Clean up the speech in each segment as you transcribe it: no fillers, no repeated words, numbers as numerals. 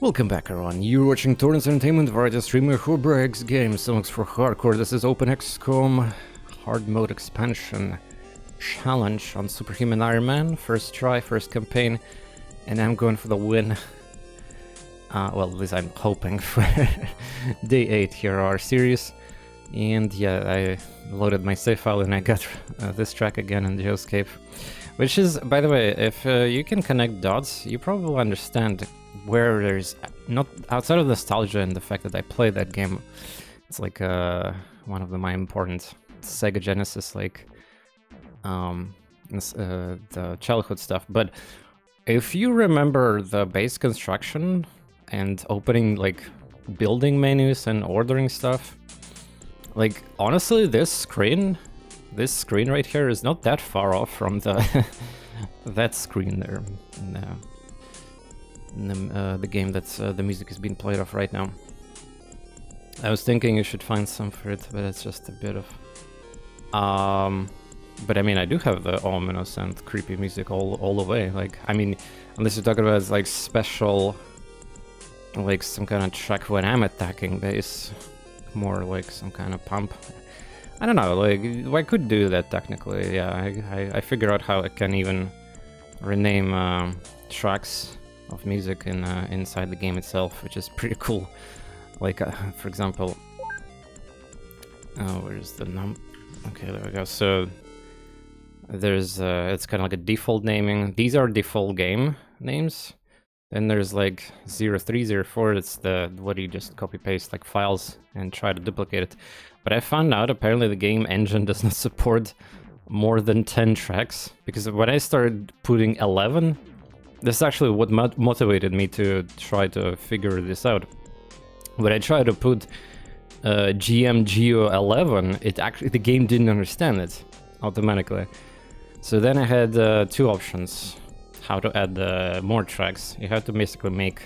Welcome back everyone, you're watching TorNis Entertainment, variety streamer X Games, songs for hardcore. This is OpenXCOM Hardmode expansion challenge on Superhuman Ironman. First try, first campaign, and I'm going for the win. Well, at least I'm hoping for day 8 here our series. And yeah, I loaded my save file and I got this track again in Geoscape. Which is, by the way, if you can connect dots, you probably understand where there's not outside of nostalgia and the fact that I played that game. It's like one of my important Sega Genesis, like the childhood stuff. But if you remember the base construction and opening like building menus and ordering stuff, like honestly, this screen right here is not that far off from the that screen there in the game that's the music is being played off right now. I was thinking you should find some for it, but it's just a bit of but I mean, I do have the ominous and creepy music all the way. Like, I mean, unless you're talking about like special, like some kind of track when I'm attacking base, more like some kind of pump. I don't know, like, I could do that technically, yeah. I figure out how I can even rename tracks of music in inside the game itself, which is pretty cool. Like, for example, where's the okay, there we go. So there's it's kind of like a default naming. These are default game names. Then there's like 03, 04, it's the what you just copy paste like files and try to duplicate it. But I found out apparently the game engine does not support more than 10 tracks, because when I started putting 11, this is actually what motivated me to try to figure this out. When I tried to put GM 11, it actually, the game didn't understand it automatically. So then I had two options how to add more tracks. You have to basically make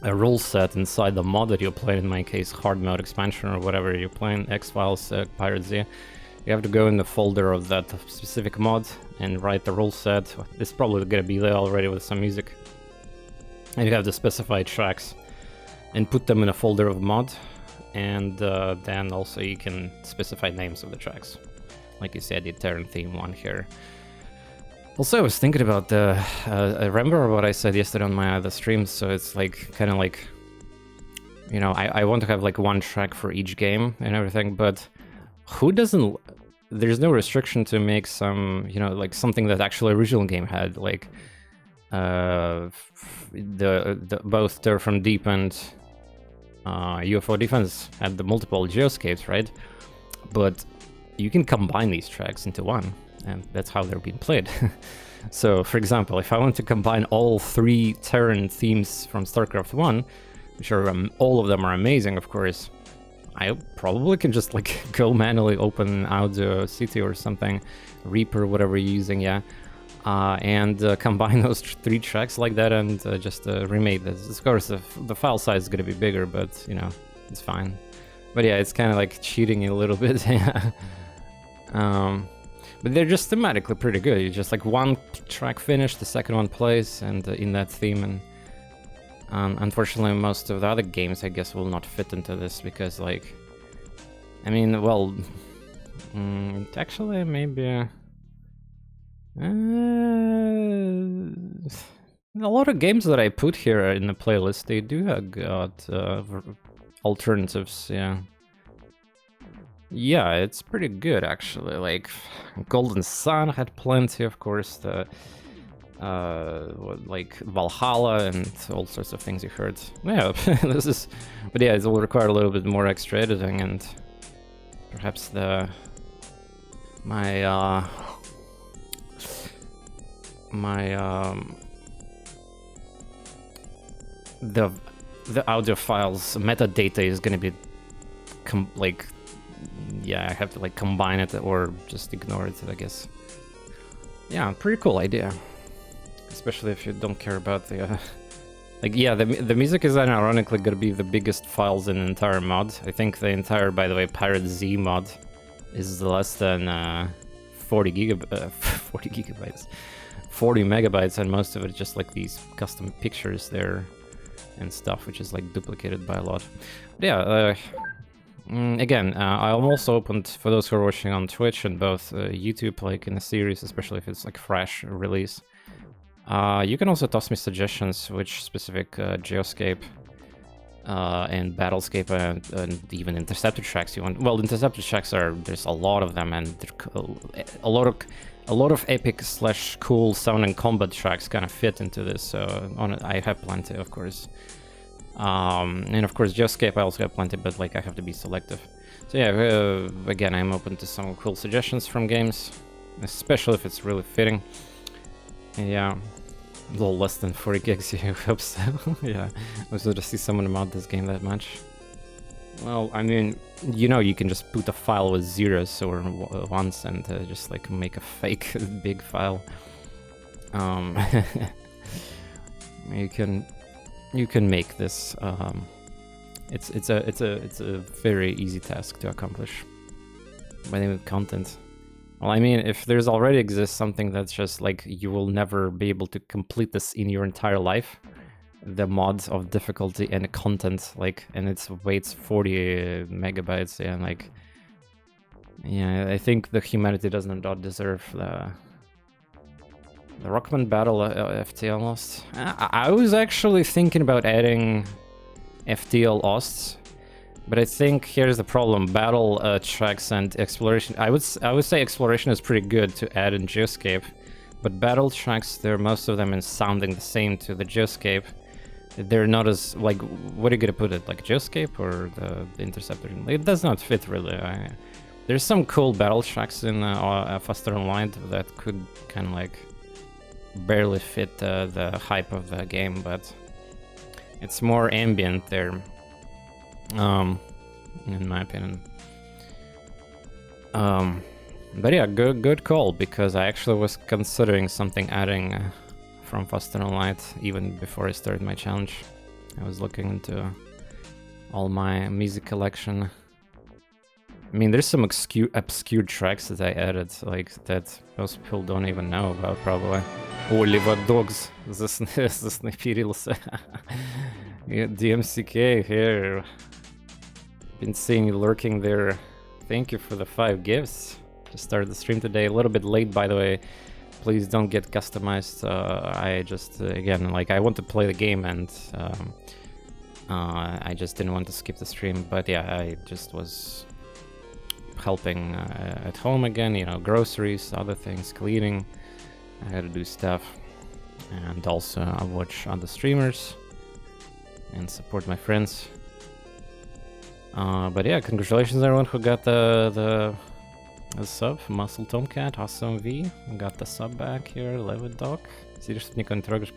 a rule set inside the mod that you're playing, in my case Hardmode expansion or whatever you're playing, X-Files, XCPirateZ. You have to go in the folder of that specific mod and write the rule set. It's probably gonna be there already with some music. And you have to specify tracks and put them in a folder of mod, and then also you can specify names of the tracks. Like you said, the Terran theme one here. Also, I was thinking about the, I remember what I said yesterday on my other streams, so it's like, kind of like, you know, I want to have like one track for each game and everything, but who doesn't, there's no restriction to make some, you know, like something that actually original game had, like, both Terror from Deep and UFO Defense had the multiple geoscapes, right? But you can combine these tracks into one, and that's how they're being played. So, for example, if I want to combine all 3 Terran themes from StarCraft 1, which are all of them are amazing, of course, I probably can just like go manually open Audio City or something, Reaper, whatever you're using, yeah, and combine those 3 tracks like that and just remake this. Of course, the file size is gonna be bigger, but you know, it's fine. But yeah, it's kind of like cheating a little bit, yeah. But they're just thematically pretty good. You just like one track finished, the second one plays, and in that theme. And unfortunately, most of the other games, I guess, will not fit into this because, like, I mean, well, actually, maybe a lot of games that I put here in the playlist, they do have got alternatives, yeah. Yeah, it's pretty good actually. Like Golden Sun had plenty, of course. The like Valhalla and all sorts of things you heard. Yeah, this is. But yeah, it will require a little bit more extra editing, and perhaps the audio files metadata is gonna be like. Yeah, I have to like combine it or just ignore it, I guess. Yeah, pretty cool idea. Especially if you don't care about the... like, yeah, the music is ironically gonna be the biggest files in the entire mod. I think the entire, by the way, PirateZ mod is less than 40 gigabytes. 40 megabytes, and most of it just like these custom pictures there. and stuff, which is like duplicated by a lot. But yeah, again, I'm also open for those who are watching on Twitch and both YouTube, like in a series, especially if it's like fresh release. You can also toss me suggestions which specific Geoscape and Battlescape and even intercepted tracks you want. Well, intercepted tracks there's a lot of them, and a lot of epic / cool sounding combat tracks kind of fit into this. So I have plenty, of course. And of course, Geoscape I also have plenty, but like I have to be selective. So yeah, again, I'm open to some cool suggestions from games, especially if it's really fitting. And yeah. A little less than 40 gigs, I hope so. Yeah, I was going to see someone mod this game that much. Well, I mean, you know, you can just put a file with zeros or ones and just like make a fake big file. You can make this. It's a very easy task to accomplish. By the way, content. Well, I mean, if there's already exists something that's just like you will never be able to complete this in your entire life, the mods of difficulty and content, like, and its weight's 40 megabytes, and like, yeah, I think the humanity does not deserve the Rockman Battle FTL lost. I was actually thinking about adding FTL losts. But I think here's the problem: battle tracks and exploration. I would say exploration is pretty good to add in Geoscape, but battle tracks, most of them in sounding the same to the Geoscape. They're not as like, what are you gonna put it, like Geoscape or the Interceptor? It does not fit really. There's some cool battle tracks in Faster Online that could kind of like barely fit the hype of the game, but it's more ambient there. In my opinion. But yeah, good call, because I actually was considering something adding from Faster and Light even before I started my challenge. I was looking into all my music collection. I mean, there's some obscure tracks that I added, like that most people don't even know about, probably. Oliver Dogs, заснайпирился. DMCK here. Been seeing you lurking there. Thank you for the 5 gifts. Just started the stream today, a little bit late, by the way. Please don't get customized. I just, again, like, I want to play the game, and I just didn't want to skip the stream. But yeah, I just was helping at home again, you know, groceries, other things, cleaning. I had to do stuff. And also I watch other streamers and support my friends. But yeah, congratulations everyone who got the sub. Muscle Tomcat, Awesome V, got the sub back here. Levid Dog. Сидишь, тут никого не трогаешь,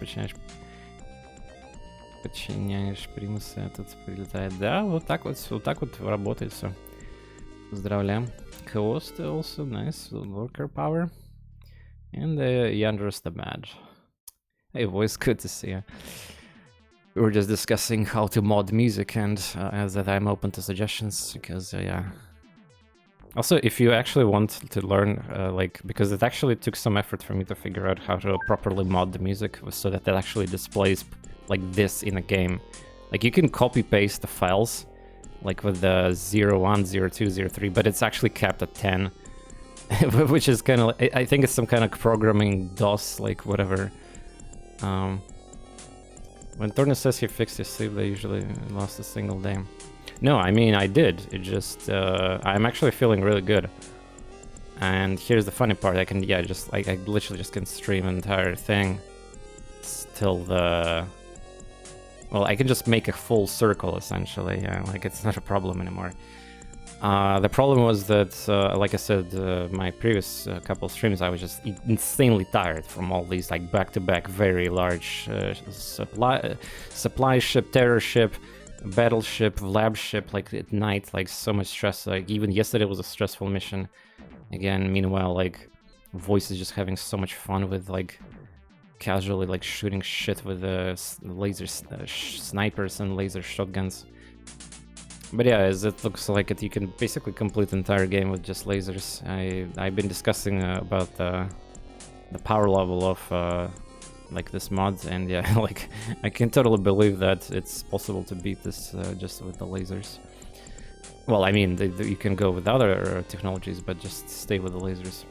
подчиняешь примусы, а тут прилетает. Да, вот так вот работает все. Поздравляем. Coast also, nice. Worker power. And Yandros the Mad. Hey boys, good to see you. We were just discussing how to mod music, and as that I'm open to suggestions, because yeah. Also, if you actually want to learn, like, because it actually took some effort for me to figure out how to properly mod the music so that it actually displays like this in a game. Like, you can copy paste the files, like with the 01, 02, 03, but it's actually capped at 10, which is kind of, I think it's some kind of programming DOS, like whatever. When TorNis says he fixed his sleep, they usually lost a single day. No, I mean, I did. It just, I'm actually feeling really good. And here's the funny part, I can, yeah, just, like, I literally just can stream an entire thing till the... Well, I can just make a full circle, essentially, yeah, like, it's not a problem anymore. The problem was that, like I said, my previous couple streams, I was just insanely tired from all these, like, back-to-back very large supply ship, terror ship, battleship, lab ship, like, at night, like, so much stress. Like, even yesterday was a stressful mission. Again, meanwhile, like, Voice is just having so much fun with, like, casually, like, shooting shit with laser snipers and laser shotguns. But yeah, as it looks like it, you can basically complete the entire game with just lasers. I've been discussing about the power level of like this mod, and yeah, like I can totally believe that it's possible to beat this just with the lasers. Well, I mean, you can go with other technologies, but just stay with the lasers.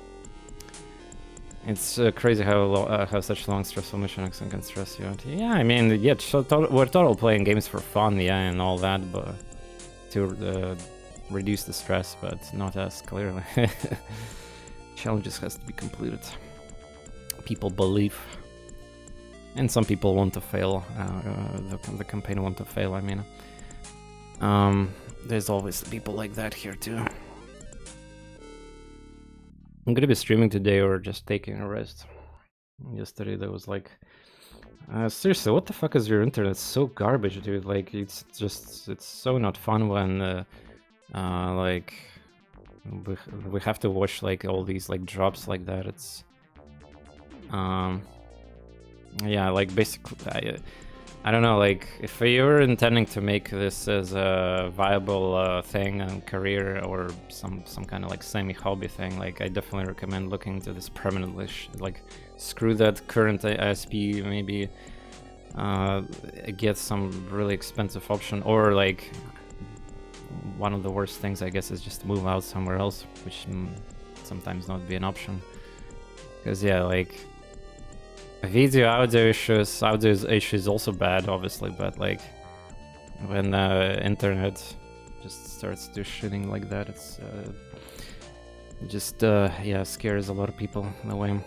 It's crazy how such long stressful missions can stress you out. Yeah, I mean, yeah, we're totally playing games for fun, yeah, and all that, but to reduce the stress, but not as clearly. Challenges has to be completed. People believe, and some people want to fail. The campaign want to fail. I mean, there's always people like that here too. I'm gonna be streaming today or just taking a rest. Yesterday there was like, seriously, what the fuck is your internet so garbage, dude? Like, it's so not fun when like we have to watch like all these like drops like that. It's yeah, like basically I don't know, like if you're intending to make this as a viable thing and career or some kind of like semi-hobby thing, like I definitely recommend looking into this permanently. Like screw that current ISP, maybe get some really expensive option, or like one of the worst things I guess is just move out somewhere else, which sometimes not be an option. Because yeah, like video audio issues is also bad, obviously, but like when internet just starts to shitting like that, it's just yeah, scares a lot of people in a way.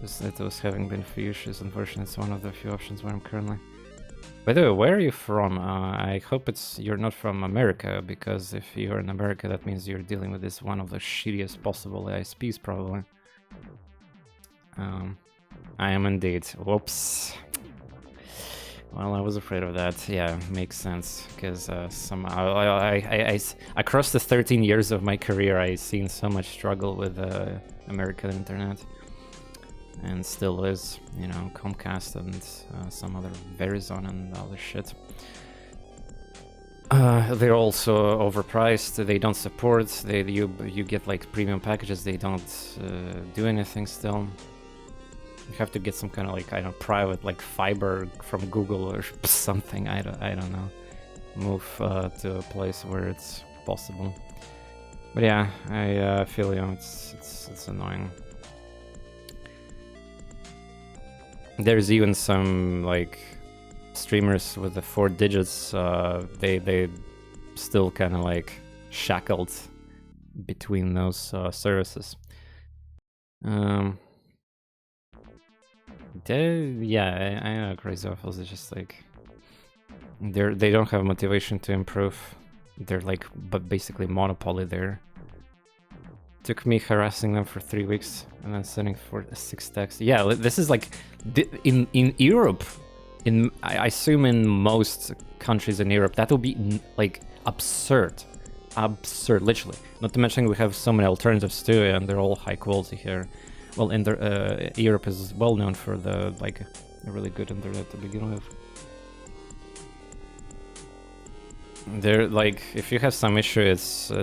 It was having been a few issues. Unfortunately, it's one of the few options where I'm currently. By the way, where are you from? I hope you're not from America, because if you're in America, that means you're dealing with this one of the shittiest possible ISPs, probably. I am indeed. Whoops. Well, I was afraid of that. Yeah, makes sense, because somehow across the 13 years of my career, I've seen so much struggle with American internet, and still is, you know, Comcast and some other Verizon and other shit. They're also overpriced. They don't support. You get like premium packages. They don't do anything still. You have to get some kind of like, I don't know, private like fiber from Google or something. I don't know. Move to a place where it's possible. But yeah, I feel you. It's annoying. There's even some like streamers with the 4 digits. They still kind of like shackled between those services. Yeah, I know Crazy Waffles is just like they don't have motivation to improve. They're like basically monopoly there. Took me harassing them for 3 weeks and then sending for 6 texts. Yeah, this is like in Europe. I assume in most countries in Europe that will be like absurd, literally. Not to mention we have so many alternatives too, and they're all high quality here. Well, Europe is well known for the like a really good internet to begin with. They're like, if you have some issue,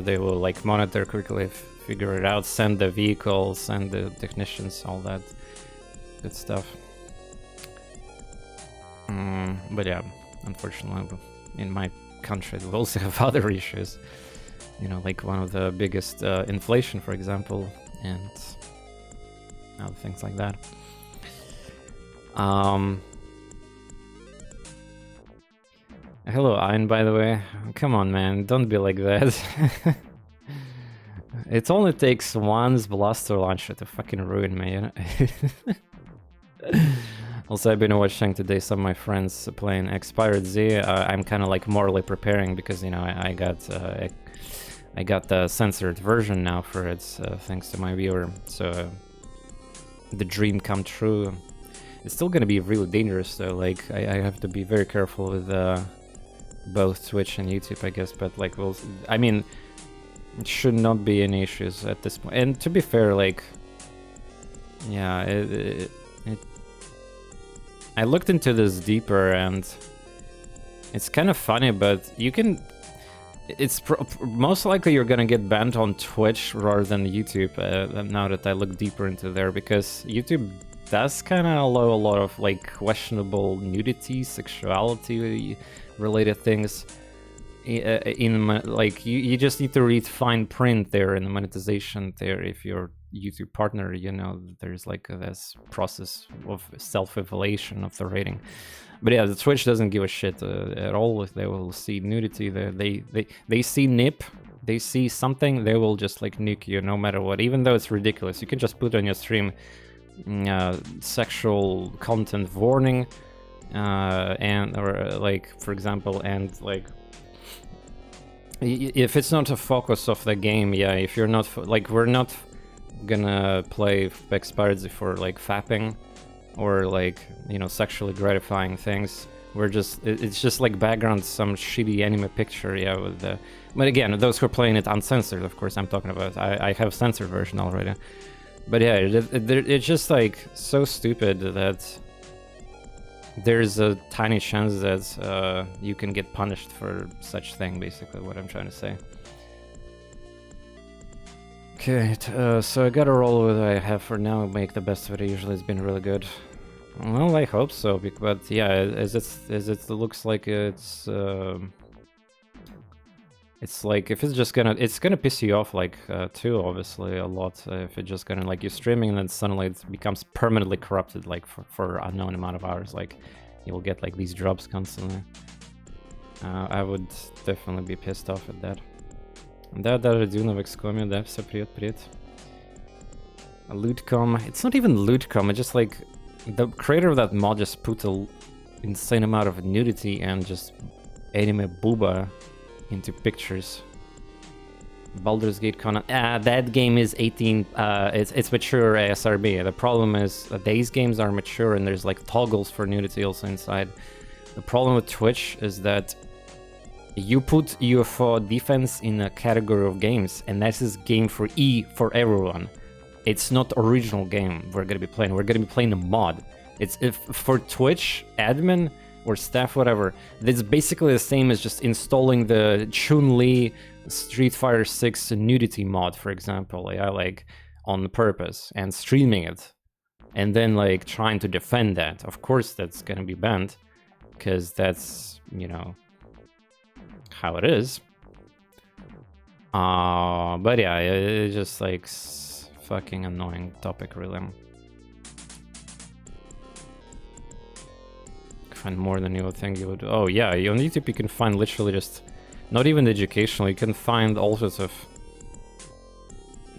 they will like monitor quickly, figure it out, send the vehicles, send the technicians, all that good stuff. But yeah, unfortunately, in my country, we also have other issues. You know, like one of the biggest inflation, for example, and other things like that. Hello, Ian, by the way. Come on, man, don't be like that. It only takes one's blaster launcher to fucking ruin me, you know? Also, I've been watching today some of my friends playing X-PirateZ. I'm kind of like morally preparing because, you know, I got the censored version now for it, thanks to my viewer. So the dream come true. It's still gonna be really dangerous though. Like I have to be very careful with both Twitch and YouTube, I guess. But like, I mean, it should not be any issues at this point. And to be fair, like, yeah, I looked into this deeper, and it's kind of funny, but you can, it's most likely you're gonna get banned on Twitch rather than YouTube. Now that I look deeper into there, because YouTube does kind of allow a lot of like questionable nudity, sexuality related things. Like you just need to read fine print there in the monetization there. If your YouTube partner, you know, there's like this process of self-evaluation of the rating. But yeah, the Twitch doesn't give a shit at all if they will see nudity. They see nip, they see something, they will just like nuke you no matter what, even though it's ridiculous. You can just put on your stream sexual content warning, and or like for example, and like if it's not a focus of the game, yeah, if you're not like, we're not gonna play X-PirateZ for like fapping or like, you know, sexually gratifying things. We're just, it's just like background, some shitty anime picture, yeah, with the, but again, those who are playing it uncensored, of course I'm talking about. I have censored version already. But yeah, it's just like so stupid that there's a tiny chance that you can get punished for such thing, basically what I'm trying to say. Okay, so I gotta roll with what I have for now, make the best of it. Usually it's been really good. Well, I hope so, but yeah, as it looks like it's like, if it's just gonna, it's gonna piss you off, like, too, obviously, a lot. If it's just gonna, like, you're streaming and then suddenly it becomes permanently corrupted, like, for unknown amount of hours, like, you'll get, like, these drops constantly. I would definitely be pissed off at that. Да, Родион в XCOM, да, все, привет. Lootcom, it's not even Lootcom, it's just like, the creator of that mod just put a insane amount of nudity and just anime booba into pictures. Baldur's Gate Conan, that game is 18, it's mature ASRB. The problem is that these games are mature and there's like toggles for nudity also inside. The problem with Twitch is that you put UFO defense in a category of games, and that's is game for for everyone. It's not original game we're gonna be playing. We're gonna be playing a mod. It's if for Twitch admin or staff, whatever. It's basically the same as just installing the Chun-Li Street Fighter 6 nudity mod, for example, yeah, like on purpose, and streaming it, and then like trying to defend that. Of course, that's gonna be banned because that's, you know, how it is. But yeah, it's just like fucking annoying topic, really. Find more than you would think you would. Oh yeah, on YouTube you can find literally just, not even educational, you can find all sorts of,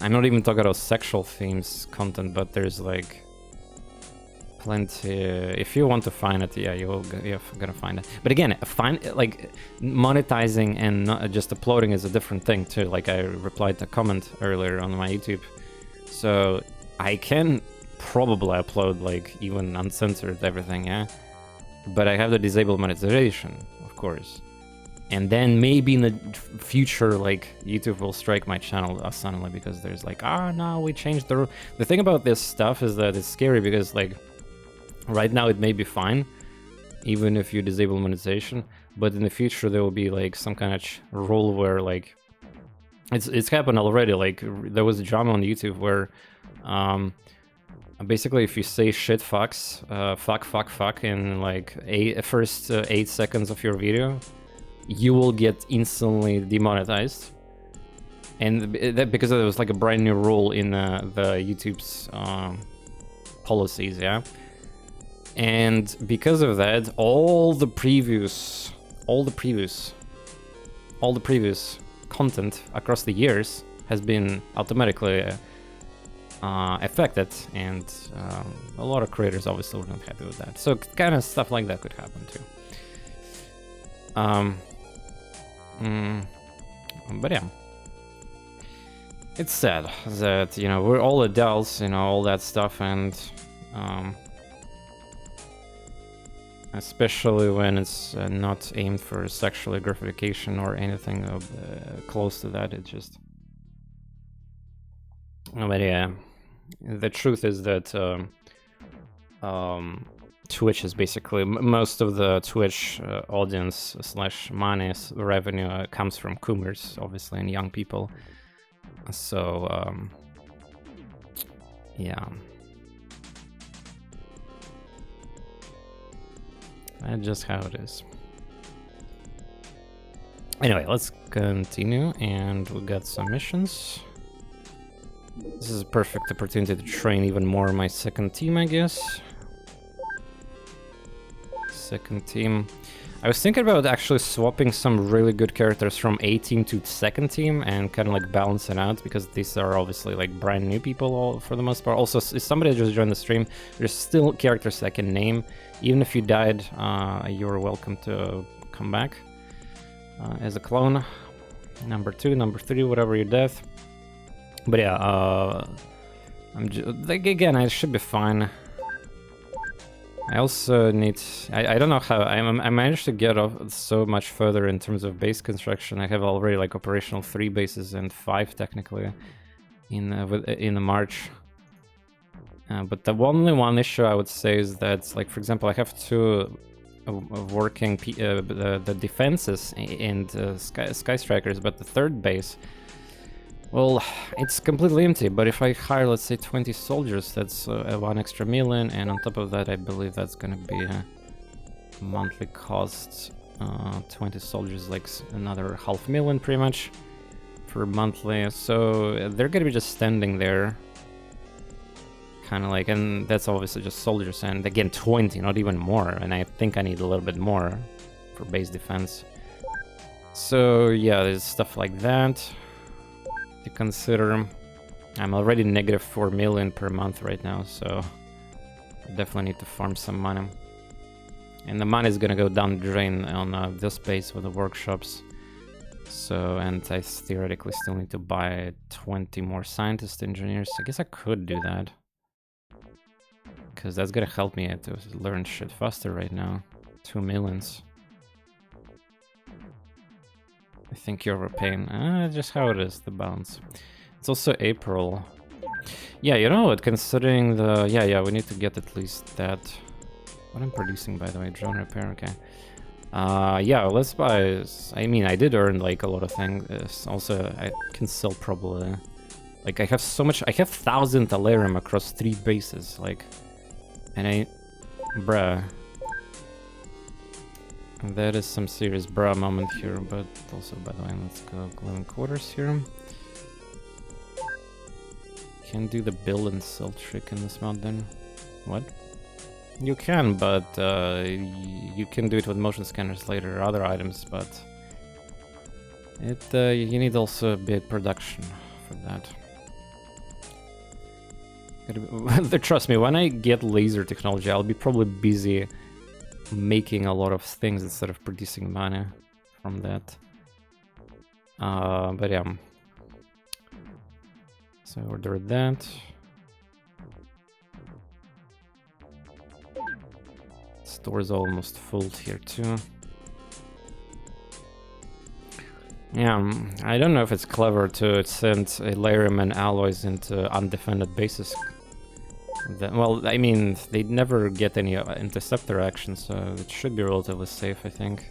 I'm not even talking about sexual themes content, but there's like plenty. If you want to find it, yeah, you're gonna find it. But again, like monetizing and not just uploading is a different thing too. Like I replied to a comment earlier on my YouTube, so I can probably upload like even uncensored everything, yeah, but I have to disable monetization, of course. And then maybe in the future, like, YouTube will strike my channel suddenly because there's like, no, we changed the rule. The thing about this stuff is that it's scary because, like, right now it may be fine, even if you disable monetization, but in the future there will be, like, some kind of rule where, like, it's happened already. Like, there was a drama on YouTube where, basically, if you say shit fucks, fuck in, like, first 8 seconds of your video, you will get instantly demonetized. And that because there was like a brand new rule in the YouTube's policies, yeah. And because of that, all the previous content across the years has been automatically affected, and a lot of creators obviously were not happy with that. So kind of stuff like that could happen too. But yeah, it's sad that, you know, we're all adults, you know, all that stuff, and especially when it's not aimed for sexual gratification or anything close to that. It just, but yeah, the truth is that Twitch is basically most of the Twitch audience / money revenue comes from Coomers, obviously, and young people. So yeah, that's just how it is. Anyway, let's continue, and we got some missions. This is a perfect opportunity to train even more my second team, I guess. Second team. I was thinking about actually swapping some really good characters from A team to second team and kind of like balance it out, because these are obviously like brand new people all, for the most part. Also, if somebody just joined the stream, there's still characters I can name. Even if you died, you're welcome to come back as a clone. Number 2, number 3, whatever your death. But yeah, like, again, I should be fine. I also need... I don't know how... I managed to get off so much further in terms of base construction. I have already like operational 3 bases and 5 technically in March. But the only one issue I would say is that, like, for example, I have 2 working the defenses and sky strikers, but the 3rd base, well, it's completely empty. But if I hire, let's say, 20 soldiers, that's 1 extra million, and on top of that, I believe that's gonna be a monthly cost. 20 soldiers, like another 500,000 pretty much for monthly. So they're gonna be just standing there, kind of like, and that's obviously just soldiers. And again, 20, not even more. And I think I need a little bit more for base defense. So yeah, there's stuff like that to consider. I'm already negative 4 million per month right now, so I definitely need to farm some money. And the money is gonna go down the drain on this base with the workshops. So, and I theoretically still need to buy 20 more scientist engineers. I guess I could do that, because that's gonna help me to learn shit faster right now. 2 millions. I think you're overpaying. Just how it is, the balance. It's also April. Yeah, you know what, considering the... Yeah, we need to get at least that. What I'm producing, by the way, drone repair, okay. Yeah, let's buy... I mean, I did earn, like, a lot of things. Also, I can sell probably... Like, I have so much... I have 1,000 Alarium across 3 bases, like... And I... Bruh. That is some serious bruh moment here, but also, by the way, let's go living quarters here. Can't do the build and sell trick in this mod then. What? You can, but you can do it with motion scanners later, or other items, but you need also a big production for that. Trust me, when I get laser technology, I'll be probably busy making a lot of things instead of producing money from that. But yeah. So order that. Store's almost full here too. Yeah, I don't know if it's clever to send Alarium and alloys into undefended bases. Well, I mean, they never get any interceptor action, so it should be relatively safe, I think.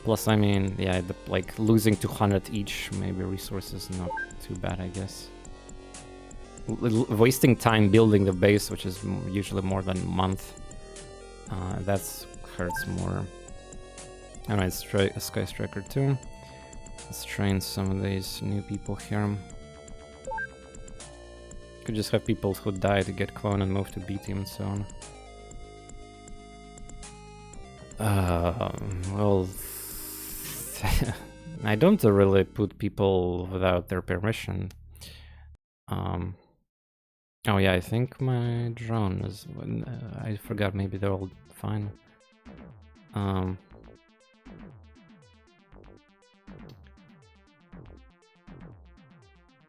Plus, I mean, yeah, like losing 200 each, maybe resources, not too bad, I guess. Wasting time building the base, which is usually more than a month, that hurts more. Alright, Sky Striker 2. Let's train some of these new people here. Could just have people who die to get clone and move to B team and so on. Well, I don't really put people without their permission. Oh yeah, I think my drone is... I forgot, maybe they're all fine.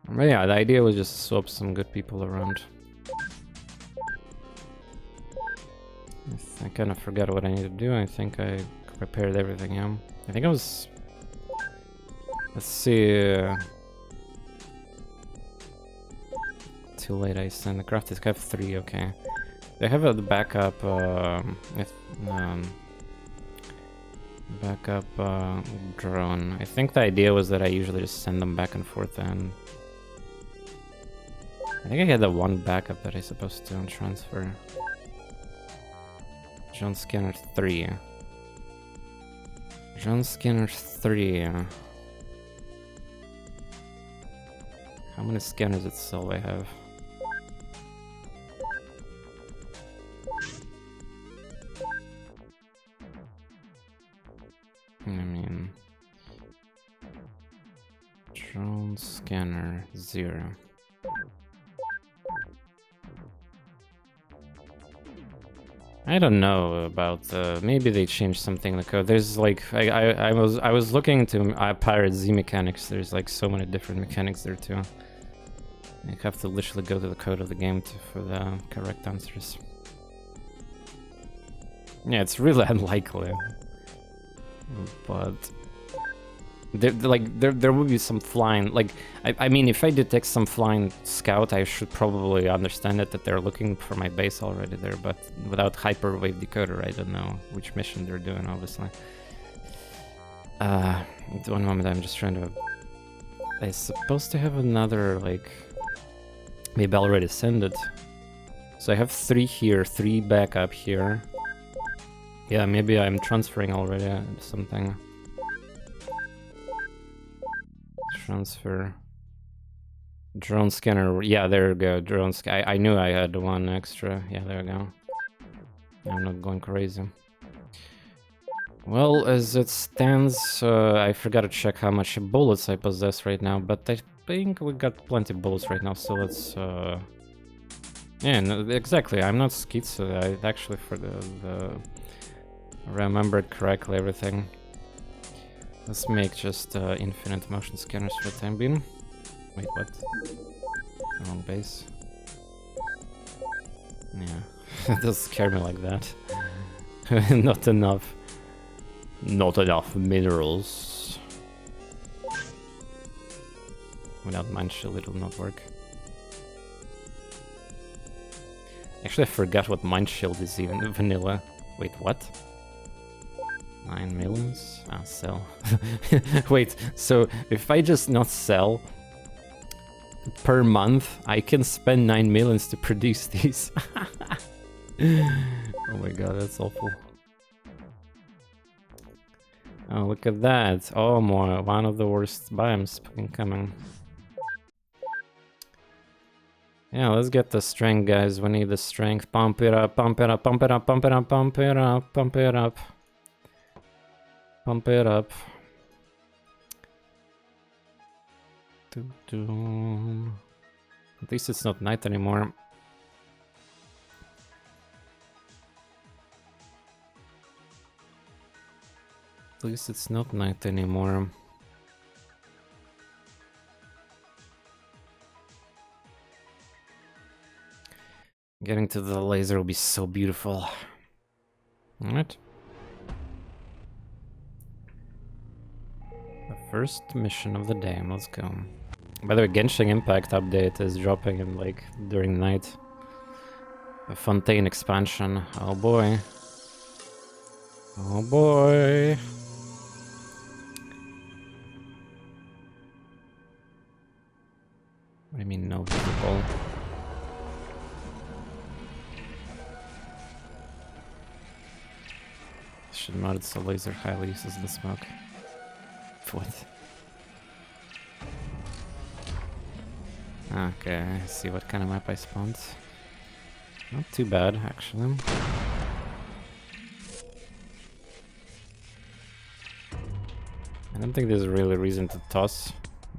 But yeah, the idea was just to swap some good people around. I kind of forgot what I need to do. I think I prepared everything, yeah. I think I was... Let's see... Too late, I sent the craft. I have 3, okay. They have a backup, drone. I think the idea was that I usually just send them back and forth, and I think I had the one backup that I supposed to transfer. John Scanner 3. John Scanner 3. How many scanners itself I have? I mean, drone scanner 0. I don't know about maybe they changed something in the code. There's like I was looking into XCPirateZ mechanics. There's like so many different mechanics there too. You have to literally go to the code of the game for the correct answers. Yeah, it's really unlikely. But there will be some flying, like I mean, if I detect some flying scout, I should probably understand it that they're looking for my base already there, but without hyperwave decoder I don't know which mission they're doing, obviously. One moment, I'm just trying to, I'm supposed to have another, like, maybe I already send it. So I have 3 here, 3 backup here. Yeah, maybe I'm transferring already something. Transfer. Drone scanner. Yeah, there we go. Drone scanner. I knew I had one extra. Yeah, there we go. I'm not going crazy. Well, as it stands, I forgot to check how much bullets I possess right now, but I think we got plenty of bullets right now, so let's... Yeah, no, exactly. I'm not schizo. I actually remembered correctly everything. Let's make just infinite motion scanners for the time being. Wait, what? Wrong base. Yeah, it does scare me like that. Not enough. Not enough minerals. Without mine shield, it will not work. Actually, I forgot what mine shield is even vanilla. Wait, what? 9 millions? Ah, sell. Wait, so if I just not sell per month, I can spend 9 millions to produce these. Oh my god, that's awful. Oh, look at that. Oh my, one of the worst biomes coming. Yeah, let's get the strength, guys. We need the strength. Pump it up, pump it up, pump it up, pump it up, pump it up, pump it up. Pump it up. At least it's not night anymore. At least it's not night anymore. Getting to the laser will be so beautiful. Alright. The first mission of the day, let's go. By the way, Genshin Impact update is dropping in like during the night. A Fontaine expansion. Oh boy. Oh boy. What do you mean no visible? Should not, it's a laser highly uses the smoke. What? Okay, I see what kind of map I spawned. Not too bad, actually. I don't think there's really a reason to toss,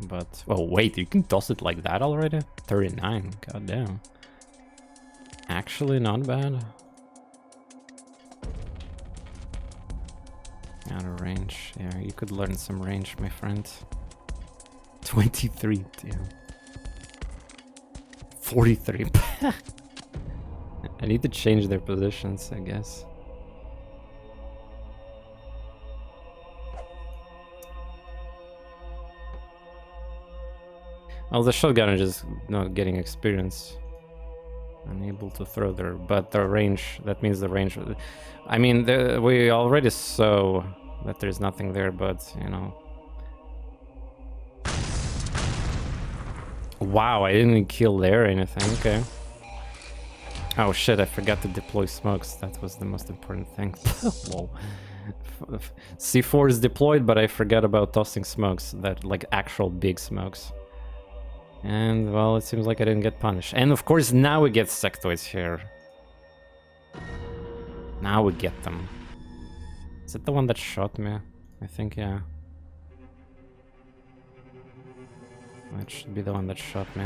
but... Oh wait, you can toss it like that already? 39, god damn. Actually not bad. Out of range, yeah, you could learn some range, my friend. 23, damn. 43. I need to change their positions, I guess. Well, the shotgun is just not getting experience. Unable to throw there, but the range, that means the range. I mean, we already saw that there's nothing there, but, you know. Wow, I didn't kill there or anything, okay. Oh shit, I forgot to deploy smokes. That was the most important thing. Whoa. C4 is deployed, but I forgot about tossing smokes, that like actual big smokes. And well, it seems like I didn't get punished. And of course, now we get sectoids here. Now we get them. Is it the one that shot me? I think, yeah. That should be the one that shot me.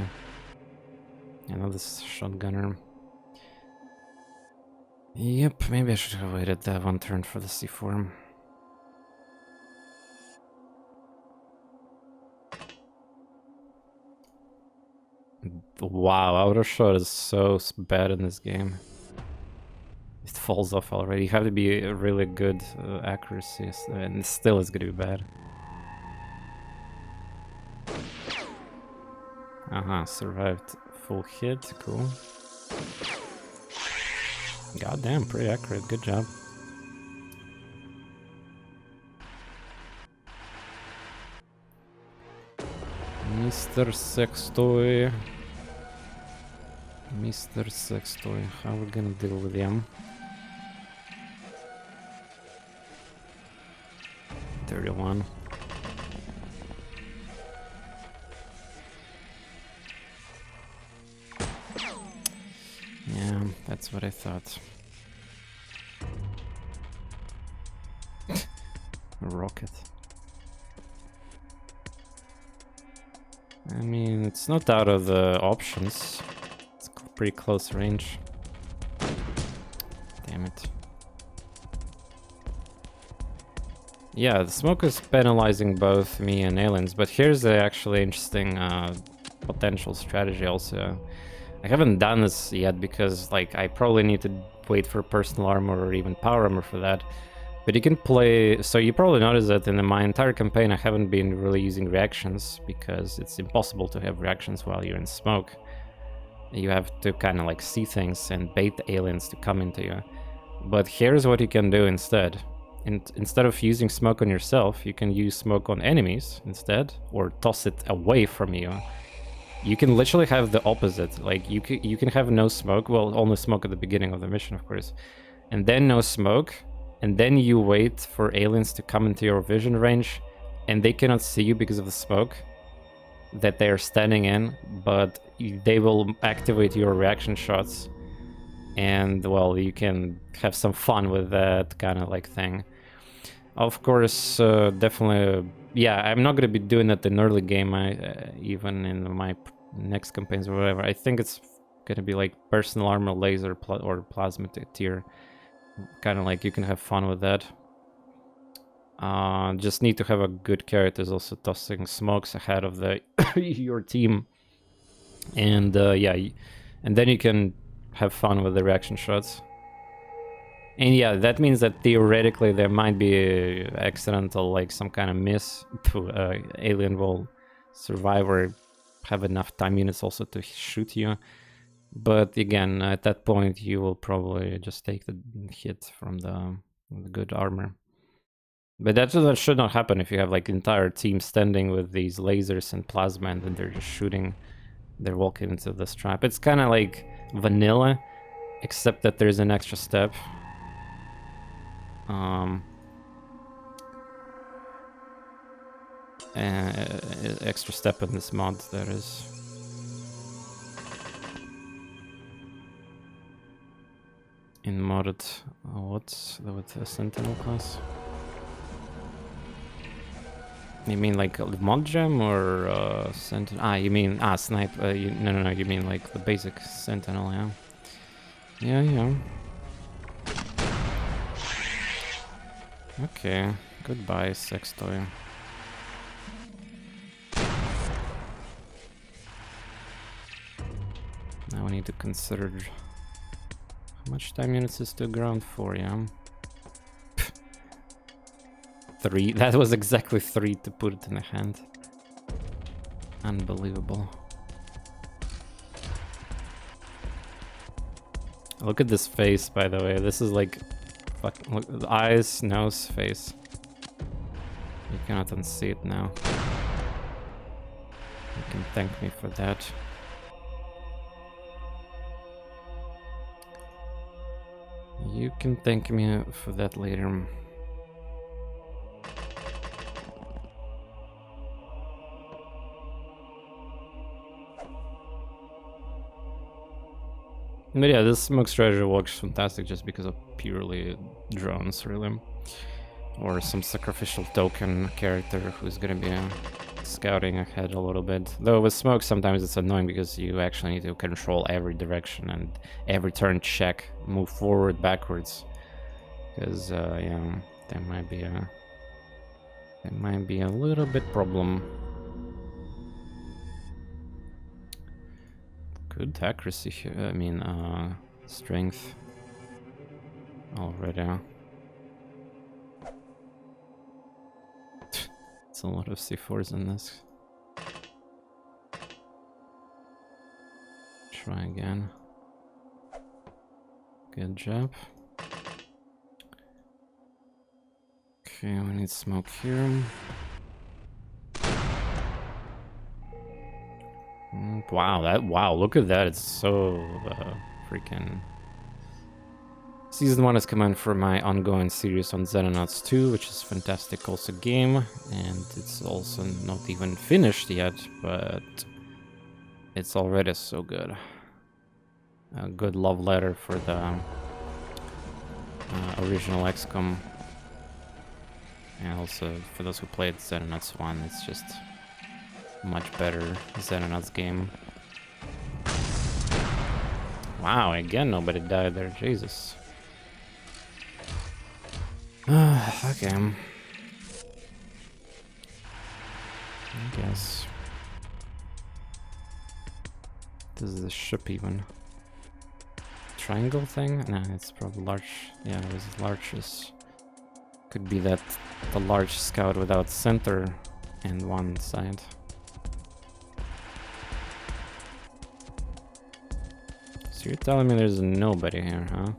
I know this shotgunner. Yep, maybe I should have waited that one turn for the C4. Wow, auto shot is so bad in this game. It falls off already. You have to be a really good accuracy, and still it's gonna be bad. Survived full hit, cool. Goddamn, pretty accurate, good job. Mr. Sextoy. Mr. Sextoy, how are we gonna deal with him? 31. Yeah, that's what I thought. A rocket. I mean, it's not out of the options. It's pretty close range. Damn it. Yeah, the smoke is penalizing both me and aliens, but here's the actually interesting potential strategy also. I haven't done this yet because like I probably need to wait for personal armor or even power armor for that. But you can play, so you probably noticed that in my entire campaign I haven't been really using reactions because it's impossible to have reactions while you're in smoke. You have to kind of like see things and bait the aliens to come into you. But here's what you can do instead. Instead of using smoke on yourself, you can use smoke on enemies instead, or toss it away from you. You can literally have the opposite. Like you can have no smoke, well, only smoke at the beginning of the mission, of course, and then no smoke. And then you wait for aliens to come into your vision range, and they cannot see you because of the smoke that they are standing in, but they will activate your reaction shots. And, well, you can have some fun with that kind of like thing. Of course, definitely, yeah, I'm not going to be doing that in early game, even in my next campaigns or whatever. I think it's going to be like personal armor, laser, or plasma tier. Kind of like you can have fun with that. Just need to have a good characters also tossing smokes ahead of the your team, and yeah, and then you can have fun with the reaction shots. And yeah, that means that theoretically there might be accidental, like some kind of miss to alien will survive or have enough time units also to shoot you. But again, at that point, you will probably just take the hit from the good armor. But that should not happen if you have like entire team standing with these lasers and plasma, and then they're just shooting. They're walking into this trap. It's kind of like vanilla, except that there's an extra step. Extra step in this mod, that is. In modded, what's with the Sentinel class? You mean like mod gem or Sentinel? Ah, you mean snipe? No, you mean like the basic Sentinel, yeah. Yeah. Okay, goodbye, sex toy. Now we need to consider. How much time units is to ground for, yeah? 3. That was exactly 3 to put it in the hand. Unbelievable. Look at this face, by the way. This is like... Fuck, look, the eyes, nose, face. You cannot unsee it now. You can thank me for that. You can thank me for that later. But yeah, this smoke strategy works fantastic just because of purely drones, really. Or some sacrificial token character who's gonna be scouting ahead a little bit. Though with smoke sometimes it's annoying because you actually need to control every direction and every turn check, move forward, backwards. Because yeah, there might be a little bit problem. Good accuracy here, I mean, strength already. It's a lot of C4s in this. Try again. Good job. Okay, we need smoke here. Wow, look at that. It's so freaking... Season 1 is coming for my ongoing series on Xenonauts 2, which is fantastic also game, and it's also not even finished yet, but it's already so good. A good love letter for the original XCOM, and also for those who played Xenonauts 1, it's just much better Xenonauts game. Wow, again nobody died there, Jesus. Okay. I guess. This is a ship even. Triangle thing? No, it's probably large. Yeah, it was largest. Could be that the large scout without center and one side. So you're telling me there's nobody here, huh?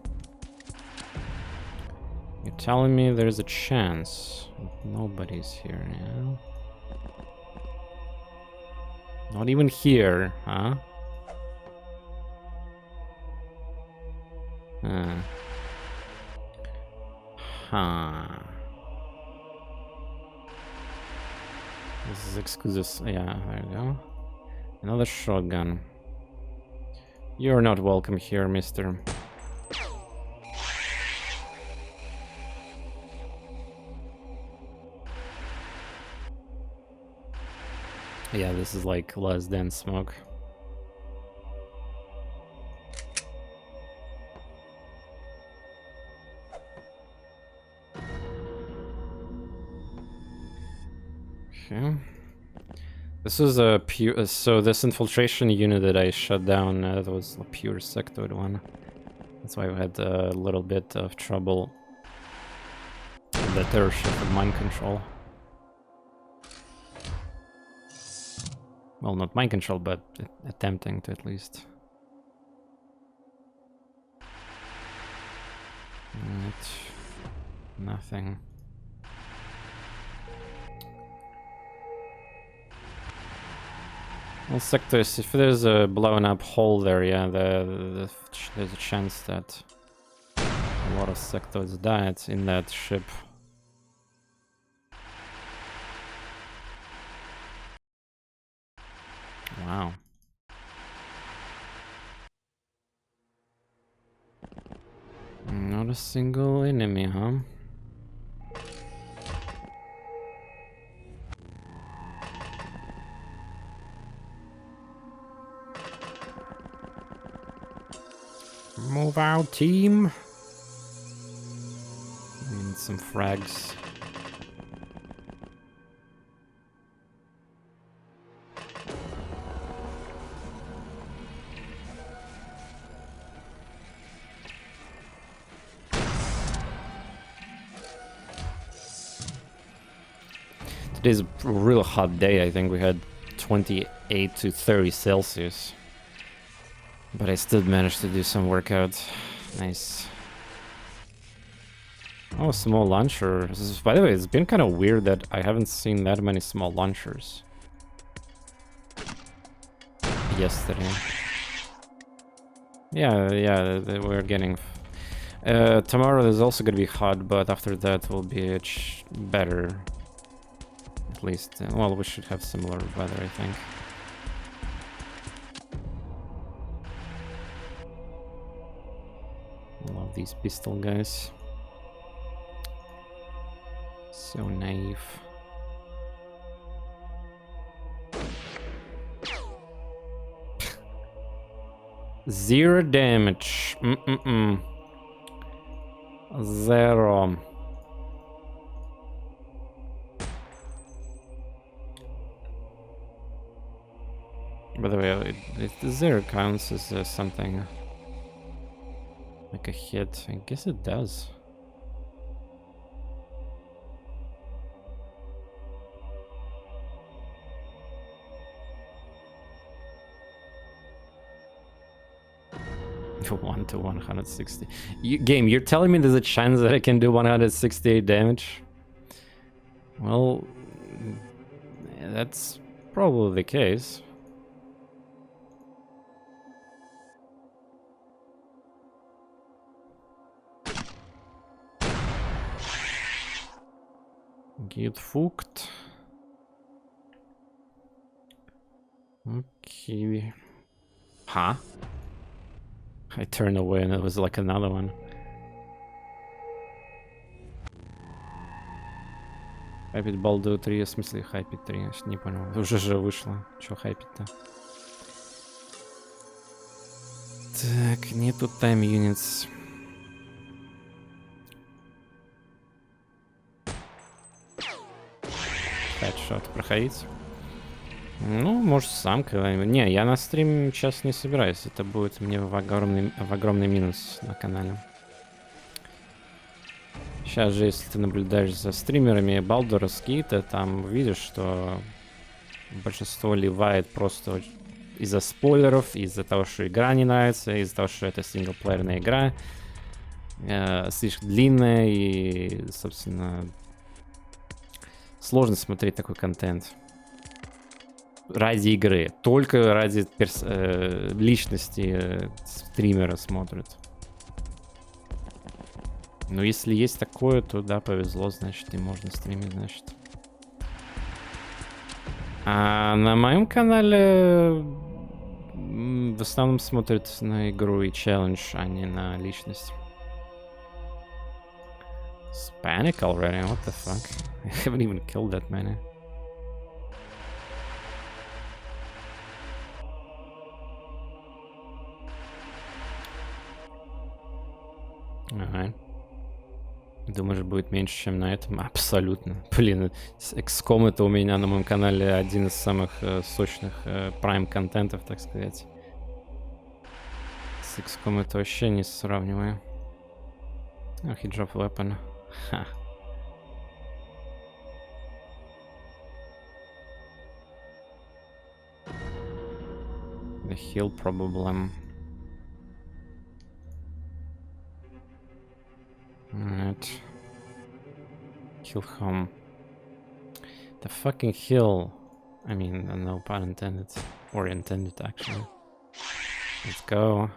You're telling me there's a chance nobody's here, yeah? Not even here, huh? Huh. This is exclusive. Yeah, there you go. Another shotgun. You're not welcome here, mister. Yeah, this is like less dense smoke. Okay. This was a pure... so this infiltration unit that I shut down, that was a pure sectoid one. That's why we had a little bit of trouble with the terror ship and mind control. Well, not mind control, but attempting to at least. Right. Nothing. Well, sectors, if there's a blown up hole there, yeah, there's a chance that a lot of sectors died in that ship. Wow. Not a single enemy, huh? Move out, team. Need some frags. Today's a real hot day. I think we had 28 to 30 Celsius. But I still managed to do some workouts. Nice. Oh, small launcher. By the way, it's been kind of weird that I haven't seen that many small launchers yesterday. Yeah, we're getting... tomorrow is also gonna be hot, but after that will be better. At least, well, we should have similar weather, I think. Love these pistol guys. So naive. Zero damage. Zero. By the way, if the zero counts as something like a hit, I guess it does. One to 160. Game, you're telling me there's a chance that I can do 168 damage? Well, that's probably the case. Get fucked. Okay. Huh? I turned away and it was like another one. Хайпить балду 3, в смысле хайпить 3? Я не понял. Уже же вышло. Чё хайпить-то? Так, нету time units. Headshot проходить. Ну, может, сам когда-нибудь. Не, я на стрим сейчас не собираюсь. Это будет мне в огромный минус на канале. Сейчас же, если ты наблюдаешь за стримерами Baldur's Gate, там видишь, что большинство ливает просто из-за спойлеров, из-за того, что игра не нравится, из-за того, что это синглплеерная игра, слишком длинная и, собственно, сложно смотреть такой контент. Ради игры, только ради личности стримера смотрят. Но если есть такое, то да, повезло, значит, и можно стримить, значит. А на моем канале в основном смотрят на игру и челлендж, а не на личность. Panic already? What the fuck? I haven't even killed that many. Ага. Думаешь, будет меньше, чем на этом? Абсолютно. Блин, XCOM это у меня на моем канале один из самых сочных прайм-контентов, так сказать. С XCOM это вообще не сравниваю. Oh, he dropped weapon. Ха. The heal problem. Alright. Kill home. The fucking hill. I mean, no pun intended. Or intended, actually. Let's go.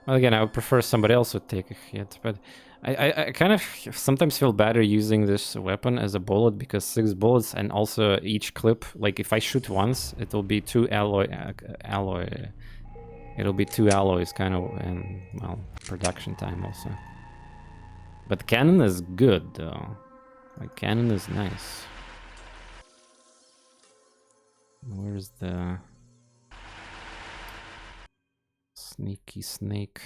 Well, again, I would prefer somebody else would take a hit, but I kind of sometimes feel better using this weapon as a bullet because 6 bullets and also each clip, like if I shoot once, it'll be 2 it'll be 2 alloys kind of, and well, production time also. But cannon is good though. Like cannon is nice. Where's the sneaky snake?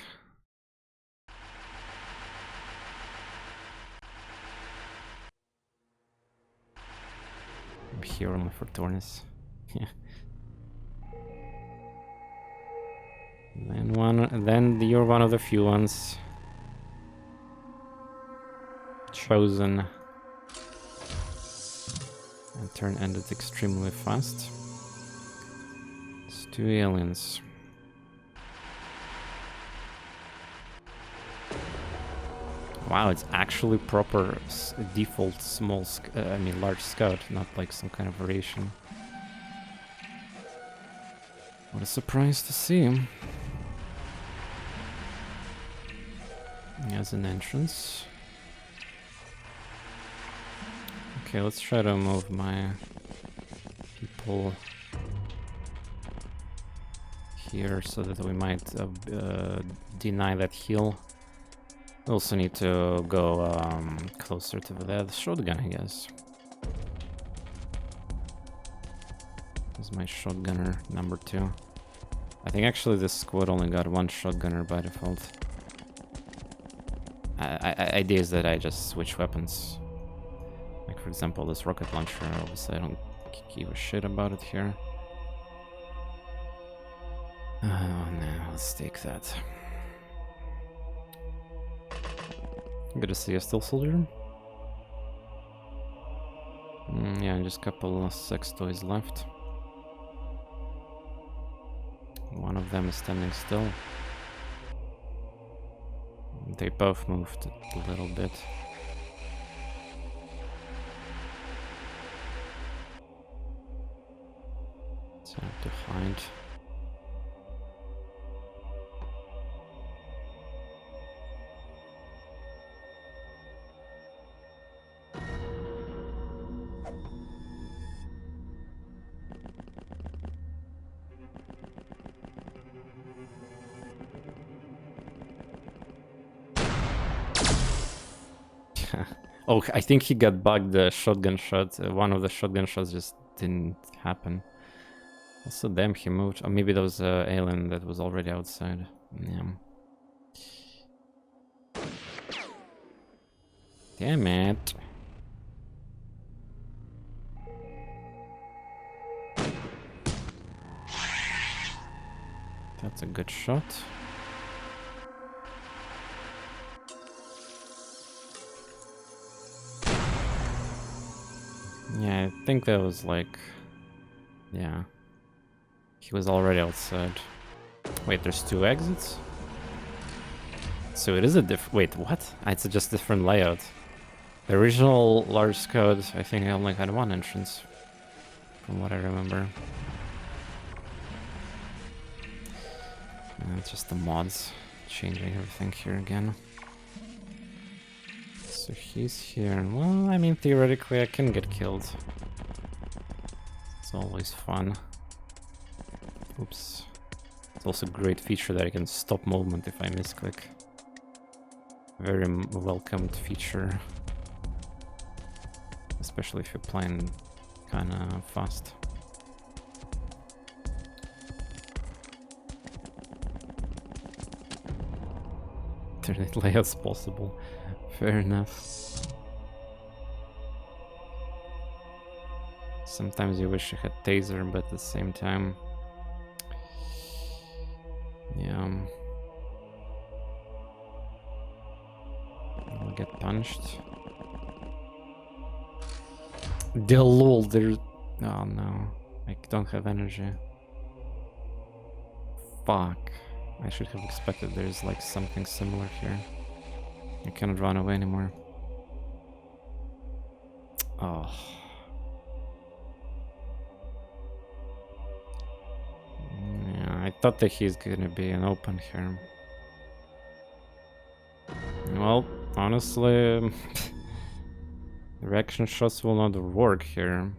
I'm here only for TorNis. Yeah. Then you're one of the few ones chosen. And turn ended extremely fast. It's 2 aliens. Wow, it's actually proper default small, I mean large scout, not like some kind of variation. What a surprise to see him. He has an entrance. Okay, let's try to move my people here so that we might deny that heal. We also need to go closer to that shotgun, I guess. This is my shotgunner number 2. I think actually this squad only got 1 shotgunner by default. Idea is that I just switch weapons. Like for example this rocket launcher, obviously I don't give a shit about it here. Oh no, let's take that. Good to see a still soldier. Yeah, just a couple of sex toys left. One of them is standing still. They both moved a little bit. Time to find. Oh, I think he got bugged the shotgun shot. One of the shotgun shots just didn't happen. Also, damn, he moved. Or maybe that was an alien that was already outside. Yeah. Damn it. That's a good shot. Yeah, I think that was like... Yeah. He was already outside. Wait, there's 2 exits? So it is a wait, what? It's just a different layout. The original large scout, I think I only had 1 entrance. From what I remember. It's just the mods changing everything here again. So he's here. Well, I mean, theoretically I can get killed. It's always fun. Oops. It's also a great feature that I can stop movement if I misclick. Very welcomed feature. Especially if you're playing kinda fast. Alternate layouts possible. Fair enough. Sometimes you wish you had taser, but at the same time... Yeah... I'll get punched. The lol, there's... Oh no, I don't have energy. Fuck. I should have expected there's like something similar here. I cannot run away anymore. Oh. Yeah, I thought that he's gonna be an open here. Well, honestly, the reaction shots will not work here.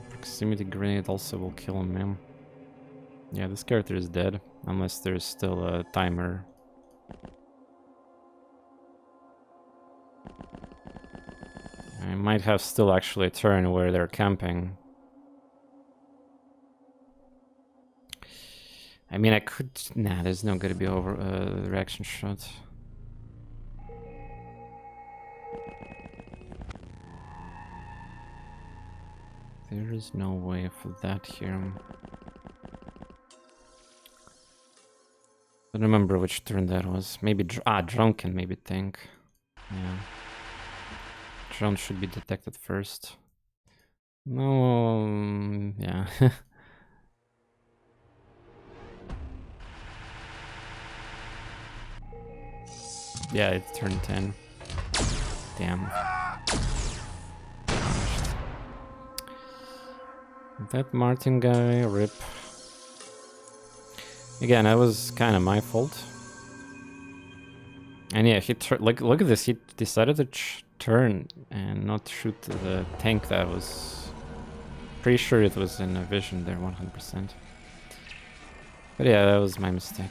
Proximity grenade also will kill him. Yeah, this character is dead, unless there's still a timer. I might have still actually a turn where they're camping. I mean, I could... Nah, there's no gonna be over reaction shot. There is no way for that here. I don't remember which turn that was. Maybe drone can maybe think. Yeah. Drone should be detected first. No, yeah. Yeah, it turned 10. Damn. That Martin guy, rip. Again, that was kind of my fault. And yeah, he look at this. He decided to turn and not shoot the tank. That was pretty sure it was in a vision there, 100%. But yeah, that was my mistake.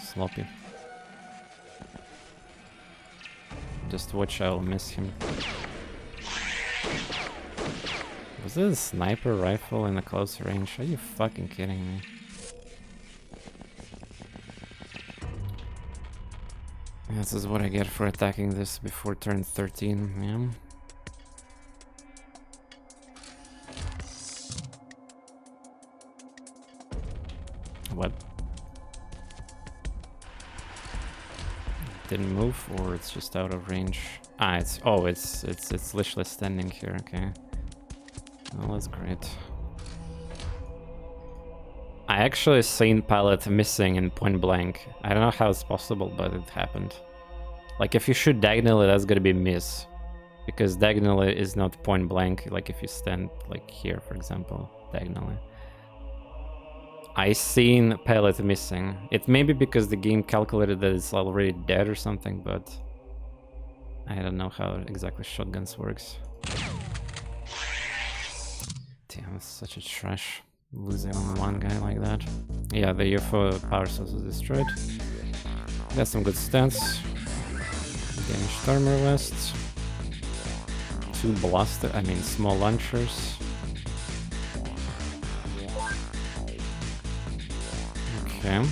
Sloppy. Just watch, I'll miss him. Was this a sniper rifle in a close range? Are you fucking kidding me? This is what I get for attacking this before turn 13, yeah. What? Didn't move, or it's just out of range? Ah, it's literally standing here. Okay. Well, that's great. I actually seen pilot missing in point blank. I don't know how it's possible, but it happened. Like if you shoot diagonally, that's gonna be miss, because diagonally is not point blank. Like if you stand like here, for example, diagonally. I seen pilot missing. It may be because the game calculated that it's already dead or something, but I don't know how exactly shotguns works. Damn, it's such a trash. Losing on one guy like that. Yeah, the UFO power source is destroyed. Got some good stats. Damaged armor vests. 2 blaster, small launchers. Okay.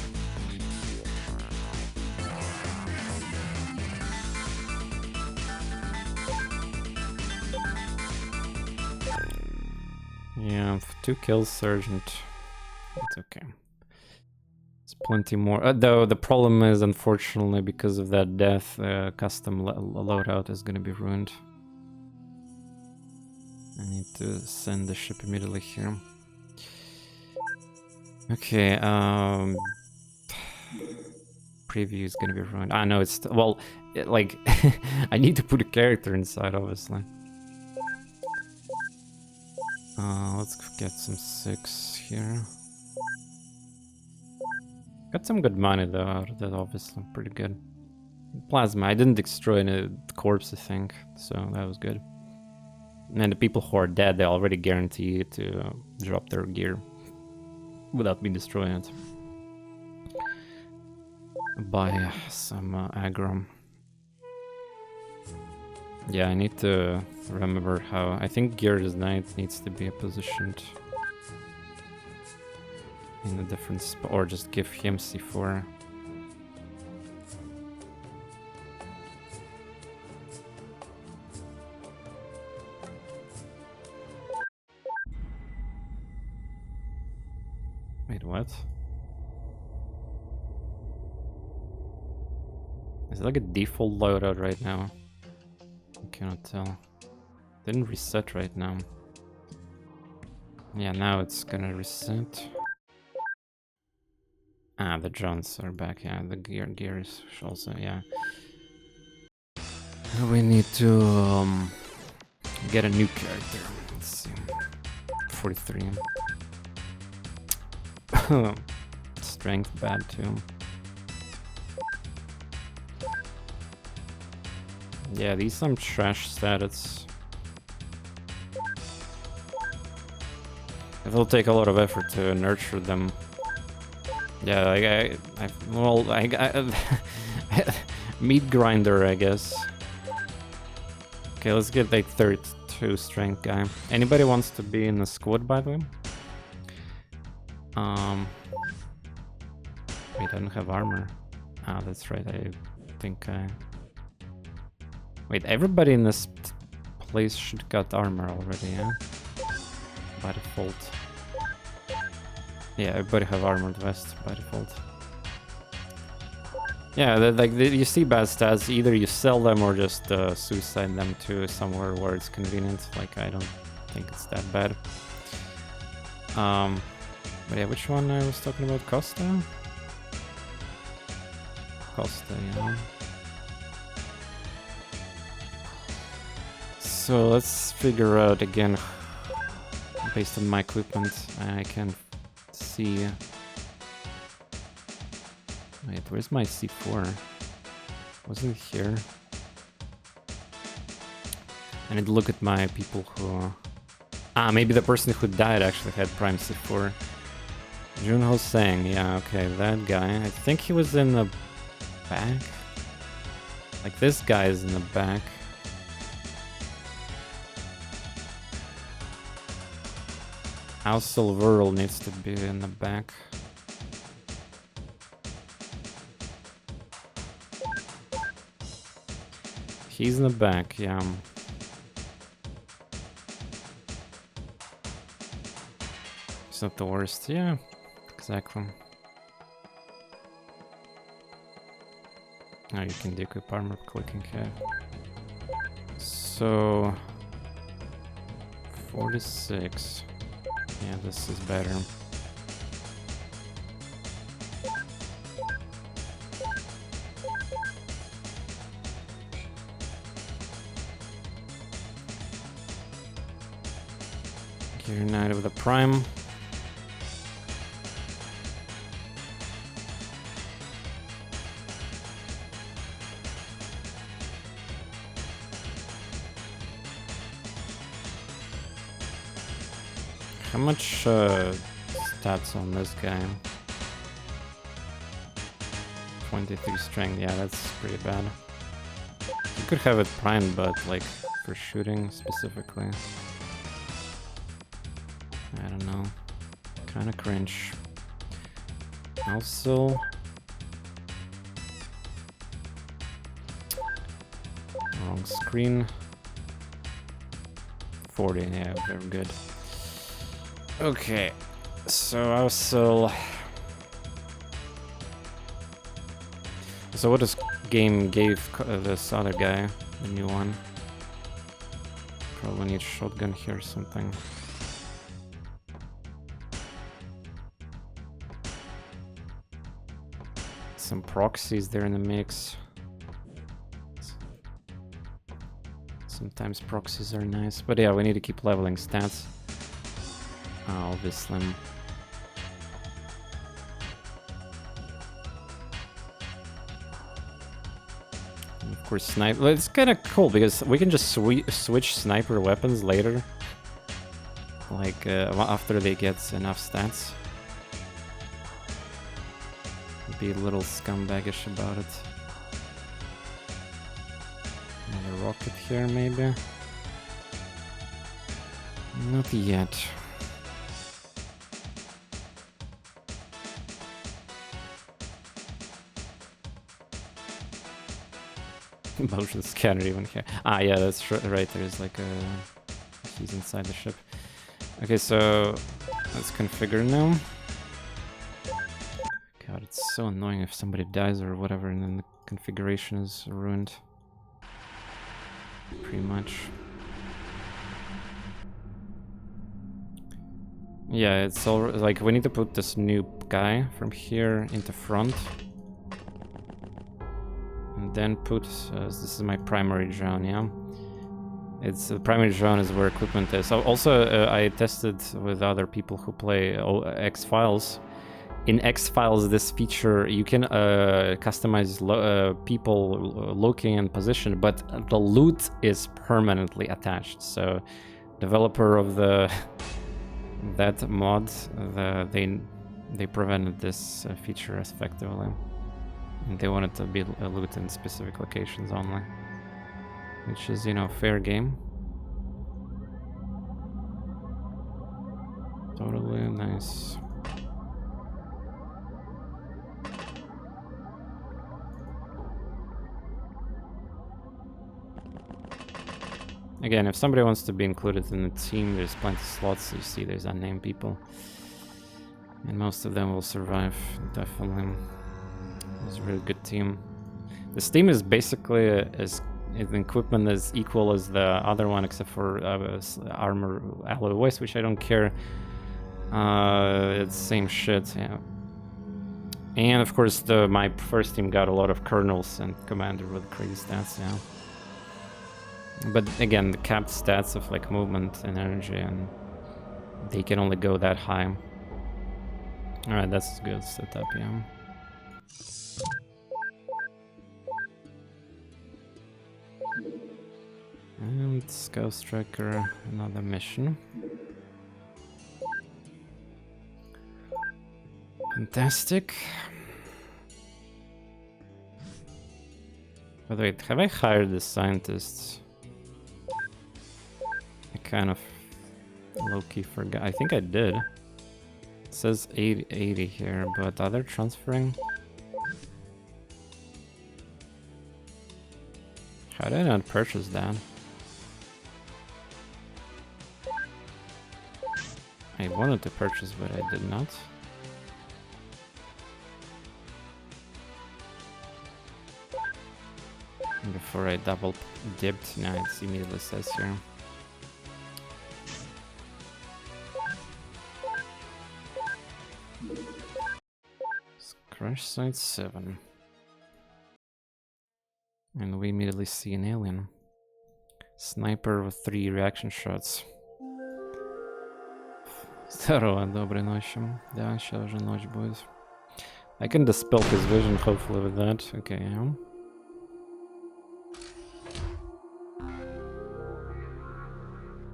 Yeah, 2 kills, Sergeant. It's okay. There's plenty more. Though the problem is, unfortunately, because of that death, custom loadout is gonna be ruined. I need to send the ship immediately here. Okay, preview is gonna be ruined. Ah, no, it's well, like I need to put a character inside, obviously. Let's get some 6 here. Got some good money though out of that, obviously, pretty good. Plasma, I didn't destroy any corpse, I think, so that was good. And the people who are dead, they already guarantee to drop their gear without me destroying it. Buy some aggro. Yeah, I need to remember how. I think Gear Knight needs to be positioned in a different spot, or just give him C4. Wait, what? Is it like a default loadout right now? I cannot tell. Didn't reset right now. Yeah, now it's gonna reset. Ah, the drones are back. Yeah, the gear is also, yeah. We need to get a new character. Let's see. 43. Strength bad too. Yeah, these some trash stats. It will take a lot of effort to nurture them. Yeah, meat grinder, I guess. Okay, let's get like 32 strength guy. Anybody wants to be in the squad, by the way? Wait, I don't have armor. Ah, that's right. I think I. Wait, everybody in this place should got armor already, yeah? By default. Yeah, everybody have armored vest by default. Yeah, you see bad stats, either you sell them or just suicide them to somewhere where it's convenient. Like, I don't think it's that bad. But yeah, which one I was talking about? Costa? Costa, yeah. So let's figure out again, based on my equipment, I can see... Wait, where's my C4? Wasn't it here? I need to look at my people who... Ah, maybe the person who died actually had Prime C4. Junho Sang, yeah, okay, that guy. I think he was in the back. Like, this guy is in the back. Also, Whirl needs to be in the back. He's in the back, yeah. It's not the worst, yeah, exactly. Now you can deequip armor clicking here. So 46. Yeah, this is better. Gear Knight with a Prime. How much stats on this guy? 23 strength, yeah, that's pretty bad. You could have it primed, but like for shooting specifically. I don't know. Kinda cringe. Also... Wrong screen. 40, yeah, very good. Okay, so also... So what this game gave this other guy, the new one? Probably need shotgun here or something. Some proxies there in the mix. Sometimes proxies are nice, but yeah, we need to keep leveling stats. Obviously. And of course, sniper. It's kind of cool because we can just switch sniper weapons later, like after they get enough stats. Be a little scumbaggish about it. Another rocket here, maybe. Not yet. Motion scanner even here. Ah, yeah, that's right. There's like a... He's inside the ship. Okay, so let's configure now. God, it's so annoying if somebody dies or whatever and then the configuration is ruined. Pretty much. Yeah, it's all like we need to put this new guy from here into front. And then put, this is my primary zone, yeah? It's the primary zone is where equipment is. So also, I tested with other people who play X-Files. In X-Files, this feature, you can customize people looking and position, but the loot is permanently attached. So, developer of that mod, they prevented this feature effectively. And they wanted to be loot in specific locations only, which is, you know, fair game. Totally nice. Again, if somebody wants to be included in the team, there's plenty of slots. You see there's unnamed people. And most of them will survive, definitely. It's a really good team. This team is basically the equipment is equal as the other one, except for armor alloy waste, which I don't care. It's same shit, yeah. And of course, my first team got a lot of colonels and commander with crazy stats, yeah. But again, the capped stats of like movement and energy, and they can only go that high. Alright, that's a good setup, yeah. And Scout Striker, another mission. Fantastic. But wait, have I hired the scientists? I kind of low-key forgot. I think I did. It says 80 here, but are they transferring? How did I not purchase that? I wanted to purchase, but I did not. Before I double dipped, now it immediately says here. Crash Site 7. And we immediately see an alien. Sniper with 3 reaction shots. Здорово, доброй ночи. Да, сейчас уже ночь будет. I can dispel his vision, hopefully, with that. Okay, yeah.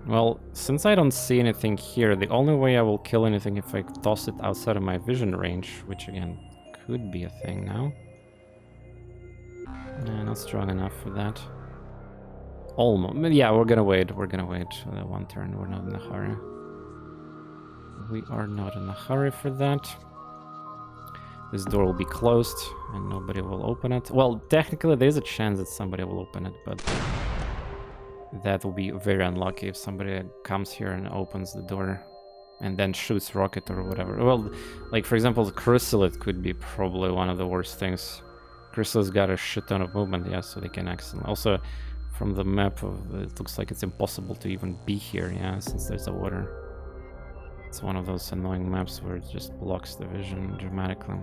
Well, since I don't see anything here, the only way I will kill anything if I toss it outside of my vision range, which again could be a thing now. Not strong enough for that. Almost. Yeah, we're gonna wait. We're gonna wait one turn. We're not in a hurry. We are not in a hurry for that. This door will be closed and nobody will open it. Well, technically there's a chance that somebody will open it, but that will be very unlucky if somebody comes here and opens the door and then shoots rocket or whatever. Well, like for example, the chrysalid could be probably one of the worst things. Chrysalid's got a shit ton of movement, yeah, so they can accidentally. Also, from the map, it looks like it's impossible to even be here, yeah, since there's the water. It's one of those annoying maps where it just blocks the vision dramatically.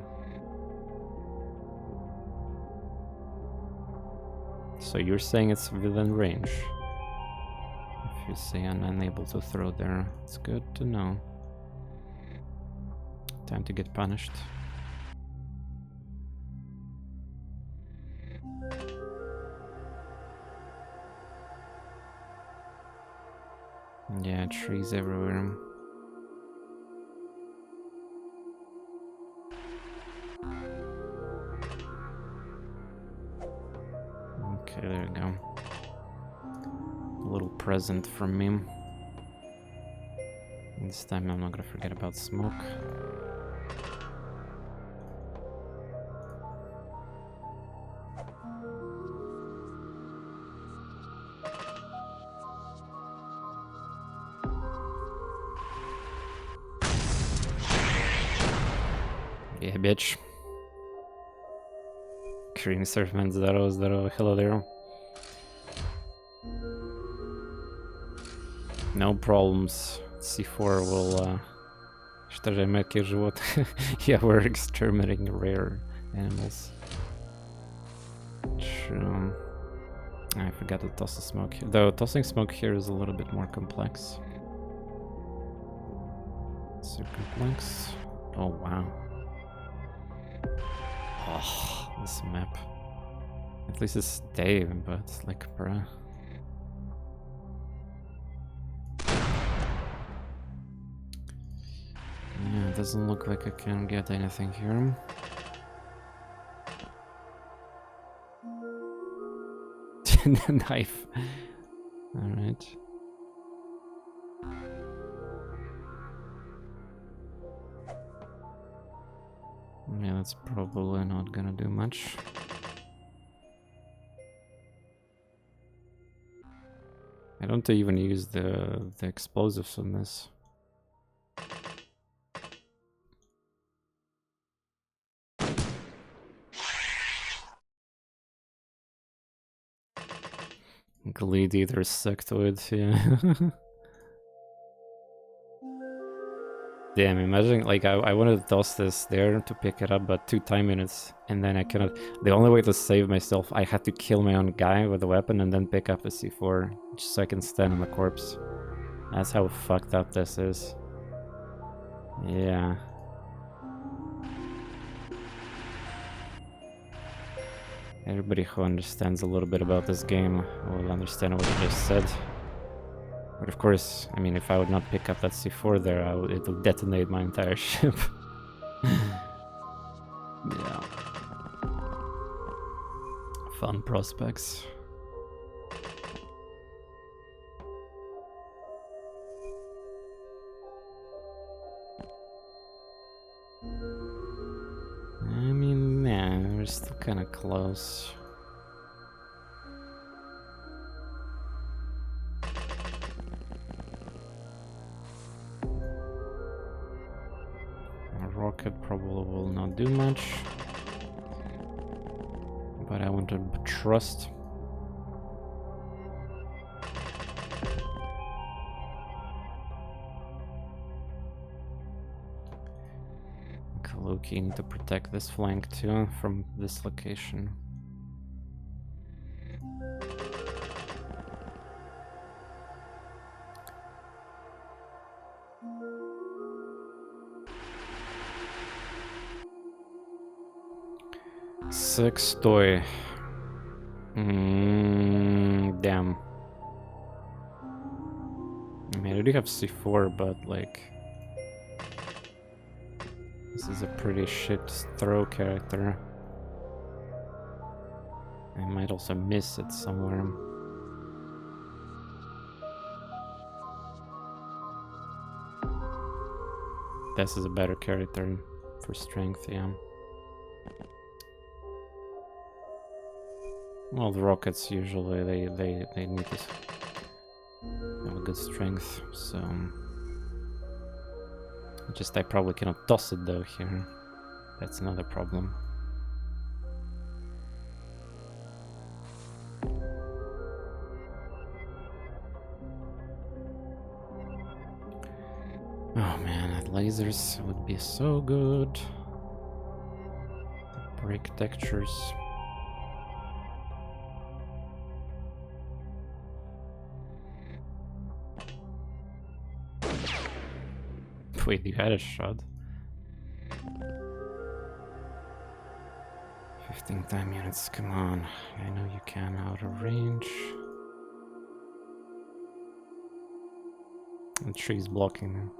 So you're saying it's within range? If you say I'm unable to throw there, it's good to know. Time to get punished. Yeah, trees everywhere. Okay, there you go. A little present from me. This time I'm not gonna forget about smoke. Yeah, bitch. Cream Surfman, здорово, hello there. No problems. C4 will уничтожаем редких животных. Yeah, we're exterminating rare animals. True. I forgot to toss the smoke here. Though tossing smoke here is a little bit more complex. So complex. Oh wow. Oh, this map. At least it's day, but like, bruh. Yeah, it doesn't look like I can get anything here. Knife. Alright. Yeah, that's probably not gonna do much. I don't even use the explosives on this. Gladiator sectoid, yeah. Damn, imagine, like, I wanted to toss this there to pick it up, but 2 time units, and then I cannot... The only way to save myself, I had to kill my own guy with a weapon and then pick up the C4, just so I can stand on the corpse. That's how fucked up this is. Yeah. Everybody who understands a little bit about this game will understand what I just said. But of course, I mean, if I would not pick up that C4 there, it would detonate my entire ship. Yeah. Fun prospects. I mean, yeah, we're still kind of close. A rocket probably will not do much, but I want to trust. Loki, need to protect this flank too from this location. Six toy. Damn. I mean, I do have C4, but like, this is a pretty shit throw character. I might also miss it somewhere. This is a better character for strength, yeah. Well, the rockets usually they need to have a good strength, so just I probably cannot toss it though here. That's another problem. Oh man, that lasers would be so good. Break textures. Wait, you had a shot? 15 time units, come on. I know you can, out of range. The tree's blocking them.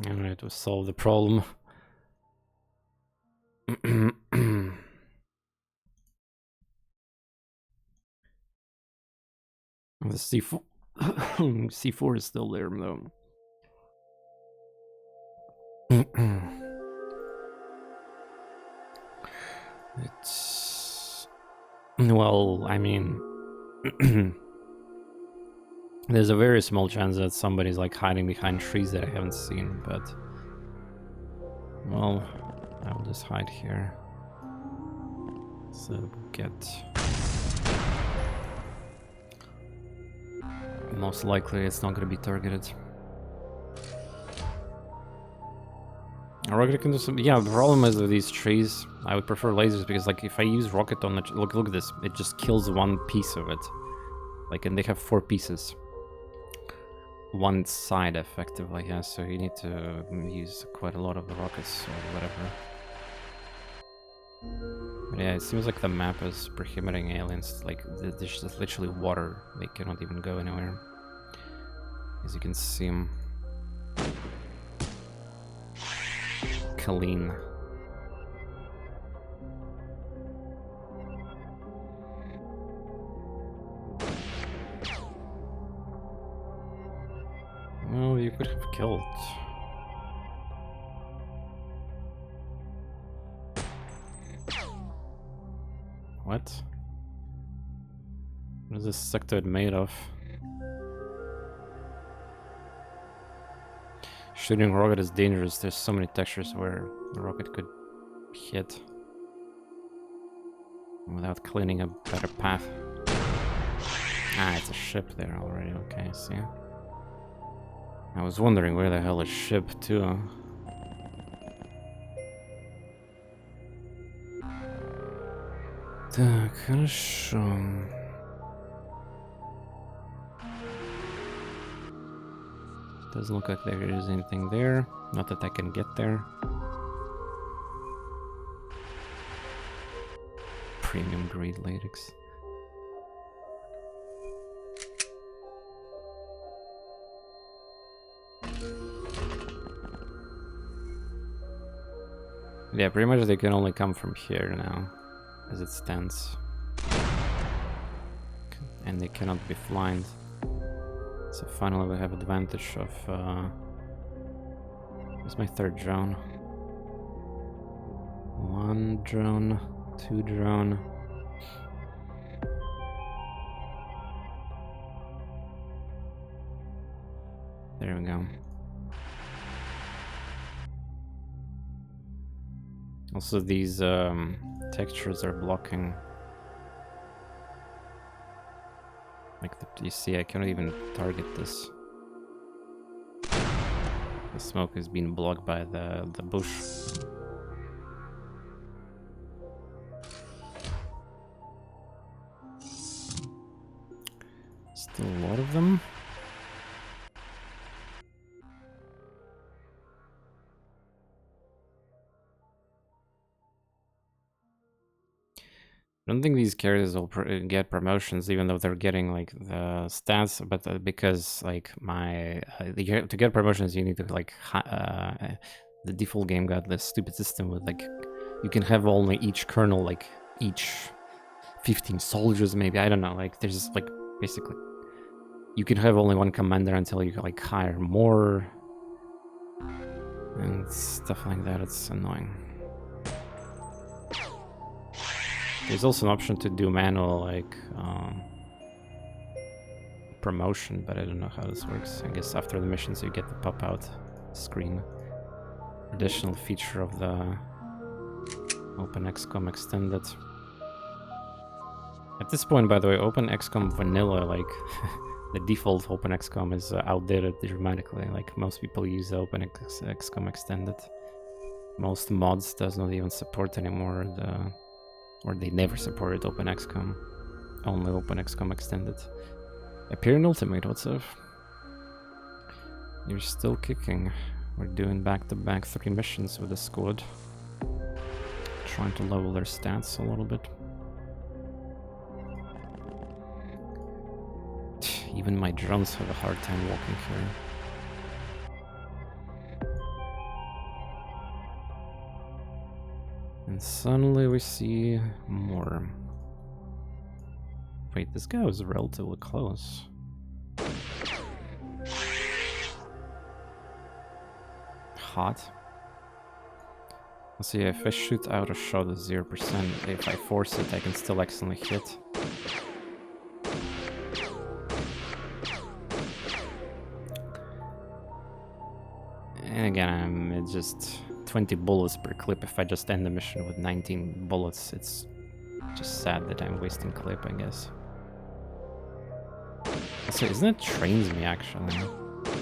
Alright, to solve the problem. The C4 C4 is still there though. It's... Well, I mean... There's a very small chance that somebody's like hiding behind trees that I haven't seen, but... Well, I'll just hide here. So get... Most likely it's not gonna be targeted. Rocket can do some... Yeah, the problem is with these trees, I would prefer lasers because like if I use rocket on the... Look at this, it just kills one piece of it. Like, and they have 4 pieces. One side effectively, yeah, so you need to use quite a lot of the rockets or whatever. But yeah, it seems like the map is prohibiting aliens, like there's just literally water, they cannot even go anywhere. As you can see them. Clean. Well, you could have killed. What? What is this sectoid made of? Shooting rocket is dangerous. There's so many textures where a rocket could hit without cleaning a better path. Ah, it's a ship there already. Okay, I see. I was wondering where the hell is ship too. Так, хорошо. Doesn't look like there is anything there. Not that I can get there. Premium grade latex. Yeah, pretty much they can only come from here now, as it stands. And they cannot be flying. So finally we have advantage of... Where's my third drone? 1 drone, 2 drone. There we go. Also these textures are blocking. Like you see, I cannot even target this. The smoke is being blocked by the bush. Still a lot of them. I don't think these characters will get promotions, even though they're getting like the stats. But because like to get promotions, you need to like the default game got this stupid system with like you can have only each colonel, like each 15 soldiers, maybe, I don't know. Like there's like basically you can have only one commander until you like hire more and stuff like that. It's annoying. There's also an option to do manual, like, promotion, but I don't know how this works. I guess after the missions you get the pop-out screen. Additional feature of the OpenXCOM Extended. At this point, by the way, OpenXCOM Vanilla, like, the default OpenXCOM is outdated dramatically. Like, most people use OpenXCOM Extended. Most mods does not even support anymore or they never supported OpenXCOM. Only OpenXCOM Extended. Appear in Ultimate, what's up? You're still kicking. We're doing back-to-back 3 missions with the squad. Trying to level their stats a little bit. Even my drones have a hard time walking here. And suddenly we see more. Wait, this guy was relatively close. Hot. Let's see, if I shoot out a shot at 0%, if I force it, I can still accidentally hit. And again, it's just 20 bullets per clip. If I just end the mission with 19 bullets, it's just sad that I'm wasting clip, I guess. Also, isn't it trains me, actually?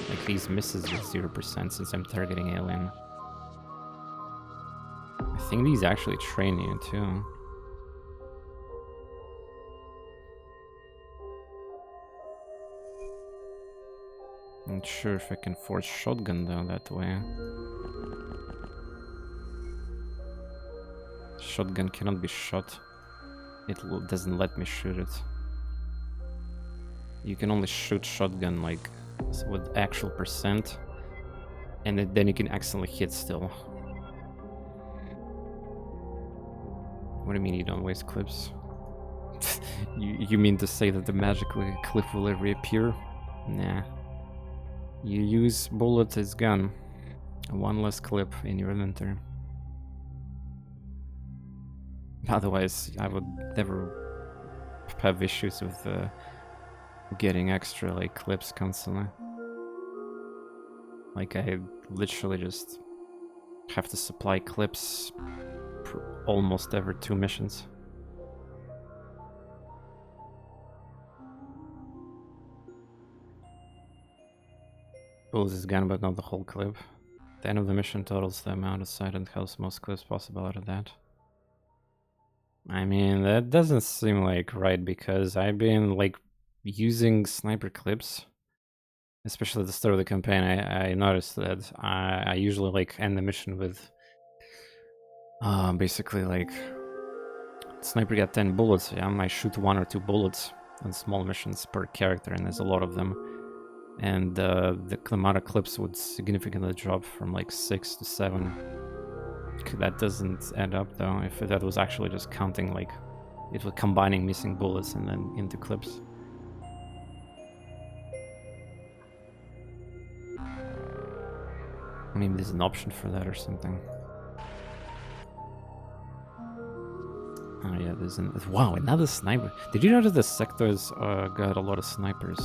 Like, these misses with 0% since I'm targeting alien. I think these actually train you, too. Not sure if I can force shotgun, though, that way. Shotgun cannot be shot. It doesn't let me shoot it. You can only shoot shotgun like with actual percent, and then you can accidentally hit still. What do you mean you don't waste clips? you mean to say that the magically clip will reappear? Nah. You use bullet as gun. 1 less clip in your inventory. Otherwise, I would never have issues with getting extra like clips constantly. Like, I literally just have to supply clips for almost every 2 missions. Bullets is gone, but not the whole clip. The end of the mission totals the amount of sight and has most clips possible out of that. I mean, that doesn't seem like right, because I've been like using sniper clips, especially at the start of the campaign. I noticed that I usually like end the mission with basically like sniper got 10 bullets. Yeah, I might shoot 1 or 2 bullets on small missions per character, and there's a lot of them. And the amount of clips would significantly drop from like 6 to 7. That doesn't add up though. If that was actually just counting, like it was combining missing bullets and then into clips. Maybe there's an option for that or something. Oh yeah, there's an... Wow, another sniper. Did you notice the sectors got a lot of snipers?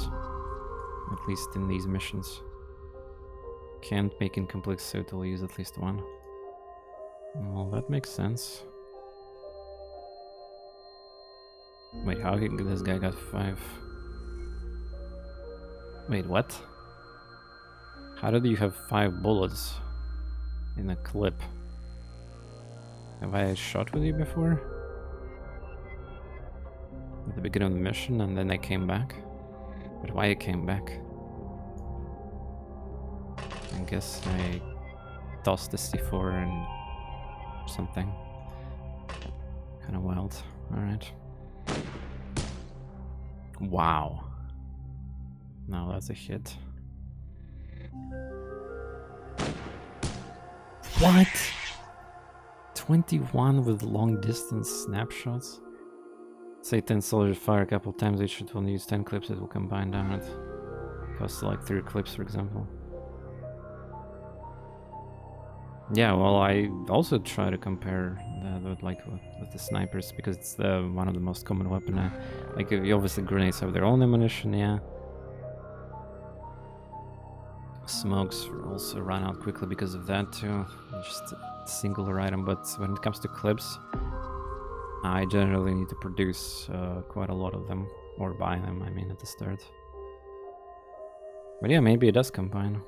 At least in these missions. Can't make incomplete suit, will use at least 1. Well, that makes sense. Wait, how did this guy got 5? Wait, what? How did you have 5 bullets in a clip? Have I shot with you before? At the beginning of the mission, and then I came back? But why I came back? I guess I tossed the C4 and something. Kinda wild. Alright. Wow. Now that's a hit. What? 21 with long distance snapshots? Say 10 soldiers fire a couple times, each should only use 10 clips, it will combine down it. Costs like 3 clips, for example. Yeah, well, I also try to compare that with the snipers, because it's one of the most common weapon. Like, obviously grenades have their own ammunition, yeah. Smokes also run out quickly because of that too. Just a singular item, but when it comes to clips, I generally need to produce quite a lot of them, or buy them, I mean, at the start. But yeah, maybe it does combine.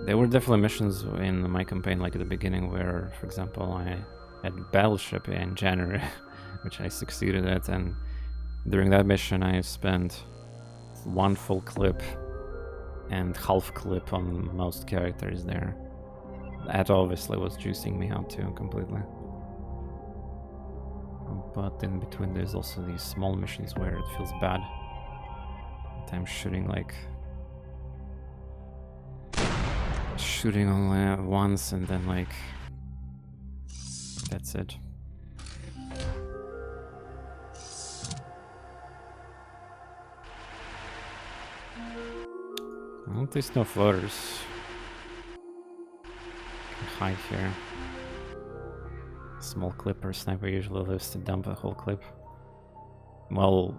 There were definitely missions in my campaign, like at the beginning, where, for example, I had Battleship in January, which I succeeded at, and during that mission I spent 1 full clip and half clip on most characters there. That obviously was juicing me out too, completely. But in between there's also these small missions where it feels bad. I'm shooting only once, and then like that's it. Well, there's no floaters. Can hide here. Small clipper sniper usually lives to dump a whole clip. Well,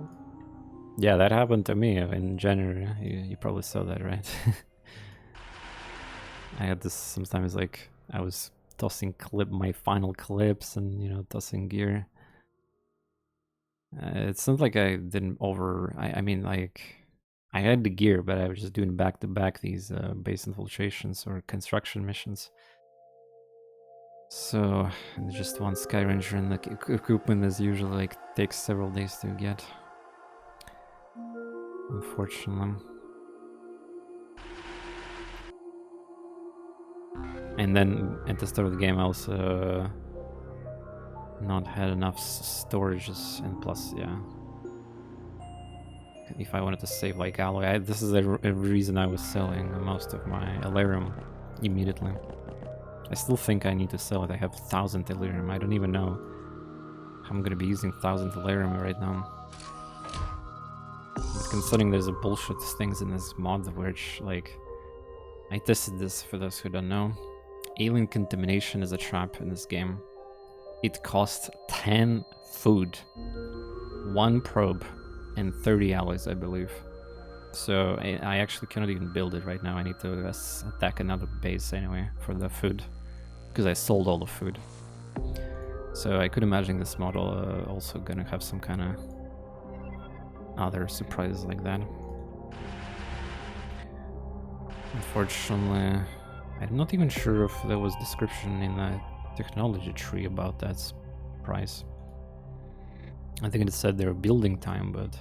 yeah, that happened to me in January. You probably saw that, right? I had this sometimes, like, I was tossing my final clips and, you know, tossing gear. It's not like I didn't I mean, like, I had the gear, but I was just doing back-to-back these base infiltrations or construction missions. So, just 1 Sky Ranger, and the equipment is usually, like, takes several days to get. Unfortunately. And then at the start of the game I also not had enough storages, and plus, yeah, if I wanted to save like alloy, this is a reason I was selling most of my Elerium immediately. I still think I need to sell it. I have 1000 Elerium. I don't even know how I'm gonna be using 1000 Elerium right now. But considering there's a bullshit things in this mod, which, like, I tested this for those who don't know. Alien contamination is a trap in this game. It costs 10 food, 1 probe, and 30 alloys, I believe. So I actually cannot even build it right now. I need to attack another base anyway for the food, because I sold all the food. So I could imagine this model also gonna have some kind of other surprises like that. Unfortunately, I'm not even sure if there was description in the technology tree about that price. I think it said their building time, but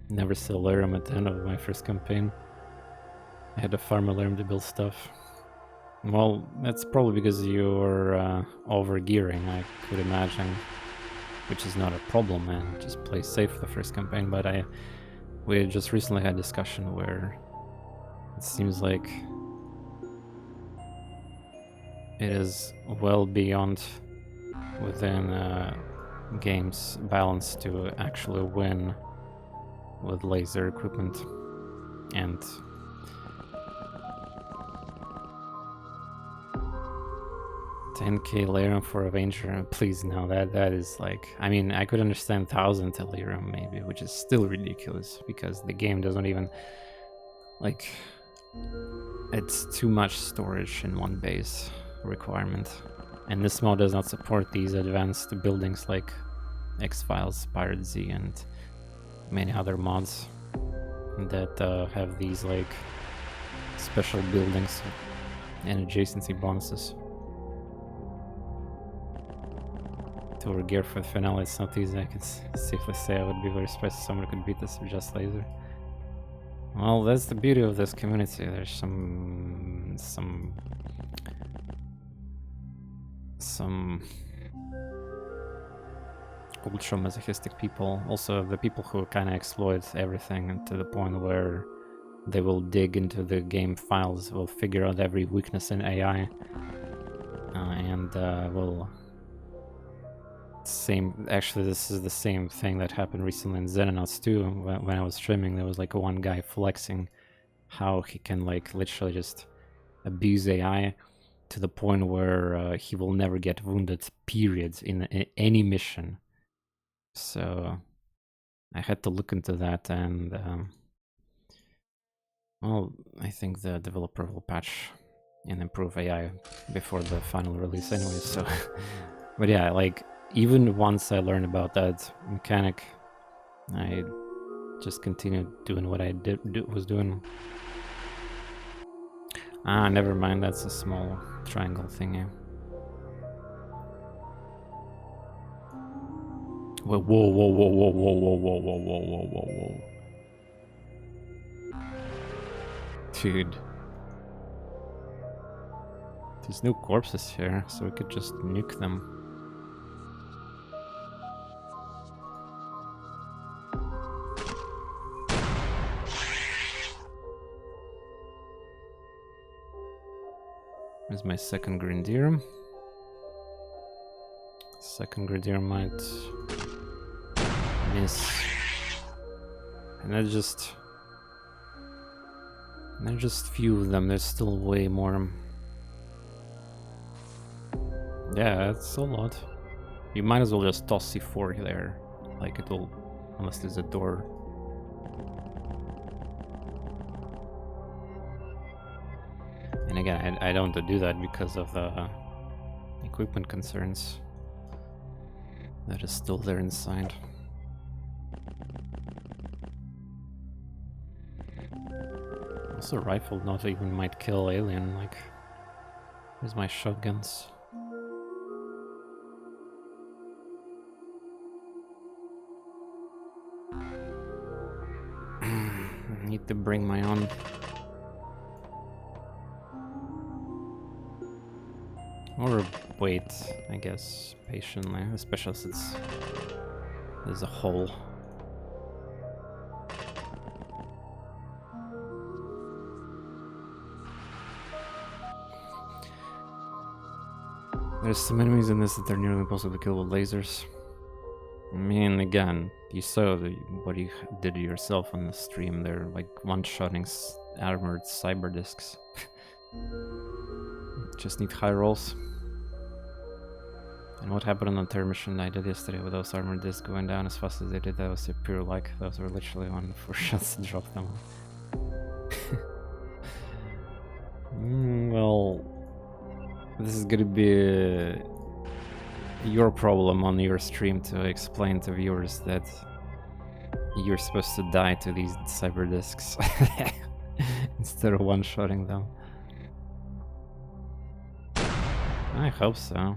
never saw Laram at the end of my first campaign. I had to farm a Laram to build stuff. Well, that's probably because you're over-gearing, I could imagine, which is not a problem, man. Just play safe the first campaign, but we just recently had a discussion where it seems like it is well beyond within game's balance to actually win with laser equipment. And $10k Lyrium for Avenger, please no, that is like, I mean, I could understand 1,000 Lyrium maybe, which is still ridiculous because the game doesn't even, like, it's too much storage in one base requirement. And this mod does not support these advanced buildings like XPirateZ and many other mods that have these like special buildings and adjacency bonuses. To gear for the finale, it's not easy. I can safely say I would be very surprised if someone could beat this with just laser. Well, that's the beauty of this community. There's some ultra masochistic people, also the people who kind of exploit everything to the point where they will dig into the game files, will figure out every weakness in AI, and will actually this is the same thing that happened recently in Xenonauts 2 when I was streaming. There was like one guy flexing how he can like literally just abuse AI to the point where he will never get wounded, period, in any mission. So I had to look into that, and well, I think the developer will patch and improve AI before the final release anyway, so but yeah, like, even once I learned about that mechanic, I just continued doing what I was doing. Ah, never mind, that's a small triangle thingy. Whoa, whoa, whoa, whoa, whoa, whoa, whoa, whoa, whoa, whoa, whoa, whoa. Dude. There's no corpses here, so we could just nuke them. There's my second Grenadier. Second Grenadier might miss. And there's just few of them. There's still way more. Yeah, that's a lot. You might as well just toss C4 there. Like, it will, unless there's a door. And again, I don't want to do that because of the equipment concerns that is still there inside. Also, rifle not even might kill alien, like, where's my shotguns? I need to bring my own. Or wait, I guess, patiently, especially since there's a hole. There's some enemies in this that are nearly impossible to kill with lasers. I mean, again, you saw what you did to yourself on the stream. They're like one-shotting armored cyber discs. Just need high rolls. And what happened on the third mission I did yesterday with those armored discs going down as fast as they did, that was a pure luck. Those were literally 1 4 shots to drop them. Well, this is gonna be your problem on your stream to explain to viewers that you're supposed to die to these cyber discs instead of one-shotting them. I hope so.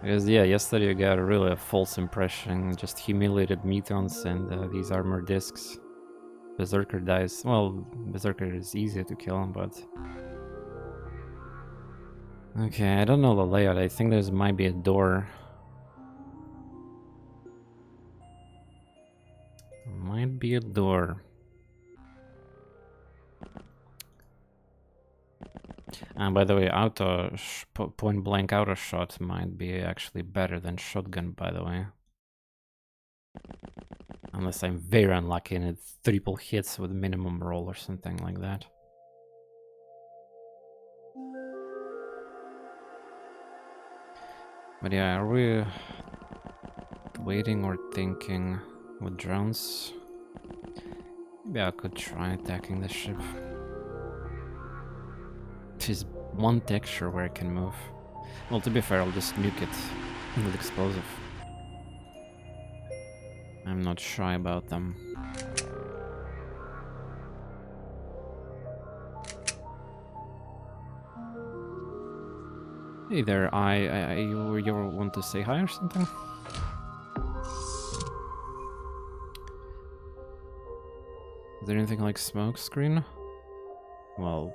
Because yeah, yesterday you got really a false impression, just humiliated mutants and these armor discs. Berserker dies. Well, Berserker is easier to kill, but... Okay, I don't know the layout. I think there might be a door. Might be a door. And by the way, point blank auto shot might be actually better than shotgun, by the way. Unless I'm very unlucky and it's triple hits with minimum roll or something like that. But yeah, are we waiting or thinking with drones? Maybe I could try attacking this ship. There's one texture where I can move. Well, to be fair, I'll just nuke it with explosive. I'm not shy about them. Hey there, you want to say hi or something? Is there anything like smoke screen? Well,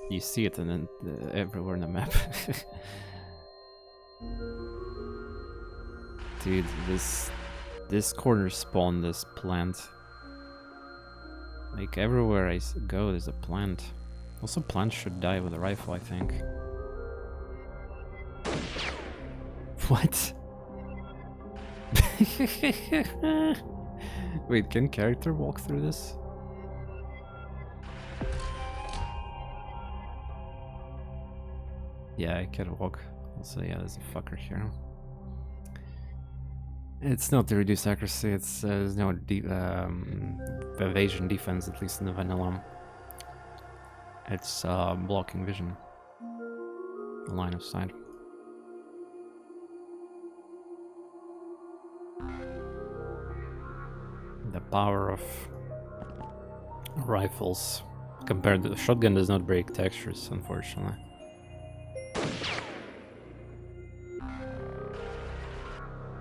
you see it and then everywhere in the map. Dude, this corner spawn, this plant. Like everywhere I go, there's a plant. Also, plants should die with a rifle, I think. What? Wait, can character walk through this? Yeah, I can walk. Also, yeah, there's a fucker here. It's not to reduce accuracy, it's there's no evasion defense, at least in the vanilla. It's blocking vision. Line of sight. The power of rifles compared to the shotgun does not break textures, unfortunately.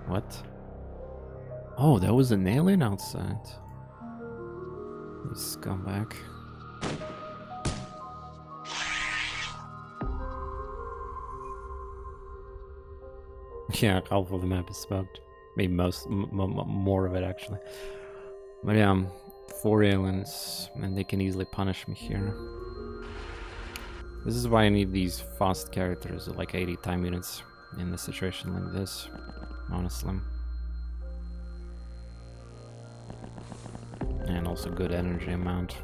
What? Oh, there was an alien outside. You scumbag. Yeah, half of the map is smoked. Maybe more of it, actually. But yeah, 4 aliens, and they can easily punish me here. This is why I need these fast characters, like 80 time units in a situation like this, honestly. And also good energy amount.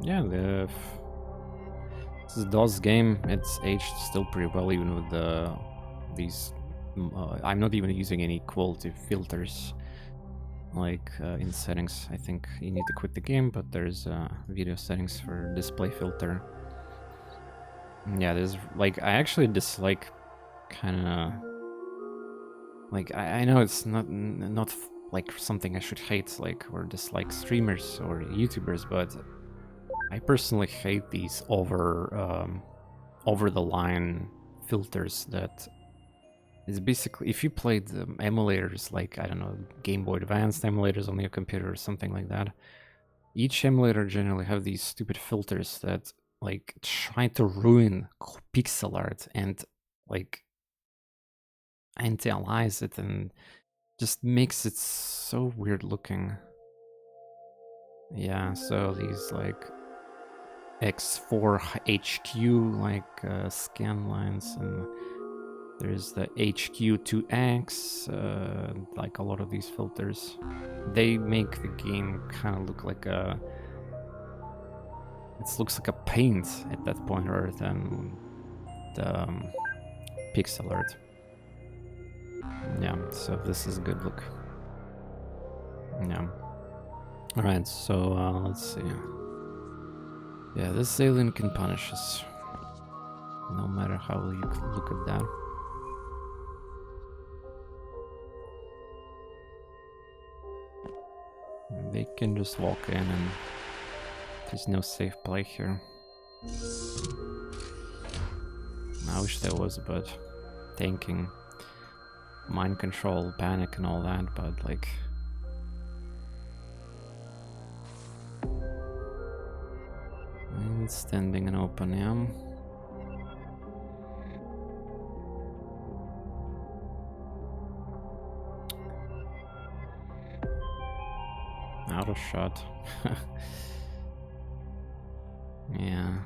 Yeah, this is DOS game. It's aged still pretty well, even with these. I'm not even using any quality filters, like in settings. I think you need to quit the game, but there's video settings for display filter. Yeah, there's like I actually dislike kind of like I know it's not like something I should hate, like or dislike streamers or YouTubers, but I personally hate these over the line filters that is basically if you played emulators like I don't know Game Boy Advance emulators on your computer or something like that, each emulator generally have these stupid filters that like try to ruin pixel art and like anti-alias it and just makes it so weird looking. Yeah, so these like X4 HQ like scan lines and There's the HQ2X, like a lot of these filters. They make the game kind of look like a... It looks like a paint at that point rather than the pixel art. Yeah, so this is a good look. Yeah. Alright, so let's see. Yeah, this alien can punish us. No matter how you look at that. They can just walk in and there's no safe play here. I wish there was, but thinking mind control, panic and all that, but like... standing and open, yeah. Out of shot. Yeah.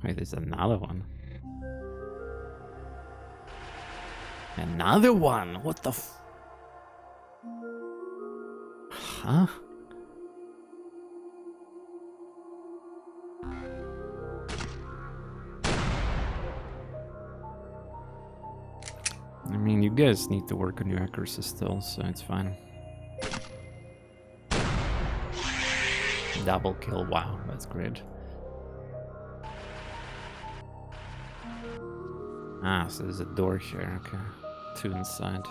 Wait, there's another one. Another one? What the f... Huh? I mean, you guys need to work on your accuracy still, so it's fine. Double kill, wow, that's great. Ah, so there's a door here, okay. 2 inside.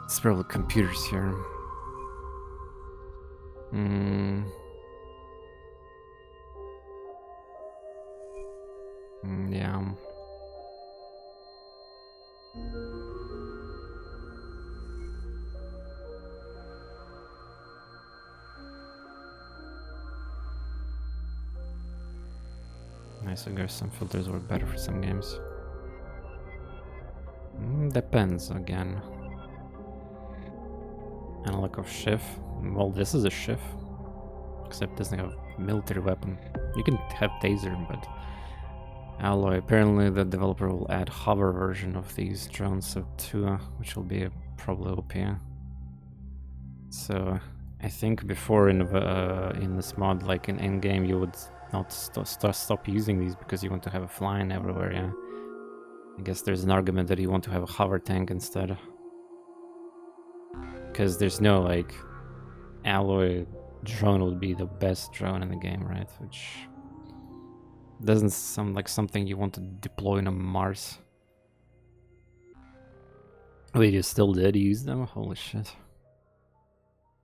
It's probably computers here. Yeah. Nice, I guess some filters were better for some games. Depends, again. Analog of shift. Well, this is a shift. Except it doesn't have military weapon. You can have taser, but... Alloy. Apparently the developer will add hover version of these drones too, which will be probably OP. So I think before in this mod, like in endgame, you would not stop using these because you want to have a flying everywhere. Yeah, I guess there's an argument that you want to have a hover tank instead, because there's no like alloy drone would be the best drone in the game, right? Which doesn't sound like something you want to deploy on a Mars. Wait, you still did use them? Holy shit.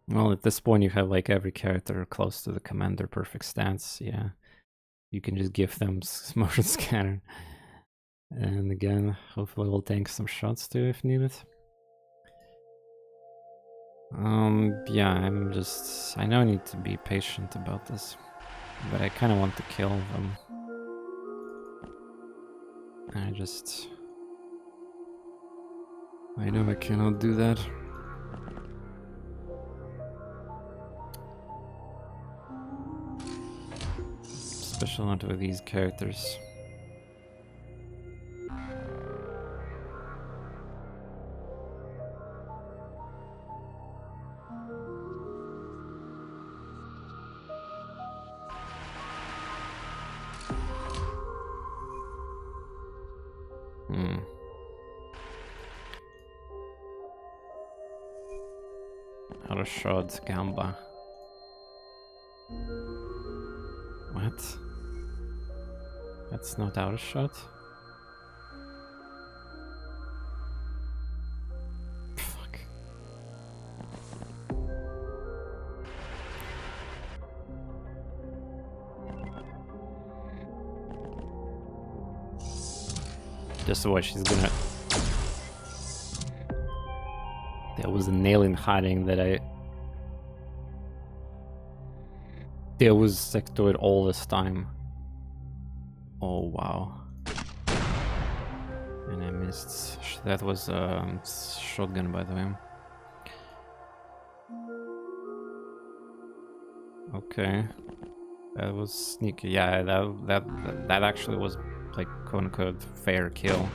Well, at this point you have like every character close to the commander perfect stance, yeah. You can just give them motion scanner. And again, hopefully we'll tank some shots too if needed. Yeah, I know I need to be patient about this, but I kind of want to kill them. I know I cannot do that. Especially not with these characters. Out of shot, Gamba. What? That's not out of shot? Fuck. Just watch, she's gonna... There was an alien hiding that There was sectoid all this time. Oh wow. And I missed. That was a shotgun, by the way. Okay. That was sneaky. Yeah, that actually was like quote unquote fair kill.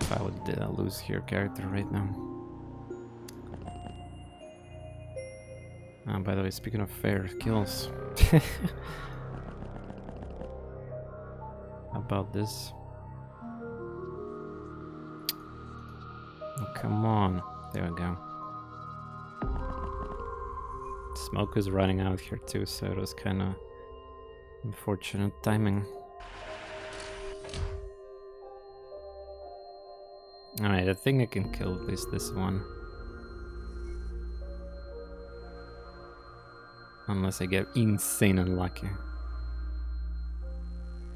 If I would lose here character right now. By the way, speaking of fair kills, about this. Oh, come on. There we go. Smoke is running out here too, so it was kind of unfortunate timing. Alright, I think I can kill at least this one. Unless I get insane unlucky.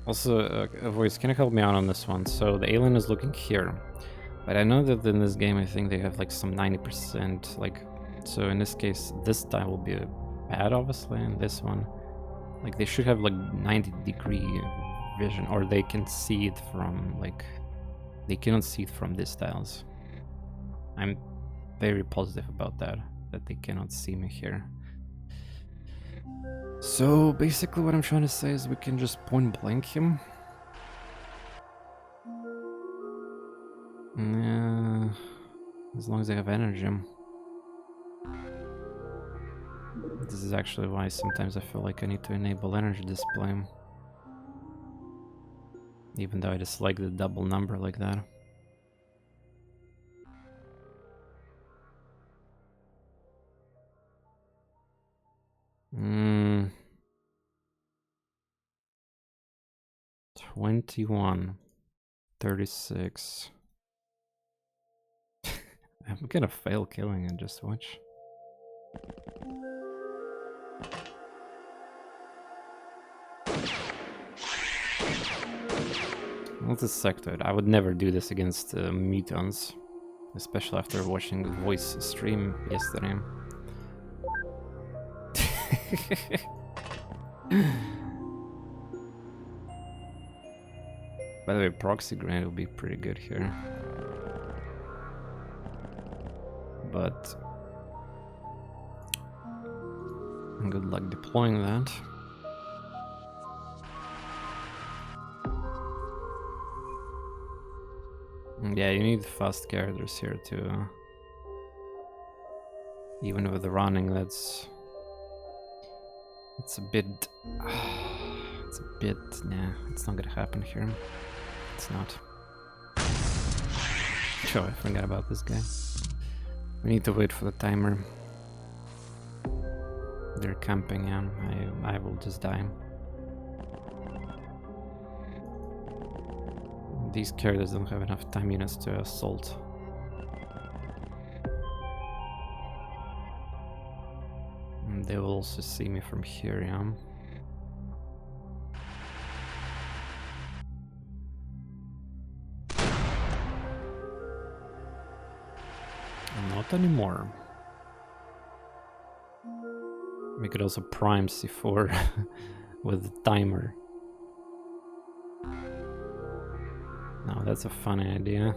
Also, Voice, can you help me out on this one? So the alien is looking here. But I know that in this game, I think they have like some 90%, like, so in this case, this tile will be bad, obviously, and this one, like, they should have like 90-degree vision, or they can see it from, like, they cannot see it from these tiles. I'm very positive about that they cannot see me here. So basically what I'm trying to say is we can just point blank him. Yeah, as long as I have energy. This is actually why sometimes I feel like I need to enable energy display. Even though I dislike the double number like that. Hmm. 21. 36. I'm gonna fail killing it, just watch. Multi-sectored. I would never do this against mutants, especially after watching the Voice stream yesterday. By the way, proxy grenade will be pretty good here. But good luck deploying that. Yeah, you need fast characters here too. Even with the running, it's a bit... Nah, it's not gonna happen here. It's not. Oh, I forgot about this guy. We need to wait for the timer. They're camping, yeah. I will just die. These characters don't have enough time units to assault. And they will also see me from here, yeah. Not anymore. We could also prime C4 with the timer. No, that's a funny idea.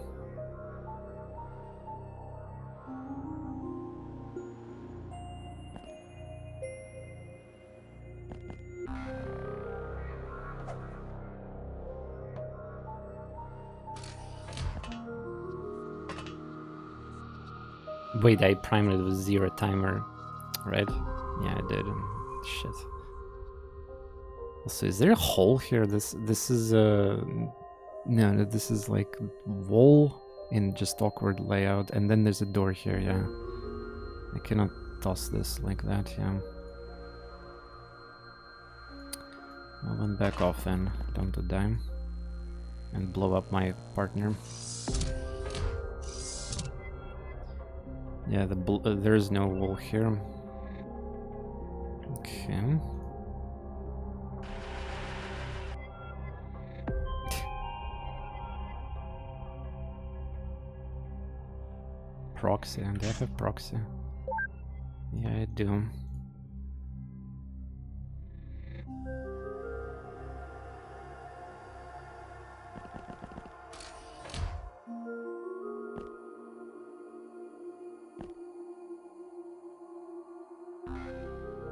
Wait, I primed it with 0 timer, right? Yeah, I did. Shit. Also, is there a hole here? This is no, this is like wall in just awkward layout, and then there's a door here. Yeah, I cannot toss this like that. Yeah. I went back off then, down to dime, and blow up my partner. Yeah, there's no wall here. Okay. Proxy, and do I have proxy? Yeah, I do.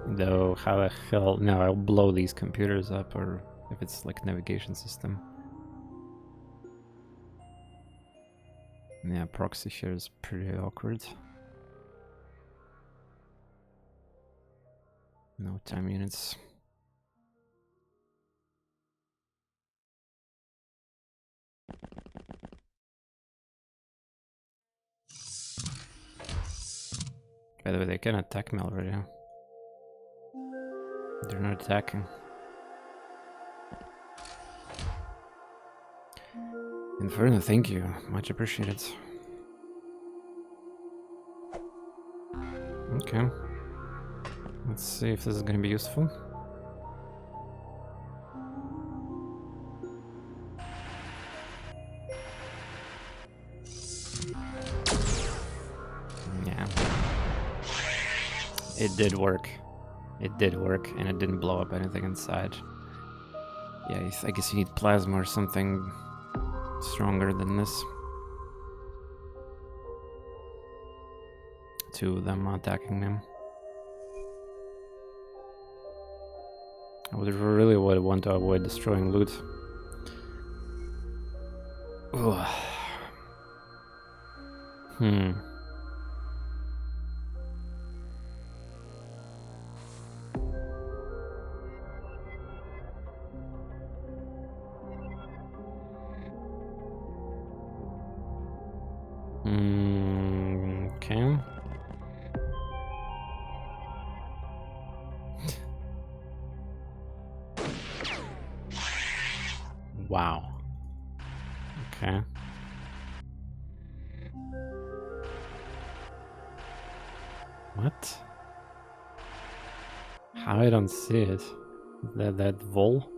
Though, how the hell... No, I'll blow these computers up, or if it's like navigation system. Yeah, proxy here is pretty awkward. No time units. By the way, they can attack me already. They're not attacking. Inferno, thank you. Much appreciated. Okay. Let's see if this is gonna be useful. Yeah. It did work. It did work, and it didn't blow up anything inside. Yeah, I guess you need plasma or something stronger than this. Two of them attacking them. I would really want to avoid destroying loot. Ugh. Okay. Wow. Okay. What? How I don't see it? That vol?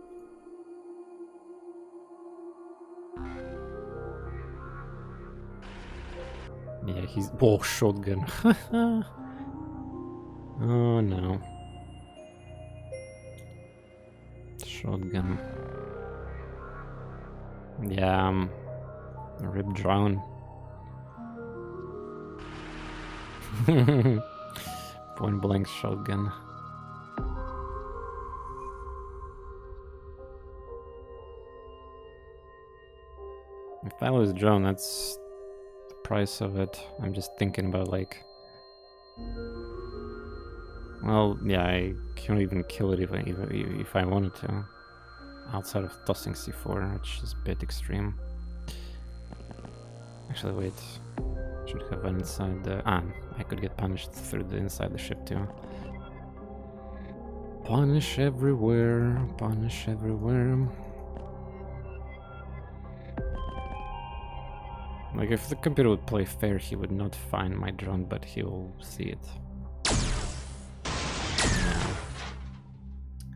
Yeah, he's... Oh, shotgun. Oh no. Shotgun. Yeah, rip drone. Point blank shotgun. If I lose drone, that's the price of it. I'm just thinking about like... Well, yeah, I can't even kill it if I wanted to. Outside of tossing C4, which is a bit extreme. Actually, wait. Should have one inside the... I could get punished through the inside the ship too. Punish everywhere, punish everywhere. Like, if the computer would play fair, he would not find my drone, but he will see it. Yeah.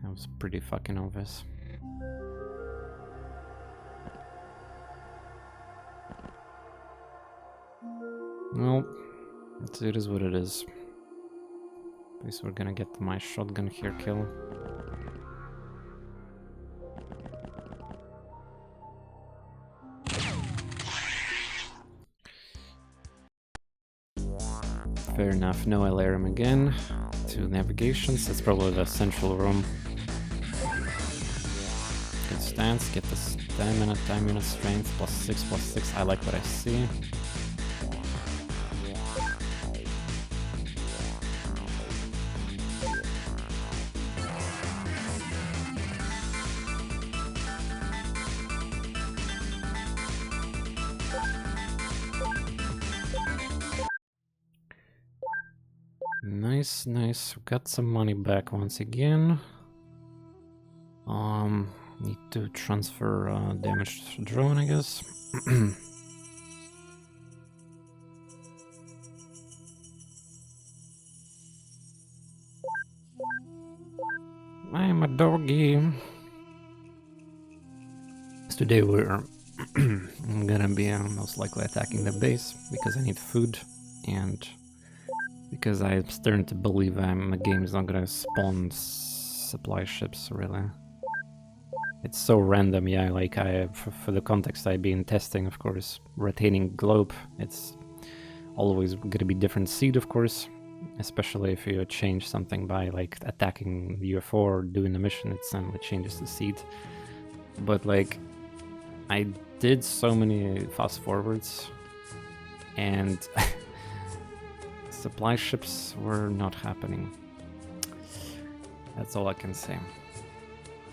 That was pretty fucking obvious. Well, it is what it is. At least we're gonna get my shotgun here kill. Fair enough, no alarm again. 2 navigations, that's probably the central room. Good stance, get the stamina, time unit strength, +6/+6, I like what I see. Nice, nice. Got some money back once again. Need to transfer damaged drone, I guess. I'm a doggy. Today we're gonna be most likely attacking the base because I need food and because I'm starting to believe the game is not gonna spawn supply ships, really. It's so random, yeah, like for the context I've been testing, of course, rotating globe, it's always gonna be different seed, of course, Especially if you change something by like attacking the UFO or doing the mission, it suddenly changes the seed. But like, I did so many fast forwards and supply ships were not happening. That's all I can say.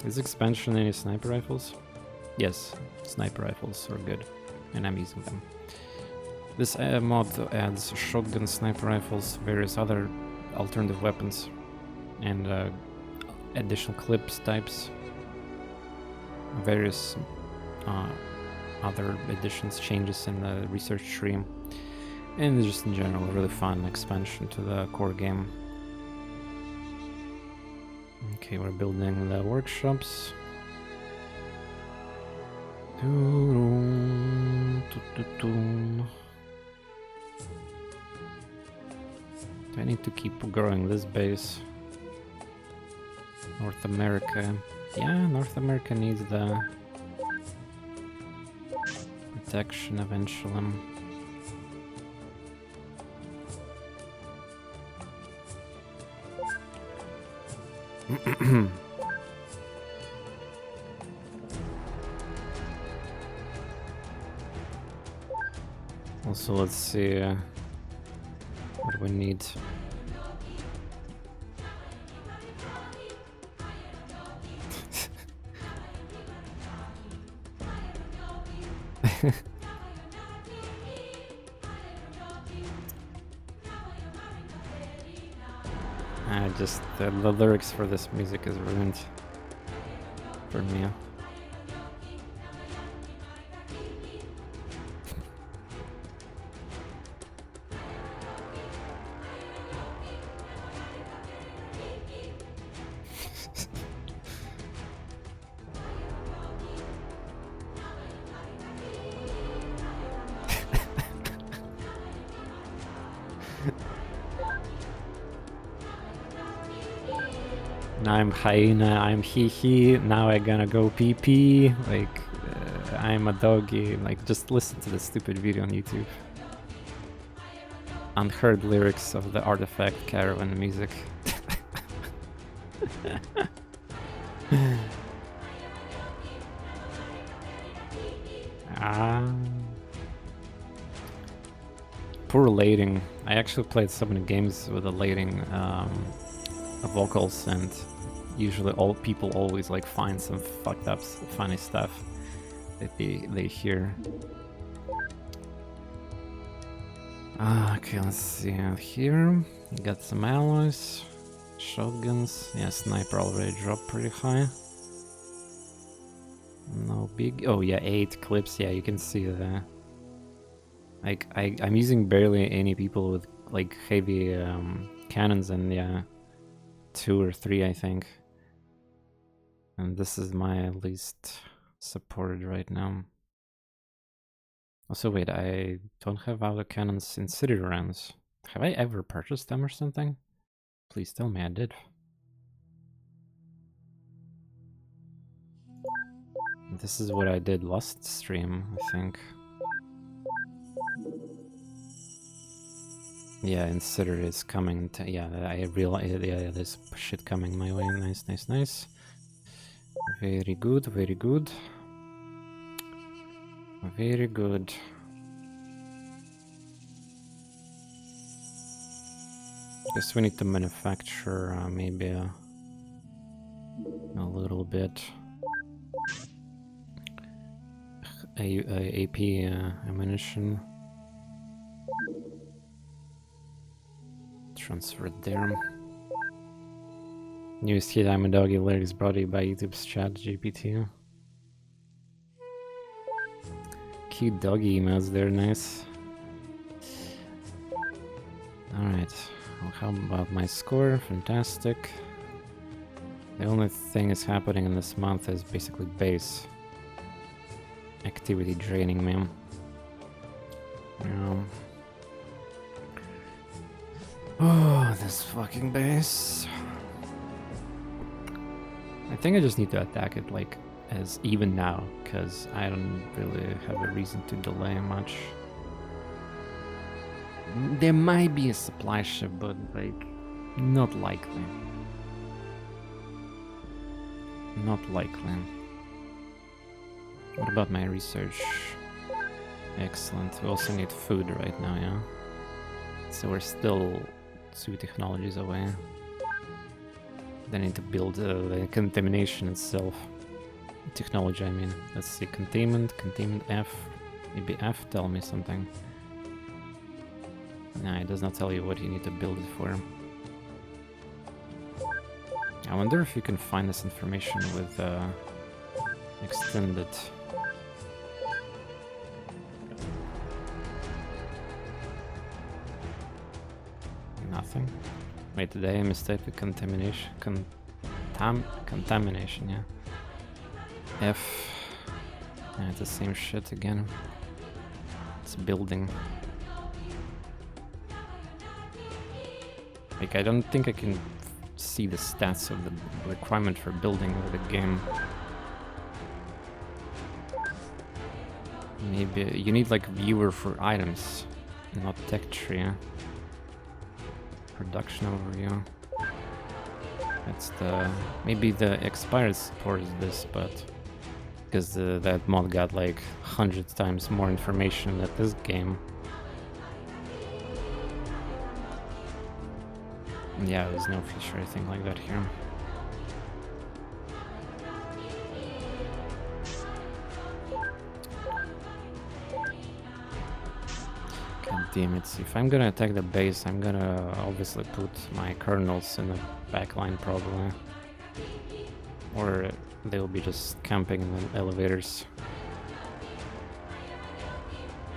Is expansion any sniper rifles? Yes, sniper rifles are good, and I'm using them. This mod adds shotgun, sniper rifles, various other alternative weapons, and additional clips types, various other additions, changes in the research tree, and just in general a really fun expansion to the core game. Okay, we're building the workshops. Do I need to keep growing this base? North America. Yeah, North America needs the protection eventually. Also, let's see what we need. Just the lyrics for this music is ruined for me. Now I'm hyena, I'm hee, now I gonna go pee. Like, I'm a doggy. Like, just listen to the stupid video on YouTube. Unheard lyrics of the Artifact Caravan music. Poor lading. I actually played so many games with the lading vocals, and usually all people always like find some fucked up funny stuff that they hear. Okay, let's see here. Got some alloys, shotguns. Yeah, sniper already dropped pretty high. No big. Oh yeah, 8 clips. Yeah, you can see the. Like I'm using barely any people with like heavy cannons, and yeah, 2 or 3 I think. And this is my least supported right now. Also, wait, I don't have autocannons in city rounds. Have I ever purchased them or something? Please tell me I did. This is what I did last stream, I think. Yeah, Insider is coming. Yeah, I realize. Yeah, there's shit coming my way. Nice. Very good. Very good. Guess we need to manufacture maybe a little bit. AP ammunition. Transfer it there. Newest hit, I'm a doggy lyrics brought to you by YouTube's chat GPT. Cute doggy emails there, nice. Alright, well, how about my score? Fantastic. The only thing is happening in this month is basically base activity draining me. Oh, this fucking base. I think I just need to attack it like as even now, because I don't really have a reason to delay much. There might be a supply ship, but like, not likely. Not likely. What about my research? Excellent. We also need food right now, yeah? So we're still 2 technologies away. Then I need to build the contamination itself. Technology, I mean. Let's see, containment F. Maybe F, tell me something. Nah, it does not tell you what you need to build it for. I wonder if you can find this information with extended. Nothing. Wait, did I mistake the contamination? Contamination, yeah. F. Yeah, it's the same shit again. It's building. Like, I don't think I can see the stats of the requirement for building with the game. Maybe you need like viewer for items, not tech tree. Production overview. That's the maybe the X-PirateZ supports this, but because that mod got like 100 times more information than this game. Yeah, there's no feature or anything like that here. God damn it. If I'm gonna attack the base, I'm gonna obviously put my kernels in the backline probably. Or they'll be just camping in the elevators.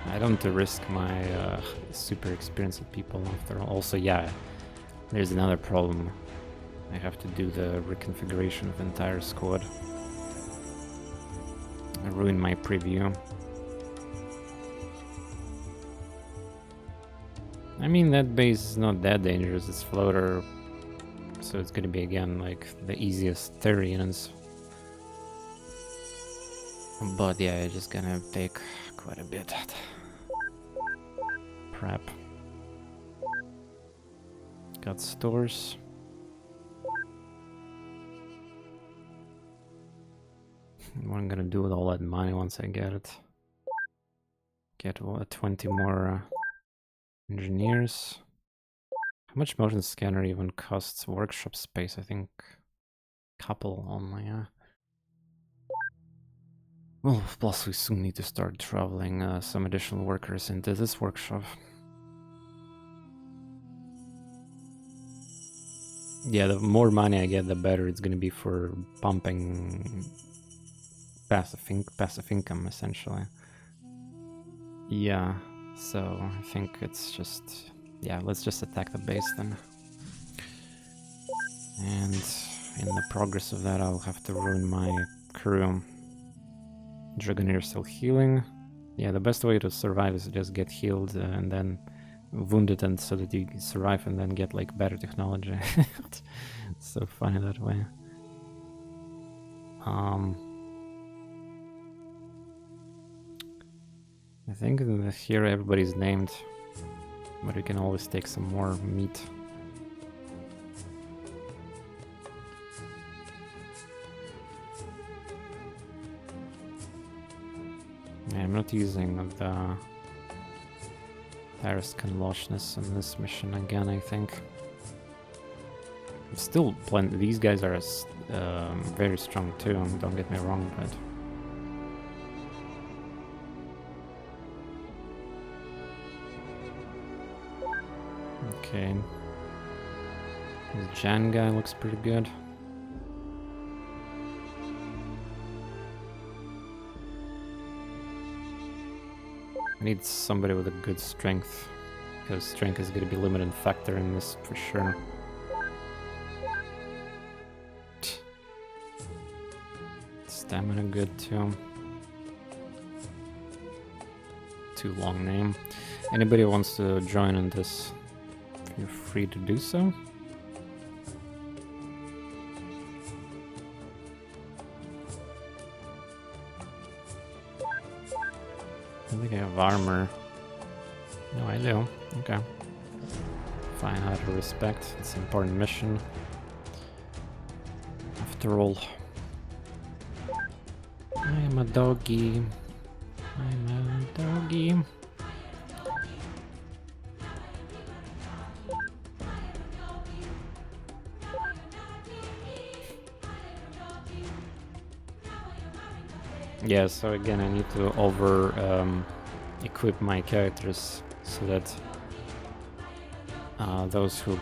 I don't want to risk my super experienced people after all. Also, yeah, there's another problem. I have to do the reconfiguration of the entire squad. I ruined my preview. I mean, that base is not that dangerous, it's floater, so it's gonna be again like the easiest Therians. But yeah, it's just gonna take quite a bit prep. Got stores. What I'm gonna do with all that money once I get it. Get 20 more engineers. How much motion scanner even costs workshop space? I think couple only, yeah. Well, plus we soon need to start traveling some additional workers into this workshop. Yeah, the more money I get, the better it's gonna be for pumping passive income, essentially. Yeah, so I think it's just... yeah, let's just attack the base then. And in the progress of that, I'll have to ruin my crew. Dragoneer still healing. Yeah, the best way to survive is to just get healed and then wounded, and so that you survive and then get like better technology. It's so funny that way. I think here everybody's named, but we can always take some more meat. Yeah, I'm not using the Tarascan Loshness on this mission again, I think. Still, these guys are very strong too, don't get me wrong, but... okay. The Jan guy looks pretty good. I need somebody with a good strength, because strength is going to be a limiting factor in this for sure. Stamina good too. Too long name. Anybody who wants to join on this, feel free to do so. I think I have armor. No, I do. Okay. Fine, out of respect. It's an important mission. After all. I am a doggy. I'm a doggy. Yeah, so again I need to equip my characters so that those who are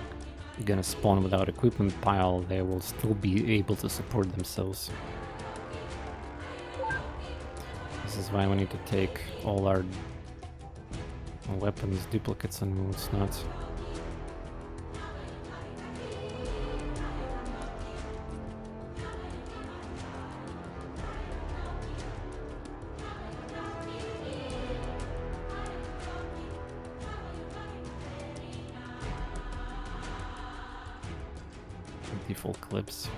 gonna spawn without equipment pile, they will still be able to support themselves. This is why we need to take all our weapons, duplicates and whatnot. Default clips.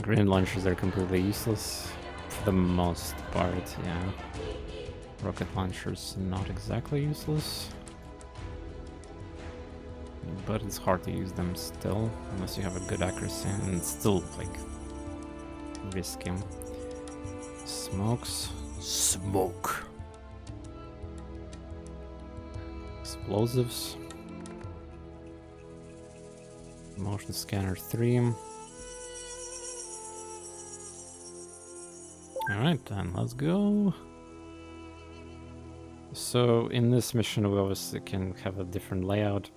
Grenade launchers are completely useless for the most part, yeah. Rocket launchers not exactly useless, but it's hard to use them still unless you have a good accuracy, and it's still like risky. Smokes, smoke. Explosives. Motion scanner 3. Alright then, let's go. So in this mission we obviously can have a different layout.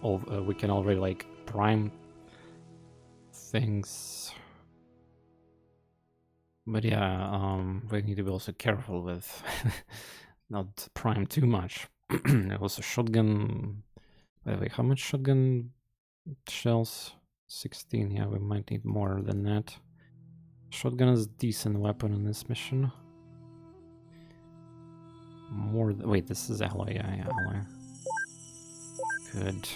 We can already like prime things. But yeah, we need to be also careful with not prime too much. Also shotgun. By the way, how much shotgun shells? 16, yeah, we might need more than that. Shotgun is a decent weapon in this mission. More wait, this is alloy, yeah, alloy. Good.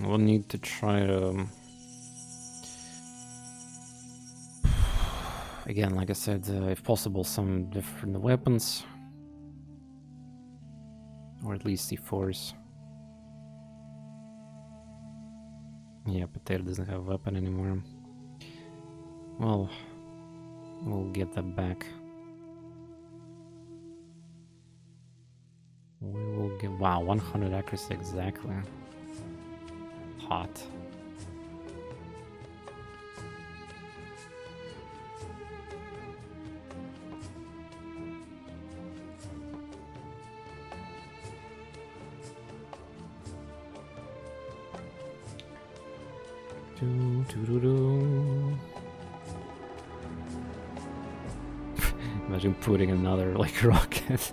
We'll need to try to... Again, like I said, if possible, some different weapons. Or at least C4s. Yeah, Potato doesn't have a weapon anymore. Well, we'll get that back. We will get... Wow, 100 accuracy exactly. Hot. Imagine putting another like rocket.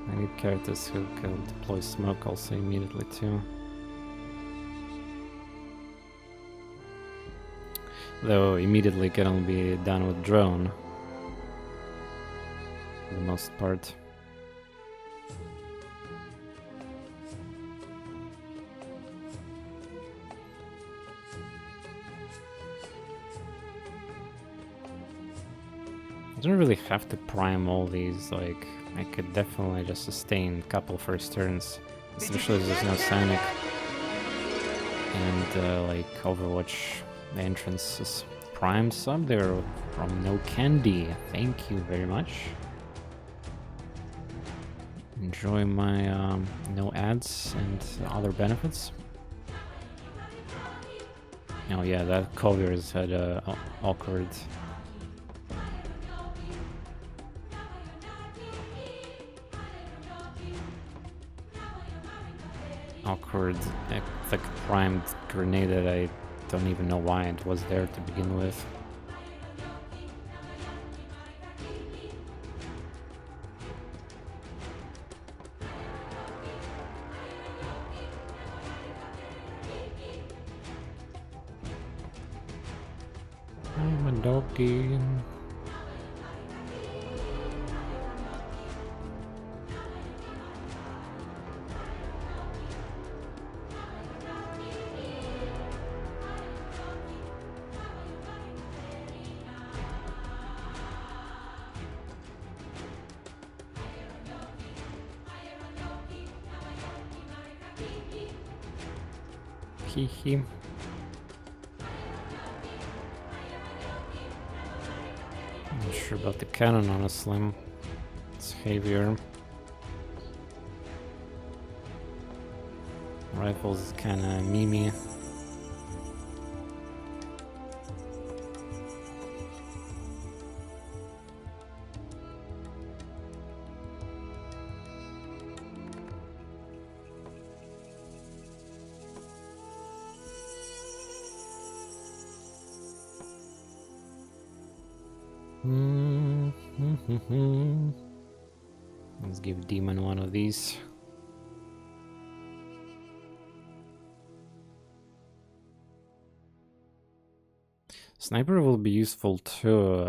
I need characters who can deploy smoke also immediately too. Though immediately can only be done with drone. For the most part. I don't really have to prime all these, like, I could definitely just sustain a couple first turns, especially if there's no Sonic. And, like, Overwatch, the entrance is prime sub there from No Candy. Thank you very much. Enjoy my no ads and other benefits. Oh yeah, that Covier's had a awkward... like primed grenade that I don't even know why it was there to begin with. I'm a doggy. Hee. Not sure about the cannon, honestly. It's heavier. Rifles is kinda memey. Let's give Demon one of these. Sniper will be useful too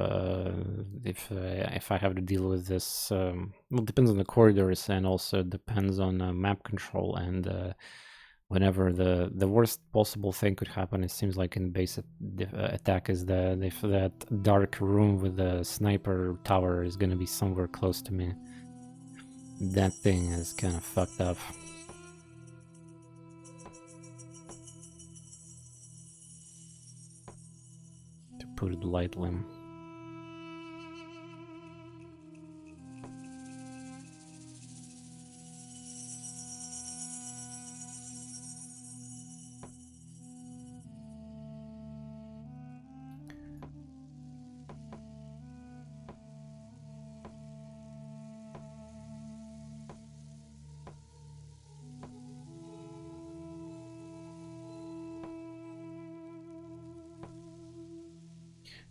if I have to deal with this. Well, it depends on the corridors and also depends on map control and whenever the worst possible thing could happen. It seems like in base attack is that if that dark room with the sniper tower is gonna be somewhere close to me, that thing is kind of fucked up. To put it lightly.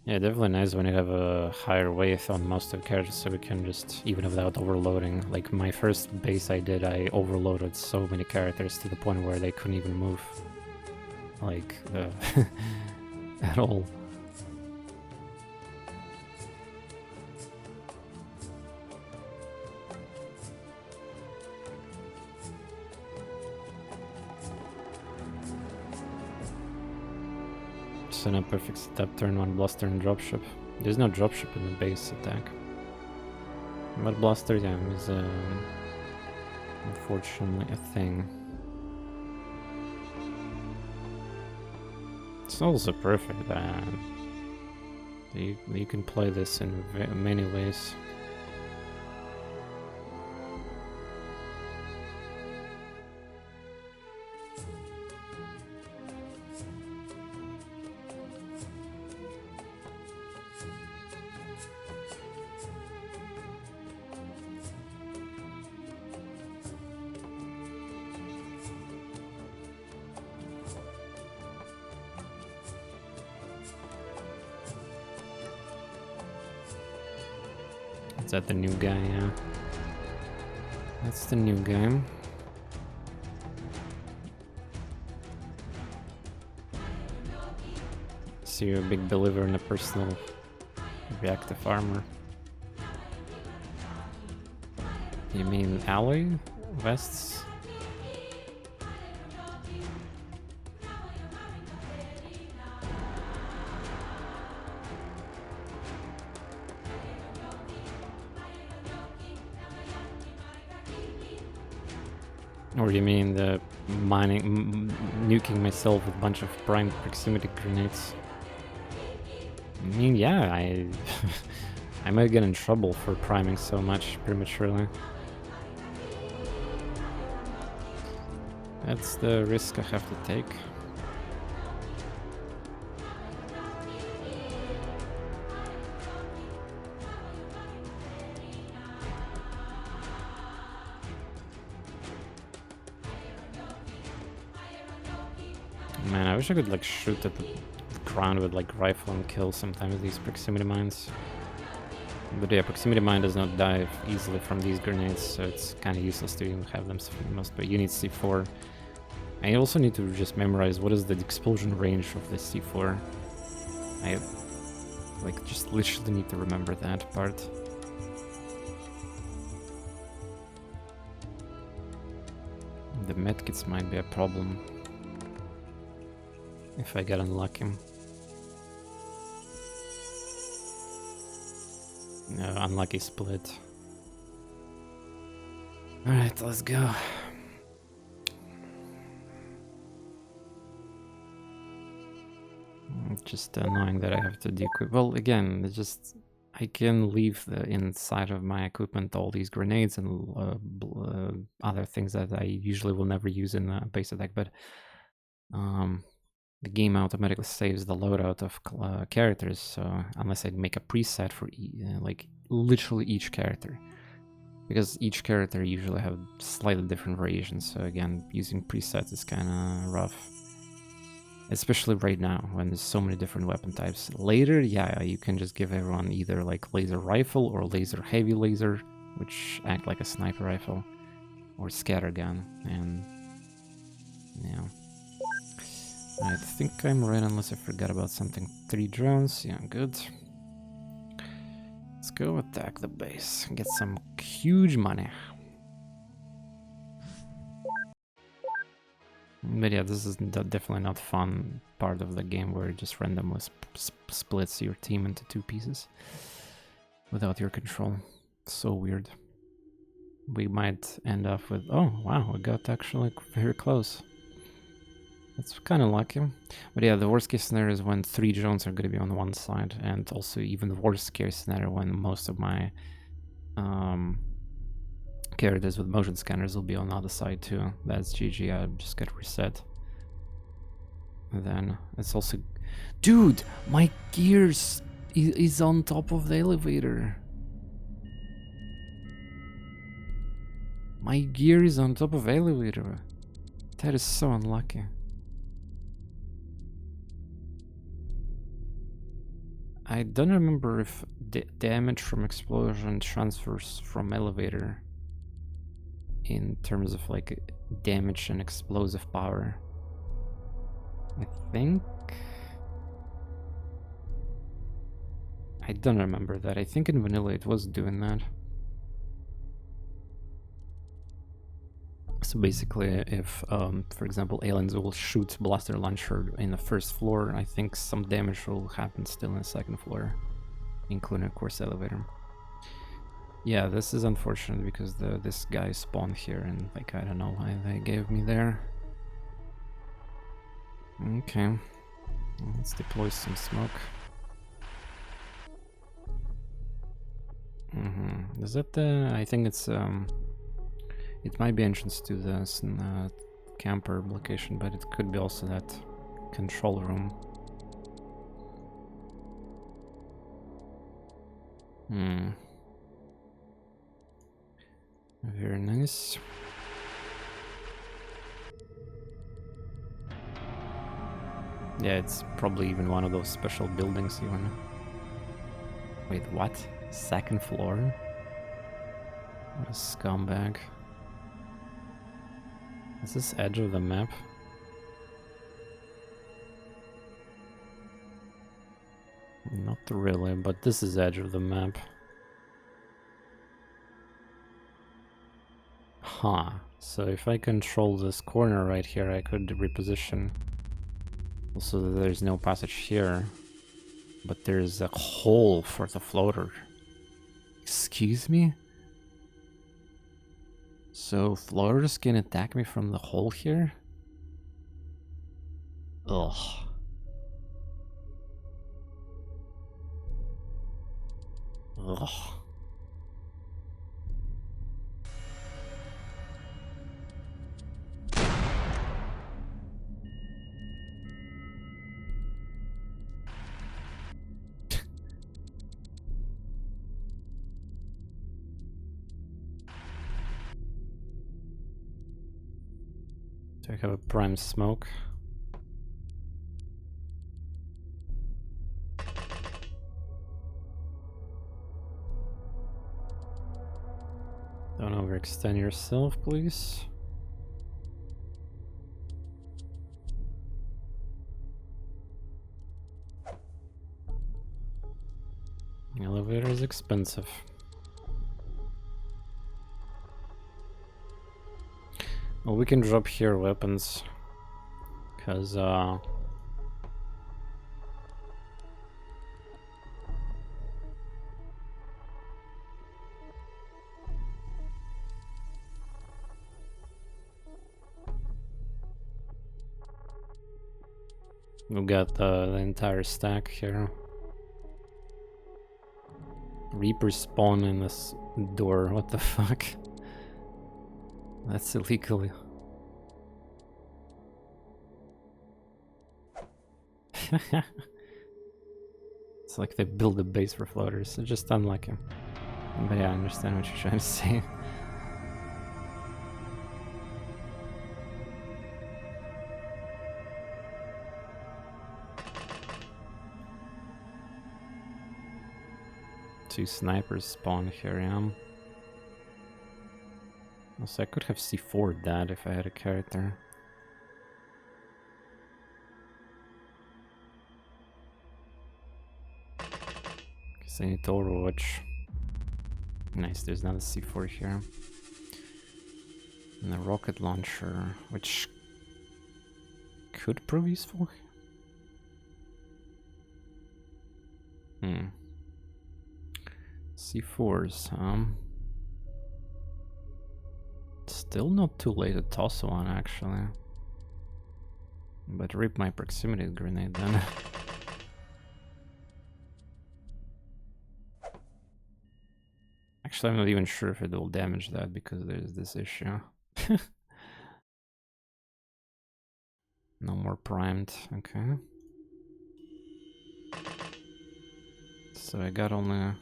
Yeah, definitely nice when you have a higher weight on most of the characters, so we can just, even without overloading. Like my first base I did, I overloaded so many characters to the point where they couldn't even move. Like, at all. In a perfect setup, turn 1 blaster and dropship. There's no dropship in the base attack. But blaster, yeah, is unfortunately a thing. It's also perfect. You can play this in many ways. Is that the new guy? Yeah. That's the new guy. So you're a big believer in a personal reactive armor. You mean alloy vests? Or you mean the nuking myself with a bunch of prime proximity grenades? I mean, yeah, I might get in trouble for priming so much prematurely. That's the risk I have to take. Man, I wish I could like shoot at the ground with like rifle and kill sometimes these proximity mines. But yeah, proximity mine does not die easily from these grenades, so it's kind of useless to even have them for the most part. You need C4. And you also need to just memorize what is the explosion range of the C4. Like, just literally need to remember that part. The medkits might be a problem if I get unlucky. Unlucky split. Alright, let's go. Just annoying that I have to de-equip. Well, again, it's just I can leave inside of my equipment all these grenades and other things that I usually will never use in a base attack, but the game automatically saves the loadout of characters, so unless I make a preset for like literally each character, because each character usually have slightly different variations, so again, using presets is kind of rough. Especially right now, when there's so many different weapon types. Later, yeah, you can just give everyone either like laser rifle or laser heavy laser, which act like a sniper rifle, or scatter gun, and yeah. I think I'm right, unless I forgot about something. 3 drones, yeah, good. Let's go attack the base and get some huge money. But yeah, this is definitely not fun part of the game where it just randomly splits your team into 2 pieces without your control. So weird. We might end up with... Oh, wow, we got actually very close. That's kind of lucky. But yeah, the worst case scenario is when 3 drones are going to be on one side, and also even the worst case scenario when most of my characters with motion scanners will be on the other side too. That's GG, I just got reset. And then it's also... Dude, my gears is on top of the elevator. My gear is on top of the elevator. That is so unlucky. I don't remember if damage from explosion transfers from elevator in terms of like damage and explosive power. I think... I don't remember that. I think in vanilla it was doing that. So basically, if, for example, aliens will shoot blaster launcher in the first floor, I think some damage will happen still in the second floor, including, of course, elevator. Yeah, this is unfortunate because this guy spawned here, and like I don't know why they gave me there. Okay, let's deploy some smoke. Is that the... I think it's it might be entrance to the camper location, but it could be also that control room. Very nice. Yeah, it's probably even one of those special buildings even. Wait, what? Second floor? What a scumbag. Is this edge of the map? Not really, but this is edge of the map. Huh. So if I control this corner right here, I could reposition. Also, there's no passage here, but there's a hole for the floater. Excuse me? So floaters can attack me from the hole here? Ugh. Ugh. Do I have a prime smoke? Don't overextend yourself, please. Elevator is expensive. Well, we can drop here weapons, because we got the entire stack here. Reaper spawn in this door, what the fuck? That's illegal. It's like they build a base for floaters, it's just unlucky. But yeah, I understand what you're trying to say. Two snipers spawn here, yeah. Also, I could have C4'd that if I had a character. Guess I need to overwatch. Nice, there's another C4 here. And a rocket launcher, which could prove useful. C4s, still not too late to toss one, actually. But rip my proximity grenade then. Actually, I'm not even sure if it will damage that because there's this issue. No more primed, okay. So I got only...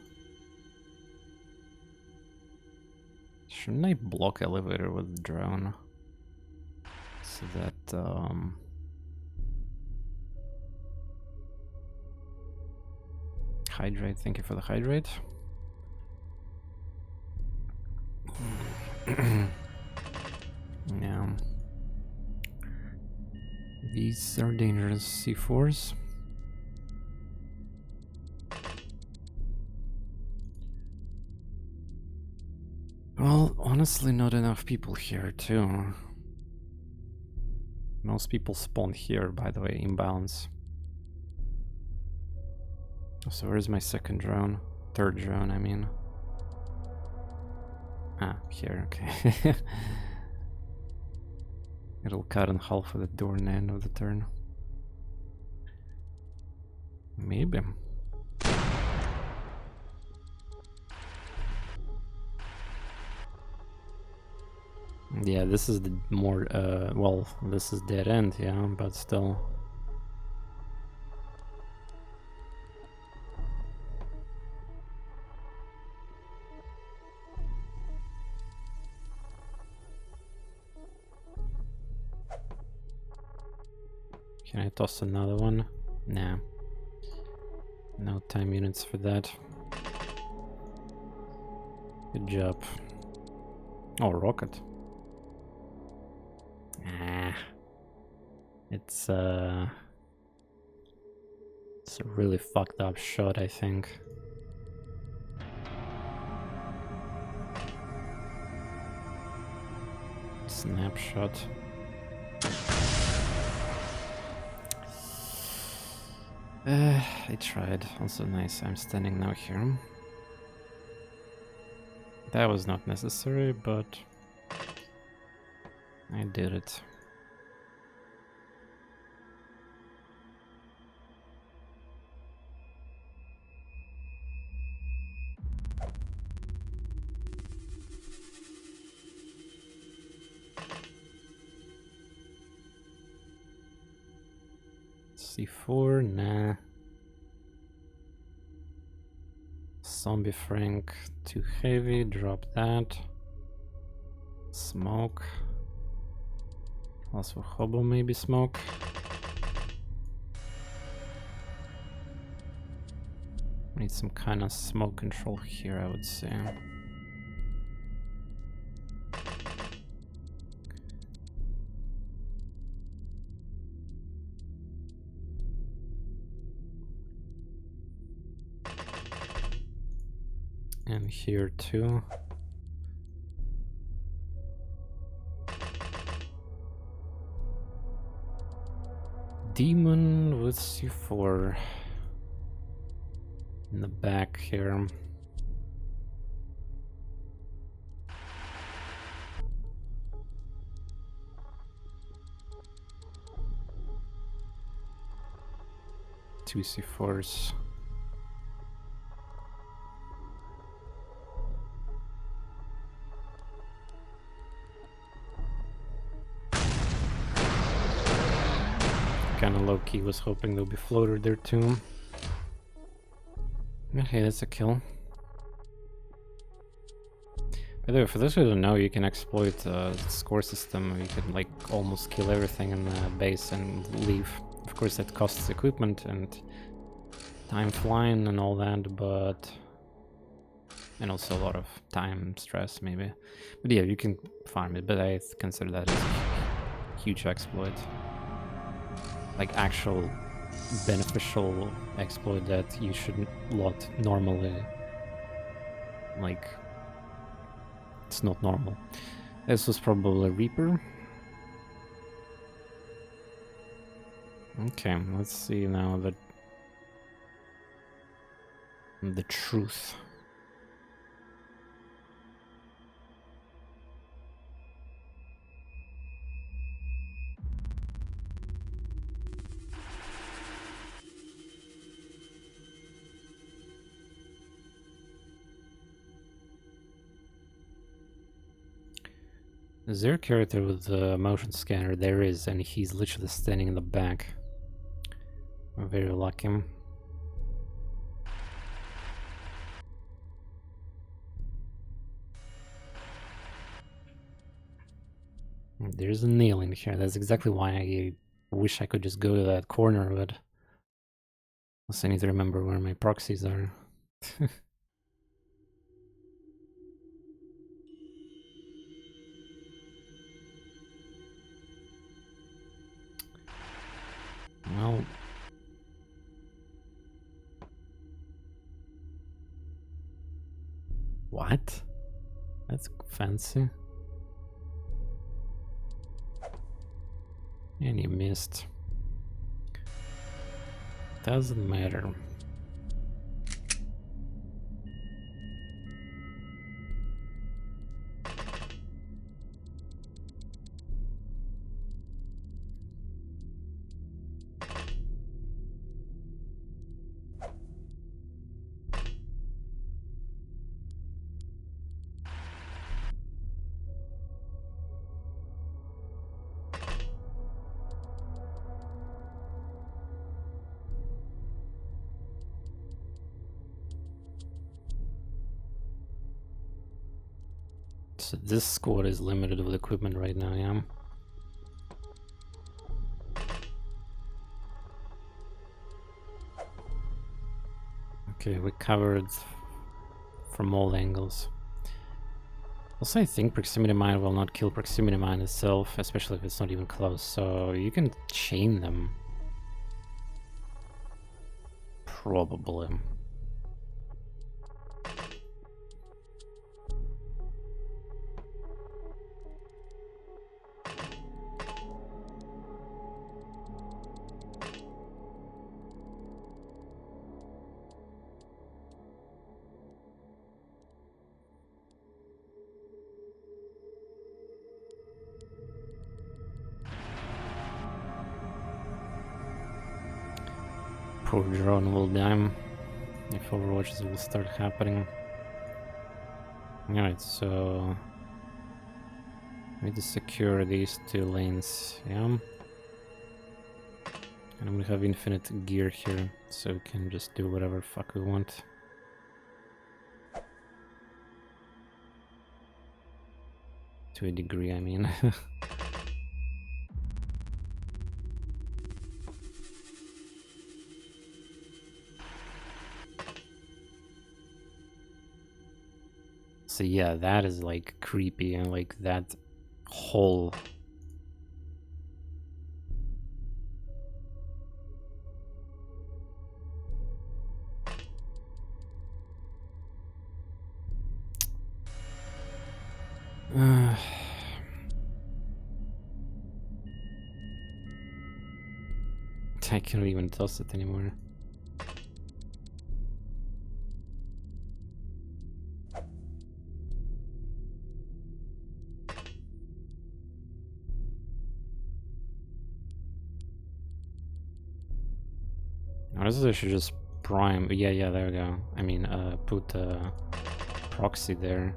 Shouldn't I block elevator with drone? So that, hydrate, thank you for the hydrate. Yeah. These are dangerous C4s. Well, honestly, not enough people here, too. Most people spawn here, by the way, inbounds. So where's my second drone? Third drone, I mean. Ah, here, okay. It'll cut in half of the door in the end of the turn. Maybe. Yeah, this is the more, well, this is dead end, yeah, but still. Can I toss another one? Nah. No time units for that. Good job. Oh, rocket. Ah. It's a really fucked up shot, I think. Snapshot. I tried. Also nice, I'm standing now here. That was not necessary, but I did it. C4, nah. Zombie Frank, too heavy, drop that. Smoke. Also hobo, maybe smoke. Need some kind of smoke control here, I would say. And here too. Demon with C4 in the back here. Two C4s. Kinda low-key was hoping there'll be floater there too. Okay, that's a kill. By the way, for those who don't know, you can exploit the score system. You can like almost kill everything in the base and leave. Of course, that costs equipment and time flying and all that, but and also a lot of time stress maybe. But yeah, you can farm it. But I consider that as a huge exploit, like actual beneficial exploit that you shouldn't lot normally. Like, it's not normal. This was probably a Reaper. Okay, let's see now the truth. Is there a character with the motion scanner? There is, and he's literally standing in the back. I'm very lucky. There's a nail in here. That's exactly why I wish I could just go to that corner, but also I need to remember where my proxies are. Well, what? That's fancy. And you missed. Doesn't matter. So this squad is limited with equipment right now, yeah? Okay, we covered from all angles. Also, I think proximity mine will not kill proximity mine itself, especially if it's not even close, so you can chain them. Probably. Poor drone will die if overwatches will start happening. Alright, so we need to secure these two lanes, yeah? And I'm gonna have infinite gear here, so we can just do whatever fuck we want. To a degree, I mean. So yeah, that is like creepy, and like that whole I can't even toss it anymore. Honestly, I should just prime. Yeah, there we go. I mean, put a proxy there.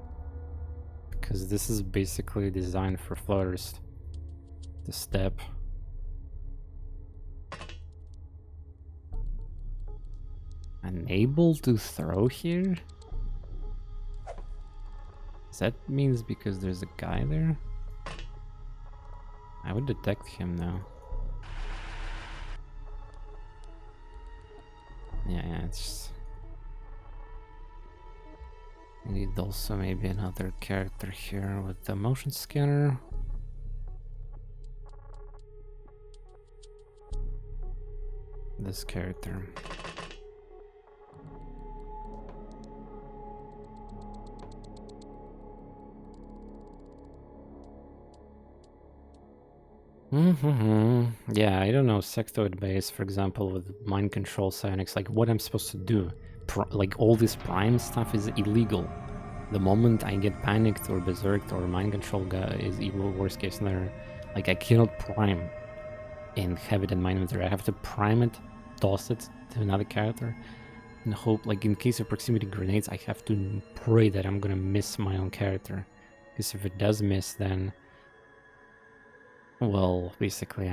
Because this is basically designed for floaters. The step. Unable to throw here? That means because there's a guy there? I would detect him now. Yeah, it's... I need also maybe another character here with the motion scanner. This character. Yeah, I don't know, sectoid base, for example, with mind control psionics, like what I'm supposed to do. Like all this prime stuff is illegal. The moment I get panicked or berserked or mind control is evil, worst case scenario. Like I cannot prime and have it in my inventory. I have to prime it, toss it to another character, and hope, like in case of proximity grenades, I have to pray that I'm gonna miss my own character. Because if it does miss, then... well, basically,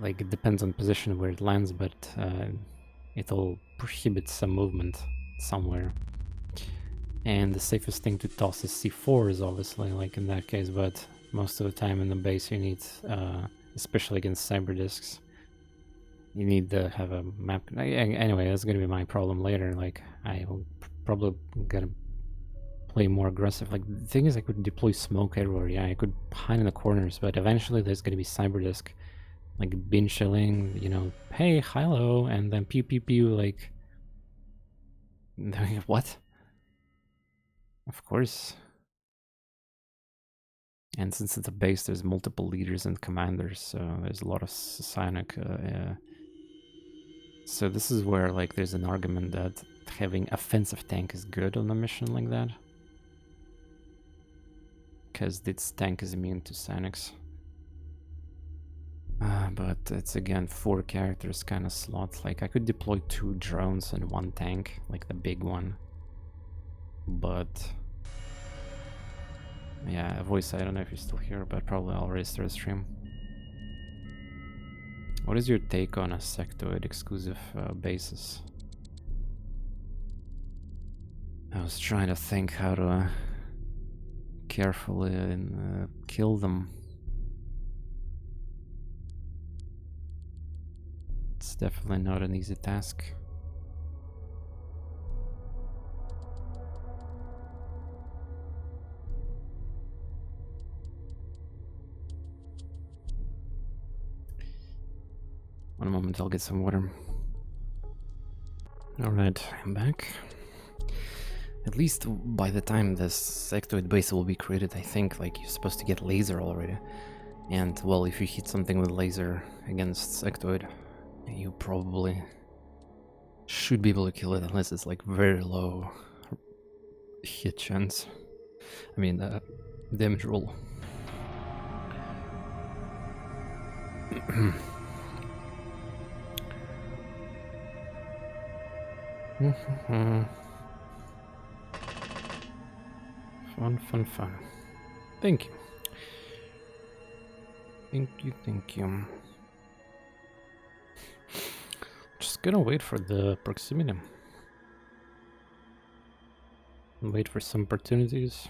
like it depends on position where it lands, but it'll prohibit some movement somewhere. And the safest thing to toss is C4s, obviously, like in that case, but most of the time in the base you need, especially against cyber disks, you need to have a map. Anyway, that's gonna be my problem later. Like, I will probably gonna play more aggressive. Like, the thing is, I could deploy smoke everywhere. Yeah, I could hide in the corners, but eventually there's gonna be cyber disk, like bin chilling, you know, hey, hello, and then pew pew pew, like, what? Of course. And since it's a base, there's multiple leaders and commanders, so there's a lot of psionic. So this is where, like, there's an argument that having offensive tank is good on a mission like that, because its tank is immune to psionics. But it's again 4 characters kind of slot. Like I could deploy 2 drones and 1 tank, like the big one. But yeah, voice, I don't know if you're still here, but probably I'll restart the stream. What is your take on a sectoid exclusive basis? I was trying to think how to carefully kill them. It's definitely not an easy task. One moment, I'll get some water. Alright, I'm back. At least by the time this sectoid base will be created, I think, like, you're supposed to get laser already. And, well, if you hit something with laser against sectoid, you probably should be able to kill it, unless it's, like, very low hit chance. I mean, damage roll. Fun. Thank you. Thank you. Just gonna wait for the proximity. Wait for some opportunities.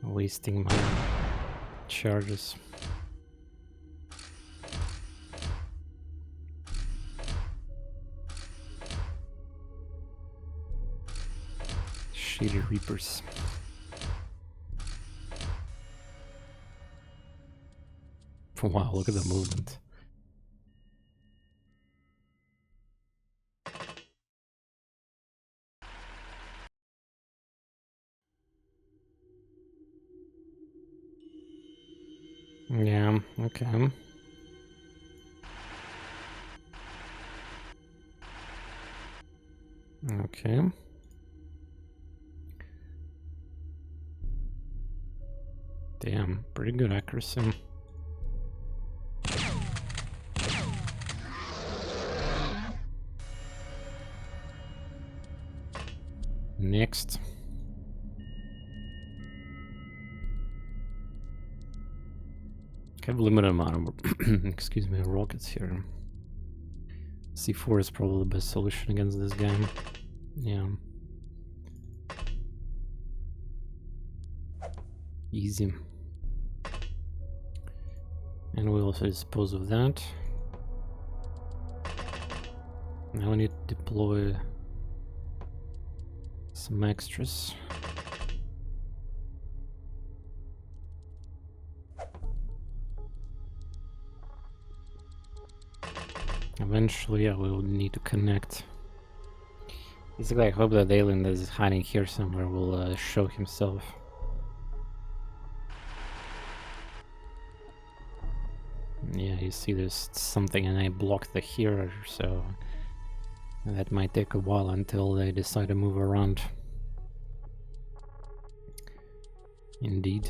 Wasting my charges. Shady Reapers. Wow, look at the movement. Yeah, okay. Okay. Damn, pretty good accuracy. Next. I have a limited amount of excuse me, rockets here. C4 is probably the best solution against this guy. Yeah. Easy. And we also dispose of that. Now we need to deploy some extras. Eventually, yeah, we will need to connect. Basically, I hope that alien that is hiding here somewhere will show himself. Yeah, you see there's something and I blocked the here, so that might take a while until they decide to move around. Indeed.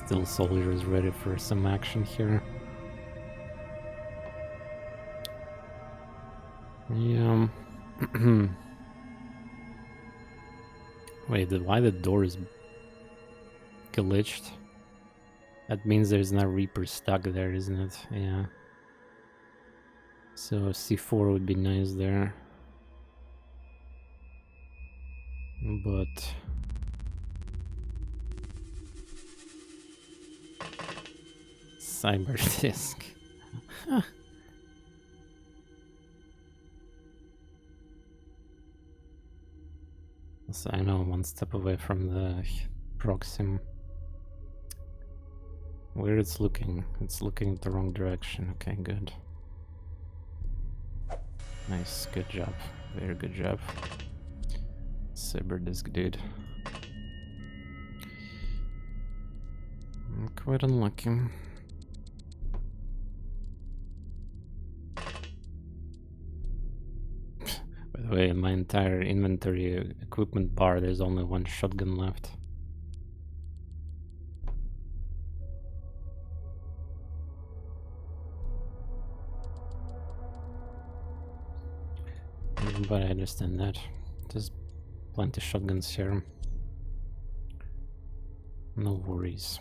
Still soldiers ready for some action here. Yeah. Wait, why the door is glitched? That means there's no Reaper stuck there, isn't it? Yeah. So C4 would be nice there. But cyber disk. So I know I'm one step away from the proxim. Where it's looking the wrong direction. Okay, good. Nice, good job. Very good job. Cyber disk, dude. I'm quite unlucky. By the way, in my entire inventory equipment bar, there's only one shotgun left. But I understand that. There's plenty of shotguns here. No worries.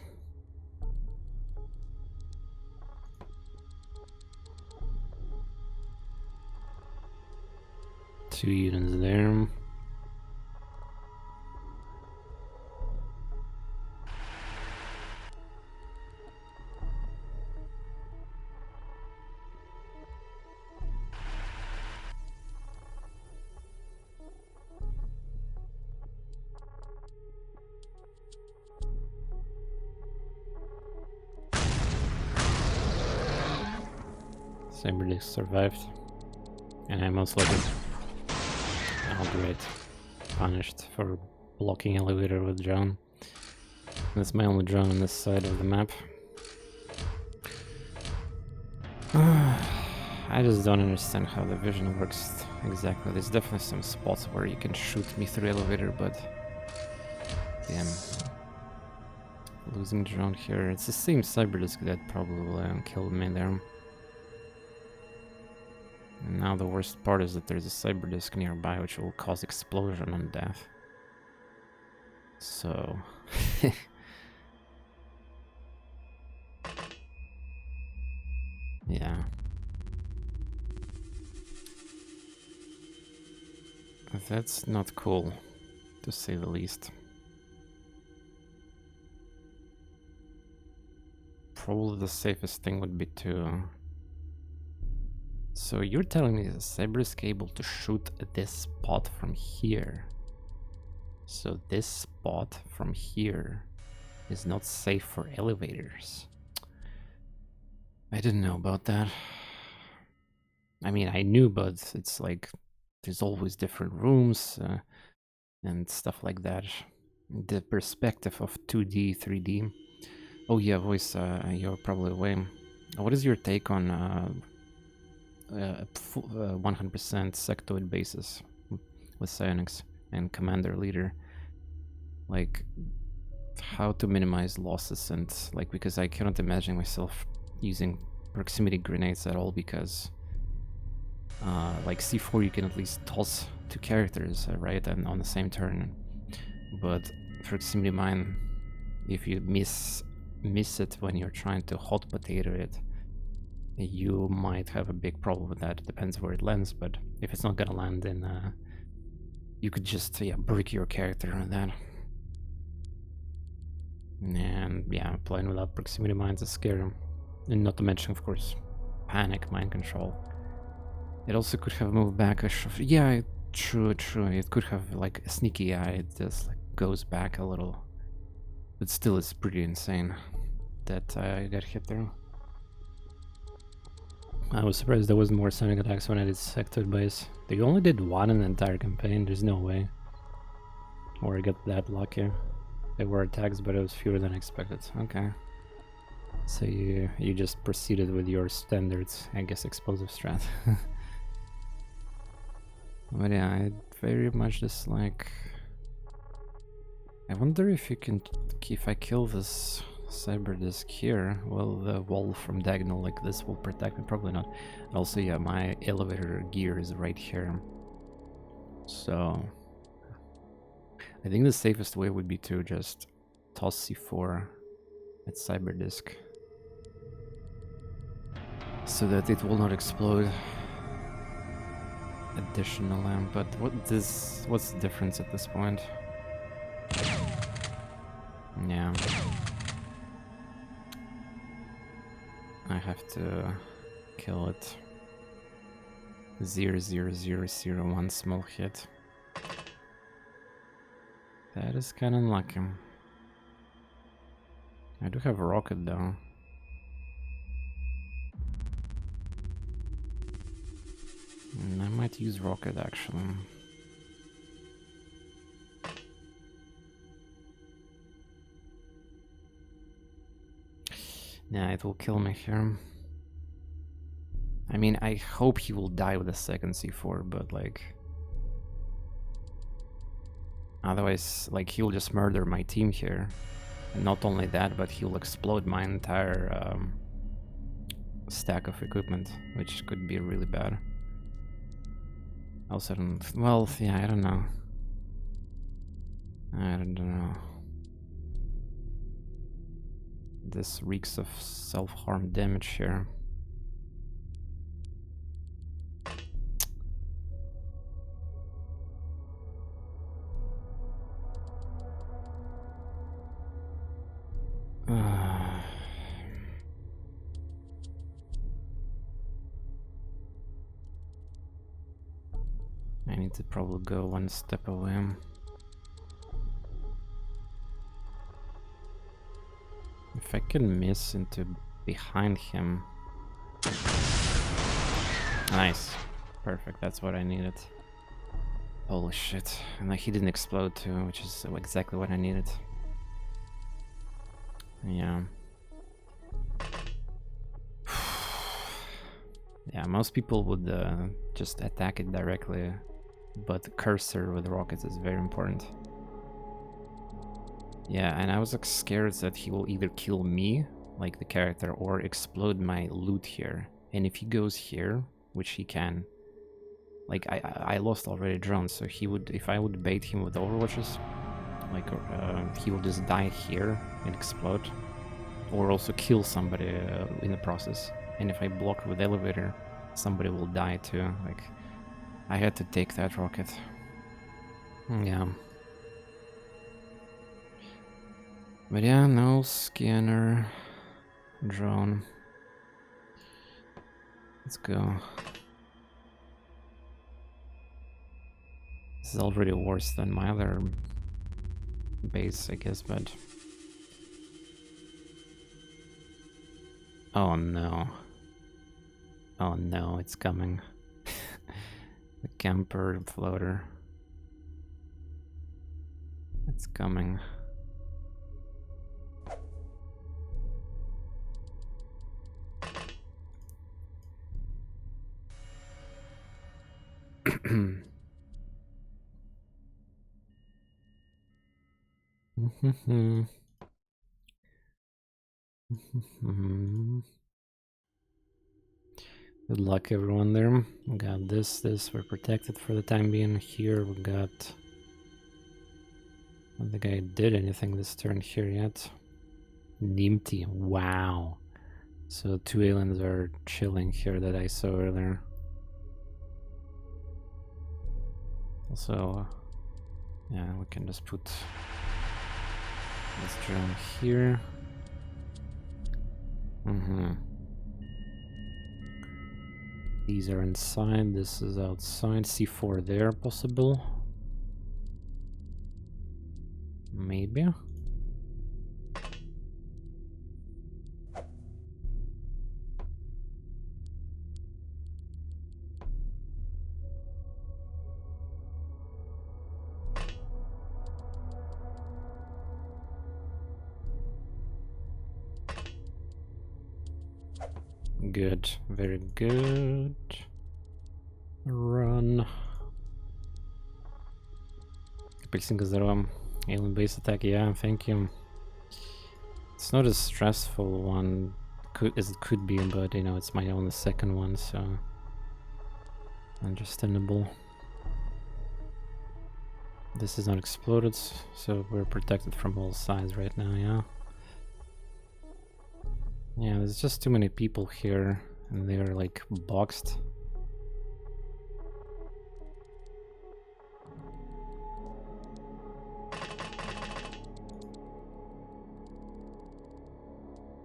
Two units there. Cyberdisk survived. And I most likely... Oh great. Punished for blocking elevator with drone. That's my only drone on this side of the map. I just don't understand how the vision works exactly. There's definitely some spots where you can shoot me through elevator, but... Damn. Losing drone here. It's the same cyberdisk that probably killed me there. And now the worst part is that there's a cyberdisk nearby which will cause explosion and death. So... yeah. That's not cool, to say the least. Probably the safest thing would be to So you're telling me the Cyber is able to shoot this spot from here. So this spot from here is not safe for elevators. I didn't know about that. I mean, I knew, but it's like there's always different rooms and stuff like that. The perspective of 2D, 3D. Oh yeah, voice, you're probably away. What is your take on 100% sectoid basis with psionics and commander leader? Like, how to minimize losses and like, because I cannot imagine myself using proximity grenades at all, because like C4 you can at least toss two characters, right, and on the same turn, but proximity mine, if you miss it when you're trying to hot potato it, you might have a big problem with that. It depends where it lands, but if it's not gonna land, then you could just brick your character on that. And yeah, playing without proximity mines is scary. And not to mention, of course, panic, mind control. It also could have moved back a yeah, true. It could have like a sneaky eye. It just like goes back a little. But still, it's pretty insane that I got hit there. I was surprised there wasn't more sonic attacks when I did sectoid base. They only did one in the entire campaign, there's no way. Or I got that lucky. There were attacks, but it was fewer than expected. Okay. So you just proceeded with your standards, I guess, explosive strat. But yeah, I very much dislike... I wonder if you can... if I kill this cyber disc here, well, the wall from diagonal like this will protect me? Probably not. Also, yeah, my elevator gear is right here. So... I think the safest way would be to just toss C4 at cyber disc, so that it will not explode additionally. But what's the difference at this point? Yeah, I have to kill it. 00001 small hit. That is kind of unlucky. I do have a rocket though. And I might use rocket actually. Yeah, it will kill me here. I mean, I hope he will die with a second C4, but like... otherwise, like, he'll just murder my team here. And not only that, but he'll explode my entire stack of equipment, which could be really bad. Also, well, yeah, I don't know. I don't know. This reeks of self-harm damage here. I need to probably go one step away. If I can miss into behind him. Nice. Perfect, that's what I needed. Holy shit. And like, he didn't explode too, which is exactly what I needed. Yeah. Yeah, most people would just attack it directly, but the cursor with rockets is very important. Yeah, and I was like scared that he will either kill me, like the character, or explode my loot here. And if he goes here, which he can, like I lost already drones, so he would, if I would bait him with overwatches, like he will just die here and explode, or also kill somebody in the process. And if I block with elevator, somebody will die too. Like, I had to take that rocket. Yeah. But yeah, no scanner, drone. Let's go. This is already worse than my other base, I guess, but... Oh no. Oh no, it's coming. The camper floater. It's coming. Good luck everyone there. We got this, we're protected for the time being. Here we got... I don't think I did anything this turn here yet. Nimti, wow. So 2 aliens are chilling here that I saw earlier. Also, yeah, we can just put this drone here. These are inside, this is outside. C4 there, possible. Maybe. Good, very good. Run. Apельсинка здорово. Alien base attack, yeah, thank you. It's not a stressful one as it could be, but you know, it's my only second one, so understandable. This is not exploded, so we're protected from all sides right now, yeah. Yeah, there's just too many people here, and they're like boxed.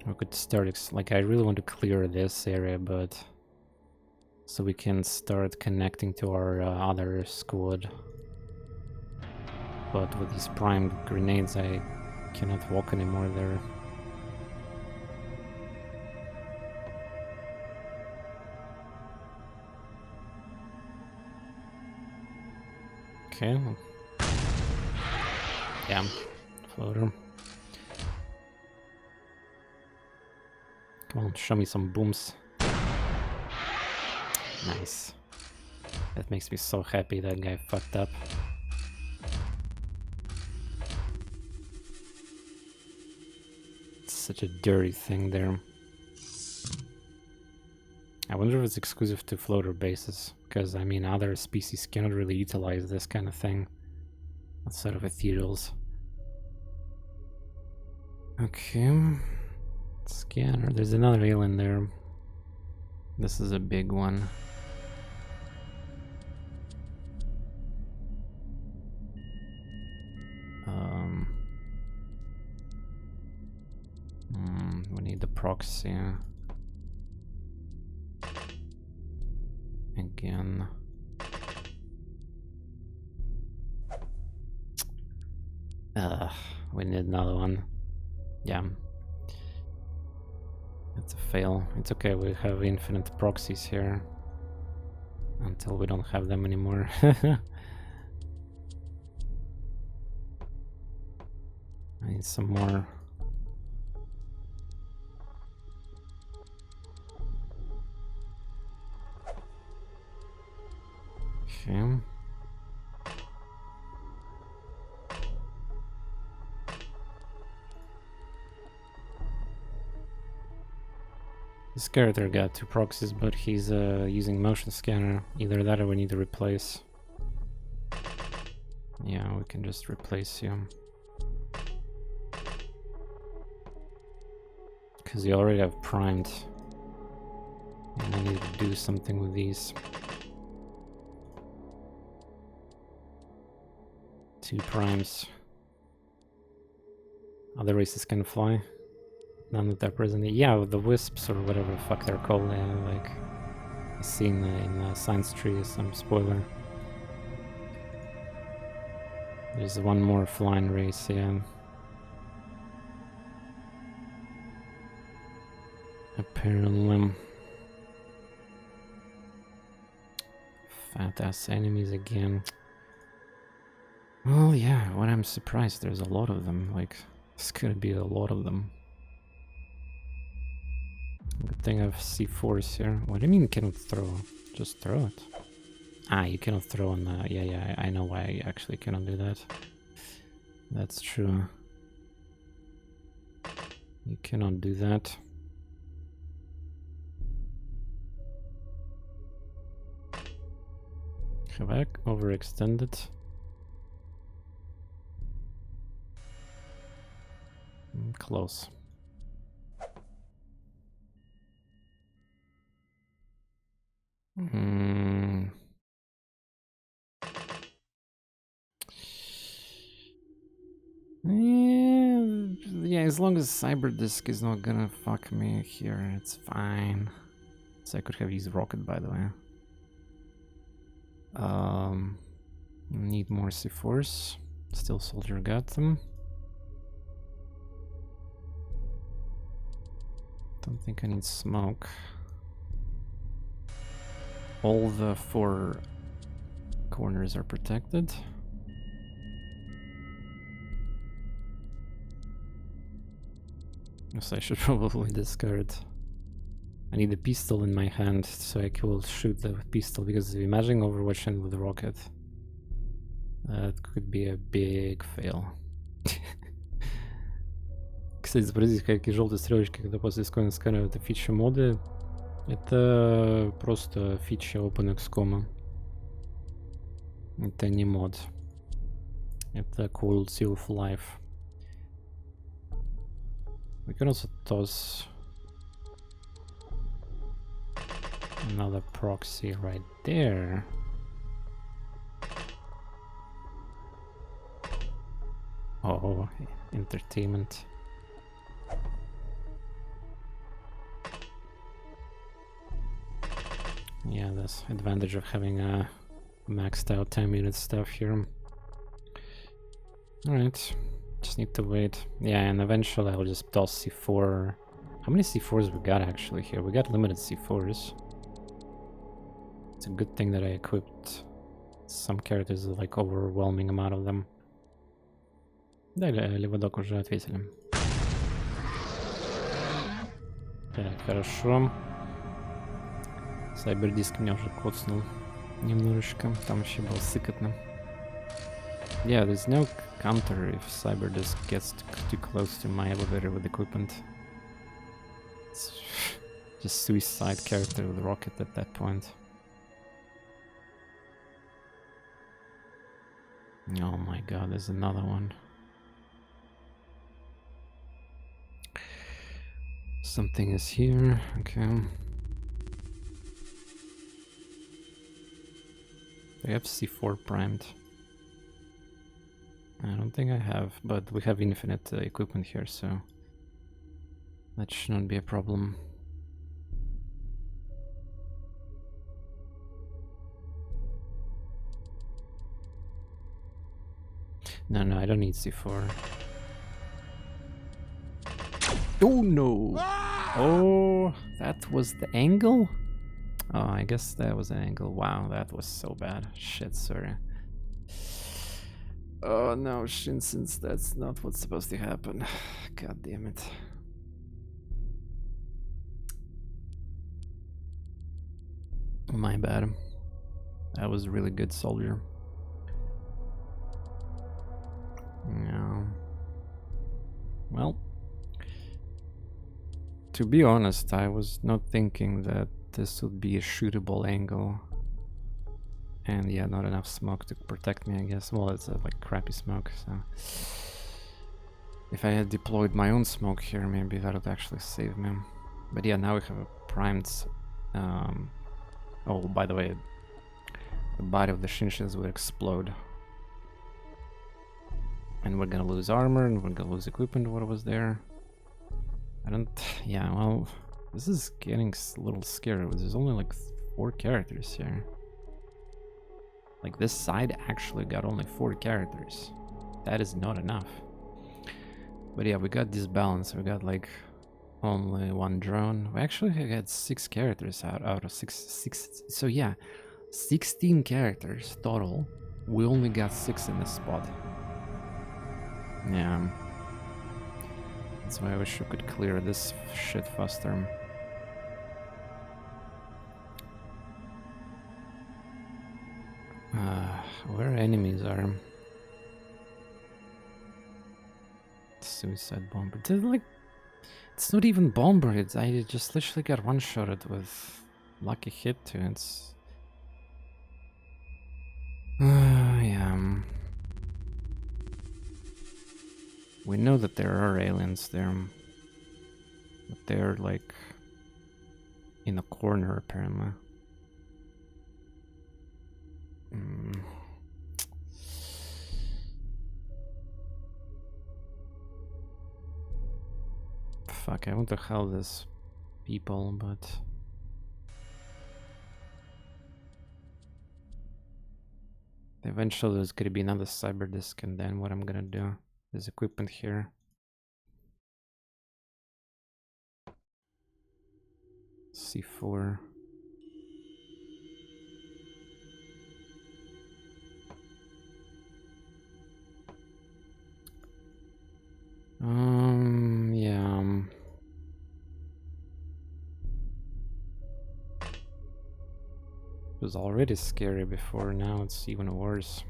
We could start, like, I really want to clear this area, but so we can start connecting to our other squad. But with these primed grenades, I cannot walk anymore there. Okay. Yeah, floater. Come on, show me some booms. Nice. That makes me so happy that guy fucked up. It's such a dirty thing there. I wonder if it's exclusive to floater bases, because I mean other species cannot really utilize this kind of thing outside of ethereals. Okay. Scanner. There's another alien there. This is a big one. We need the proxy. Again. We need another one. Yeah. It's a fail. It's okay, we have infinite proxies here. Until we don't have them anymore. I need some more. Okay. This character got 2 proxies, but he's using motion scanner. Either that or we need to replace. Yeah, we can just replace you. Because you already have primed. And I need to do something with these. 2 primes. Other races can fly. None that are present. Yeah, the wisps or whatever the fuck they're called. Like I seen in the science tree some spoiler. There's one more flying race, yeah. Apparently. Fat ass enemies again. Well, yeah, what I'm surprised there's a lot of them. Like, there's gonna be a lot of them. Good thing I have C4s here. What do you mean you cannot throw? Just throw it. Ah, you cannot throw on the... Yeah, I know why you actually cannot do that. That's true. You cannot do that. Have I overextended? Close. Yeah, as long as Cyberdisk is not gonna fuck me here, it's fine. So I could have used rocket, by the way. Need more C4s. Still soldier got them. Don't think I need smoke. All the 4 corners are protected. So I should probably discard. I need a pistol in my hand so I will shoot the pistol, because imagine overwatching with a rocket. That could be a big fail. Кстати, запросите, какие желтые стрелочки, когда после XCOM сканывают фичи моды. Это просто фича OpenXCOM. Это не мод. Это quality of life. We can also toss another proxy right there. Oh, entertainment. Yeah, that's advantage of having a maxed out 10-minute stuff here. Alright, just need to wait. Yeah, and eventually I'll just toss C4. How many C4s we got actually here? We got limited C4s. It's a good thing that I equipped some characters with like overwhelming amount of them. Да, Леводок уже ответили. Так, хорошо. Сайбердиск меня уже коцнул немножечко. Там вообще было сыкотно. Yeah, there's no counter if Cyberdisk gets too close to my elevator with equipment. It's just suicide character with rocket at that point. Oh my god, there's another one. Something is here, okay. I have C4 primed. I don't think I have, but we have infinite equipment here, so that should not be a problem. No, I don't need C4. Oh no! Oh, that was the angle? Oh, I guess that was an angle. Wow, that was so bad. Shit, sorry. Oh no, Shinsens, that's not what's supposed to happen. God damn it. My bad. That was a really good soldier. Yeah. Well, to be honest, I was not thinking that this would be a shootable angle. And yeah, not enough smoke to protect me, I guess. Well, it's like crappy smoke, so... If I had deployed my own smoke here, maybe that would actually save me. But yeah, now we have a primed... Oh, by the way, the body of the Shinshins will explode. And we're gonna lose armor, and we're gonna lose equipment, what was there. I don't... Yeah, well, this is getting a little scary. There's only like 4 characters here. Like, this side actually got only 4 characters. That is not enough. But yeah, we got this balance. We got like only one drone. We actually got 6 characters out of six. So yeah, 16 characters total. We only got 6 in this spot. Yeah. That's why I wish we could clear this shit faster. Where enemies are. Suicide bomber. It's not even bomber. I just literally got one-shotted with lucky hit too. It's yeah. We know that there are aliens there, but they're like in a corner apparently. Fuck, I want to help these people, but eventually there's gonna be another cyber disk, and then what I'm gonna do? There's equipment here. C4. Yeah. It was already scary before, now it's even worse.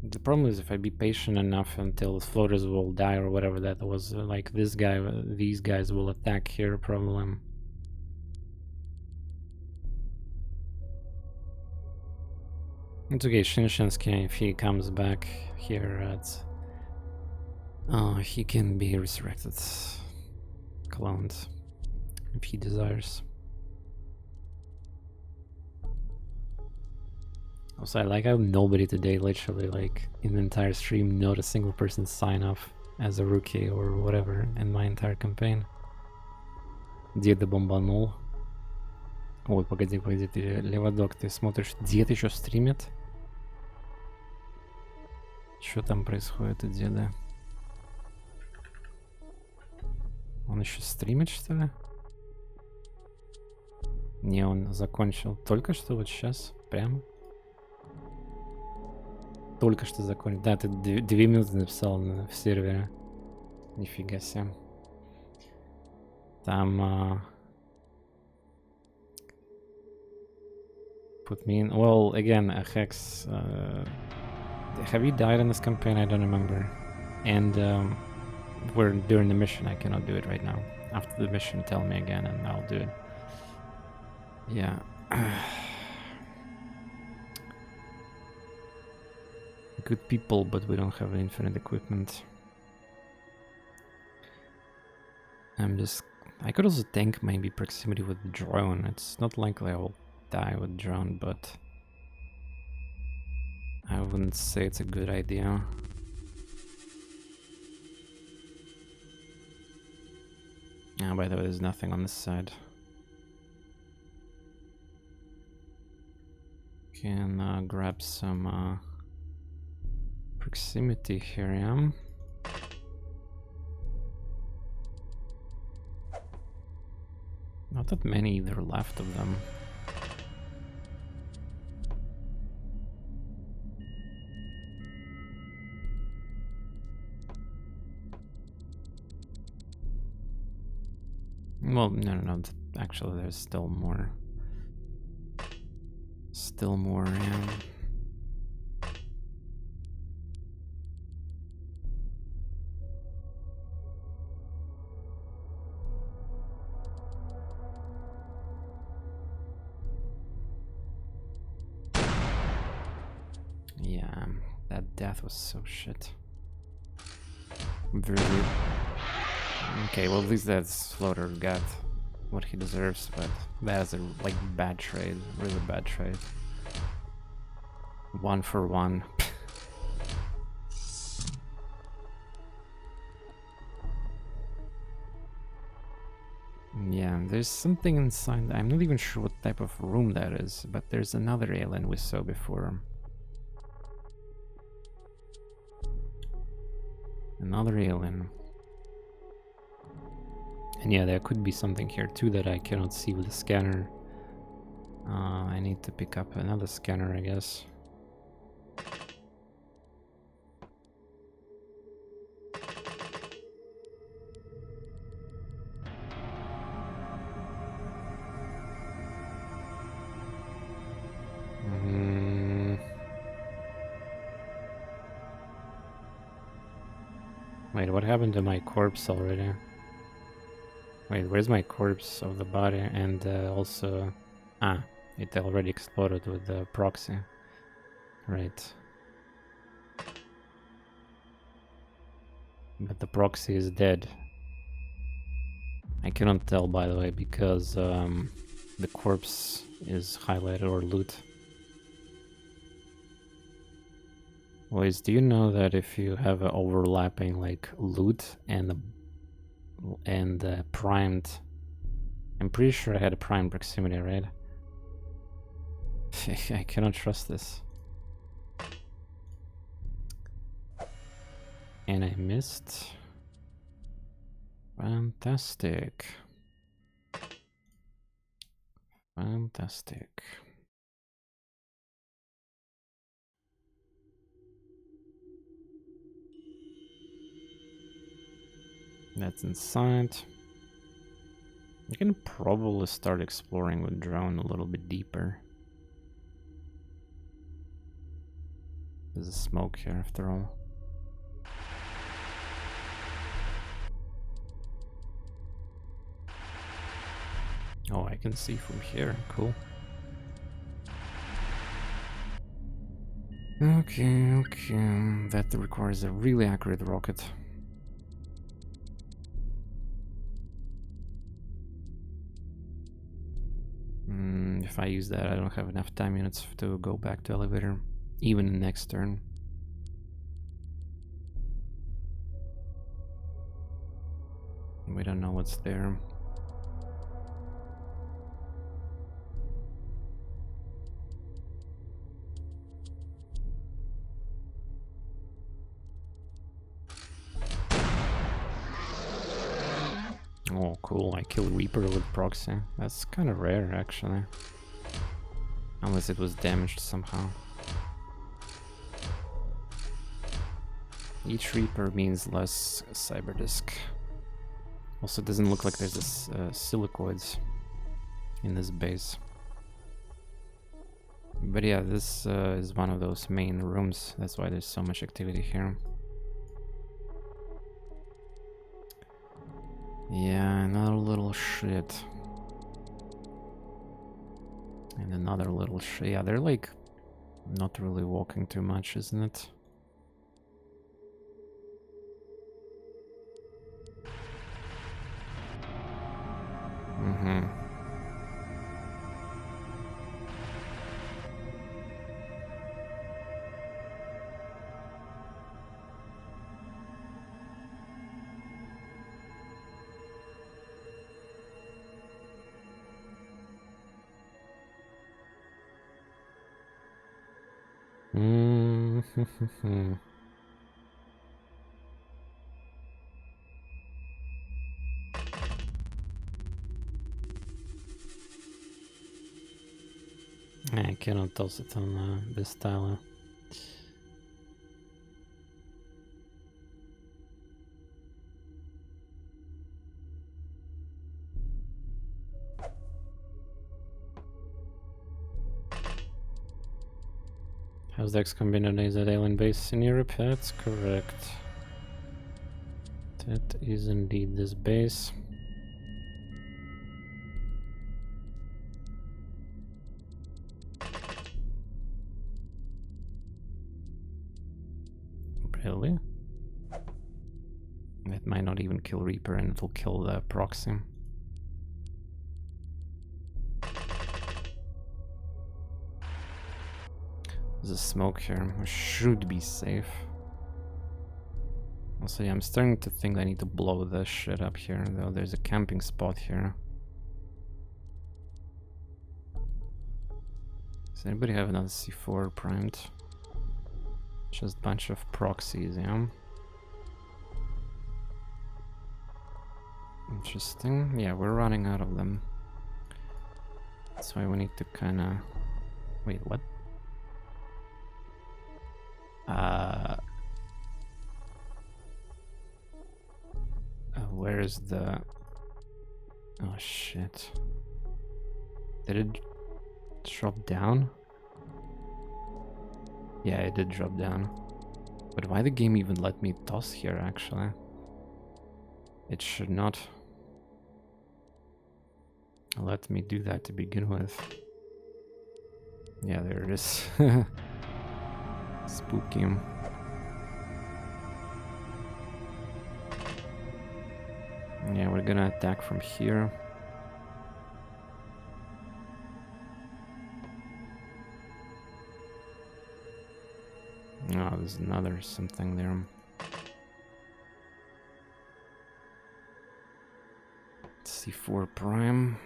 The problem is if I be patient enough until floaters will die or whatever that was, like this guy, these guys will attack here probably. It's okay, Shinshinsky, if he comes back here he can be resurrected, cloned, if he desires. Also, I like how nobody today, literally, like, in the entire stream, not a single person sign off as a rookie or whatever in my entire campaign. Деда бомбанул. Ой, погоди, ты, Леводок, ты смотришь, дед еще стримит? Что там происходит у деда? Он еще стримит, что ли? Не, он закончил. Только что, вот сейчас, прям. Только что закончил. Да, ты 2 минуты написал в сервере. Нифига себе. Там... put me in... Well, again, Hex... have you died in this campaign? I don't remember. And we're during the mission. I cannot do it right now. After the mission, tell me again and I'll do it. Yeah. Good people, but we don't have infinite equipment. I could also tank maybe proximity with the drone. It's not likely I will die with drone, but I wouldn't say it's a good idea. By the way, there's nothing on this side. Can grab some proximity here, yeah. Not that many either left of them. Well, no, actually there's still more. Still more, yeah. Yeah, that death was so shit. Very good. Okay, well at least that floater got what he deserves, but that is a like bad trade, really bad trade. 1 for 1. There's something inside. I'm not even sure what type of room that is, but there's another alien we saw before. Another alien. And yeah, there could be something here too that I cannot see with the scanner. I need to pick up another scanner, I guess. Wait, what happened to my corpse already? Wait, where's my corpse of the body? And also... Ah, it already exploded with the proxy. Right. But the proxy is dead. I cannot tell, by the way, because the corpse is highlighted or loot. Boys, do you know that if you have an overlapping like loot and primed, I'm pretty sure I had a primed proximity, right? I cannot trust this. And I missed. Fantastic. Fantastic. That's inside. You can probably start exploring with drone a little bit deeper. There's a smoke here after all. Oh, I can see from here. Cool. Okay. That requires a really accurate rocket. If I use that, I don't have enough time units to go back to elevator, even in next turn. We don't know what's there. Oh, cool. I killed Reaper with proxy. That's kind of rare, actually. Unless it was damaged somehow. Each Reaper means less cyber disk. Also, it doesn't look like there's this silicoids in this base. But yeah, this is one of those main rooms. That's why there's so much activity here. Yeah, another little shit. And another little shit. Yeah, they're like not really walking too much, isn't it? I cannot toss it on this tile. How's the XCOM been today? Is that alien base in Europe? That's correct. That is indeed this base. Really? That might not even kill Reaper and it'll kill the proxy. There's a smoke here. We should be safe. Also, yeah, I'm starting to think I need to blow this shit up here, though there's a camping spot here. Does anybody have another C4 primed? Just a bunch of proxies, yeah? Interesting. Yeah, we're running out of them. That's why we need to kinda... Wait, what? Where is the... Oh shit. Did it drop down? Yeah, it did drop down. But why the game even let me toss here, actually? It should not let me do that to begin with. Yeah, there it is. Spooky. Yeah, we're gonna attack from here. Oh, there's another something there. C4 prime.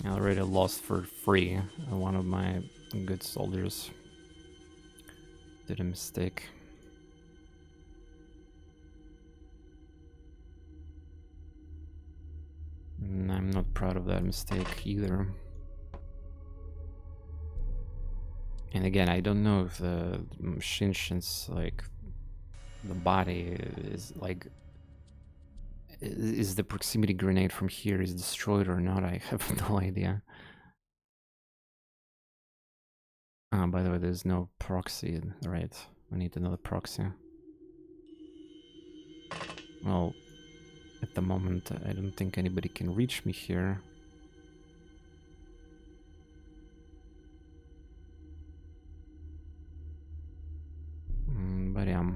I already lost for free. One of my good soldiers did a mistake. And I'm not proud of that mistake either. And again, I don't know if the Shinshin's, like, the body is, like, is the proximity grenade from here is destroyed or not, I have no idea. By the way, there's no proxy, right? We need another proxy. Well, at the moment, I don't think anybody can reach me here. But yeah.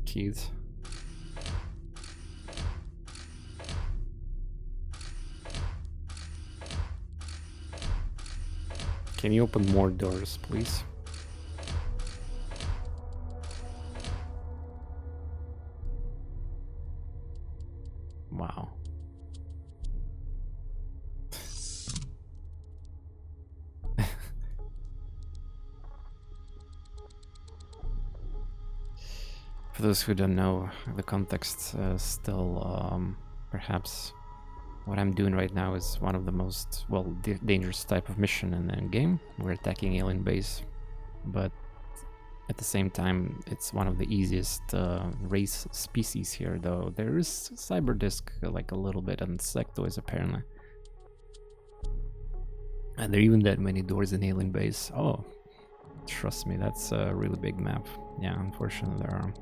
Keys. Can you open more doors, please? Wow. For those who don't know the context, still, perhaps what I'm doing right now is one of the most, well, dangerous type of mission in the game. We're attacking alien base, but at the same time, it's one of the easiest race species here, though there is cyber disc like a little bit on sectoids apparently. And there are even that many doors in alien base. Oh, trust me, that's a really big map. Yeah, unfortunately there are.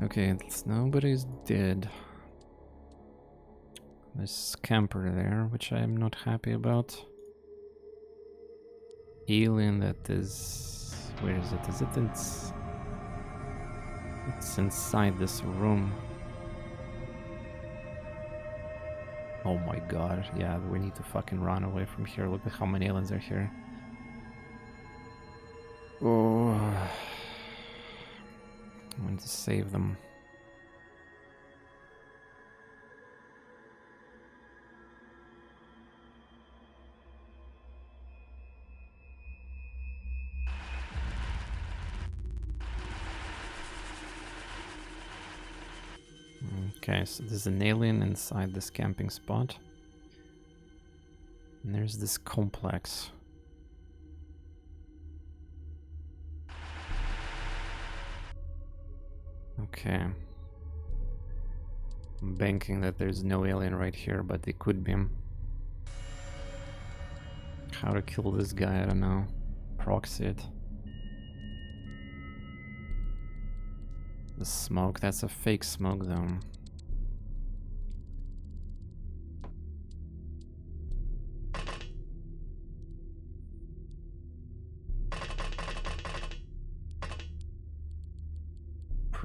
Okay, nobody's dead. There's camper there, which I'm not happy about. Alien that is... Where is it? Is it it's inside this room. Oh my god, yeah, we need to fucking run away from here. Look at how many aliens are here. Oh, I want to save them. Okay, so there's an alien inside this camping spot. And there's this complex. Okay. I'm banking that there's no alien right here, but it could be. How to kill this guy, I don't know. Proxy it. The smoke, that's a fake smoke though.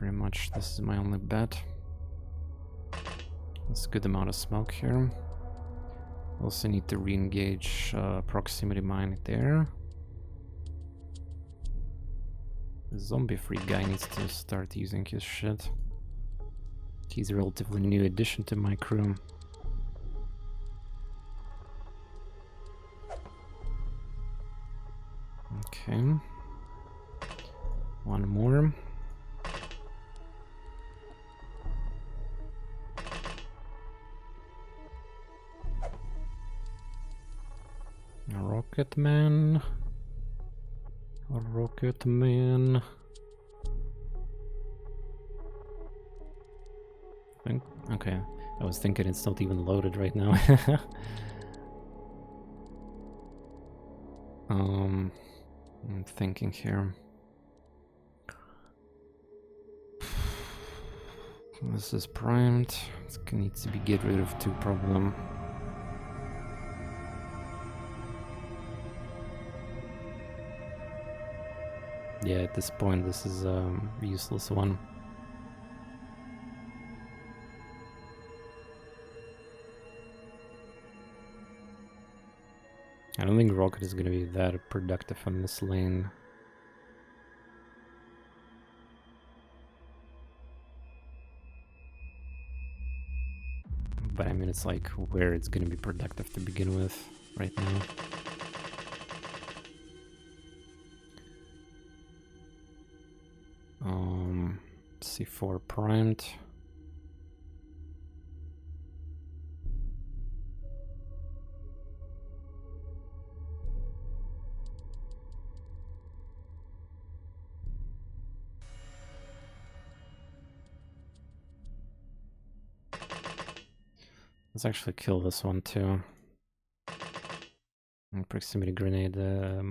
pretty much. This is my only bet. That's a good amount of smoke here. Also need to re-engage proximity mine there. The zombie-free guy needs to start using his shit. He's a relatively new addition to my crew. Okay. One more. A rocket man. A rocket man. Okay, I was thinking it's not even loaded right now. I'm thinking here. This is primed. It needs to be get rid of 2 problem. Yeah, at this point this is a useless one. I don't think Rocket is gonna be that productive on this lane. But I mean, it's like where it's gonna be productive to begin with right now. C4 primed. Let's actually kill this one too. And proximity grenade. I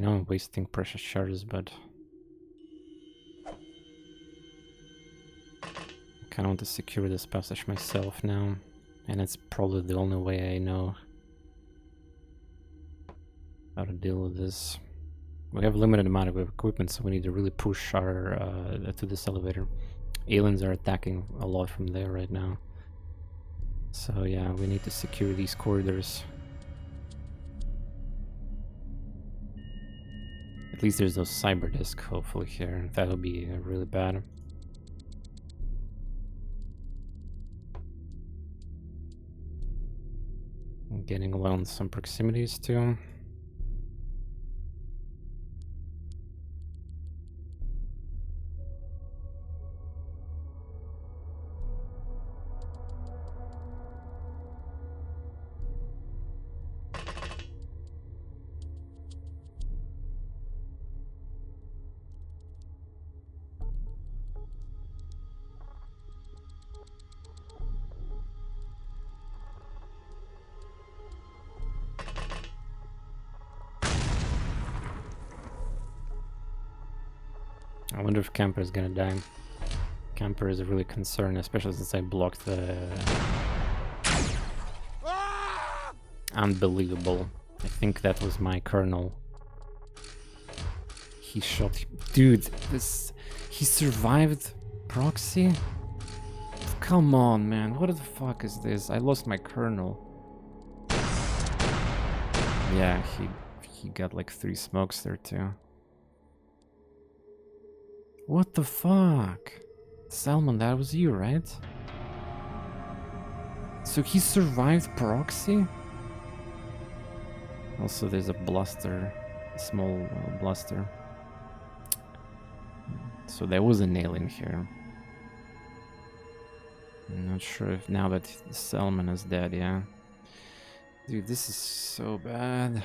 know I'm wasting precious charges, but I kind of want to secure this passage myself now, and it's probably the only way I know how to deal with this. We have a limited amount of equipment, so we need to really push our to this elevator. Aliens are attacking a lot from there right now. So yeah, we need to secure these corridors. At least there's no cyber disk, hopefully, here. That'll be really bad. I'm getting along some proximities too. I wonder if Camper is gonna die. Camper is a really concern, especially since I blocked the... Unbelievable. I think that was my colonel. He shot... Dude, this... He survived proxy? Come on, man. What the fuck is this? I lost my colonel. Yeah, he got like 3 smokes there too. What the fuck? Salmon, that was you, right? So he survived proxy? Also, there's a blaster, a small blaster. So there was an alien here. I'm not sure if now that Salmon is dead, yeah. Dude, this is so bad.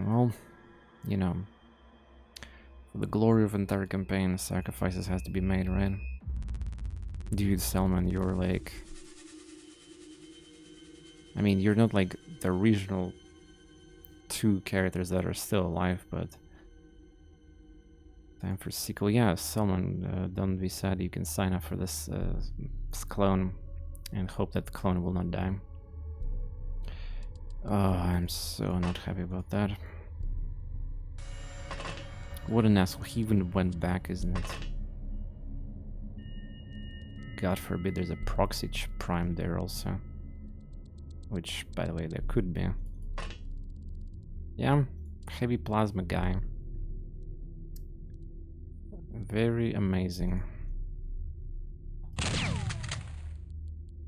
Well, you know. For the glory of entire campaign, sacrifices has to be made, right? Dude, Salmon, you're like... I mean, you're not like the original 2 characters that are still alive, but... Time for sequel. Yeah, Salmon, don't be sad, you can sign up for this clone and hope that the clone will not die. Oh, I'm so not happy about that. What an asshole. He even went back, isn't it? God forbid there's a proxy prime there also. Which, by the way, there could be. Yeah, heavy plasma guy. Very amazing.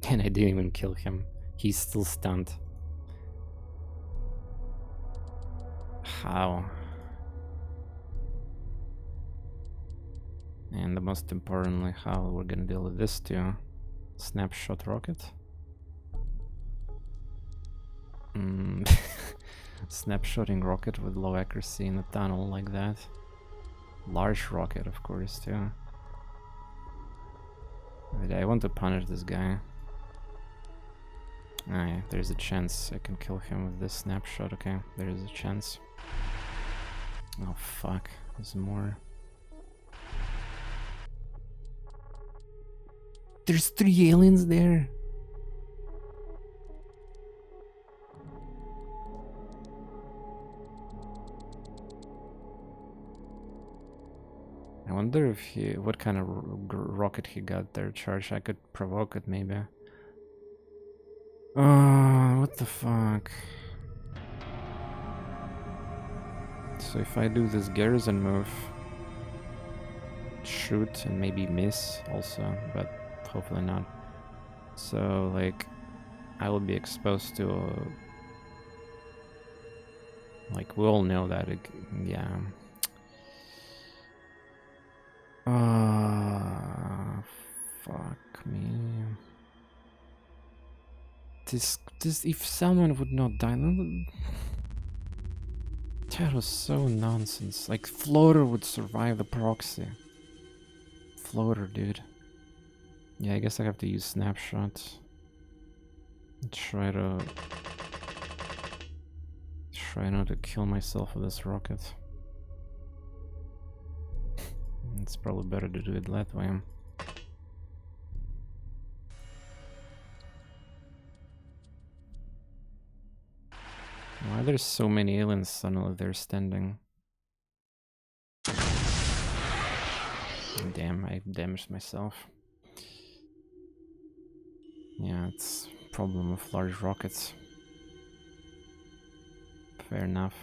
And I didn't even kill him. He's still stunned. How? And the most importantly, how we're gonna deal with this too. Snapshot rocket. Snapshotting rocket with low accuracy in a tunnel like that. Large rocket, of course, too. But I want to punish this guy. Ah, yeah, there's a chance I can kill him with this snapshot. Okay, there is a chance. Oh fuck, there's more. There's 3 aliens there. I wonder if what kind of rocket he got there charged. I could provoke it maybe. What the fuck? So if I do this garrison move, shoot and maybe miss also, but hopefully not. So like, I will be exposed to like, we all know that it, yeah. Fuck me. This, if someone would not die, that was so nonsense. Like, floater would survive the proxy. Floater, dude. Yeah, I guess I have to use snapshot. Try not to kill myself with this rocket. It's probably better to do it that way. Why there's so many aliens suddenly they're standing? Damn, I damaged myself. Yeah, it's a problem with large rockets. Fair enough.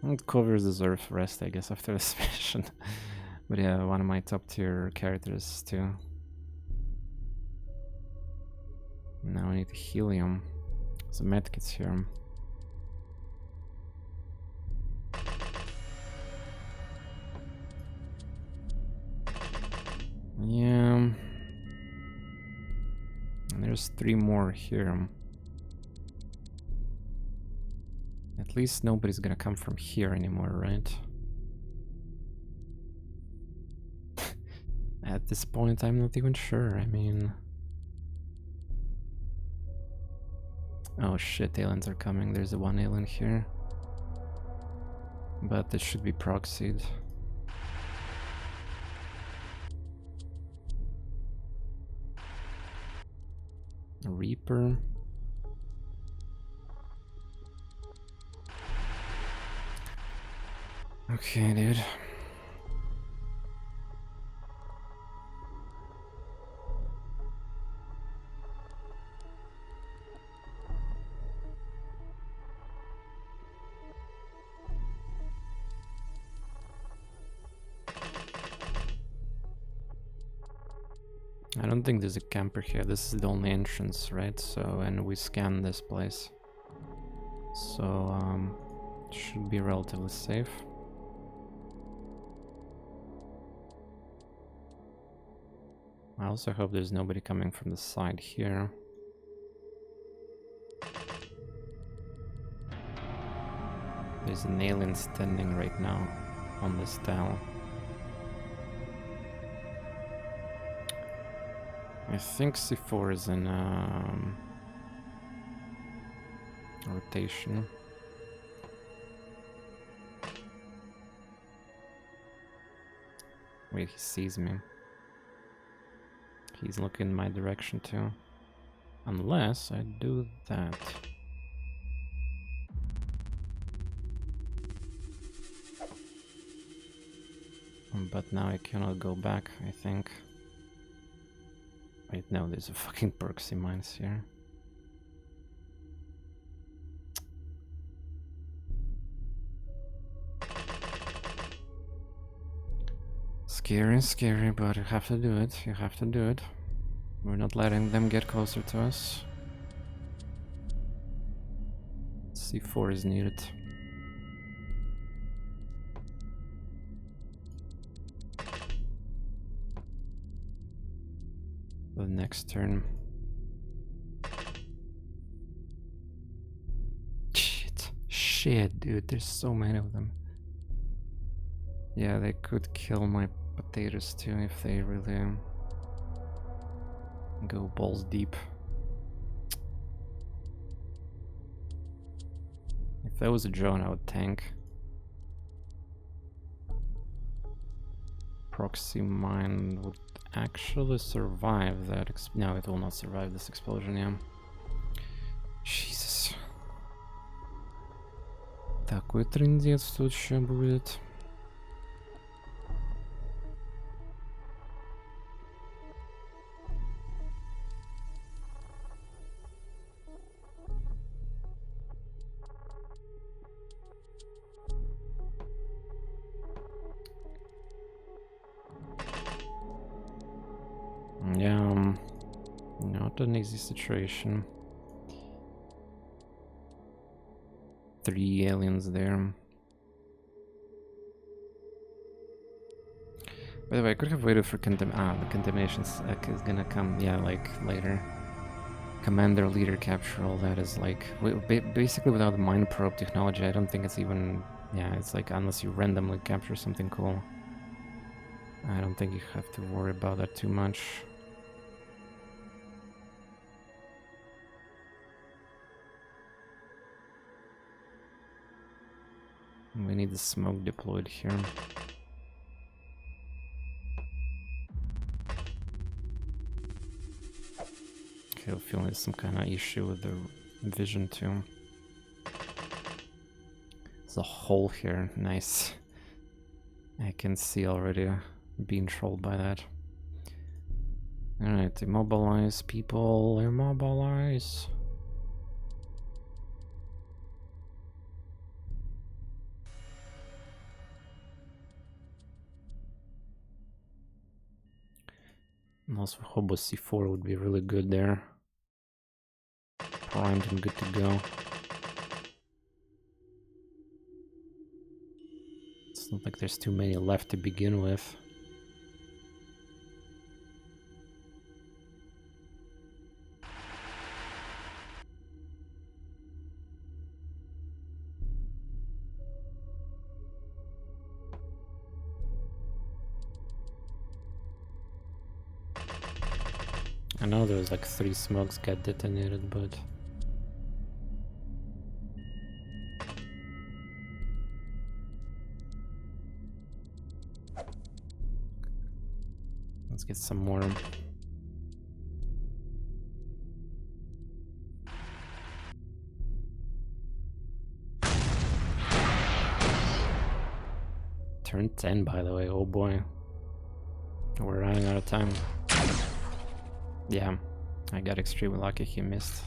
It covers deserve rest, I guess, after this mission. But yeah, one of my top tier characters too. Now I need helium. So medkits here. Yeah. And there's 3 more here. At least nobody's gonna come from here anymore, right? At this point, I'm not even sure. I mean... Oh shit, aliens are coming. There's a 1 alien here. But it should be proxied. A Reaper. Okay, dude. I don't think there's a camper here. This is the only entrance, right? So, and we scan this place. So, should be relatively safe. I also hope there's nobody coming from the side here. There's an alien standing right now on this tower. I think C4 is in rotation. Wait, he sees me. He's looking in my direction too. Unless I do that. But now I cannot go back, I think. Wait, no, there's a fucking proxy mines here. Scary, scary, but you have to do it. You have to do it. We're not letting them get closer to us. C4 is needed. The next turn. Shit, dude, there's so many of them. Yeah, they could kill my potatoes too if they really go balls deep. If that was a drone, I would tank. Proxy mine would actually survive that. No, it will not survive this explosion, yeah. Jesus. Такой трындец тут еще будет. Yeah, not an easy situation. 3 aliens there. By the way, I could have waited for the contamination is gonna come, yeah, like later. Commander leader capture, all that is like basically without the mind probe technology. I don't think it's even, yeah, it's like unless you randomly capture something cool. I don't think you have to worry about that too much. We need the smoke deployed here. Okay, I have a feeling there's some kind of issue with the vision too. There's a hole here, nice. I can see already being trolled by that. Alright, immobilize people, immobilize. And also Hobo C4 would be really good there. Primed and good to go. It's not like there's too many left to begin with. I know there's like 3 smokes got detonated, but let's get some more. Turn 10, by the way, oh boy. We're running out of time. Yeah, I got extremely lucky he missed.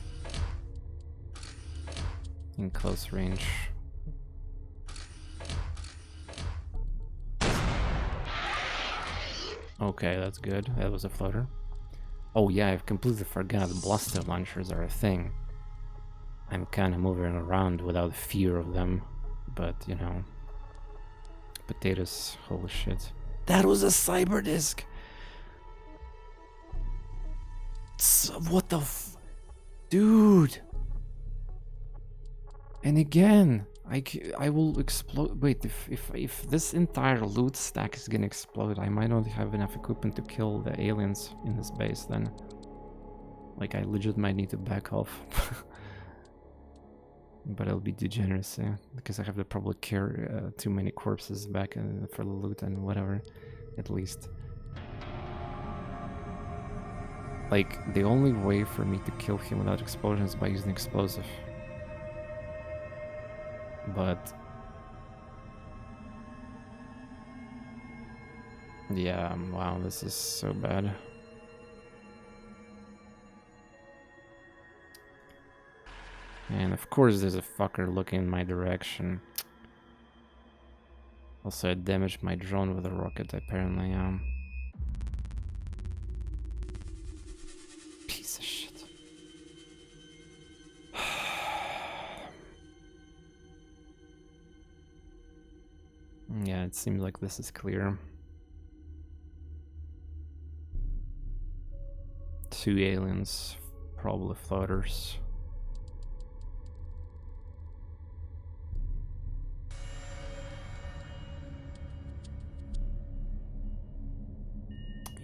In close range. Okay, that's good. That was a floater. Oh yeah, I've completely forgot blaster launchers are a thing. I'm kind of moving around without fear of them, but you know. Potatoes, holy shit. That was a cyber disc! What the dude! And again, I will explode. Wait, if this entire loot stack is gonna explode, I might not have enough equipment to kill the aliens in this base then. Like, I legit might need to back off. But it'll be degeneracy, because I have to probably carry too many corpses back for the loot and whatever, at least. Like, the only way for me to kill him without explosions is by using explosive. But Yeah, wow, this is so bad. And of course there's a fucker looking in my direction. Also, I damaged my drone with a rocket, apparently. Piece of shit. Yeah, it seems like this is clear. 2 aliens, probably floaters.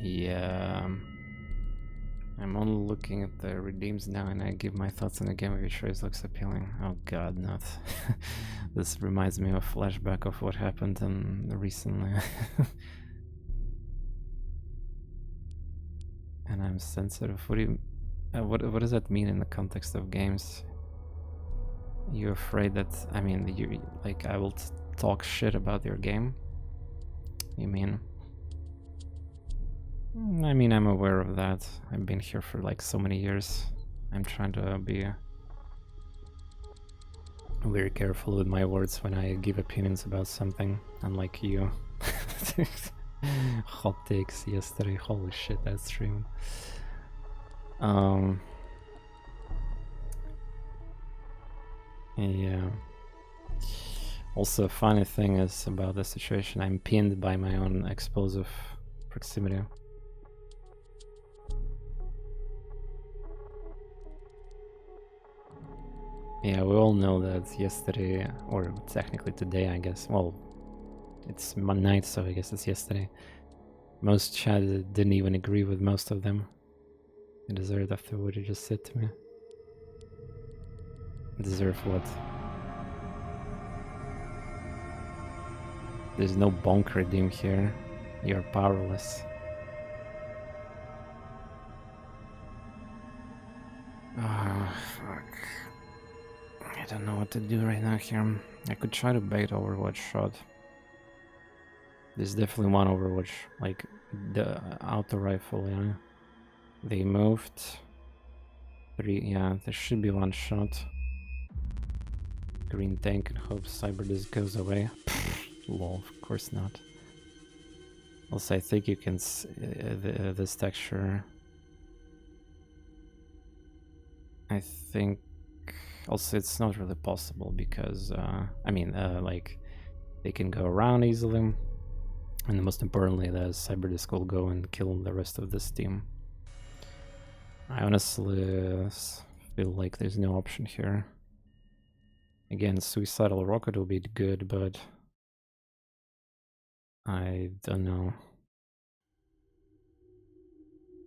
Yeah, I'm only looking at the redeems now, and I give my thoughts on the game if your choice looks appealing. Oh god, not. This reminds me of a flashback of what happened recently. And I'm sensitive. What do you... what does that mean in the context of games? You're afraid that... I mean, you like, I will talk shit about your game? You mean... I mean, I'm aware of that. I've been here for like so many years. I'm trying to be very careful with my words when I give opinions about something, unlike you. Hot takes yesterday, holy shit, that stream. Yeah. Also, funny thing is about the situation, I'm pinned by my own explosive proximity. Yeah, we all know that yesterday, or technically today, I guess. Well, it's night, so I guess it's yesterday. Most chat didn't even agree with most of them. I deserved after what you just said to me. Deserve what? There's no bonk redeem here. You're powerless. Ah, fuck. I don't know what to do right now here. I could try to bait Overwatch shot. There's definitely one Overwatch, like the auto rifle, yeah. They moved. 3, yeah, there should be one shot. Green tank and hope CyberDisc goes away. Lol, of course not. Also, I think you can this texture. I think also it's not really possible because I mean, like they can go around easily, and most importantly, the CyberDisc will go and kill the rest of this team. I honestly feel like there's no option here. Again, suicidal rocket will be good, but I don't know.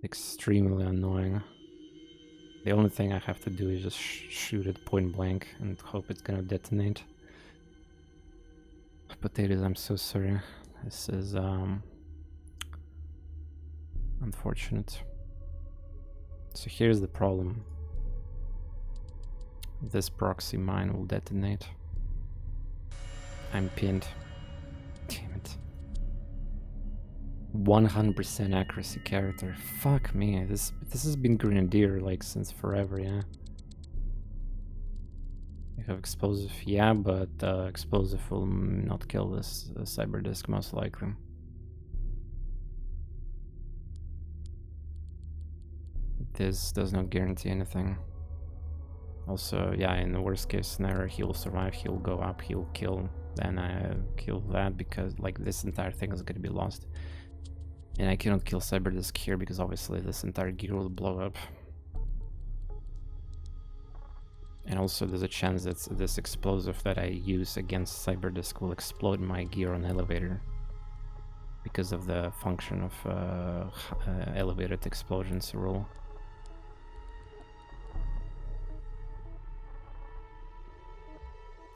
Extremely annoying. The only thing I have to do is just shoot it point blank and hope it's gonna detonate. Potatoes, I'm so sorry. This is unfortunate. So here's the problem. This proxy mine will detonate. I'm pinned. Damn it. 100% accuracy character. Fuck me. This has been Grenadier like since forever, yeah. You have explosive, yeah, but explosive will not kill this CyberDisc most likely. This does not guarantee anything. Also, yeah, in the worst case scenario, he'll survive, he'll go up, he'll kill, then I kill that because like this entire thing is gonna be lost. And I cannot kill CyberDisc here because obviously this entire gear will blow up. And also there's a chance that this explosive that I use against CyberDisc will explode my gear on elevator. Because of the function of elevated explosions rule.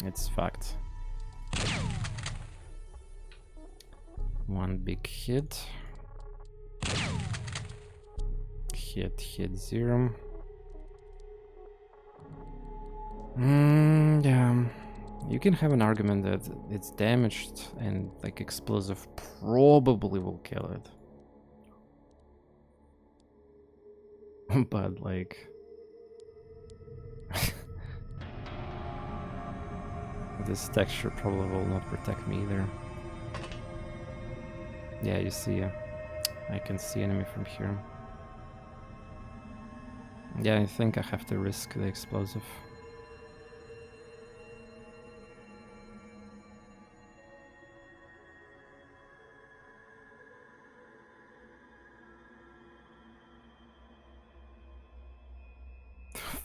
It's fact. One big hit. Hit 0. Yeah. You can have an argument that it's damaged and like explosive probably will kill it. But like this texture probably will not protect me either. Yeah, you see, I can see enemy from here. Yeah, I think I have to risk the explosive.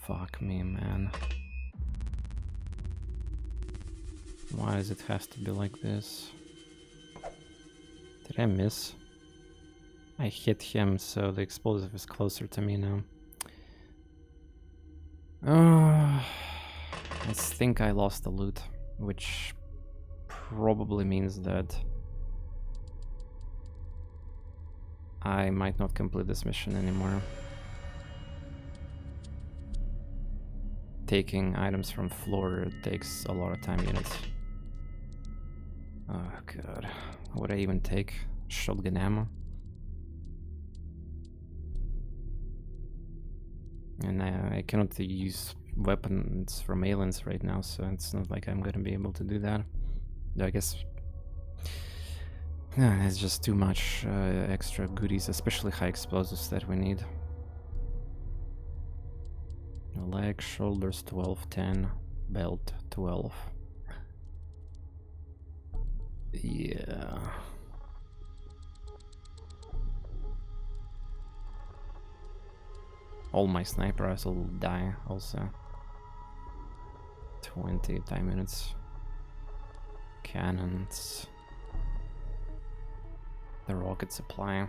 Fuck me, man. Why does it have to be like this? Did I miss? I hit him, so the explosive is closer to me now. I think I lost the loot, which probably means that I might not complete this mission anymore. Taking items from floor takes a lot of time units. Oh god, would I even take shotgun ammo? And I cannot use weapons from aliens right now, so it's not like I'm gonna be able to do that. I guess it's just too much extra goodies, especially high explosives that we need. Leg, shoulders 12, 10, belt 12. Yeah. All my sniper rifles will die also. 20 time units. Cannons. The rocket supply.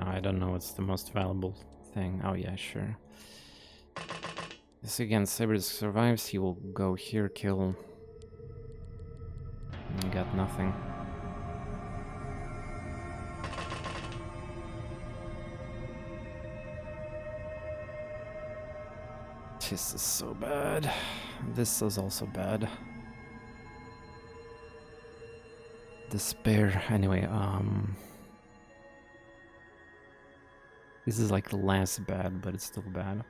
I don't know what's the most valuable thing. Oh yeah, sure. This again, Cyber survives, he will go here, kill. Got nothing. This is so bad. This is also bad. Despair. Anyway, this is like less bad, but it's still bad.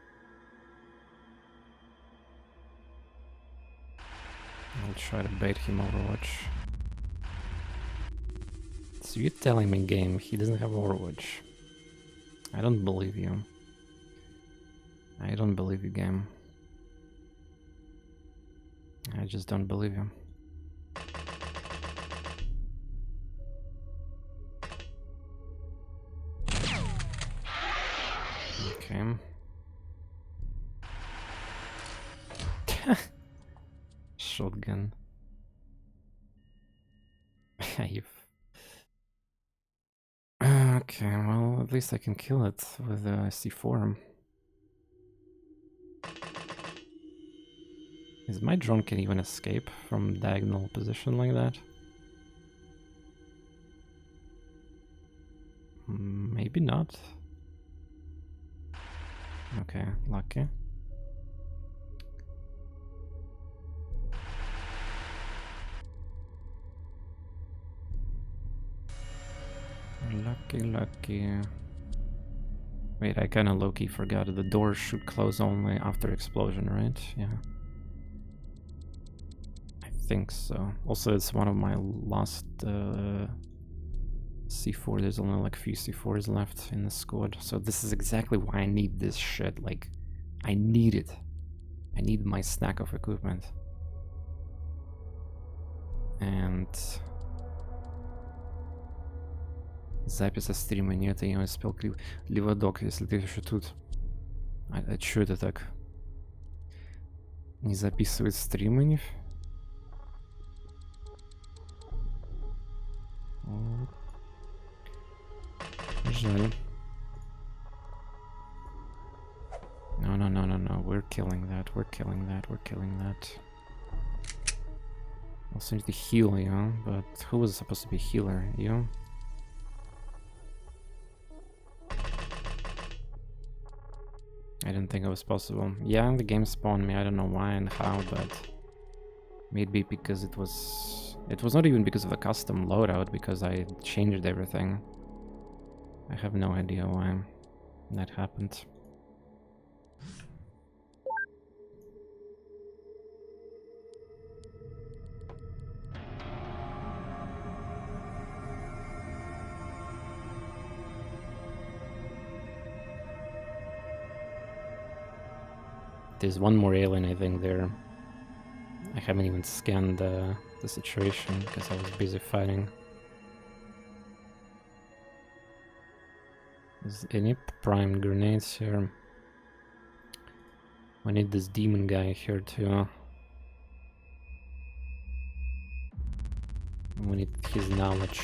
I'll try to bait him Overwatch. So you're telling me, game, he doesn't have Overwatch? I don't believe you. I don't believe you, game. I just don't believe you. Okay. Shotgun. Okay, well, at least I can kill it with a C4. Is my drone can even escape from diagonal position like that? Maybe not. Okay, lucky. Lucky. Wait, I kinda low-key forgot the door should close only after explosion, right? Yeah. I think so. Also, it's one of my last C4. There's only like a few C4s left in the squad. So this is exactly why I need this shit. Like, I need it. I need my snack of equipment. And... Запись со стрима нет, я не успел. Ливодок, если ты еще тут. А чё это так? Не записывает стримы, не? Жаль. No. no, we're killing that, we're killing that, we're killing that. Also need to heal you, but who was supposed to be healer? You? I didn't think it was possible. Yeah, the game spawned me, I don't know why and how, but maybe because it was not even because of the custom loadout, because I changed everything. I have no idea why that happened. There's one more alien, I think, there. I haven't even scanned the situation because I was busy fighting. Is any primed grenades here? We need this demon guy here too. We need his knowledge.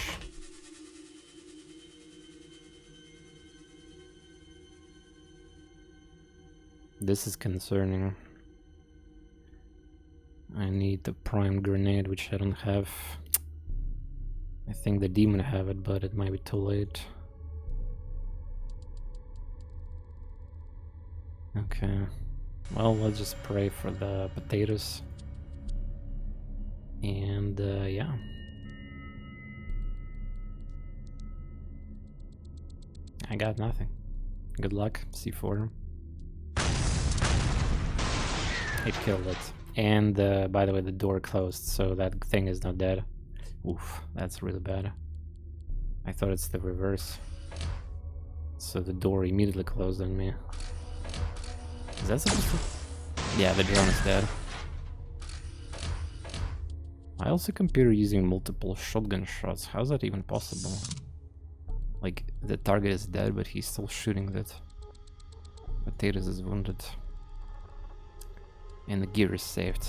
This is concerning. I need the prime grenade, which I don't have. I think the demon have it, but it might be too late. Okay. Well, let's just pray for the potatoes. And yeah. I got nothing. Good luck, C4. It killed it. And by the way, the door closed, so that thing is not dead. Oof, that's really bad. I thought it's the reverse. So the door immediately closed on me. Is that supposed to... Yeah, the drone is dead. I also compare using multiple shotgun shots. How's that even possible? Like, the target is dead, but he's still shooting that. Potatoes is wounded. And the gear is saved.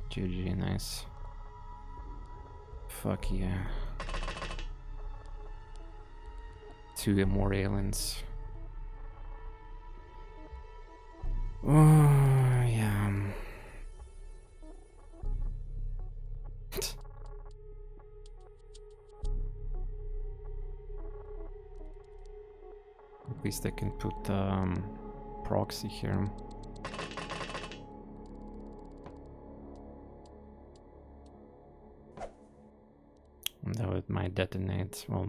GG, nice. Fuck yeah. 2 more aliens. Oh, yeah. At least I can put proxy here. Though it might detonate. Well,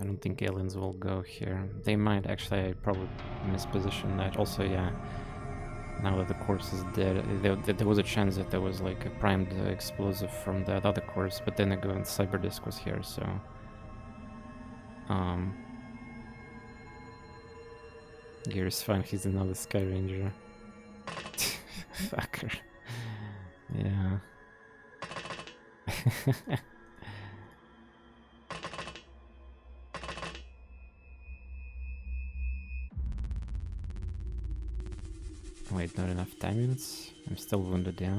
I don't think aliens will go here. They might actually. I probably mispositioned that. Also, yeah. Now that the corpse is dead, there was a chance that there was like a primed explosive from that other corpse, but then again, Cyberdisk was here, so. Gear's fine. He's another Sky Ranger. Fucker. Yeah. Wait, not enough time units? I'm still wounded, yeah.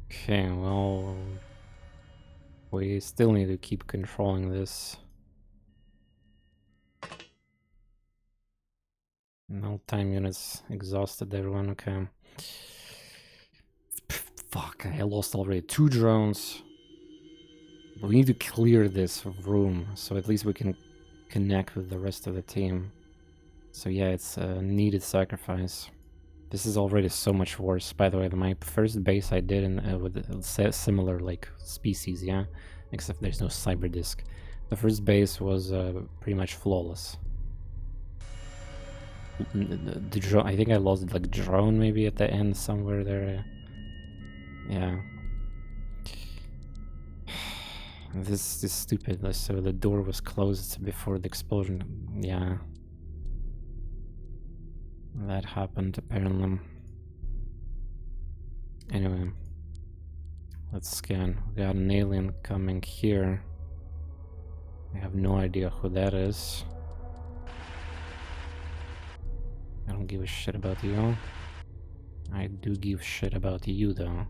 Okay, well... we still need to keep controlling this. No time units exhausted, everyone. Okay. Fuck, I lost already 2 drones. We need to clear this room, so at least we can connect with the rest of the team. So yeah, it's a needed sacrifice. This is already so much worse. By the way, my first base I did with a similar like species, yeah? Except there's no Cyberdisk. The first base was pretty much flawless. The drone, I think I lost like drone maybe at the end somewhere there. Yeah. This is stupid. So the door was closed before the explosion. Yeah. That happened apparently. Anyway. Let's scan. We got an alien coming here. I have no idea who that is. don't give a shit about you. I do give shit about you, though.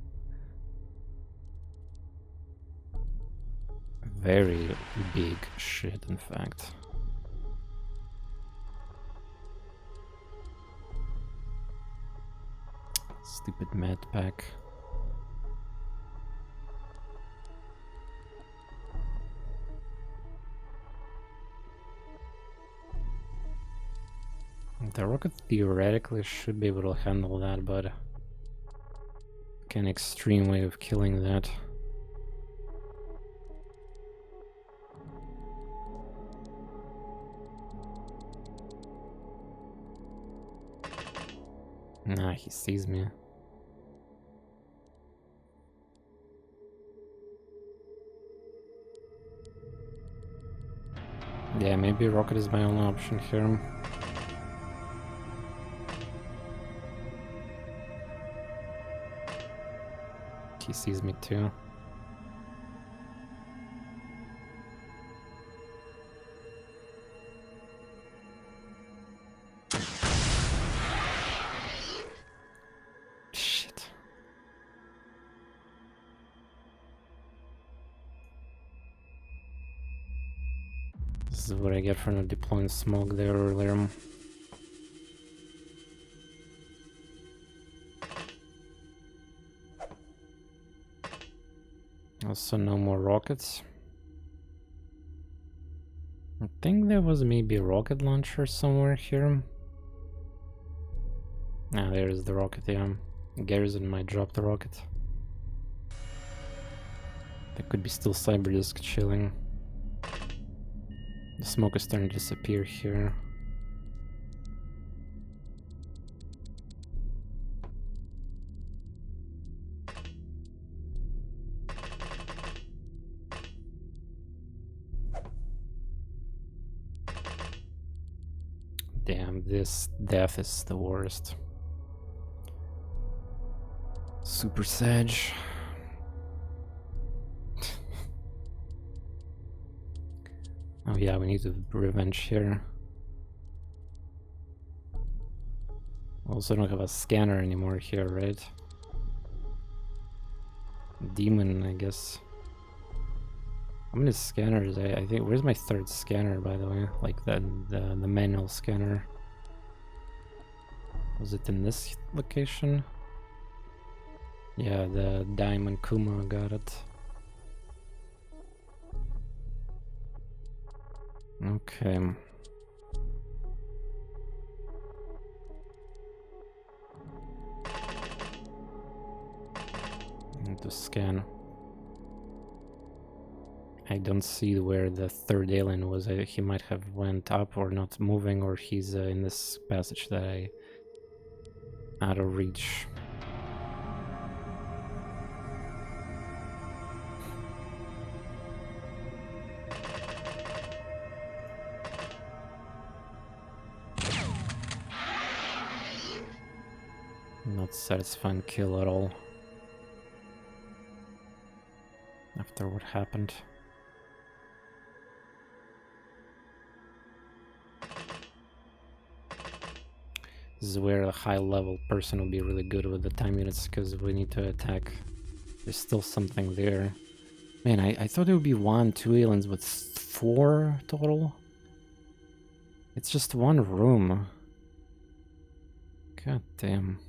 Very big shit, in fact. Stupid med pack. The rocket theoretically should be able to handle that, but an extreme way of killing that. Nah, he sees me. Yeah, maybe rocket is my only option here. He sees me too. Shit. This is what I get for not deploying smoke there earlier. Also, no more rockets. I think there was maybe a rocket launcher somewhere here. Ah, there's the rocket, yeah. Garrison might drop the rocket. There could be still Cyberdisk chilling. The smoke is starting to disappear here. Damn, this death is the worst. Super Sage. Oh yeah, we need to revenge here. Also don't have a scanner anymore here, right? Demon, I guess. How many scanners? I think. Where's my third scanner, by the way? Like the manual scanner. Was it in this location? Yeah, the Diamond Kuma got it. Okay. Need to scan. I don't see where the third alien was. He might have went up or not moving, or he's in this passage that I out of reach. Not satisfying kill at all. After what happened. This is where a high level person will be really good with the time units, because we need to attack. There's still something there. Man, I thought it would be 1, 2 aliens with 4 total. It's just one room. God damn.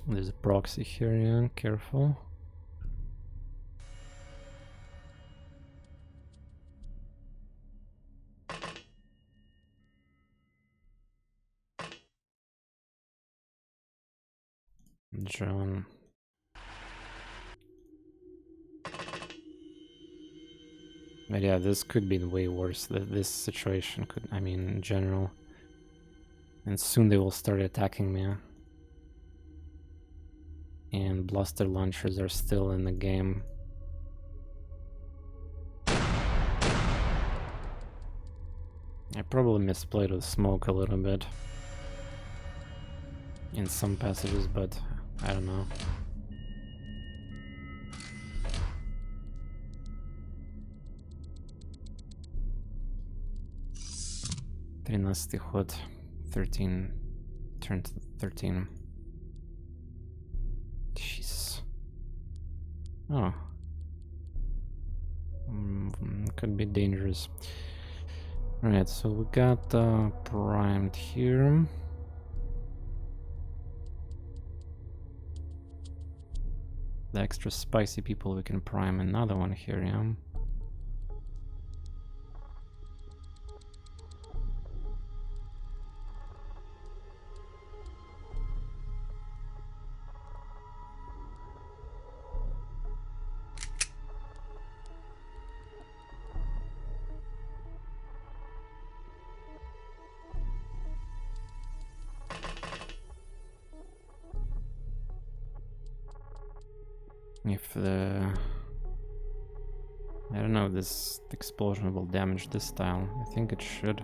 There's a proxy here, yeah, careful. John. But yeah, this could be way worse. This situation could, I mean, in general. And soon they will start attacking me. And blaster launchers are still in the game. I probably misplayed with smoke a little bit in some passages, but I don't know. 13 ход. 13. Turn to 13. Jesus. Oh. Could be dangerous. Alright, so we got primed here. The extra spicy people, we can prime another one here, yeah? If the... I don't know if this explosion will damage this tile. I think it should.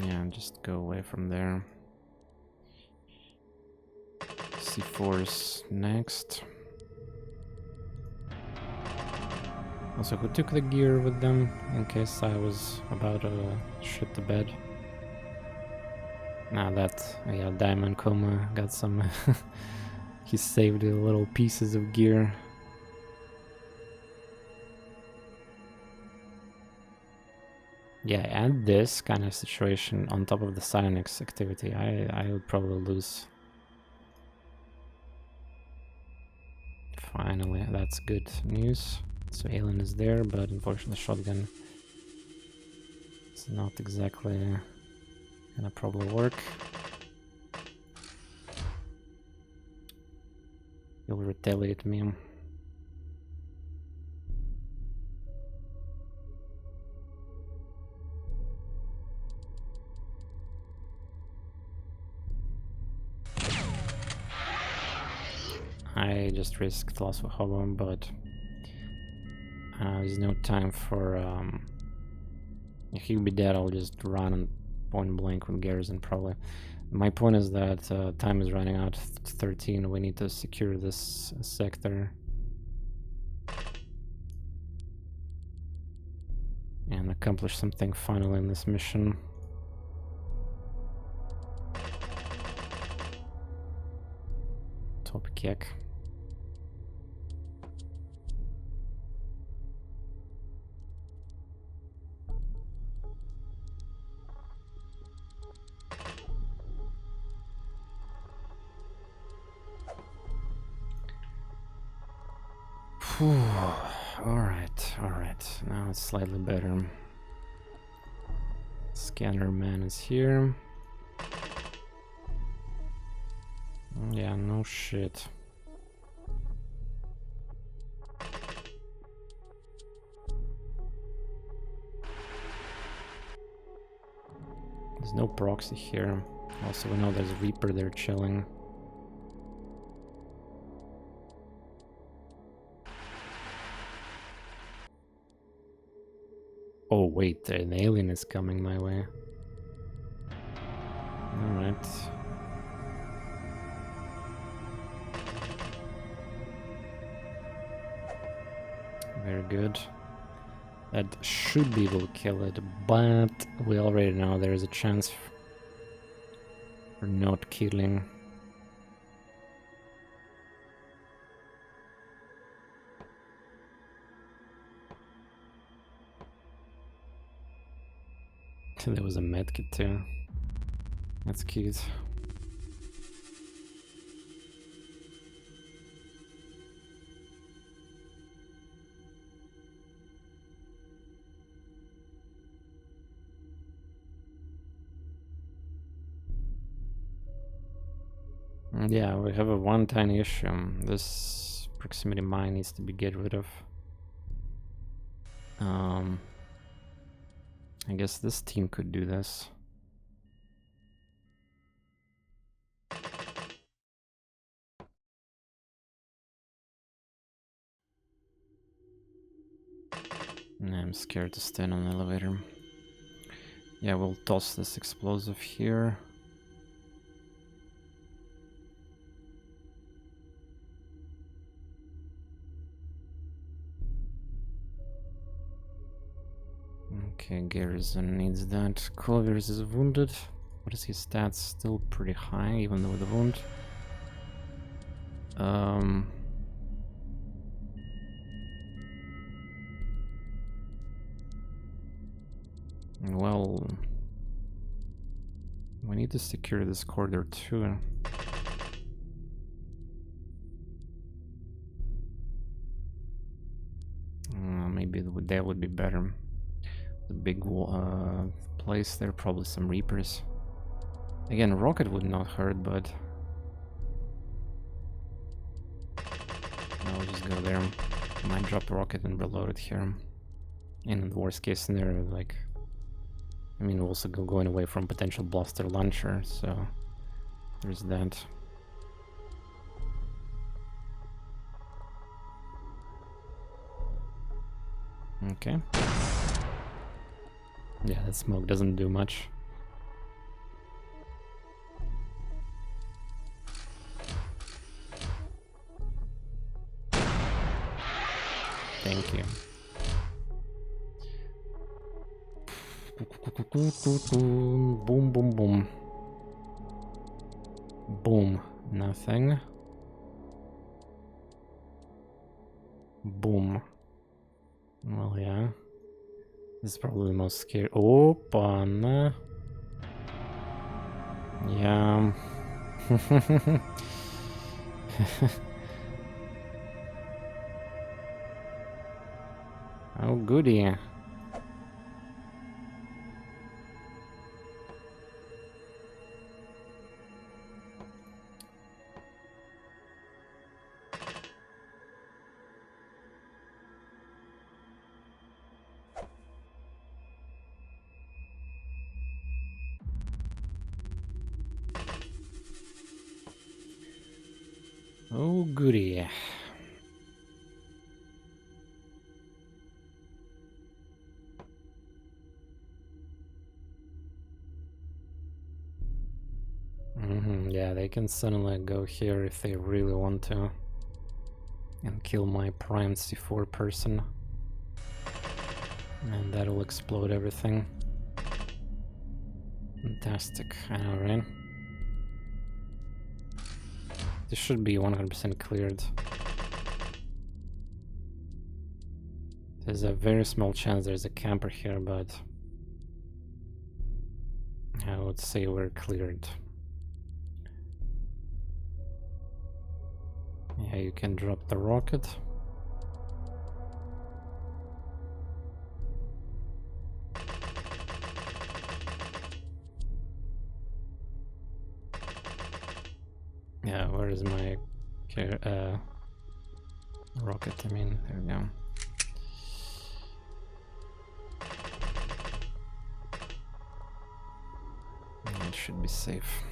Yeah, just go away from there. C4's next. Also, who took the gear with them in case I was about to shit the bed? Nah, that, yeah, Diamond Coma got some... he saved the little pieces of gear. Yeah, and this kind of situation on top of the Psionics activity, I would probably lose. Finally, that's good news. So Alien is there, but unfortunately shotgun is not exactly gonna probably work. He'll retaliate me. I just risked loss of hobo, but there's no time for... if he'll be dead, I'll just run and point blank with Garrison probably. My point is that time is running out. 13, we need to secure this sector. And accomplish something finally in this mission. Top kick. Alright, now it's slightly better. Scanner man is here. Yeah, no shit. There's no proxy here. Also, we know there's a Reaper there chilling. Oh wait, an alien is coming my way. Alright. Very good. That should be able to kill it, but we already know there is a chance for not killing. There was a medkit too. That's cute. Yeah, we have a one tiny issue. This proximity mine needs to be get rid of. I guess this team could do this. I'm scared to stand on the elevator. Yeah, we'll toss this explosive here. Okay, Garrison needs that. Clovers is wounded. What is his stats? Still pretty high, even though with the wound. Well, we need to secure this corridor too. Maybe that would be better. The big place there, probably some Reapers. Again, rocket would not hurt, but I'll just go there. Might drop a rocket and reload it here. In the worst case scenario, like, I mean, we're also going away from potential blaster launcher, so there's that. Okay. Yeah, that smoke doesn't do much. Thank you. Boom, boom, boom. Boom. Nothing. Boom. Well, yeah. This is probably the most scary. Open. Yeah. Oh, goody. Oh, goody. Yeah, they can suddenly go here if they really want to. And kill my prime C4 person. And that'll explode everything. Fantastic, I know, right? This should be 100% cleared. There's a very small chance there's a camper here, but I would say we're cleared. Yeah, you can drop the rocket. Yeah, where is my rocket? I mean, there we go. It should be safe.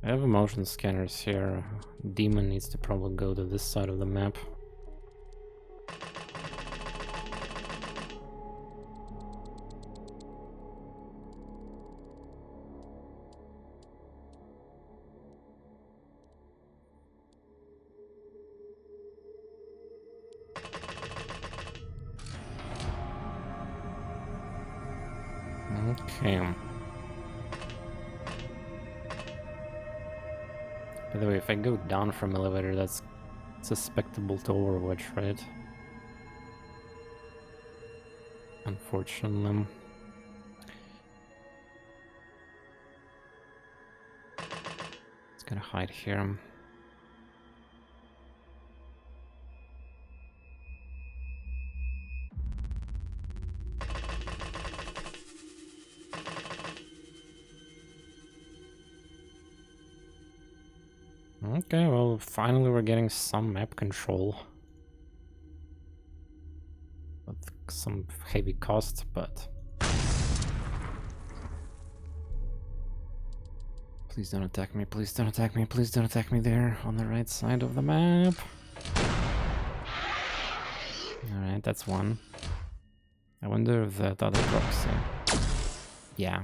I have motion scanners here. Demon needs to probably go to this side of the map. Okay. By the way, if I go down from elevator, that's suspectable to Overwatch, right? Unfortunately. It's gonna hide here. Okay, well, finally we're getting some map control. With some heavy cost, but... Please don't attack me, please don't attack me, please don't attack me there, on the right side of the map. Alright, that's one. I wonder if that other proxy... Yeah.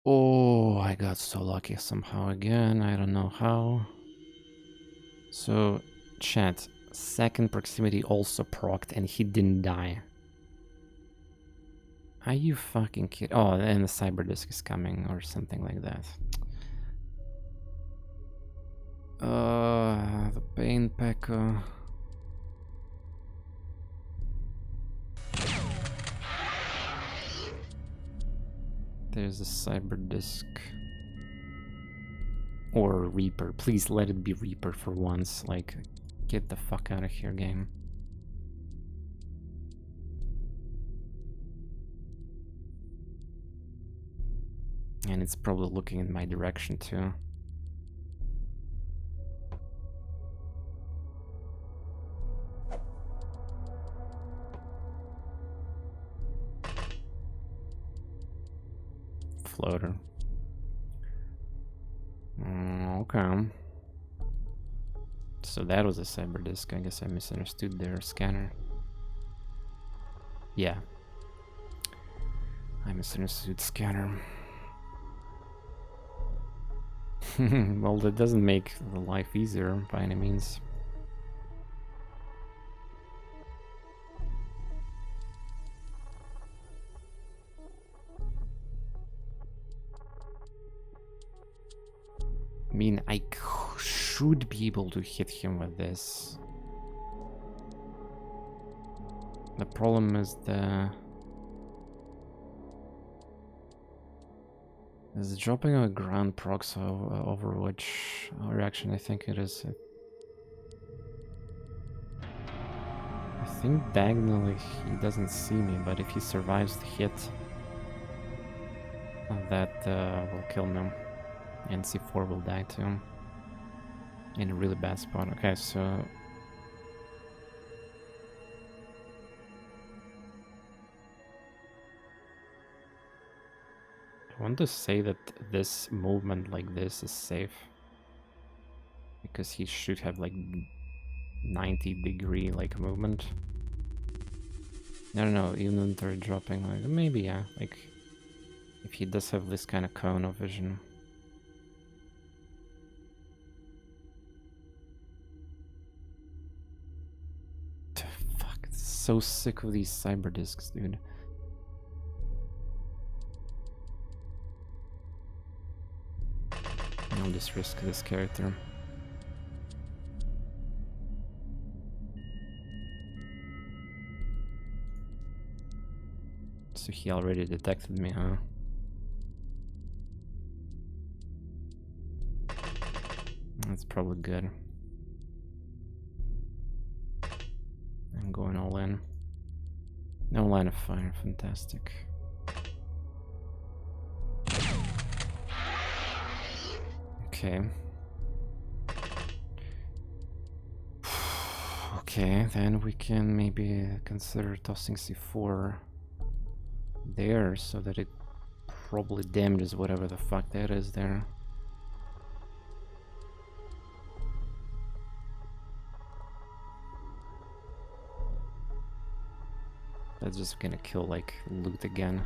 Oh, I got so lucky somehow again. I don't know how. So, chat. Second proximity also procced and he didn't die. Are you fucking kidding? Oh, and the cyber disc is coming or something like that. The pain packer. There's a cyber disc. Or Reaper. Please let it be Reaper for once. Like, get the fuck out of here, game. And it's probably looking in my direction too. Floater. Okay. So that was a cyber disc. I guess I misunderstood their scanner. Yeah. I misunderstood scanner. Well, that doesn't make the life easier by any means. I mean, I should be able to hit him with this. The problem is is dropping a ground prox over which reaction I think it is. I think diagonally he doesn't see me, but if he survives the hit, that will kill me. And C4 will die too. In a really bad spot. Okay, so... I want to say that this movement like this is safe. Because he should have like 90-degree like movement. I don't know, inventory dropping, like maybe yeah, like if he does have this kind of cone of vision. Fuck, so sick of these cyber discs, dude. I'll just risk this character. So he already detected me, huh? That's probably good. I'm going all in. No line of fire, fantastic. Okay. Okay, then we can maybe consider tossing C4 there so that it probably damages whatever the fuck that is there. That's just gonna kill like loot again.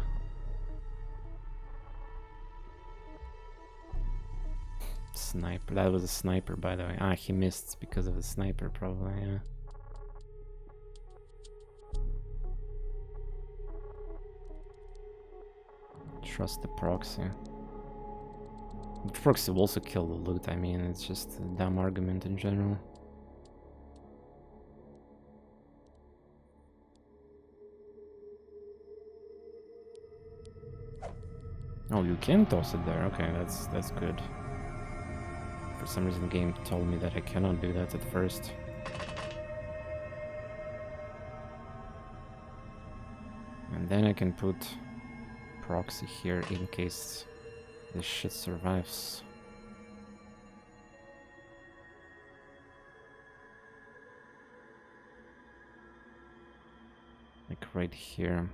Sniper, that was a sniper by the way. Ah, he missed because of the sniper probably, yeah. Trust the proxy. The proxy will also kill the loot, I mean, it's just a dumb argument in general. Oh, you can toss it there, okay, that's good. For some reason the game told me that I cannot do that at first. And then I can put proxy here in case this shit survives. Like right here.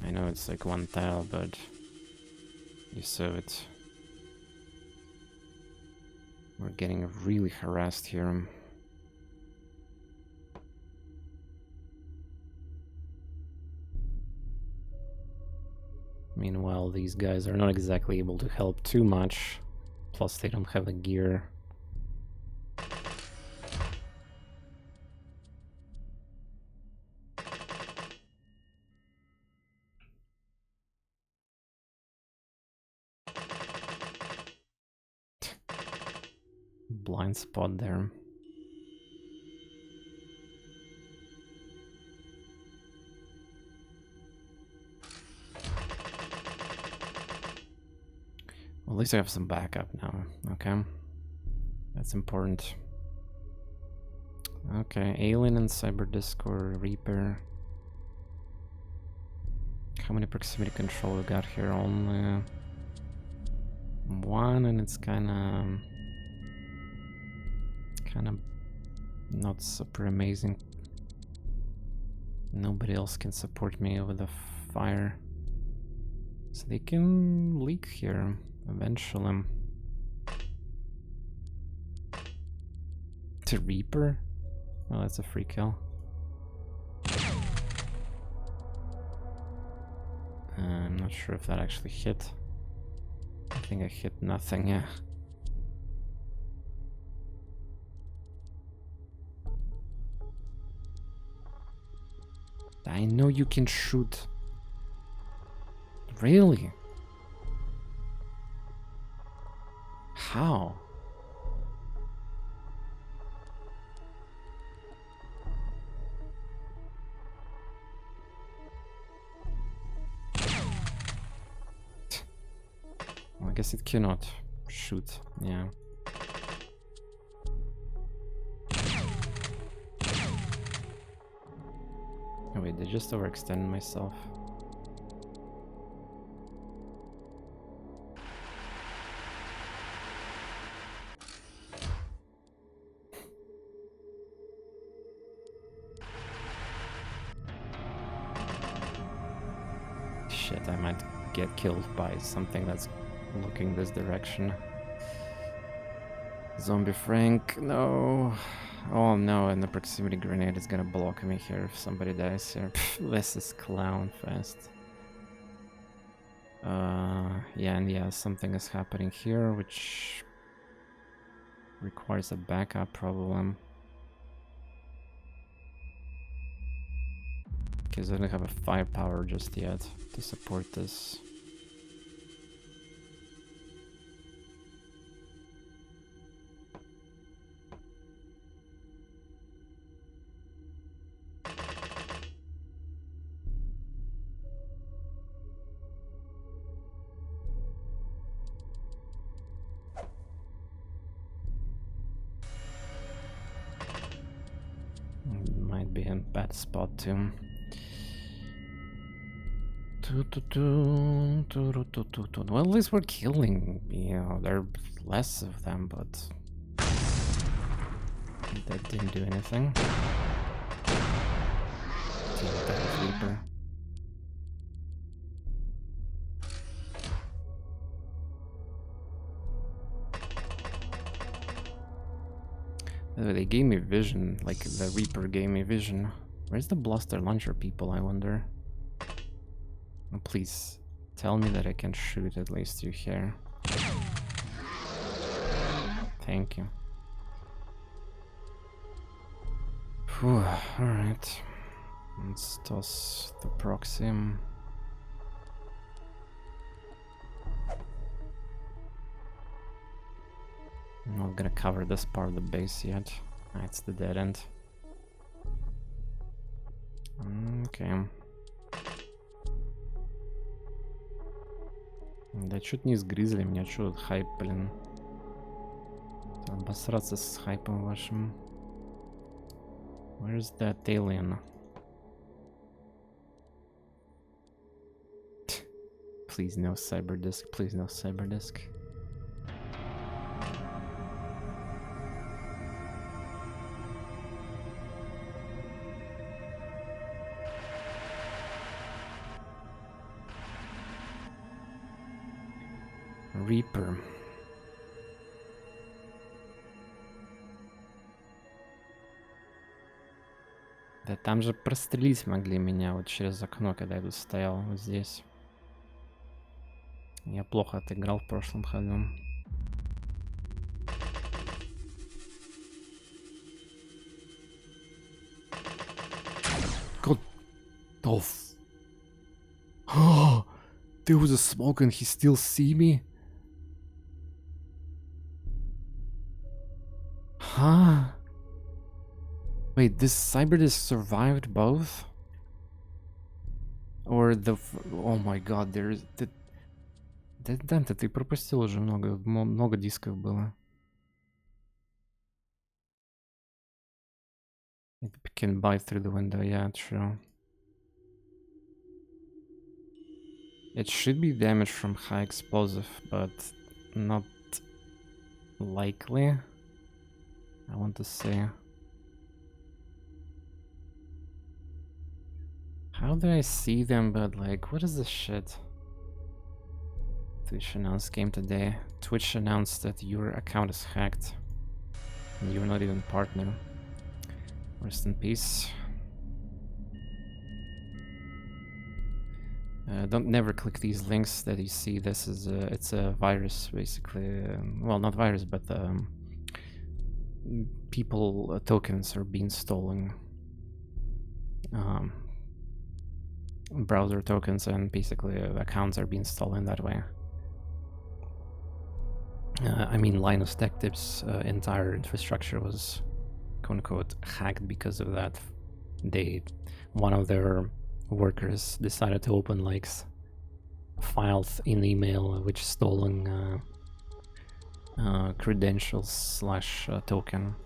I know it's like one tile, but you saw it. We're getting really harassed here. Meanwhile, these guys are not exactly able to help too much. Plus, they don't have the gear. Blind spot there. Well, at least I have some backup now. Okay. That's important. Okay, Alien and Cyberdisk or Reaper. How many proximity control we got here? Only one, and it's kinda not super amazing. Nobody else can support me with the fire. So they can leak here eventually. To Reaper? Oh, that's a free kill. I'm not sure if that actually hit. I think I hit nothing, yeah. I know you can shoot. Really? How? Well, I guess it cannot shoot, yeah. Oh wait, did I just overextend myself? Shit, I might get killed by something that's looking this direction. Zombie Frank, no. Oh no, and the proximity grenade is gonna block me here if somebody dies here. This is clown fest. Yeah, and yeah, something is happening here, which requires a backup problem. Because I don't have a firepower just yet to support this. Might be a bad spot too. Well, at least we're killing, you know, there are less of them, but that didn't do anything. Reaper. By the way, they gave me vision, like the Reaper gave me vision. Where's the blaster launcher people, I wonder? Oh, please, tell me that I can shoot at least you here. Thank you. Whew, alright. Let's toss the proxy. I'm not gonna cover this part of the base yet. It's the dead end. Okay. Да чё-то не сгрызли меня, чё тут хайп, блин. Обосраться с хайпом вашим. Where's that alien? Please no cyberdisk, please no cyberdisk. Reaper. Да там же прострелить могли меня вот через окно, когда я тут стоял, вот здесь. Я плохо отыграл в прошлом ходу. God, oh, there was a smoke and he still see me? Huh? Wait, this CyberDisk survived both? Or the... Oh my god, there's... Да, ты пропустил уже много дисков было. It can bite through the window, yeah, true. It should be damage from high explosive, but not likely. I want to say. How do I see them, but like, what is this shit? Twitch announced game today. Twitch announced that your account is hacked. And you're not even partner. Rest in peace. Don't never click these links that you see. This is it's a virus, basically. Well, not virus, but people tokens are being stolen. Browser tokens and basically accounts are being stolen that way. I mean, Linus Tech Tips' entire infrastructure was quote-unquote hacked because of that. One of their workers decided to open like files in email which stolen credentials slash token.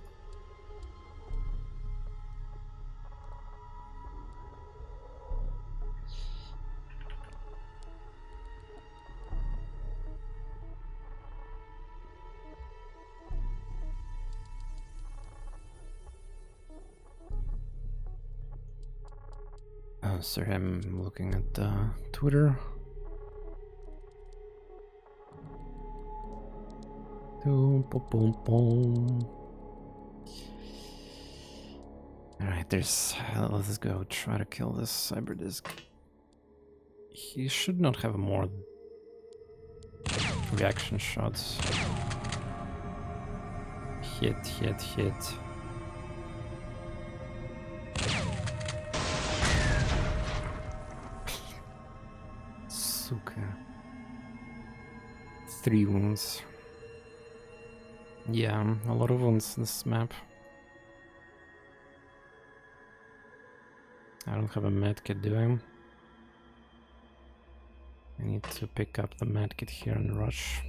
Sorry, I'm looking at Twitter. Alright, let's go try to kill this CyberDisk. He should not have more reaction shots. Hit. Suka. 3 wounds. Yeah, a lot of wounds in this map. I don't have a medkit, do I? I need to pick up the medkit here and rush.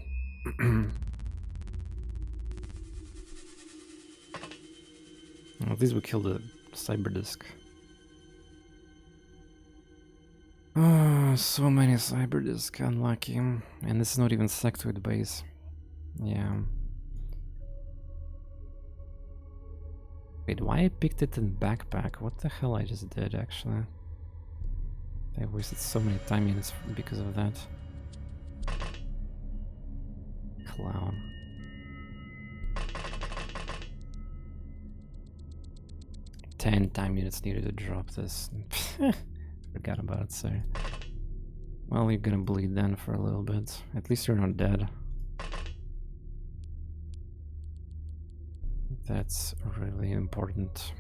At least we killed the CyberDisk. So many CyberDisk, unlucky. And this is not even sectoid base. Yeah. Wait, why I picked it in backpack? What the hell I just did, actually? I wasted so many time units because of that. Clown. Ten time units needed to drop this. Forgot about it, sorry. Well, you're gonna bleed then for a little bit. At least you're not dead. That's really important.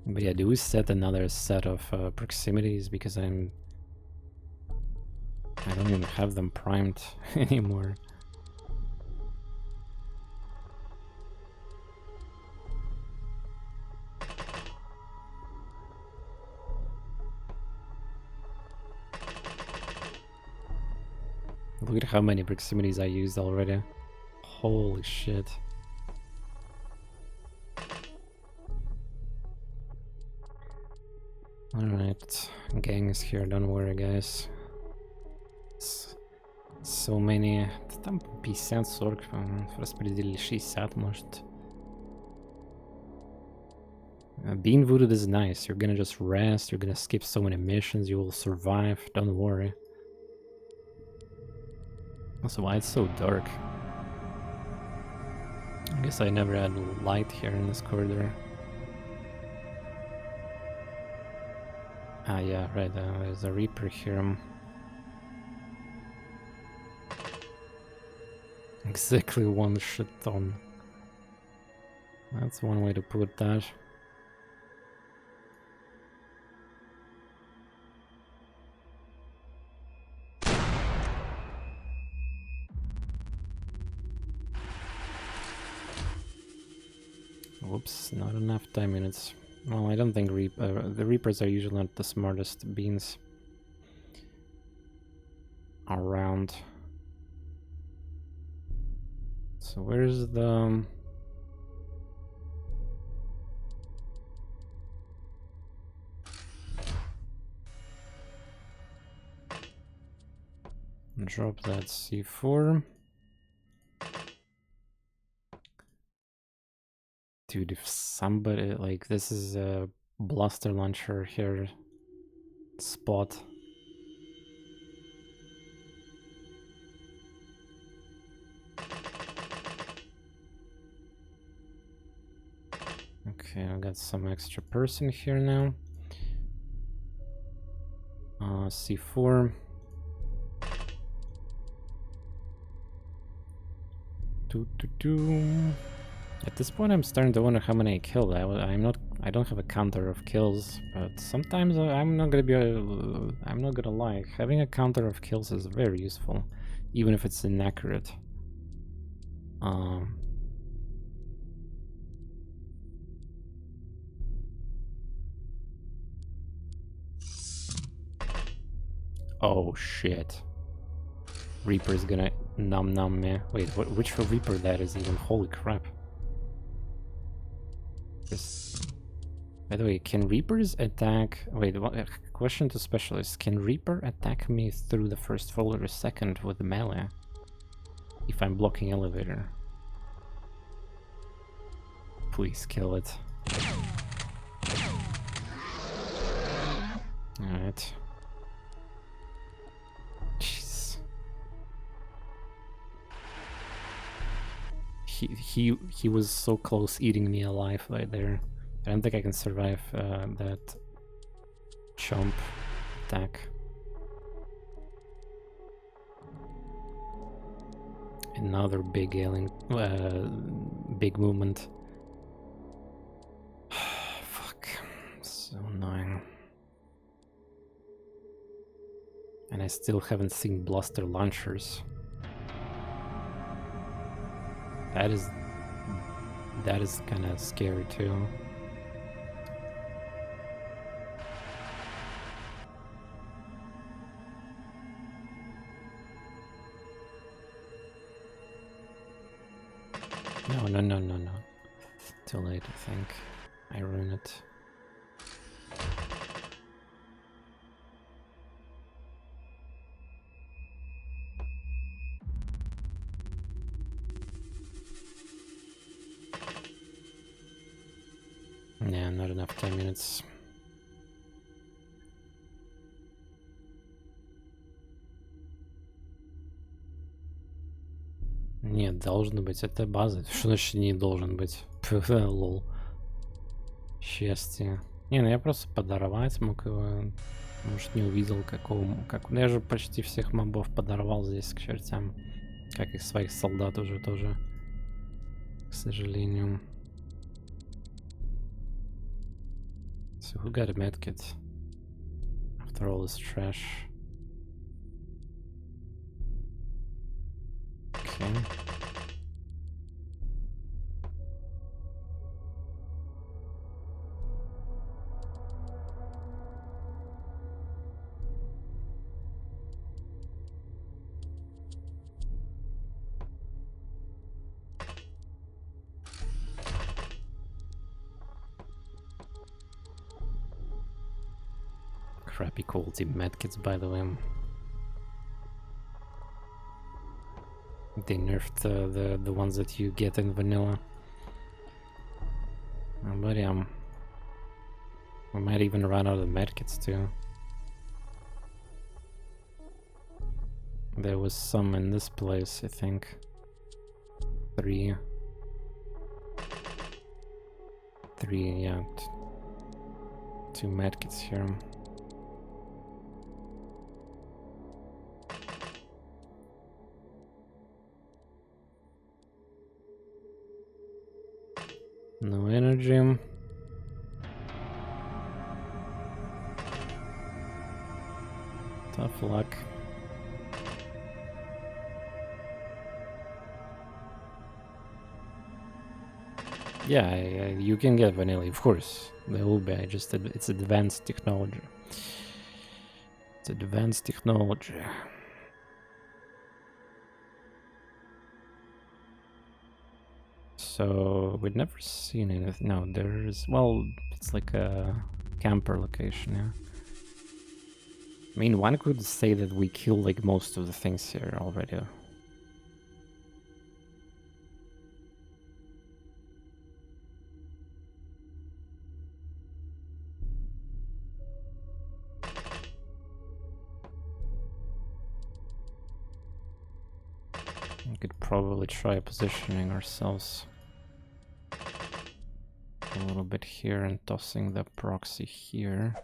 But yeah, do we set another set of proximities, because I don't even have them primed anymore. Look at how many proximities I used already. Holy shit. Alright, gang is here, don't worry guys. So many... Там 50-40, распределили 60, может. Being wounded is nice, you're gonna just rest, you're gonna skip so many missions, you will survive, don't worry. Also, why it's so dark? I guess I never had light here in this corridor. Ah, yeah, right. There's a Reaper here. Exactly one shit ton. That's one way to put that. Whoops, not enough time units. Well, I don't think the Reapers are usually not the smartest beans around. So where's the... Drop that C4. Dude, if somebody, like, this is a blaster launcher here spot. Okay, I got some extra person here now. C4. At this point, I'm starting to wonder how many I killed. I don't have a counter of kills, but sometimes I'm not gonna lie. Having a counter of kills is very useful, even if it's inaccurate. Oh shit. Reaper's gonna num me. Wait, which Reaper that is even? Holy crap. By the way, can Reapers attack... Wait, question to specialists. Can Reaper attack me through the first floor or second with melee? If I'm blocking elevator? Please kill it. Alright. Jeez. He was so close eating me alive right there. I don't think I can survive that chomp attack. Another big alien, big movement. Fuck, so annoying. And I still haven't seen blaster launchers. That is kind of scary too. No. Too late, I think. I ruined it. Yeah, not enough 10 minutes. Нет, должен быть, это база. Что значит не должен быть? Лол. Счастье. Не, ну я просто подорвать мог его. Может, не увидел Ну, я же почти всех мобов подорвал здесь к чертям. Как и своих солдат уже тоже. К сожалению. So who got a medkit? After all this trash. Okay. Crappy quality medkits, by the way. They nerfed the ones that you get in vanilla. But yeah, we might even run out of medkits too. There was some in this place, I think. 3, yeah. 2 medkits here. No energy. Tough luck. Yeah, you can get vanilla, of course. There will be. It's advanced technology. It's advanced technology. So we'd never seen anything. No, there's, well, it's like a camper location, yeah. I mean, one could say that we killed like most of the things here already. We could probably try positioning ourselves a little bit here and tossing the proxy here.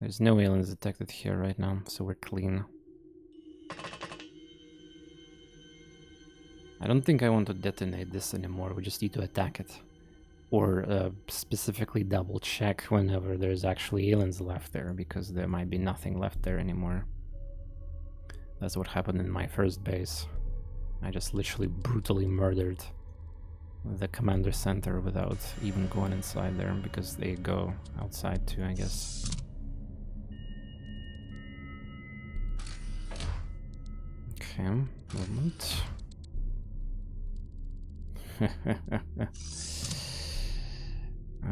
There's no aliens detected here right now, so we're clean. I don't think I want to detonate this anymore, we just need to attack it. Or specifically double check whenever there's actually aliens left there, because there might be nothing left there anymore. That's what happened in my first base. I just literally brutally murdered the commander center without even going inside there, because they go outside too, I guess. Okay, movement.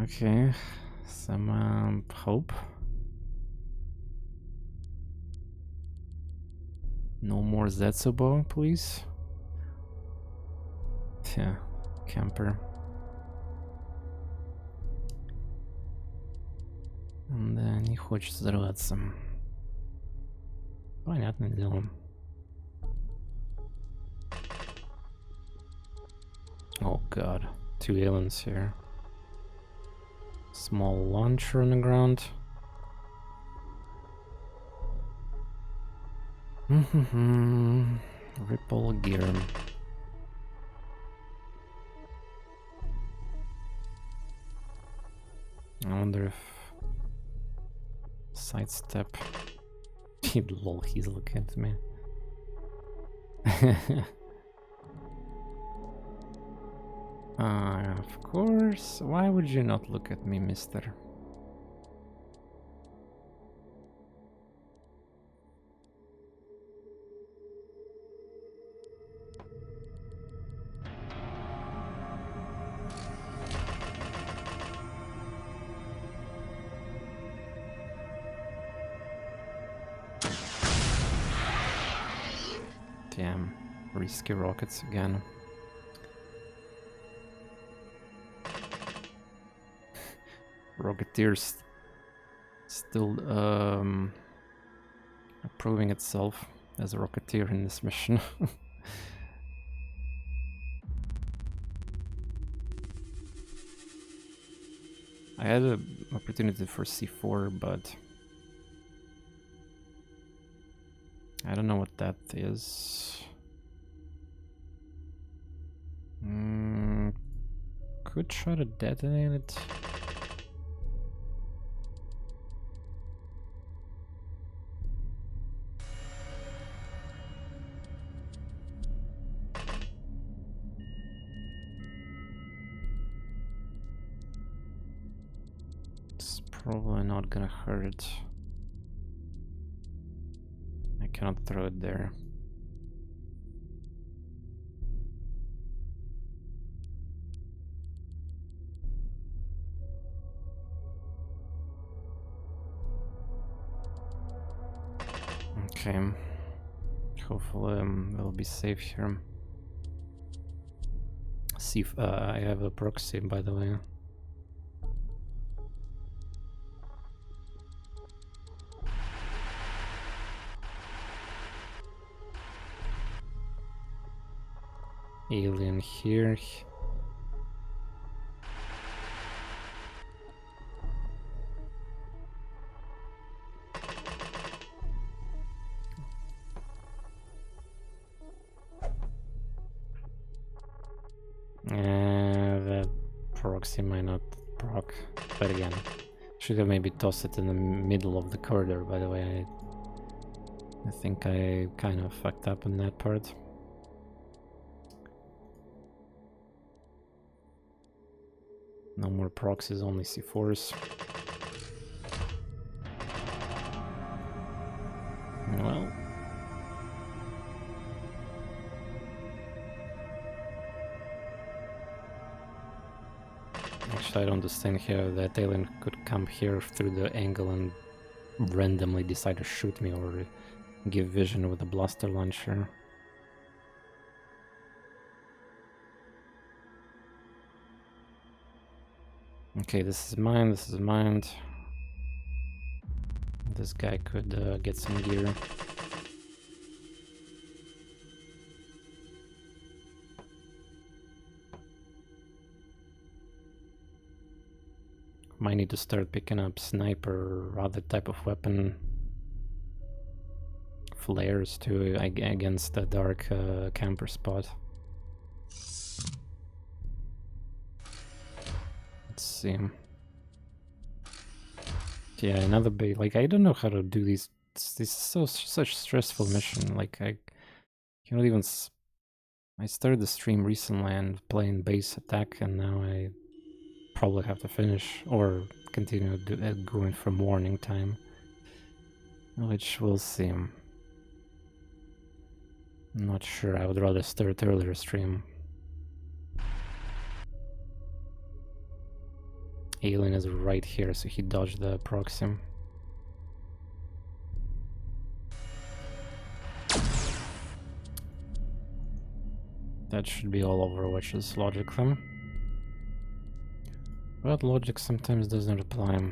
Okay, some hope. No more Zetsubo, please. Yeah, camper. Не хочет взорваться. Понятное дело. Oh god, 2 aliens here. Small launcher on the ground. Ripple gear. I wonder if sidestep. Lol, he's looking at me. Of course. Why would you not look at me, mister? Damn, risky rockets again. Rocketeers still proving itself as a Rocketeer in this mission. I had an opportunity for C4, but I don't know what that is. Could try to detonate it. It's probably not gonna hurt. I cannot throw it there. Okay. Hopefully we'll be safe here. See if I have a proxy, by the way. Alien here. proxy might not proc, but again, should have maybe tossed it in the middle of the corridor, by the way. I think I kind of fucked up on that part. No more proxies, only C4s. Well. Actually, I don't understand how that alien could come here through the angle and randomly decide to shoot me or give vision with a blaster launcher. Okay, this is mine, this is mine. This guy could get some gear. Might need to start picking up sniper or other type of weapon. Flares too, against the dark camper spot. Let's see. Yeah, another bait. Like, I don't know how to do these. This is such stressful mission. Like, I cannot even. I started the stream recently and playing base attack, and now I probably have to finish or continue going for morning time, which we'll see. I'm not sure. I would rather start earlier stream. Alien is right here, so he dodged the proxy. That should be all Overwatch's logic then. But logic sometimes doesn't apply.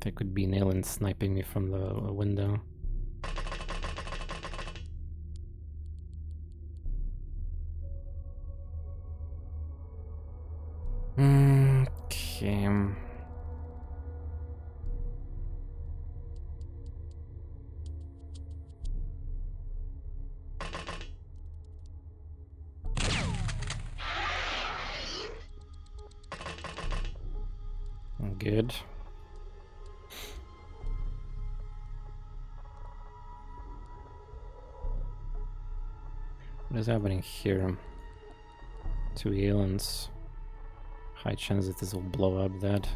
There could be an alien sniping me from the window. Okay. Good. What is happening here? Two aliens. High chance that this will blow up that.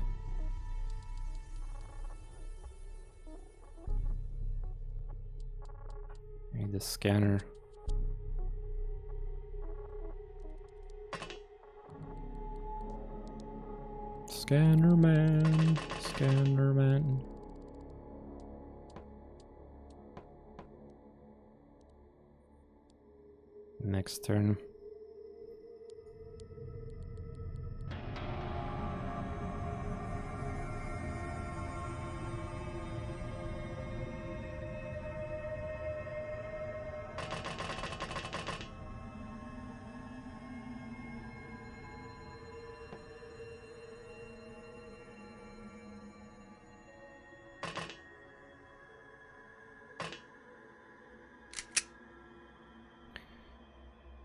Need the scanner. Scanner man, scanner man. Next turn.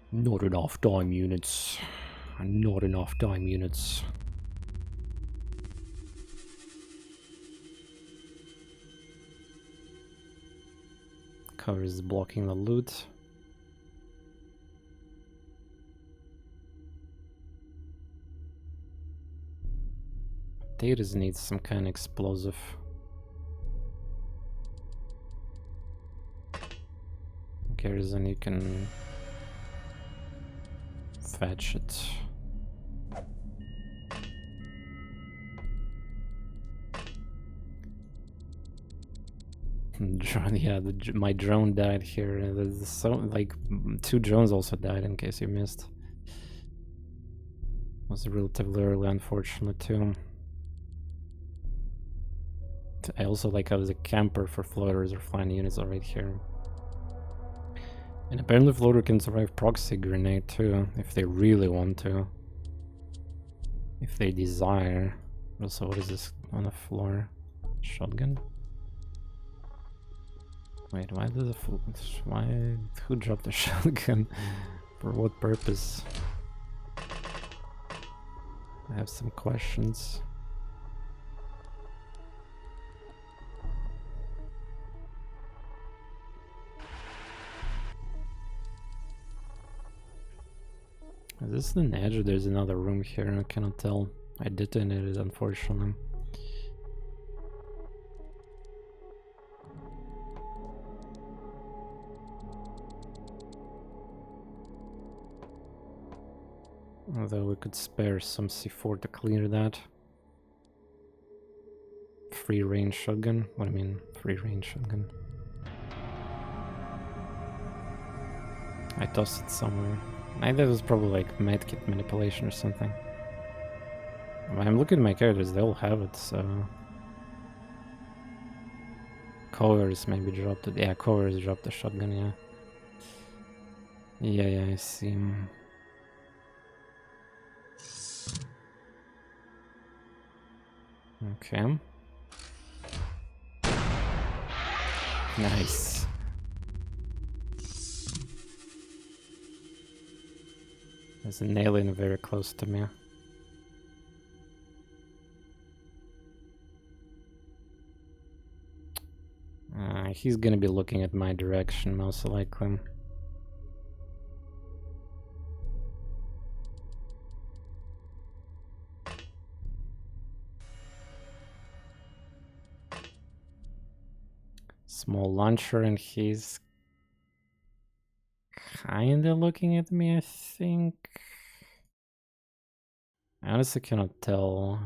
Not enough dime units. Not enough dime units. Cover is blocking the loot. Potatoes need some kind of explosive. Garrison, you can fetch it. Drone, yeah, my drone died here. There's so like 2 drones also died in case you missed. Was relatively early, unfortunately too. I also like how the camper for floaters or flying units are right here. And apparently floater can survive proxy grenade too, if they really want to. If they desire. Also, what is this on the floor? Shotgun? Wait, why did why... who dropped the shotgun? For what purpose? I have some questions. Is this an edge or there's another room here? I cannot tell. I detonated, unfortunately. Although we could spare some C4 to clear that. Free range shotgun? What do you mean, free range shotgun? I tossed it somewhere. I think it was probably like medkit manipulation or something. When I'm looking at my characters, they all have it, so... Covers maybe dropped it. Yeah, Covers dropped the shotgun, yeah. Yeah, I see. Okay. Nice. There's an alien very close to me. He's gonna be looking at my direction, most likely. Small launcher, and he's kinda looking at me, I think. I honestly cannot tell.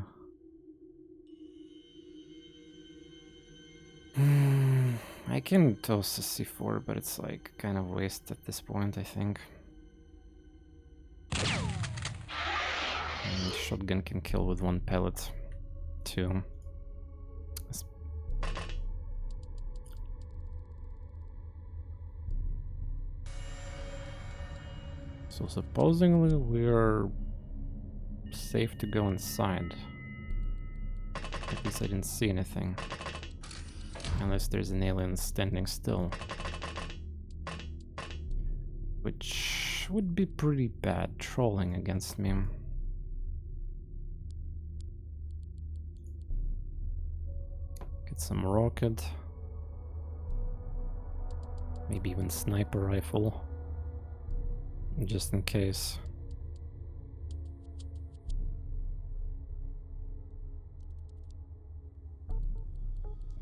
I can toss a C4, but it's like kind of waste at this point, I think. And shotgun can kill with one pellet, too. So supposedly we're safe to go inside. At least I didn't see anything. Unless there's an alien standing still. Which would be pretty bad trolling against me. Get some rocket. Maybe even sniper rifle. Just in case.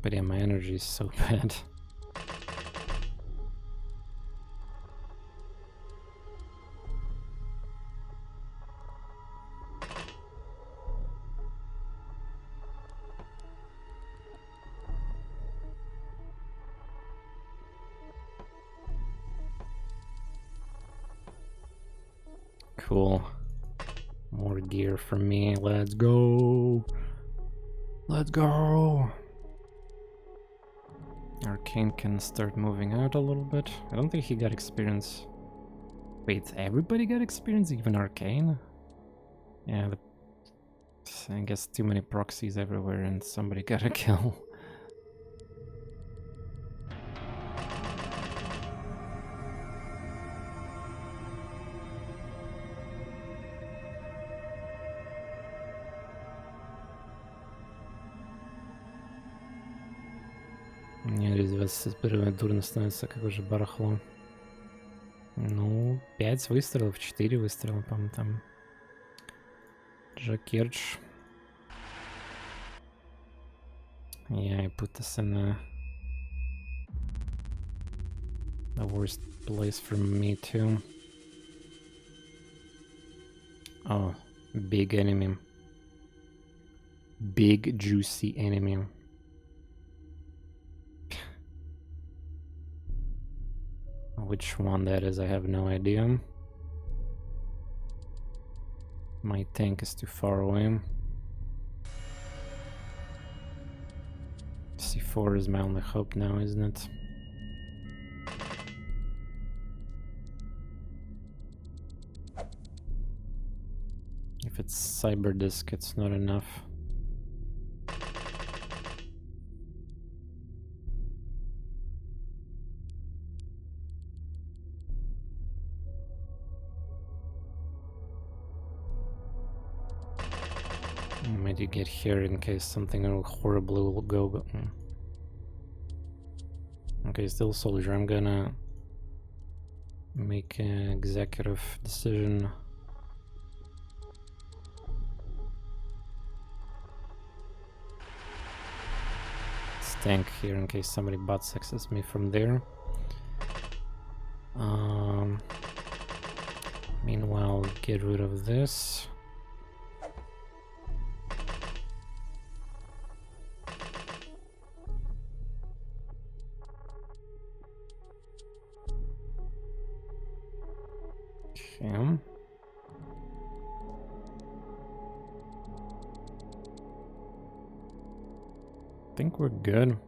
But yeah, my energy is so bad. Cool. More gear for me. Let's go. Let's go. Arcane can start moving out a little bit. I don't think he got experience. Wait, everybody got experience? Even Arcane? Yeah, I guess too many proxies everywhere and somebody got a kill. Мне здесь 21 дурно становится, как уже барахло. Ну, 5 выстрелов, 4 выстрела, по-моему, там. Жакердж. Yeah, I put this in the worst place for me too. Oh, big enemy. Big juicy enemy. Which one that is, I have no idea. My tank is too far away. C4 is my only hope now, isn't it? If it's cyber disk, it's not enough. Maybe get here in case something horrible will go. But, okay, still soldier. I'm gonna make an executive decision. Tank here in case somebody butt sexes me from there. Meanwhile, get rid of this. Okay. I think we're good.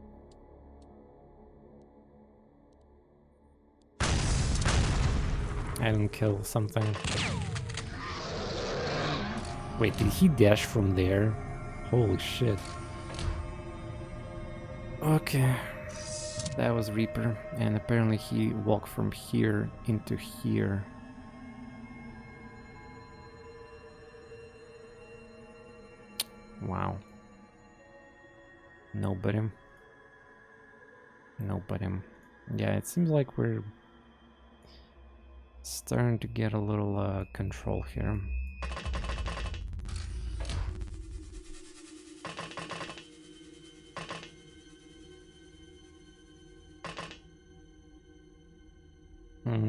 I didn't kill something. Wait, did he dash from there? Holy shit. Okay. That was Reaper, and apparently he walked from here into here. Wow. Nobody. Nobody. Yeah, it seems like we're starting to get a little control here.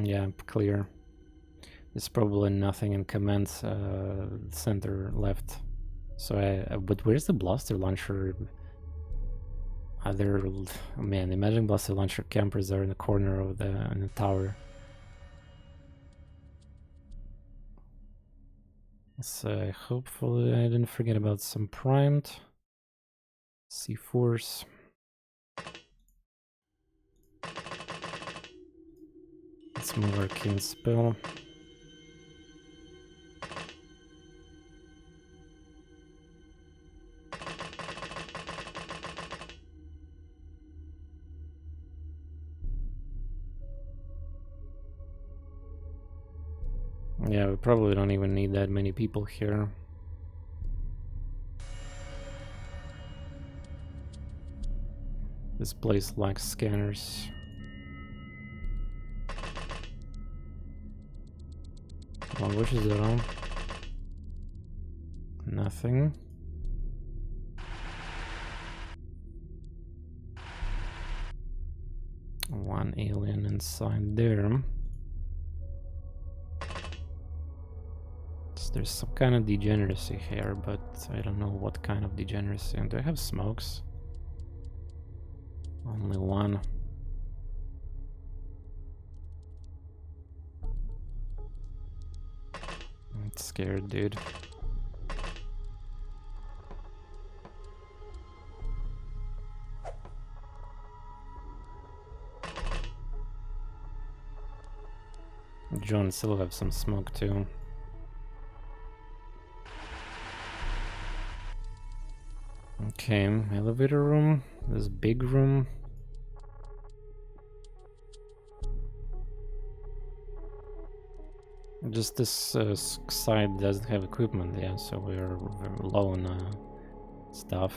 Yeah, clear. There's probably nothing in command center left. So but where's the blaster launcher? Other, man, imagine blaster launcher campers are in the corner of the tower. So hopefully I didn't forget about some primed C4s. Let's move our king spell. Yeah, we probably don't even need that many people here. This place lacks scanners. What wishes it on? Nothing. One alien inside there. So there's some kind of degeneracy here, but I don't know what kind of degeneracy. And do I have smokes? Only one. I'm scared, dude. John still have some smoke too. Okay, elevator room. This big room. Just this side doesn't have equipment, yeah, so we're low on stuff.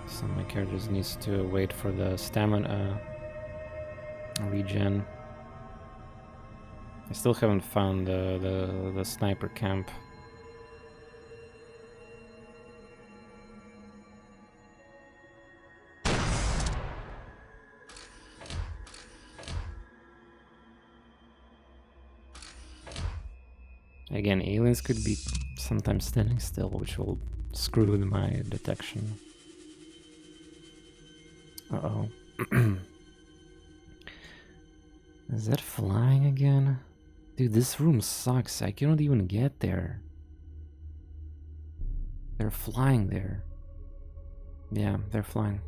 So my character just needs to wait for the stamina regen. I still haven't found the sniper camp. Again, aliens could be sometimes standing still, which will screw with my detection. Uh-oh. Is that flying again? Dude, this room sucks. I cannot even get there. They're flying there. Yeah, they're flying.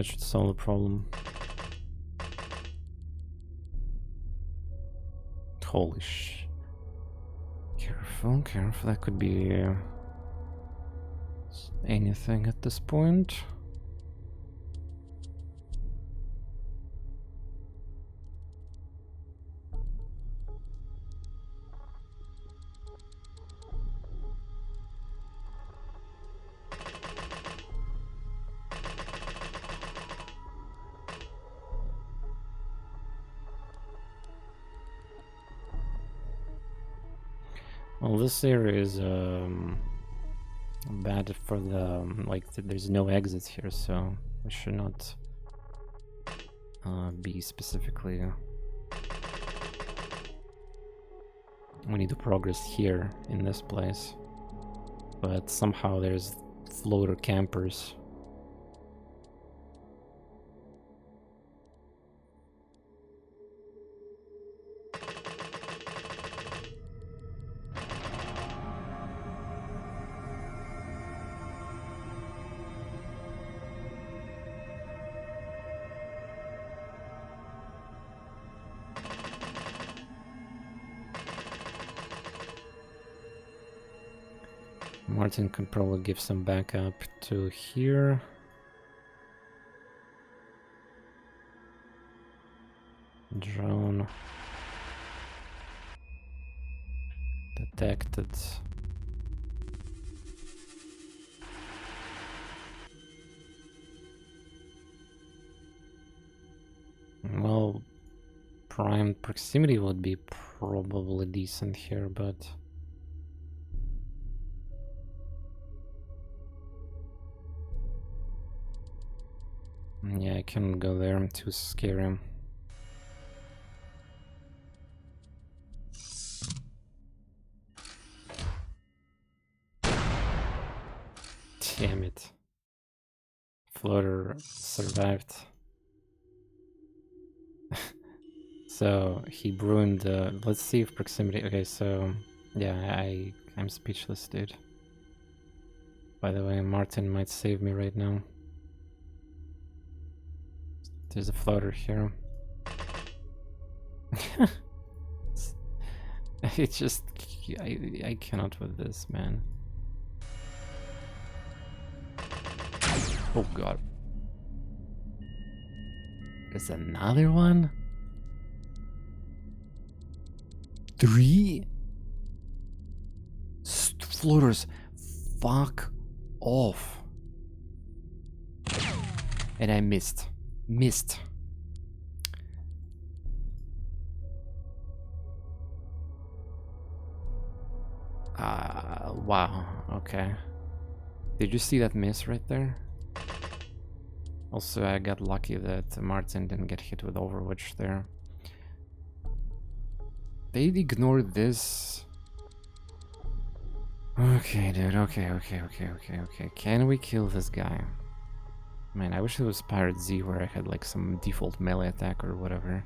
that should solve the problem. Holy sh... Careful, careful, that could be anything at this point. Well, this area is bad for the there's no exits here, so we should not be specifically. We need to progress here in this place, but somehow there's floater campers. Martin can probably give some backup to here. Drone detected. Well, prime proximity would be probably decent here, but yeah, I can't go there, I'm too scary. Damn it. Floater survived. So he ruined let's see if proximity. Okay, so yeah, I'm speechless, dude. By the way, Martin might save me right now. There's a floater here. It's just I cannot with this, man. Oh god. There's another one? 3 floaters. Fuck off. And I missed. Wow, okay. Did you see that miss right there? Also, I got lucky that Martin didn't get hit with Overwatch there. They ignored this. Okay, dude, okay. Can we kill this guy? Man, I wish it was XCPirateZ where I had like some default melee attack or whatever.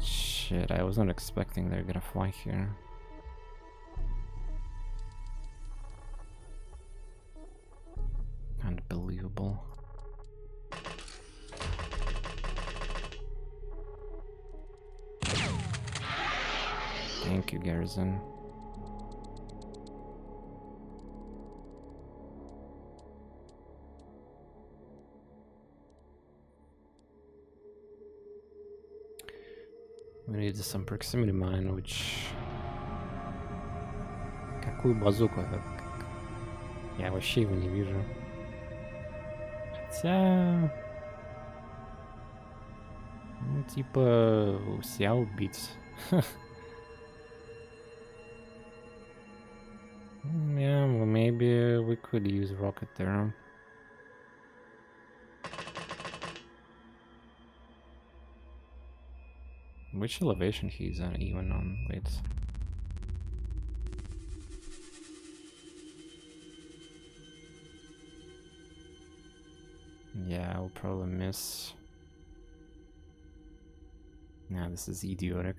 Shit, I was not expecting they're gonna fly here. Unbelievable. Thank you, Garrison. We need some proximity mine, which... Какую базуку? Я вообще его не вижу. Хотя... Ну, типа... себя убить. Yeah, well, maybe we could use rocket there. Which elevation he's on even on? Wait. Yeah, I'll probably miss. Nah, this is idiotic.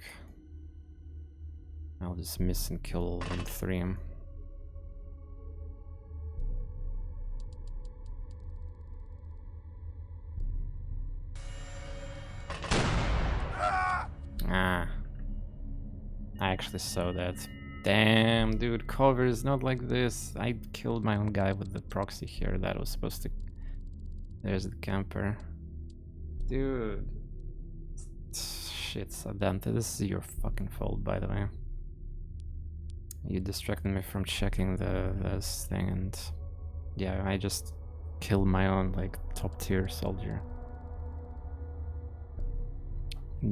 I'll just miss and kill 1-3. actually saw that. Damn, dude, cover is not like this. I killed my own guy with the proxy here. That was supposed to... There's the camper. Dude. Shit, Sadante, this is your fucking fault, by the way. You distracted me from checking this thing, and... Yeah, I just killed my own, like, top tier soldier.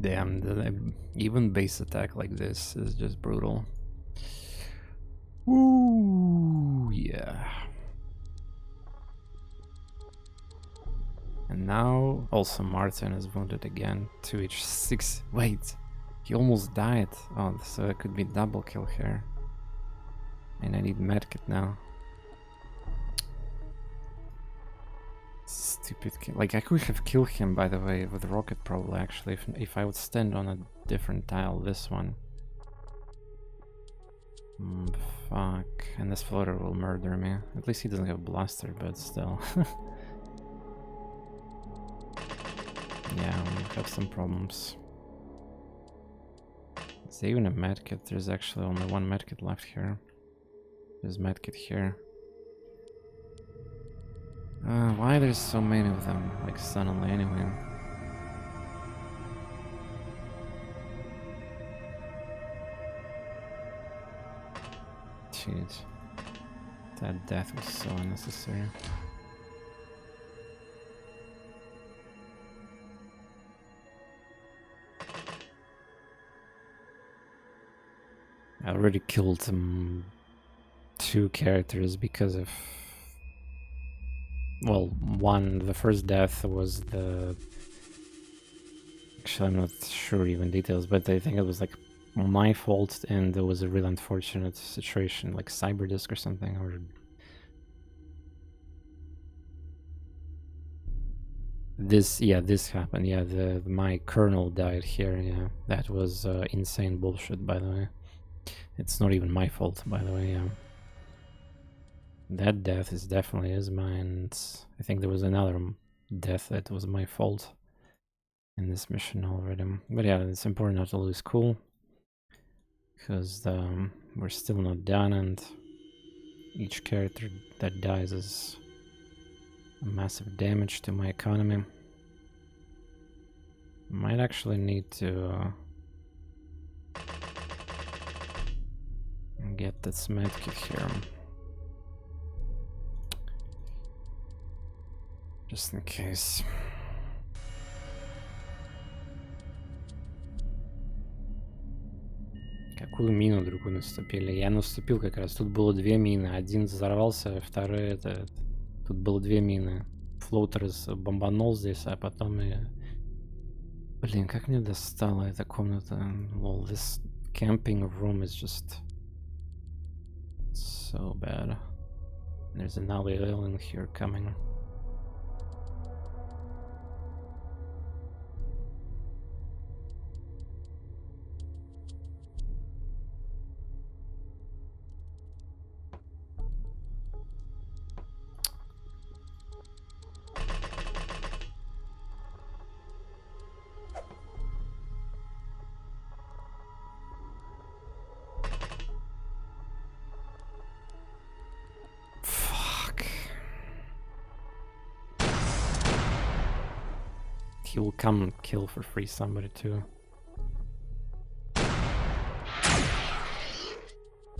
Damn, even base attack like this is just brutal. Ooh, yeah. And now also Martin is wounded again. 2h6. Wait, he almost died. Oh, so it could be double kill here. And I need medkit now. Stupid kill. Like, I could have killed him, by the way, with rocket probably, actually, if I would stand on a different tile, this one. Fuck. And this floater will murder me. At least he doesn't have blaster, but still. Yeah, we have some problems. Is there even a medkit? There's actually only one medkit left here. There's medkit here. Why there's so many of them, like, suddenly, anyway? Jeez. That death was so unnecessary. I already killed 2 characters because of... Well, the first death was the... Actually, I'm not sure even details, but I think it was like my fault, and there was a really unfortunate situation, like cyberdisk or something, or... This happened, yeah, my kernel died here, yeah. That was insane bullshit, by the way. It's not even my fault, by the way, yeah. That death definitely is mine. I think there was another death that was my fault in this mission already. But yeah, it's important not to lose cool, because we're still not done, and each character that dies is a massive damage to my economy. Might actually need to get this medkit here. Just in case. Какую мину другую наступили? Я наступил как раз. Тут было 2 мины. Один взорвался, второй это... Тут было 2 мины. Флоутер бомбанул здесь, а потом и... Блин, как мне достала эта комната. Well, this camping room is just... so bad. There's an analytical in here coming. He will come and kill for free somebody too.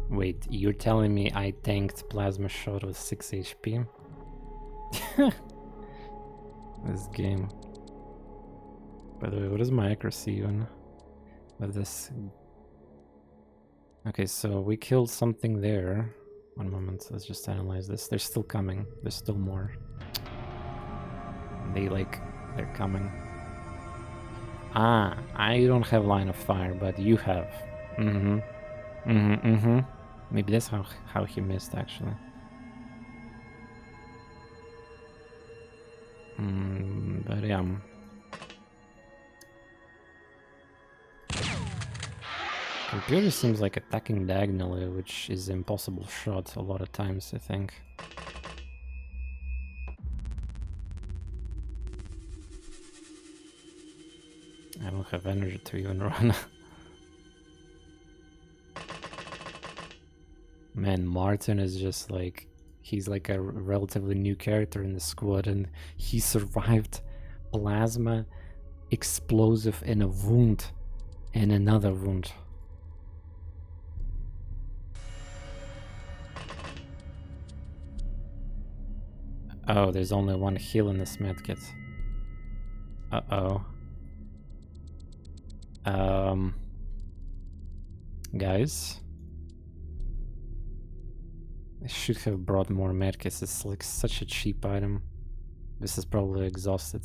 Wait, you're telling me I tanked plasma shot with 6 HP? This game. By the way, what is my accuracy even with this? Okay, so we killed something there. One moment, let's just analyze this. They're still coming. There's still more. They're coming. Ah, I don't have line of fire, but you have. Maybe that's how he missed, actually. But yeah. Computer seems like attacking diagonally, which is an impossible shot a lot of times, I think. I don't have energy to even run. Man, Martin is just like... He's like a relatively new character in the squad, and he survived plasma, explosive, and a wound. And another wound. Oh, there's only one heal in this medkit. Uh-oh. Guys? I should have brought more medkits. It's like such a cheap item. This is probably exhausted.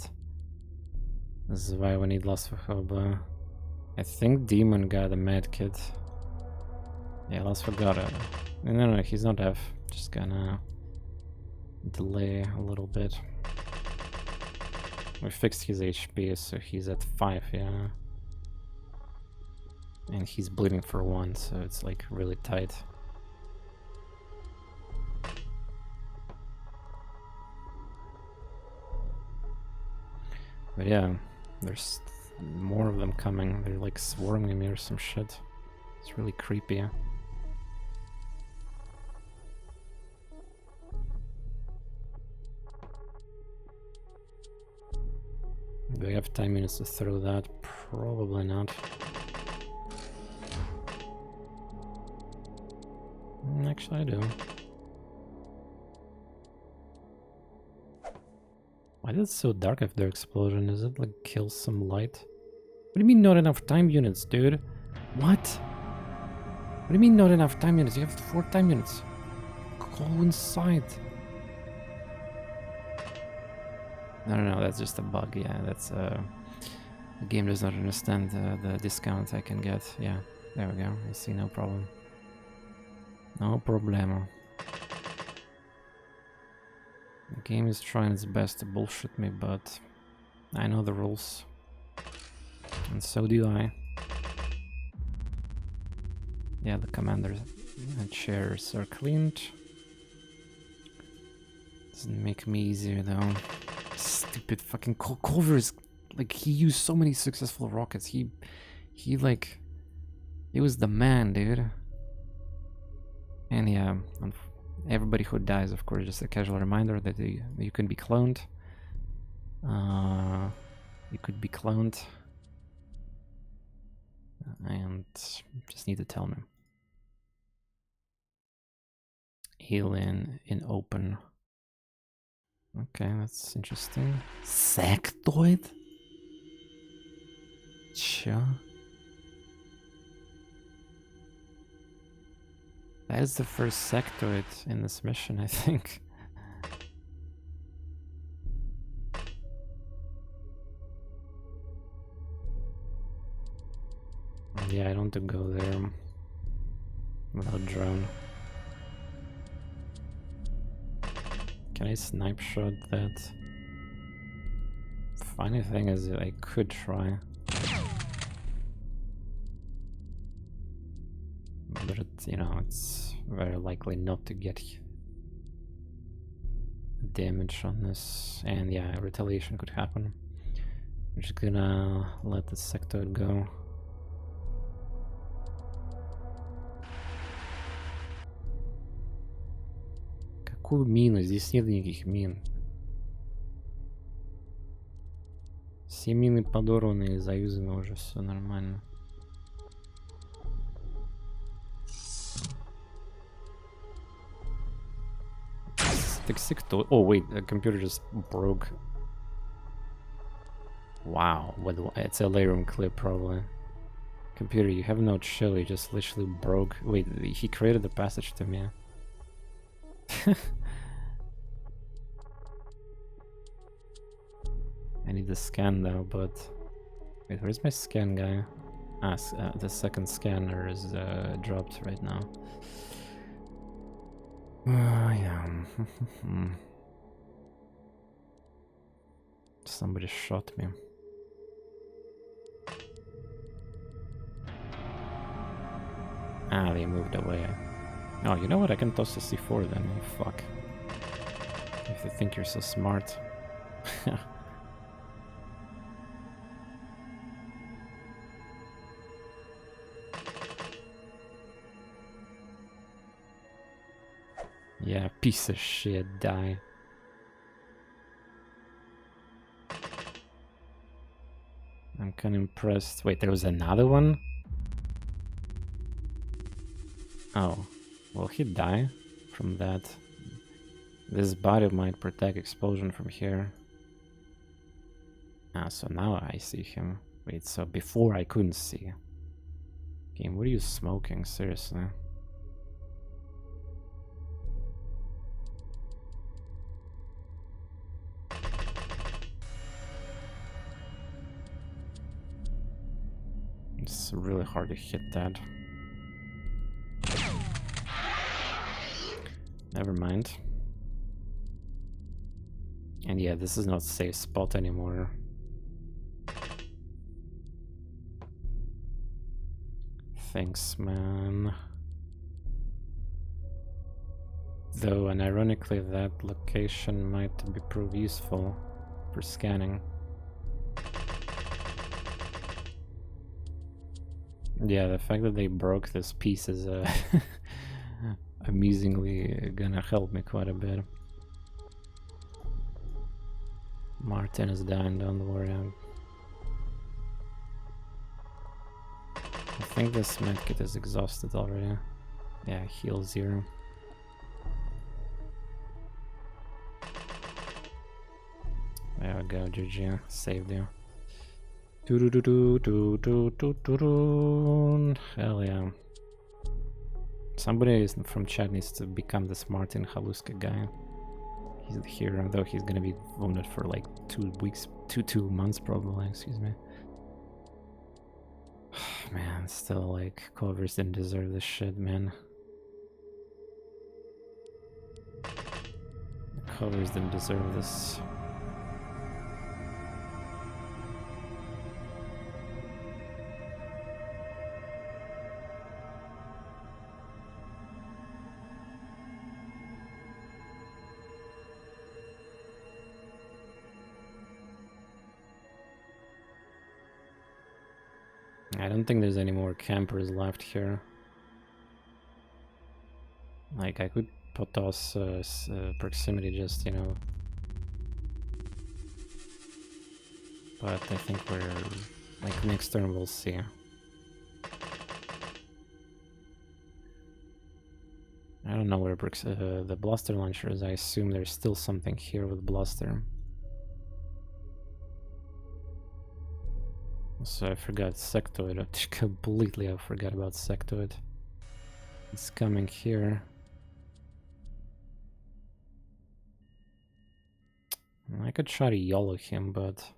This is why we need lots of hope. I think Demon got a medkit. Yeah, let's forgot it. No, he's not F. Just gonna delay a little bit. We fixed his HP, so he's at 5, yeah. And he's bleeding for 1, so it's like really tight. But yeah, there's more of them coming. They're like swarming me or some shit. It's really creepy. Do I have 10 minutes to throw that? Probably not. Actually, I do. Why is it so dark after explosion? Is it like kill some light? What do you mean not enough time units, dude? What? What do you mean not enough time units? You have 4 time units. Go inside. No, that's just a bug. Yeah, that's the game does not understand the discount I can get. Yeah, there we go. I see, no problem. No problemo. The game is trying its best to bullshit me, but I know the rules. And so do I. Yeah, the commander and chairs are cleaned. Doesn't make me easier though. Stupid fucking Culver is like, he used so many successful rockets. He was the man, dude. And yeah, everybody who dies, of course, just a casual reminder that you can be cloned. You could be cloned. And just need to tell me. Alien in open. Okay, that's interesting. Sectoid? Sure. That is the first sectoid in this mission, I think. Yeah, I don't want to go there without drone. Can I snipe shot that? Funny thing is, I could try. But you know, it's very likely not to get damage on this. And yeah, retaliation could happen. I'm just gonna let the sectoid go. Какую мину? Здесь нет никаких мин. Все мины подорваны и заюзаны уже, все нормально. Oh wait, the computer just broke. Wow, it's a layering clip probably. Computer, you have no chill, you just literally broke. Wait, he created the passage to me. I need the scan though, but... Wait, where's my scan guy? Ah, the second scanner is dropped right now. Yeah. Somebody shot me. Ah, they moved away. Oh, you know what? I can toss the C4 then. Oh, fuck. If you think you're so smart. Yeah, piece of shit, die. I'm kind of impressed. Wait, there was another one? Oh, will he die from that? This body might protect explosion from here. Ah, so now I see him. Wait, so before I couldn't see. Game, what are you smoking? Seriously? It's really hard to hit that. Never mind. And yeah, this is not a safe spot anymore. Thanks, man. Though, and ironically, that location might prove useful for scanning. Yeah, the fact that they broke this piece is amusingly gonna help me quite a bit. Martin is dying, don't worry. I think this medkit is exhausted already. Yeah, heal 0. There we go, GG, saved you. Hell yeah. Somebody from chat needs to become this Martin Haluska guy. He's the hero, though he's gonna be wounded for like 2 weeks, 2 months probably, excuse me. Man, still like, Covers didn't deserve this shit, man. Covers didn't deserve this. I don't think there's any more campers left here. Like, I could toss proximity just, you know. But I think we're, like, next turn we'll see. I don't know where the blaster launcher is. I assume there's still something here with blaster. So I forgot sectoid. Completely I forgot about sectoid. It's coming here. I could try to YOLO him, but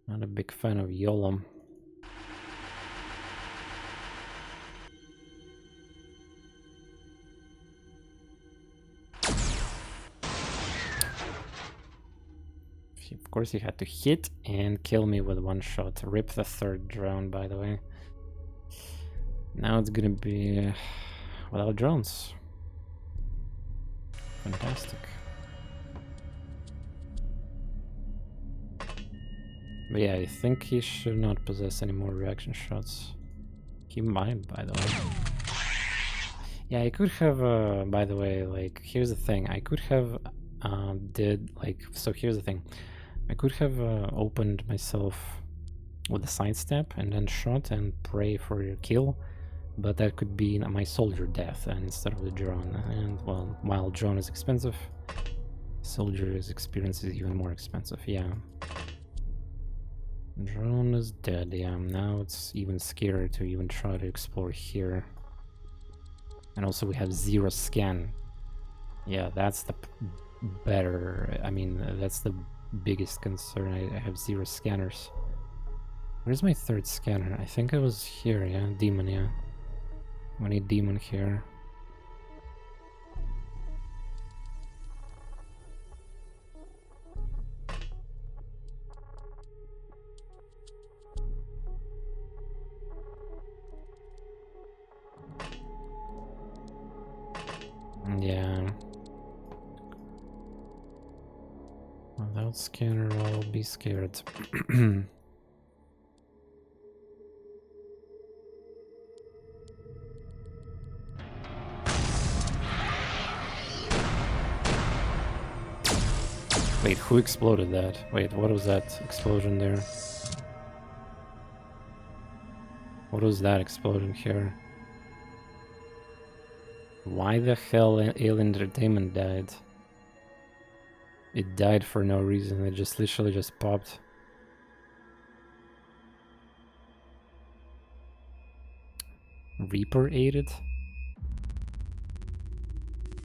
not a big fan of YOLO. Of course, he had to hit and kill me with 1 shot. Rip the 3rd drone, by the way. Now it's gonna be without drones. Fantastic. But yeah, I think he should not possess any more reaction shots. He might, by the way. Yeah, I could have, by the way, like, here's the thing. I could have so here's the thing. I could have opened myself with a sidestep and then shot and pray for your kill, but that could be my soldier death and instead of the drone. And well, while drone is expensive, soldier's experience is even more expensive. Yeah. Drone is dead. Yeah, now it's even scarier to even try to explore here. And also we have 0 scan. Yeah, that's the better. I mean, that's the biggest concern. I have 0 scanners. Where's my 3rd scanner? I think it was here, yeah? Demon, yeah. We need demon here. Yeah. Without scanner, I'll be scared. Wait, who exploded that? Wait, what was that explosion there? What was that explosion here? Why the hell Alien Entertainment died? It died for no reason, it just literally just popped. Reaper ate it?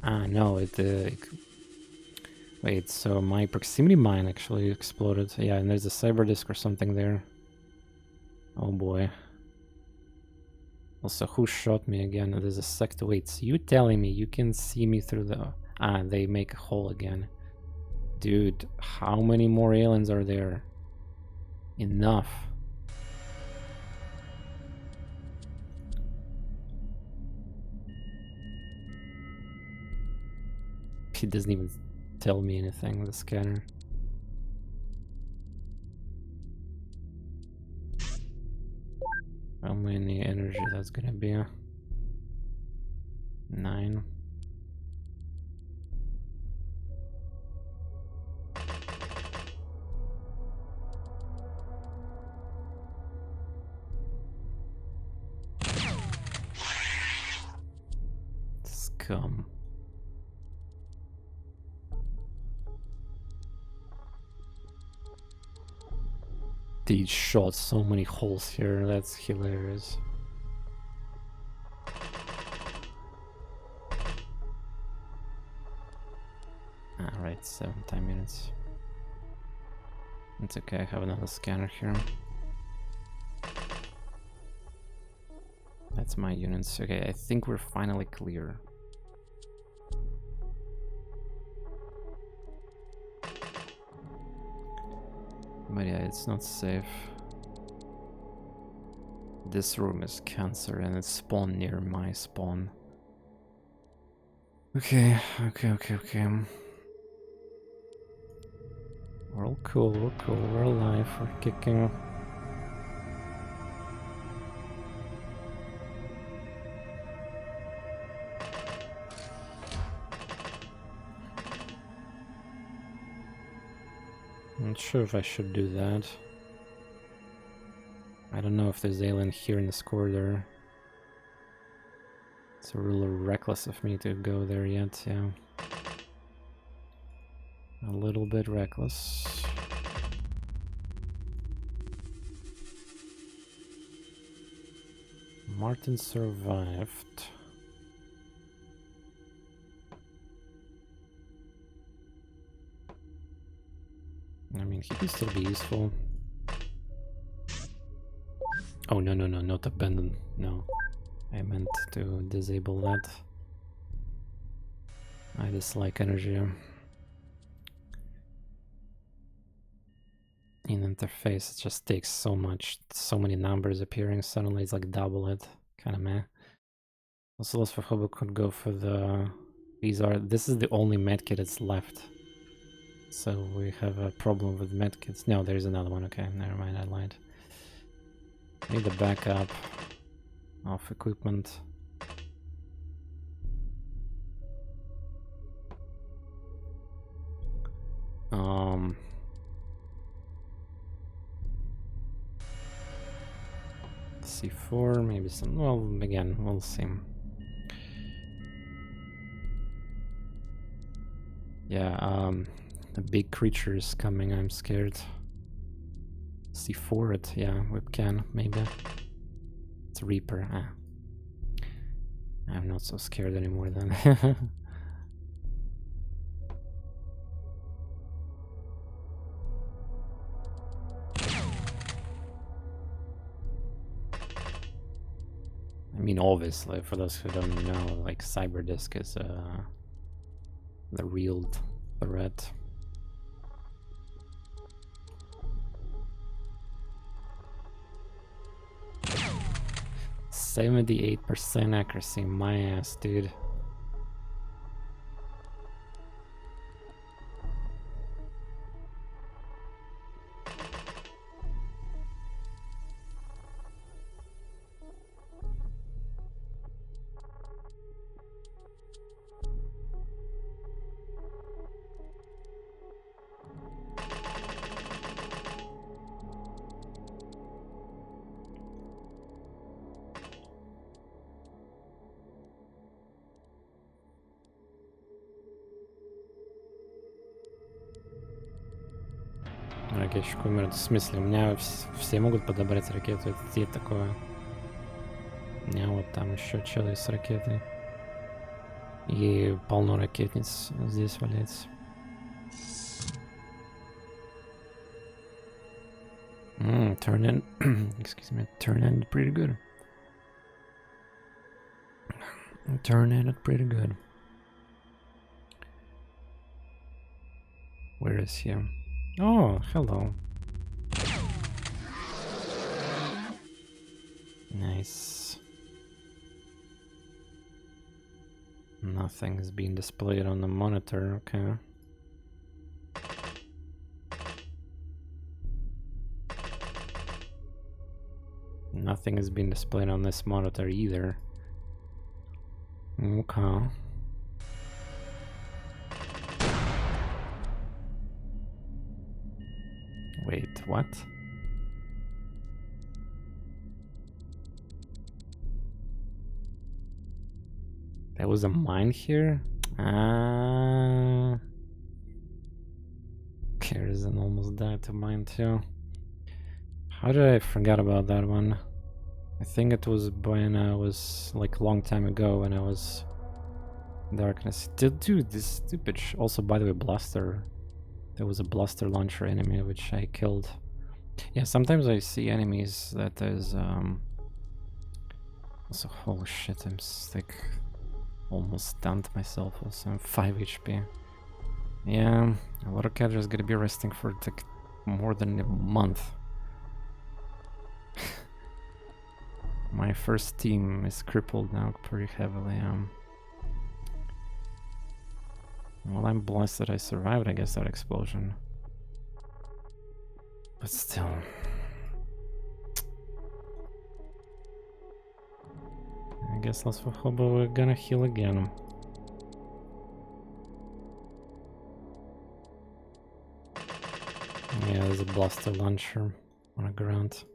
Ah, no, wait, so my proximity mine actually exploded. Yeah, and there's a cyber disk or something there. Oh boy. Also, who shot me again? There's a sector. Wait, so you telling me you can see me through the... Ah, they make a hole again. Dude, how many more aliens are there? Enough. He doesn't even tell me anything, the scanner. How many energy that's gonna be? 9. Scum. They shot so many holes here, that's hilarious. Alright, 10 minutes. It's okay, I have another scanner here. That's my units. Okay, I think we're finally clear. But yeah, it's not safe. This room is cancer and it's spawned near my spawn. Okay. We're all cool, we're alive, we're kicking. I'm not sure if I should do that. I don't know if there's alien here in this corridor. It's a little reckless of me to go there yet, yeah. A little bit reckless. Martin survived. I mean, he can still be useful. Oh, no, not abandon. No. I meant to disable that. I dislike energy. In interface, it just takes so many numbers appearing, suddenly it's like double it. Kinda meh. Also, let's for hope could go for the... This is the only medkit that's left. So we have a problem with medkits. No, there's another one. Okay, never mind, I lied. Need a backup of equipment. C4, maybe some... Well, again, we'll see. Yeah, a big creature is coming, I'm scared. C4 it, yeah, we can, maybe. It's a Reaper, ah. I'm not so scared anymore then. I mean, obviously, for those who don't know, like, Cyberdisk is the real threat. %78% accuracy, my ass, dude. Ракетчик умер. В смысле, у меня все могут подобрать ракету. Это где такое? У меня вот там еще человек с ракетой. И полно ракетниц здесь валяется. Turn in. Excuse me. Turn in pretty good. Turn in it pretty good. Where is he? Oh, hello. Nice. Nothing is being displayed on the monitor, okay. Nothing is being displayed on this monitor either. Okay. Wait, what? There was a mine here? Kerosene almost died to mine too. How did I forget about that one? I think it was when I was like a long time ago when I was darkness. Dude, this stupid also, by the way, blaster. There was a blaster launcher enemy which I killed. Yeah, sometimes I see enemies that is also, holy shit, I'm like almost stunned myself. Also, I'm 5 HP. Yeah, a lot of characters gonna be resting for like more than a month. My first team is crippled now pretty heavily. Well, I'm blessed that I survived, I guess, that explosion. But still. I guess let's hope we're gonna heal again. Yeah, there's a blaster launcher on the ground.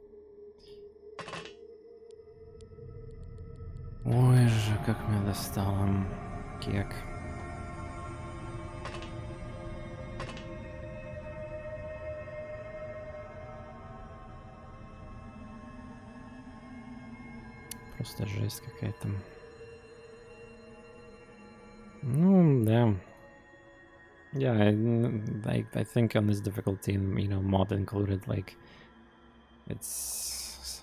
Ой же, как меня достал кек. Просто жесть какая-то. Ну, да. Yeah, I think on this difficulty, you know, mod included, like, it's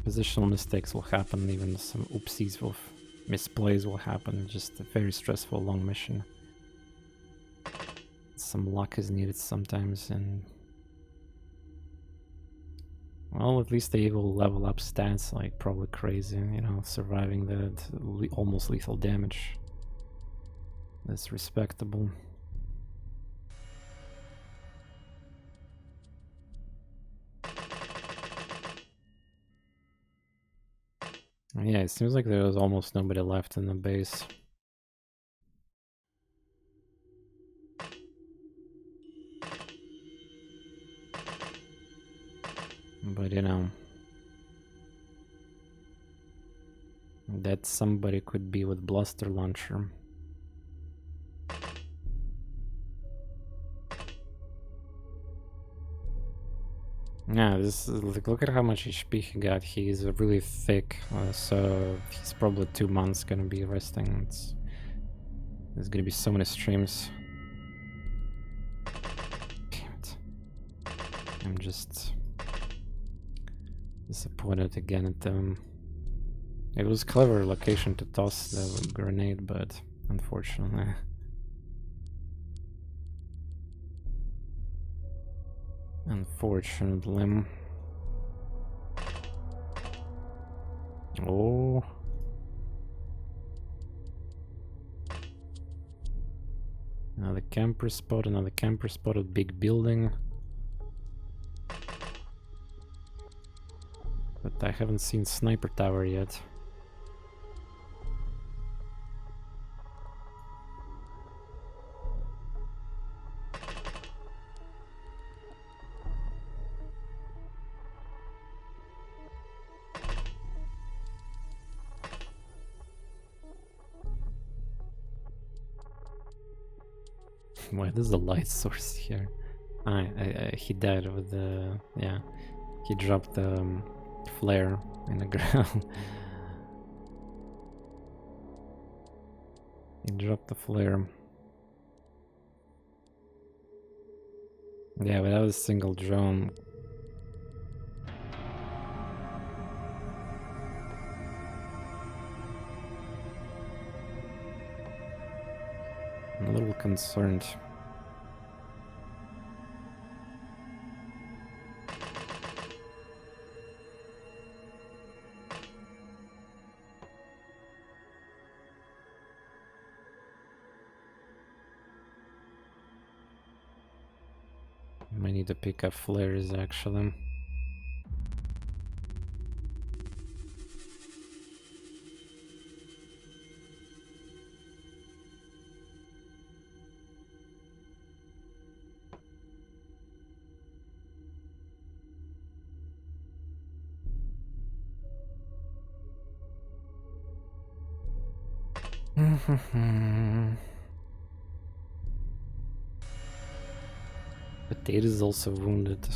positional mistakes will happen, even some oopsies of misplays will happen. Just a very stressful long mission. Some luck is needed sometimes, and well, at least they will level up stats like probably crazy, you know, surviving the almost lethal damage. That's respectable. Yeah, it seems like there was almost nobody left in the base. But you know, that somebody could be with blaster launcher. Yeah, this is like, look at how much HP he got. He's really thick, so he's probably 2 months gonna be resting. There's gonna be so many streams. Damn it! I'm just disappointed again at them. It was clever location to toss the grenade, but unfortunately. Unfortunately. Oh. Another camper spot, another camper spot, a big building. But I haven't seen sniper tower yet. Why there's a light source here? He died with the... yeah. He dropped the flare in the ground. He dropped the flare. Yeah, without a single drone. I'm a little concerned. I need to pick up flares actually. Potato is also wounded.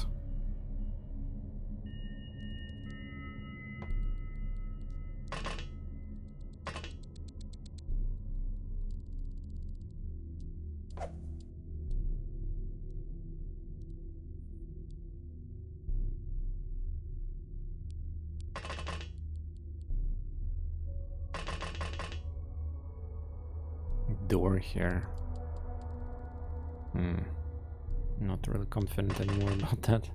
Door here. Not really confident anymore about that.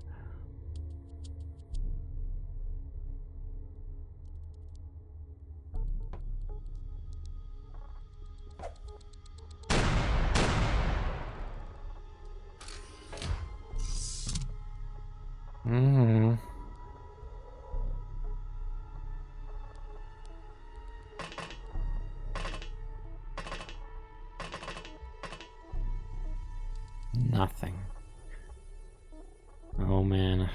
Nothing. Oh man.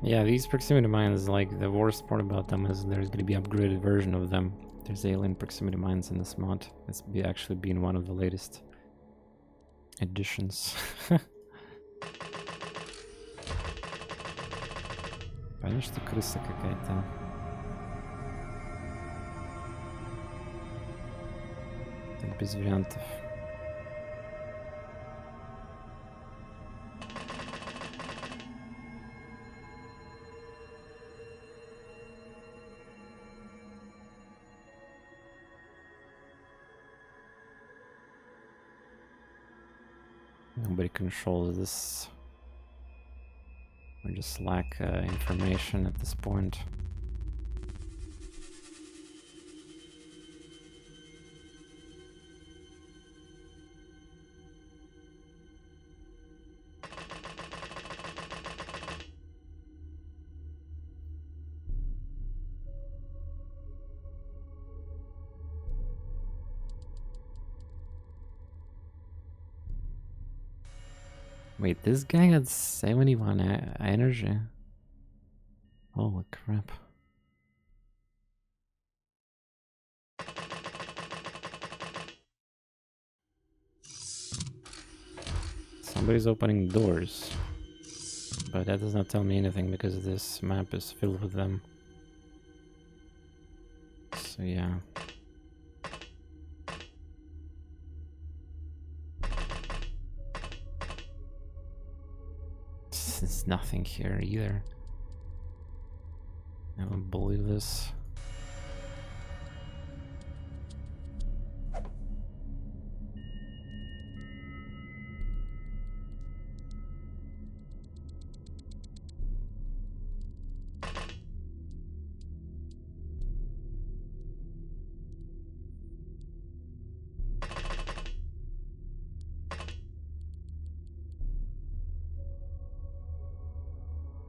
Yeah, these proximity mines, like, the worst part about them is there's gonna be upgraded version of them. There's alien proximity mines in this mod. It's actually been one of the latest additions. Конечно, крыса какая-то. Без вариантов. Nobody controls this. We just lack information at this point. Wait, this guy had 71 energy. Holy crap. Somebody's opening doors. But that does not tell me anything because this map is filled with them. So yeah. There's nothing here either. I don't believe this.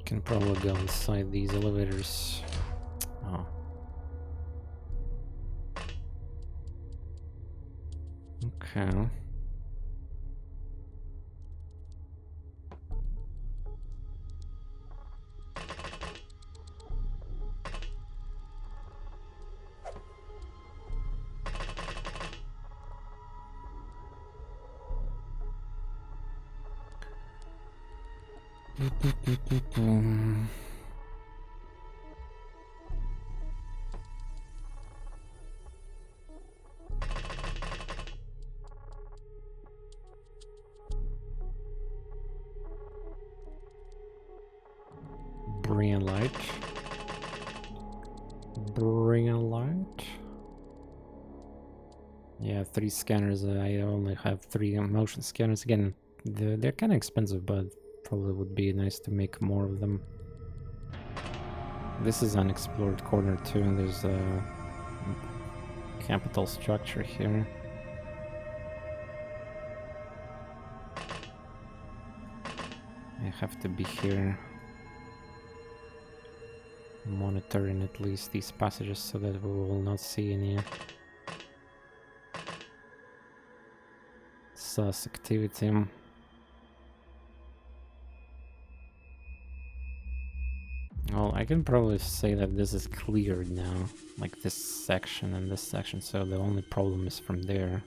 Can probably go inside these elevators. Oh. Okay. Bring a light. Bring a light. Yeah, 3 scanners. I only have 3 motion scanners. Again, they're kind of expensive, but probably would be nice to make more of them. This is unexplored corner too, and there's a capital structure here. I have to be here monitoring at least these passages so that we will not see any sus activity. Well, I can probably say that this is cleared now, like this section and this section, so the only problem is from there.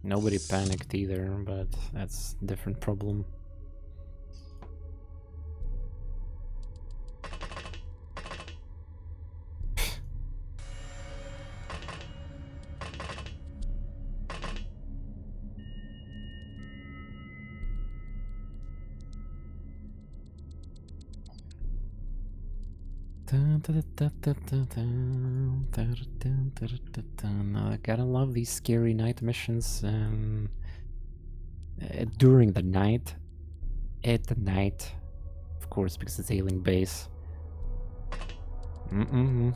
Nobody panicked either, but that's a different problem. I gotta love these scary night missions during the night, at the night, of course, because it's alien base. Humo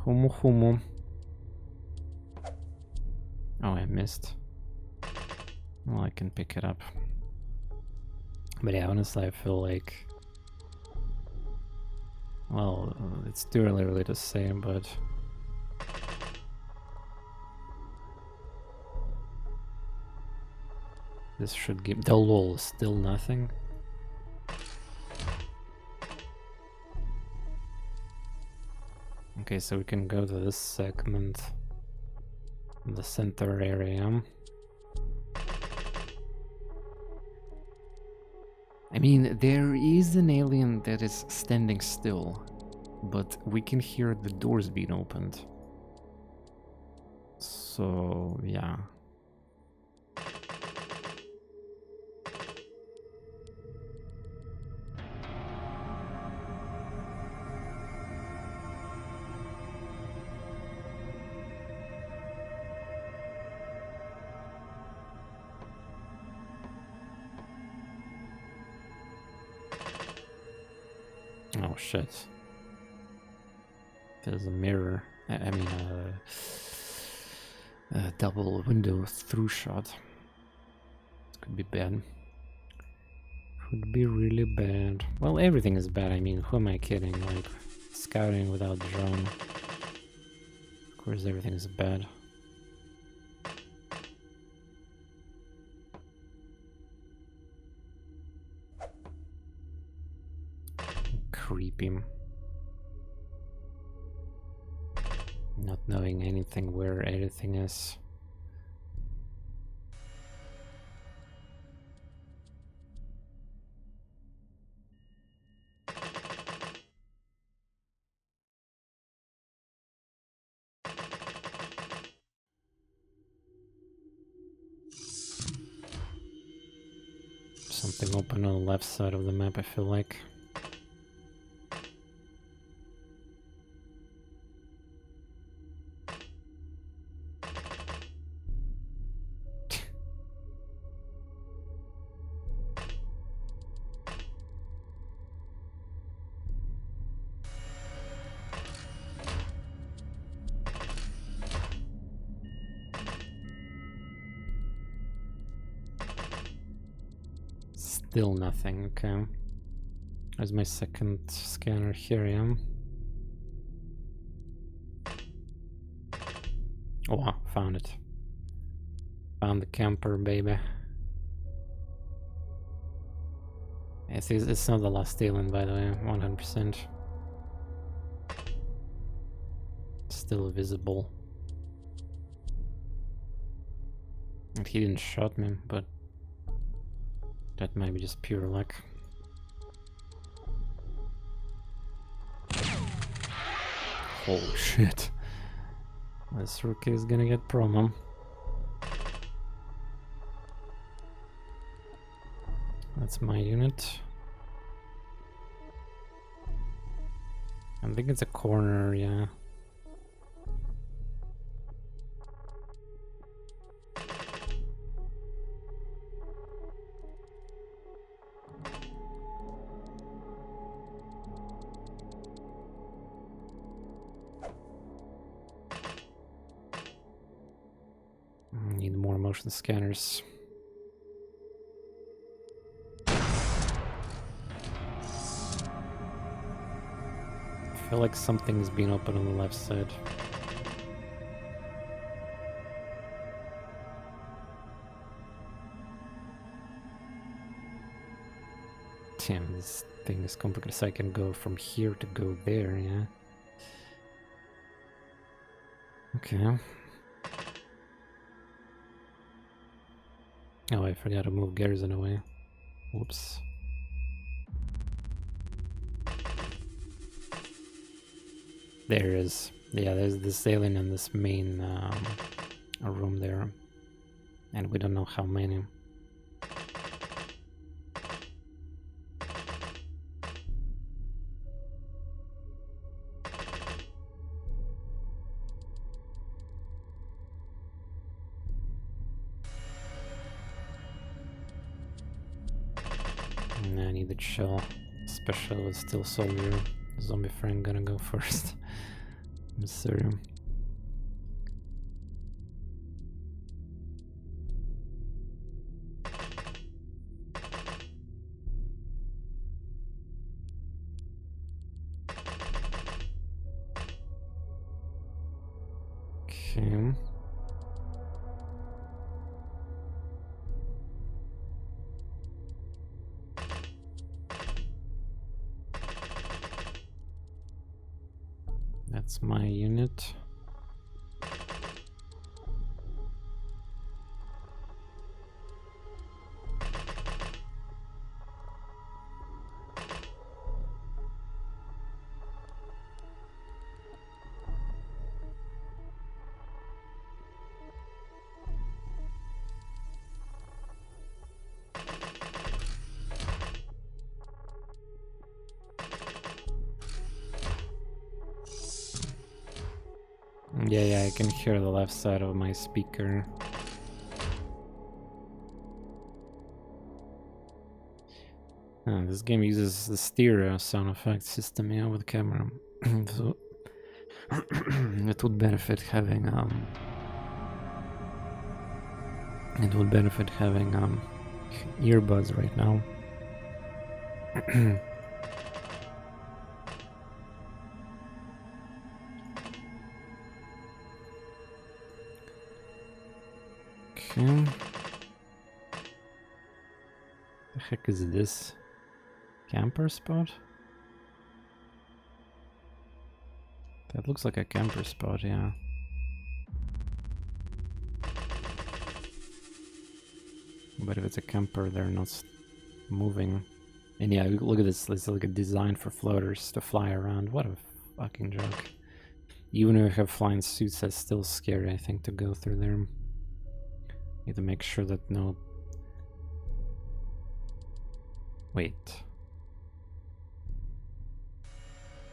humo. Oh, I missed. Well, I can pick it up. But yeah, honestly, I feel like... Well, it's too early to say, but... This should give... The lol, still nothing? Okay, so we can go to this segment. The center area. I mean, there is an alien that is standing still, but we can hear the doors being opened. So, yeah. Oh shit. There's a mirror. I mean, a double window through shot. It could be bad. Could be really bad. Well, everything is bad. I mean, who am I kidding? Like, scouting without drone. Of course, everything is bad. Creepy. Not knowing anything where anything is. Something open on the left side of the map, I feel like. Still nothing, okay. There's my second scanner, here I am. Oh wow, found it. Found the camper, baby. It's not the last alien, by the way, 100%. It's still visible. And he didn't shot me, but that might be just pure luck. Holy shit. This rookie is gonna get promo. That's my unit. I think it's a corner, yeah. Need more motion scanners. I feel like something's been open on the left side. Damn, this thing is complicated, so I can go from here to go there, yeah. Okay. Oh, I forgot to move Garrison away. Whoops. There it is. Yeah, there's this alien in this main room there. And we don't know how many. I need the shell. Special is still soldier. Zombie friend gonna go first. I'm sorry. Okay. That's my unit. Yeah, I can hear the left side of my speaker. This game uses the stereo sound effect system, yeah, with the camera. So it would benefit having earbuds right now. Okay. The heck is this? Camper spot? That looks like a camper spot, yeah. But if it's a camper, they're not moving. And yeah, look at this. It's like a design for floaters to fly around. What a fucking joke. Even if you have flying suits, that's still scary, I think, to go through there. Need to make sure that no... Wait.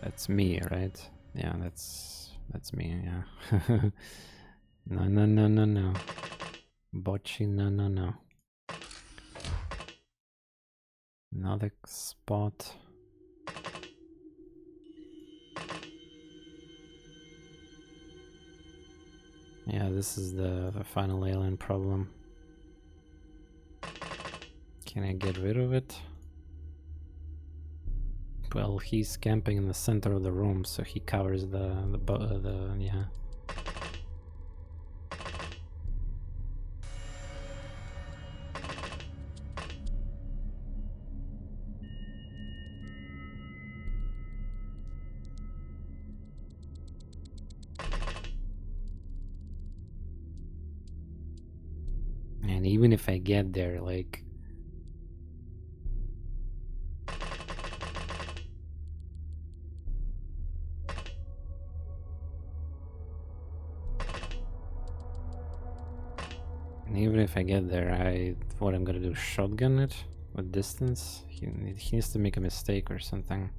That's me, right? Yeah, that's me, yeah. No. Bocce, no. Another spot. Yeah, this is the final alien problem. Can I get rid of it? Well, he's camping in the center of the room, so he covers the yeah. And even if I get there, like... And even if I get there, what I'm gonna do, shotgun it with distance? He needs to make a mistake or something.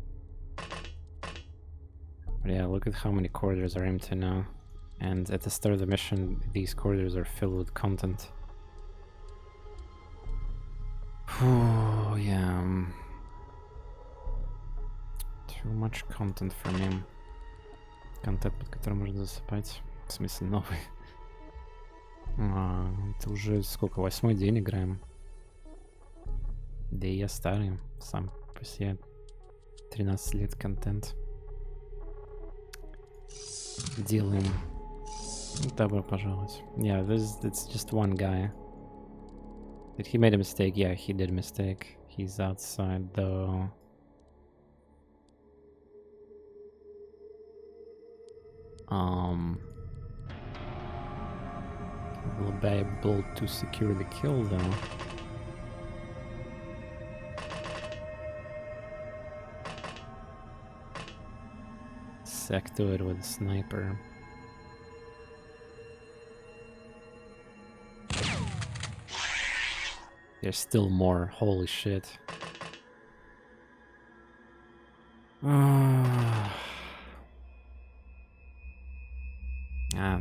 But yeah, look at how many corridors are empty now. And at the start of the mission, these corridors are filled with content. Oh, yeah. Too much content for me. Контент, под которым можно засыпать. В смысле, новый. Это уже сколько? 8-й день играем. Да и я старый. Сам по себе. 13 лет контент. Делаем. Добро пожаловать. Yeah, it's just one guy. Did he made a mistake? Yeah, he did a mistake. He's outside though. Will be able to secure the kill though. Sack to it with a sniper. There's still more. Holy shit.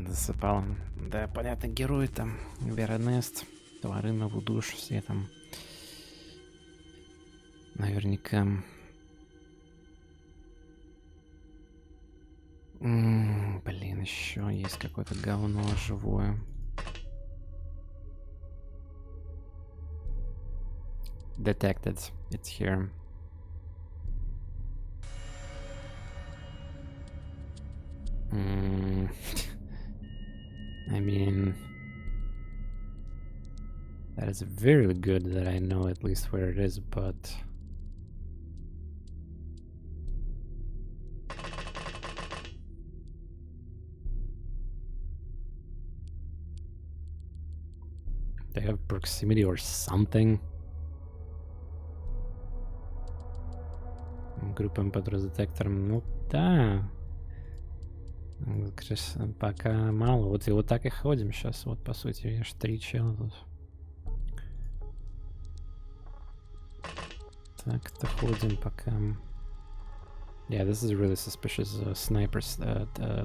Засыпал. Да, понятно, герои там. Веронест, Твары на Вудуш, все там. Наверняка. Блин, еще есть какое-то говно живое. Detected. It's here. I mean, that is very good that I know at least where it is, but they have proximity or something. Группа MP3 с детектором, ну да. Пока мало. Вот и вот так и ходим сейчас. Вот по сути, аж 3 чела тут. Так-то ходим пока. Yeah, this is a really suspicious sniper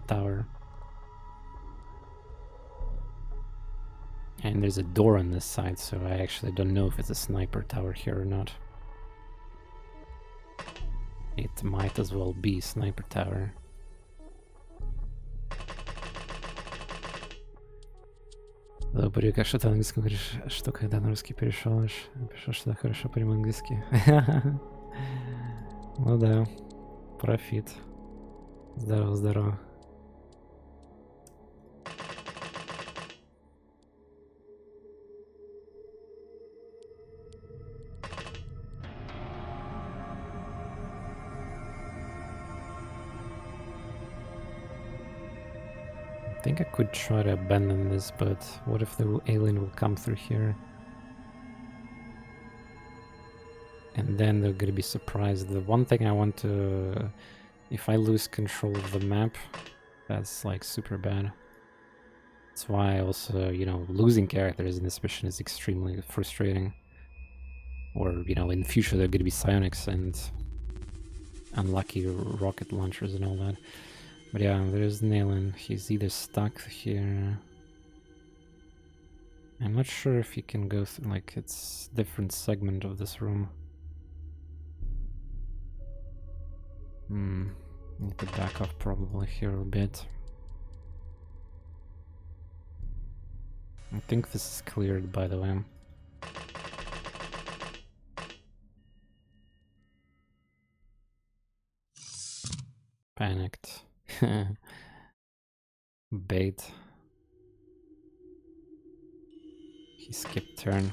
tower. And there's a door on this side, so I actually don't know if it's a sniper tower here or not. It might as well be sniper tower. Добрый, а что ты на английском говоришь? Что когда на русский перешел? Пишешь, что хорошо понимаю английский. Ну да, профит. Здорово, здорово. I think I could try to abandon this, but what if the alien will come through here? And then they're gonna be surprised. The one thing I want to... If I lose control of the map, that's like super bad. That's why also, you know, losing characters in this mission is extremely frustrating. Or, you know, in the future there are gonna be psionics and unlucky rocket launchers and all that. But yeah, there's an alien. He's either stuck here. I'm not sure if he can go through, like, it's different segment of this room. Need to back off probably here a bit. I think this is cleared, by the way. Panicked. Bait. He skipped turn.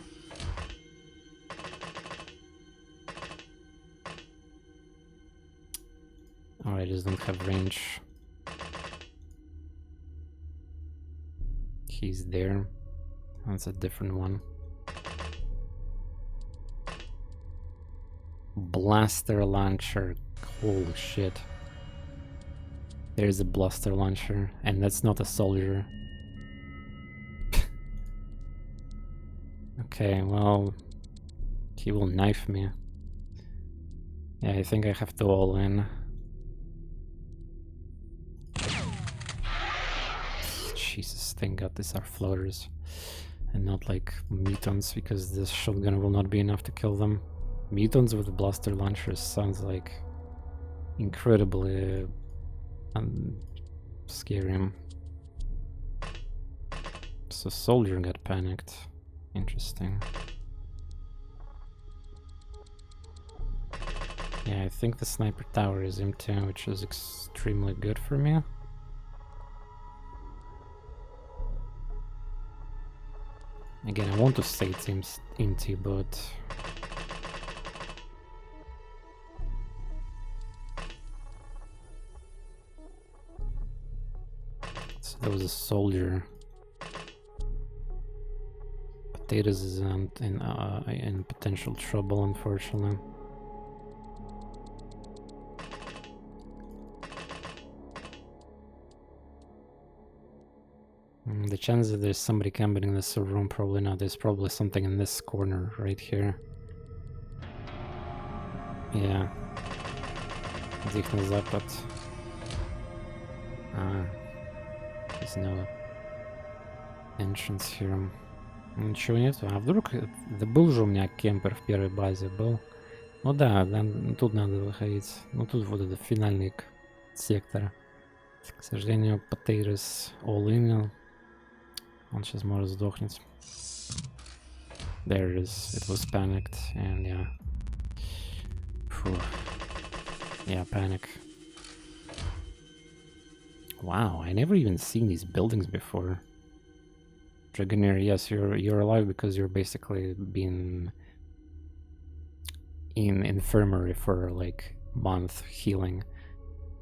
Oh, I just don't have range. He's there. That's a different one. Blaster launcher. Holy shit. There's a blaster launcher, and that's not a soldier. Okay, well, he will knife me. Yeah, I think I have to all in. Jesus, thank God these are floaters and not like mutants, because this shotgun will not be enough to kill them. Mutants with blaster launchers sounds like incredibly scary. So soldier got panicked. Interesting. Yeah, I think the sniper tower is empty, which is extremely good for me. Again, I want to say it's empty, but so there was a soldier. Potatoes is in potential trouble, unfortunately. The chance that there's somebody camping in this room, probably not. There's probably something in this corner right here. Yeah. Зихнул запад. There's no entrance here. Ничего нету. А вдруг... Да был же у меня кемпер в первой базе, был. Ну да, тут надо выходить. Ну тут вот это финальный сектор. К сожалению, Potatoes all in. Он сейчас может сдохнуть. There it is. It was panicked, and yeah. Phew. Yeah, panic. Wow, I never even seen these buildings before. Dragonair, yes, you're alive because you're basically been in infirmary for like month healing.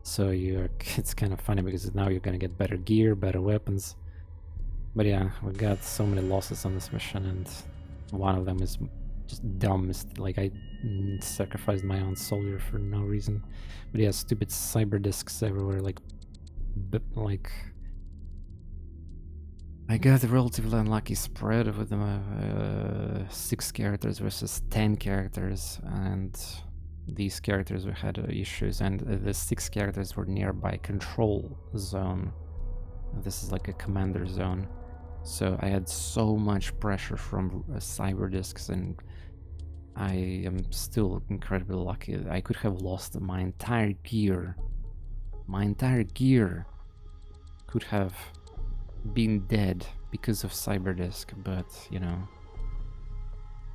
So it's kind of funny because now you're gonna get better gear, better weapons. But yeah, we got so many losses on this mission, and one of them is just dumb. Like I sacrificed my own soldier for no reason. But yeah, stupid cyber discs everywhere. Like I got a relatively unlucky spread with 6 characters versus 10 characters, and these characters we had issues, and the 6 characters were nearby control zone. This is like a commander zone. So I had so much pressure from cyber discs, and I am still incredibly lucky. I could have lost my entire gear. My entire gear could have been dead because of cyber disc, but you know,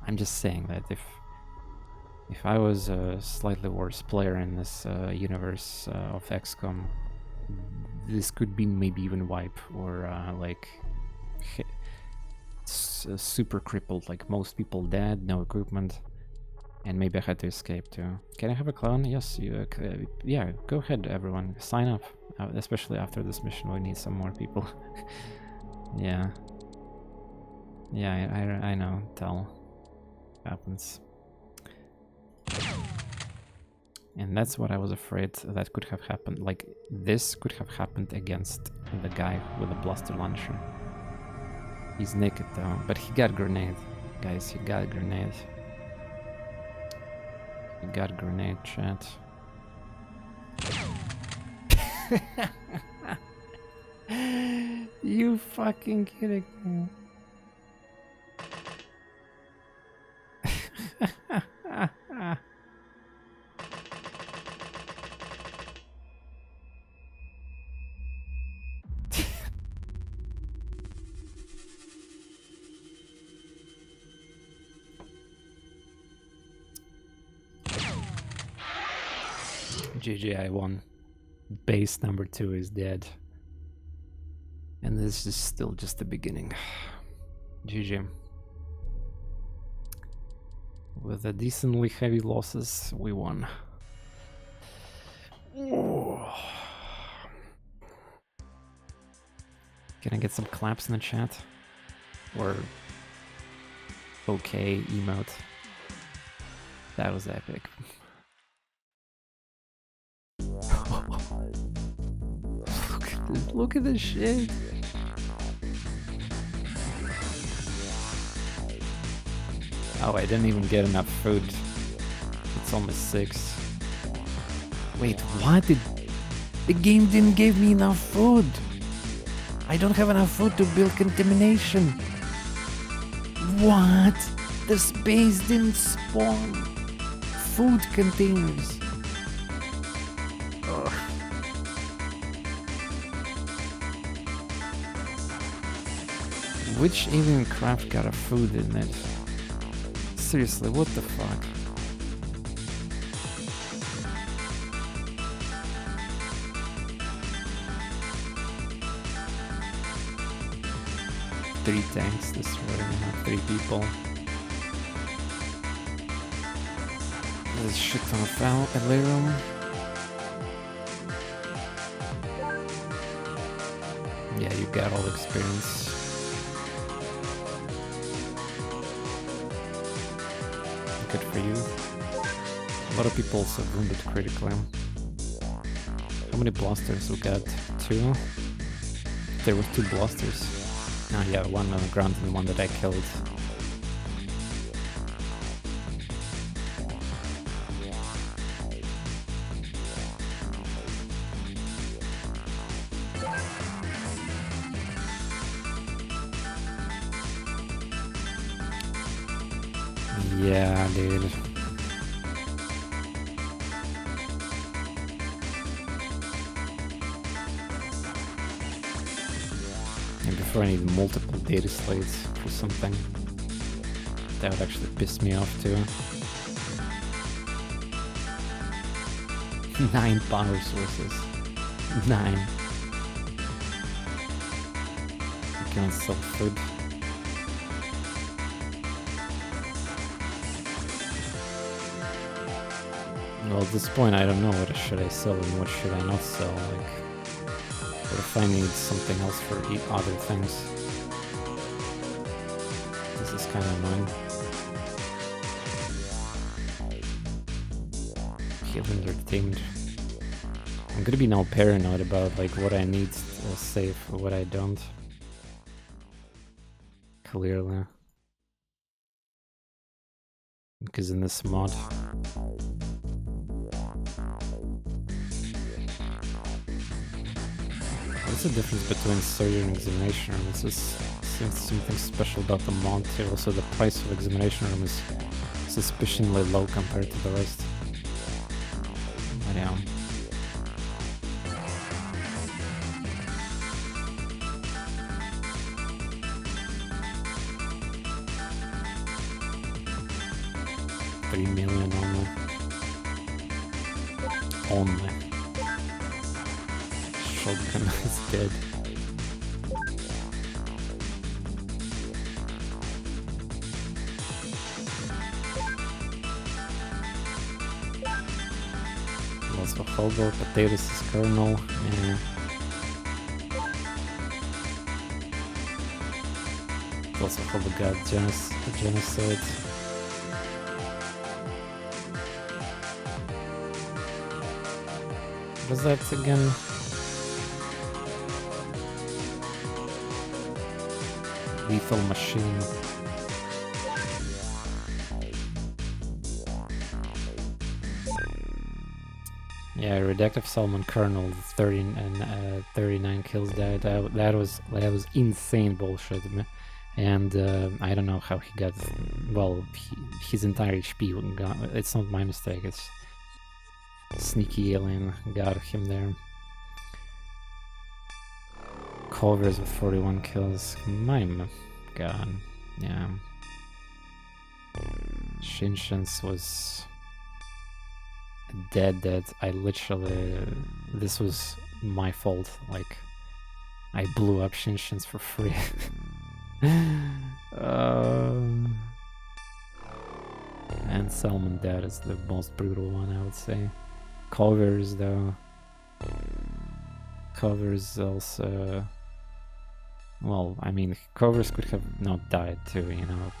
I'm just saying that if I was a slightly worse player in this universe of XCOM, this could be maybe even wipe, or like super crippled, like most people dead, no equipment, and maybe I had to escape too. Can I have a clone? Yes, yeah, go ahead everyone, sign up, especially after this mission. We need some more people. Yeah, I know, tell happens. And that's what I was afraid that could have happened. Like, this could have happened against the guy with the blaster launcher. He's naked though, but he got a grenade. Guys, he got a grenade. He got a grenade, chat. You fucking kidding me? GG, I won. Base number 2 is dead. And this is still just the beginning. GG. With the decently heavy losses, we won. Ooh. Can I get some claps in the chat? Or okay emote? That was epic. Look at this shit. Oh, I didn't even get enough food. It's almost 6. Wait, what? The game didn't give me enough food. I don't have enough food to build contamination. What? The space didn't spawn food containers. Ugh. Which alien craft got a food in it? Seriously, what the fuck? Three tanks this way, not 3 people. There's shit ton of Elerium. Yeah, you got all the experience. Good for you. A lot of people also wounded critically. How many blasters we got? 2? There were 2 blasters. Ah, yeah, one on the ground and one that I killed. Yeah, dude. And before I need multiple data slates for something, that would actually piss me off too. 9 power sources. 9. I can't sell food. Well, at this point I don't know what should I sell and what should I not sell, like... What if I need something else for other things? This is kinda annoying. Feel entertained. I'm gonna be now paranoid about like what I need to save or what I don't. Clearly. Because in this mod... What's the difference between surgery and examination room? Is this something special about the mod too? Also, the price of examination room is suspiciously low compared to the rest. But yeah. $3 million only. Shotgun is dead. Lots of hobo, potatoes is kernel, yeah. Also hobo got genocide. What is that again? Lethal machine. Yeah, Redactive Salmon Kernel 30 and 39 kills. That was insane bullshit, and I don't know how he got. Well, his entire HP got. It's not my mistake. It's sneaky alien got him there. Covers with 41 kills. My god, yeah. Shinshins was dead. I literally... This was my fault. Like, I blew up Shinshins for free. And Salmon Dead is the most brutal one, I would say. Covers, though. Covers also... Well, I mean, Covers could have not died too, you know.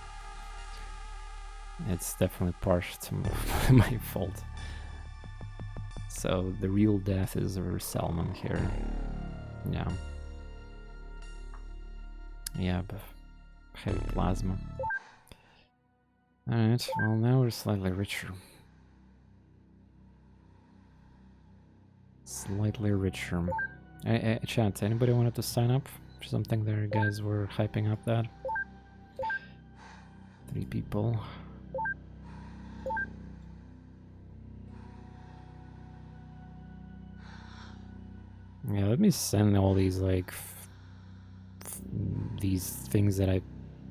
It's definitely partial to my fault. So the real death is our salmon here. Yeah. Yeah, but heavy plasma. Alright, well now we're slightly richer. Slightly richer. Chat, anybody wanted to sign up for something there? You guys were hyping up that. 3 people. Yeah, let me send all these like these things that I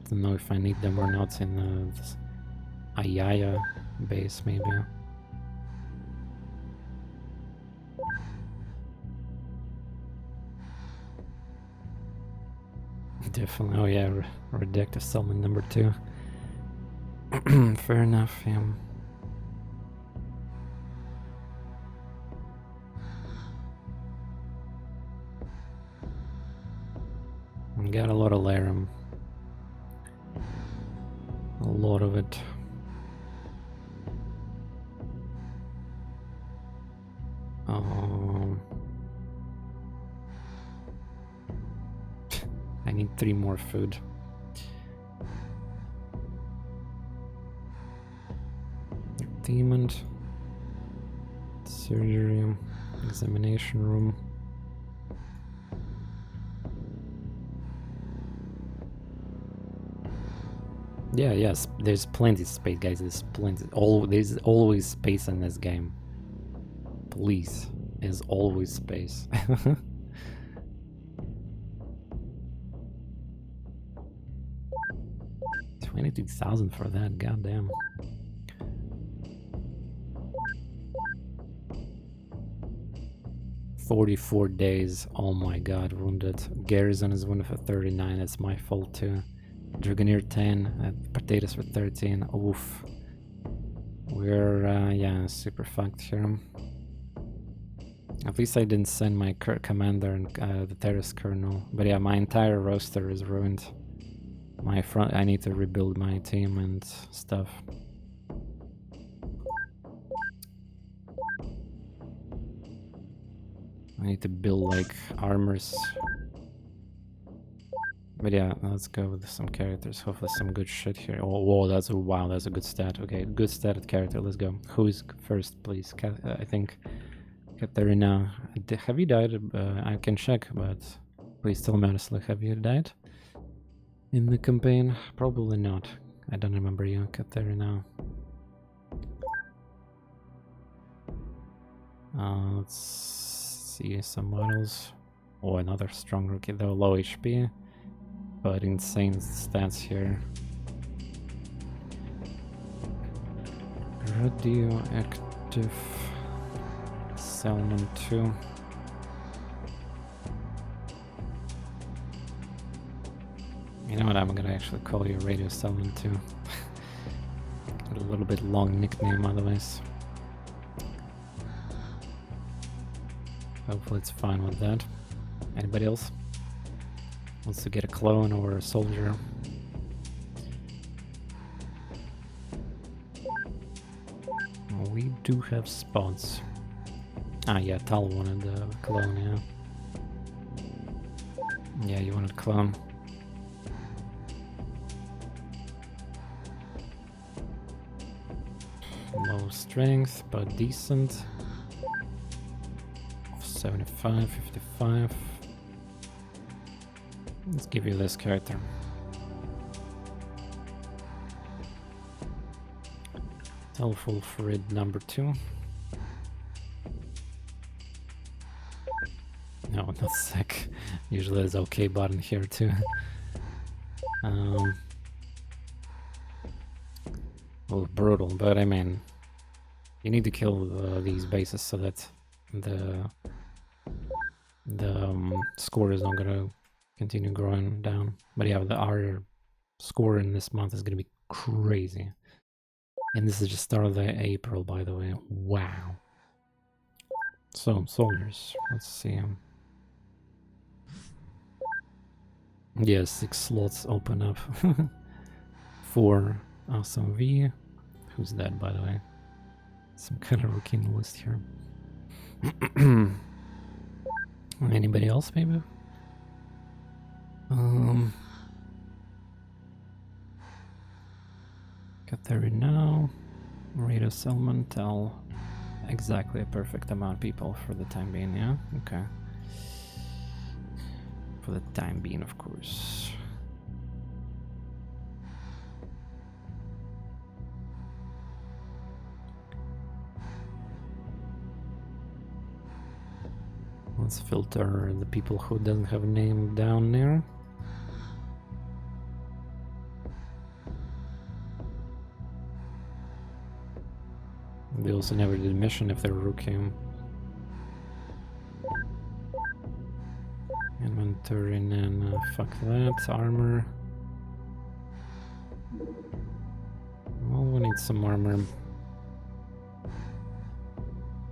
don't know if I need them or not in this Ayaya base maybe. Definitely. Oh yeah, Redactive Salmon number 2. Fair enough, yeah. We got a lot of larum. A lot of it. I need 3 more food. Entertainment. Surgery. Examination room. Yeah, yes, there's plenty of space, guys. There's plenty. There's always space in this game. Please, there's always space. 22,000 for that, goddamn. $44 days. Oh my god, wounded. Garrison is wounded for 39. That's my fault too. Dragoneer 10, potatoes for 13. Oof. We're, yeah, super fucked here. At least I didn't send my commander and the terrorist colonel. But yeah, my entire roster is ruined. My front, I need to rebuild my team and stuff. I need to build like armors. But yeah, let's go with some characters. Hopefully some good shit here. Oh, whoa, that's a wow, that's a good stat. Okay, good stat at character. Let's go. Who is first, please? I think Katarina. Have you died? I can check, but please tell me honestly. Have you died in the campaign? Probably not. I don't remember you, Katarina. Let's see some models. Oh, another strong rookie though, low HP. But insane stats here. Radioactive Salmon 2. You know what, I'm gonna actually call you Radio Salmon 2. A little bit long nickname otherwise. Hopefully it's fine with that. Anybody else wants to get a clone or a soldier? We do have spots. Ah yeah, Tal wanted a clone, yeah. Yeah, you wanted a clone. Low strength, but decent. 75, 55. Let's give you this character. Helpful for it number 2. No, not sick. Usually there's OK button here too. Well, brutal, but I mean, you need to kill these bases so that the score is not gonna continue growing down. But yeah, our score in this month is gonna be crazy. And this is just start of the April, by the way. Wow. So, soldiers, let's see. Yeah, 6 slots open up. 4 awesome V, Who's that, by the way? Some kind of rookie in the list here. Anybody else, maybe? Got 30 now. Rate of settlement, tell exactly a perfect amount of people for the time being, yeah? Okay. For the time being, of course. Let's filter the people who doesn't have a name down there. They also never did a mission if they're rookie. Inventory and fuck that, armor. Well, we need some armor.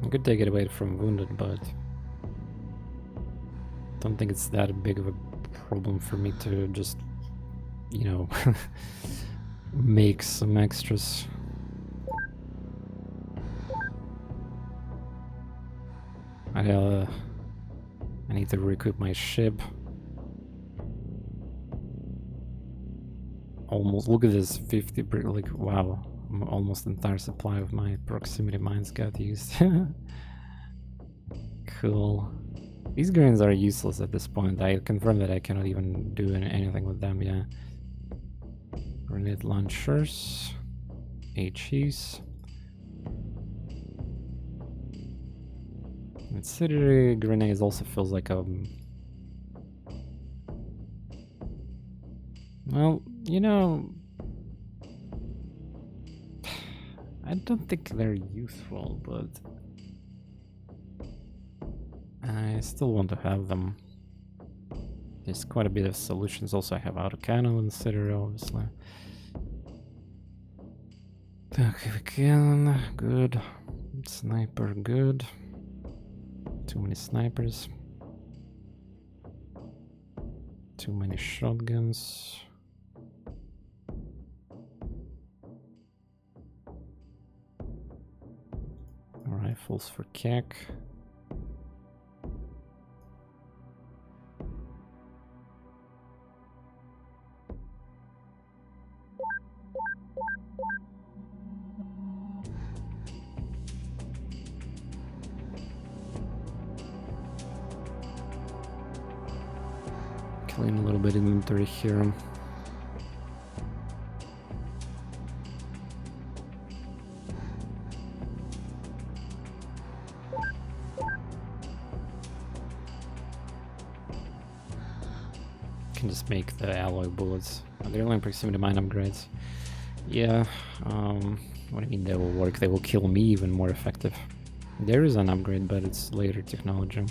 I could take it away from wounded, but don't think it's that big of a problem for me to just, you know, make some extras. I need to recoup my ship. Almost, look at this, 50, like, wow, almost entire supply of my proximity mines got used. Cool. These grains are useless at this point. I confirm that I cannot even do anything with them, yeah. Grenade launchers. HEs. Incendiary grenades also feels like a... Well, you know... I don't think they're useful, but... I still want to have them. There's quite a bit of solutions. Also, I have autocannon incendiary, obviously. Okay, we can. Good. Sniper, good. Too many snipers. Too many shotguns. Rifles for CAC. Clean a little bit inventory here. Can just make the alloy bullets. They're only proximity mine upgrades. Yeah, what do you mean they will work? They will kill me even more effective. There is an upgrade, but it's later technology.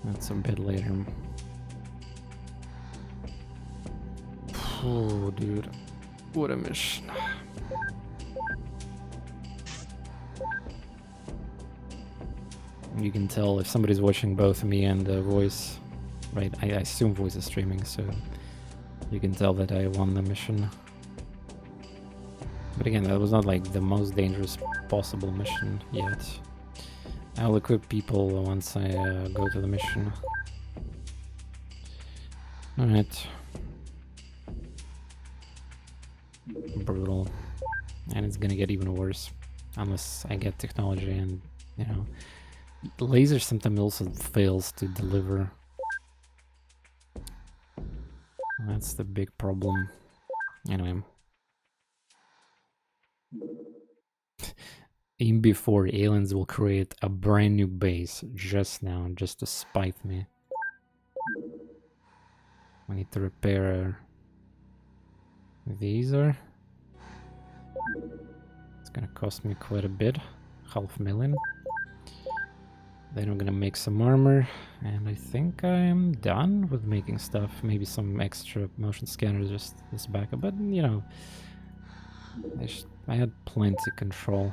That's a bit later. Oh, dude. What a mission. You can tell if somebody's watching both me and voice. Right, I assume voice is streaming, so you can tell that I won the mission. But again, that was not like the most dangerous possible mission yet. I'll equip people once I go to the mission. Alright. Brutal. And it's gonna get even worse. Unless I get technology and, you know... The laser sometimes also fails to deliver. That's the big problem. Anyway. In before aliens will create a brand new base just now, just to spite me. We need to repair these are. It's gonna cost me quite a bit, $500,000. Then I'm gonna make some armor, and I think I'm done with making stuff. Maybe some extra motion scanners, just this backup, but you know, I had plenty control.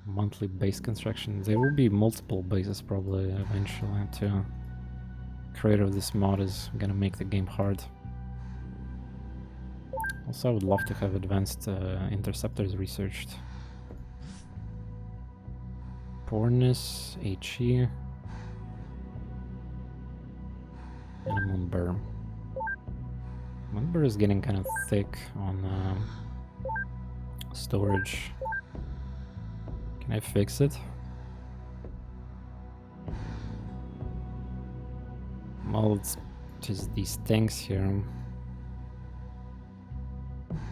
Monthly base construction. There will be multiple bases probably eventually too. Creator of this mod is gonna make the game hard. Also, I would love to have advanced interceptors researched. TorNis, HE, and a Moonbur. Moonbur is getting kind of thick on storage. Can I fix it? Well, it's just these tanks here.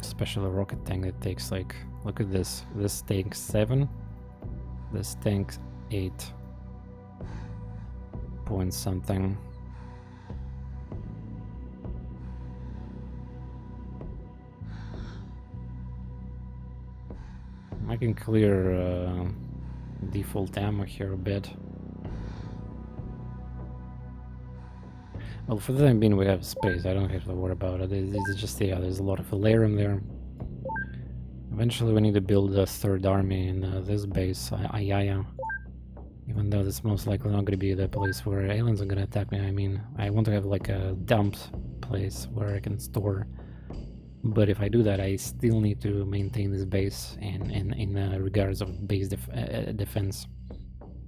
Especially a rocket tank that takes like, look at this. This takes 7. This tank 8 point something. I can clear default ammo here a bit. Well, for the time being we have space, I don't have to worry about it. It's just, yeah, there's a lot of valerium there. Eventually we need to build a 3rd army in this base, Ayaya. Even though that's most likely not going to be the place where aliens are going to attack me. I mean, I want to have like a dump place where I can store. But if I do that, I still need to maintain this base in regards of base defense.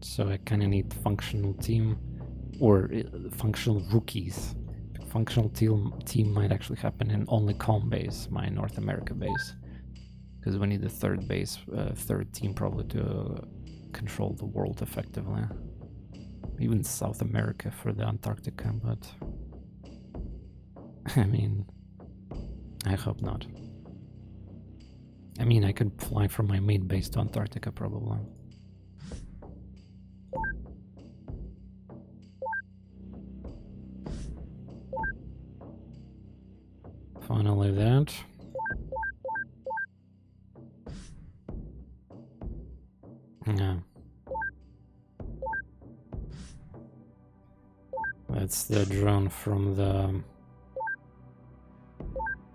So I kind of need functional team, or functional rookies. Functional team might actually happen in only COM base, my North America base. Because we need the 3rd base, 3rd team probably to control the world effectively. Even South America for the Antarctica, but I mean, I hope not. I mean, I could fly from my main base to Antarctica probably. Finally that. Yeah. That's the drone from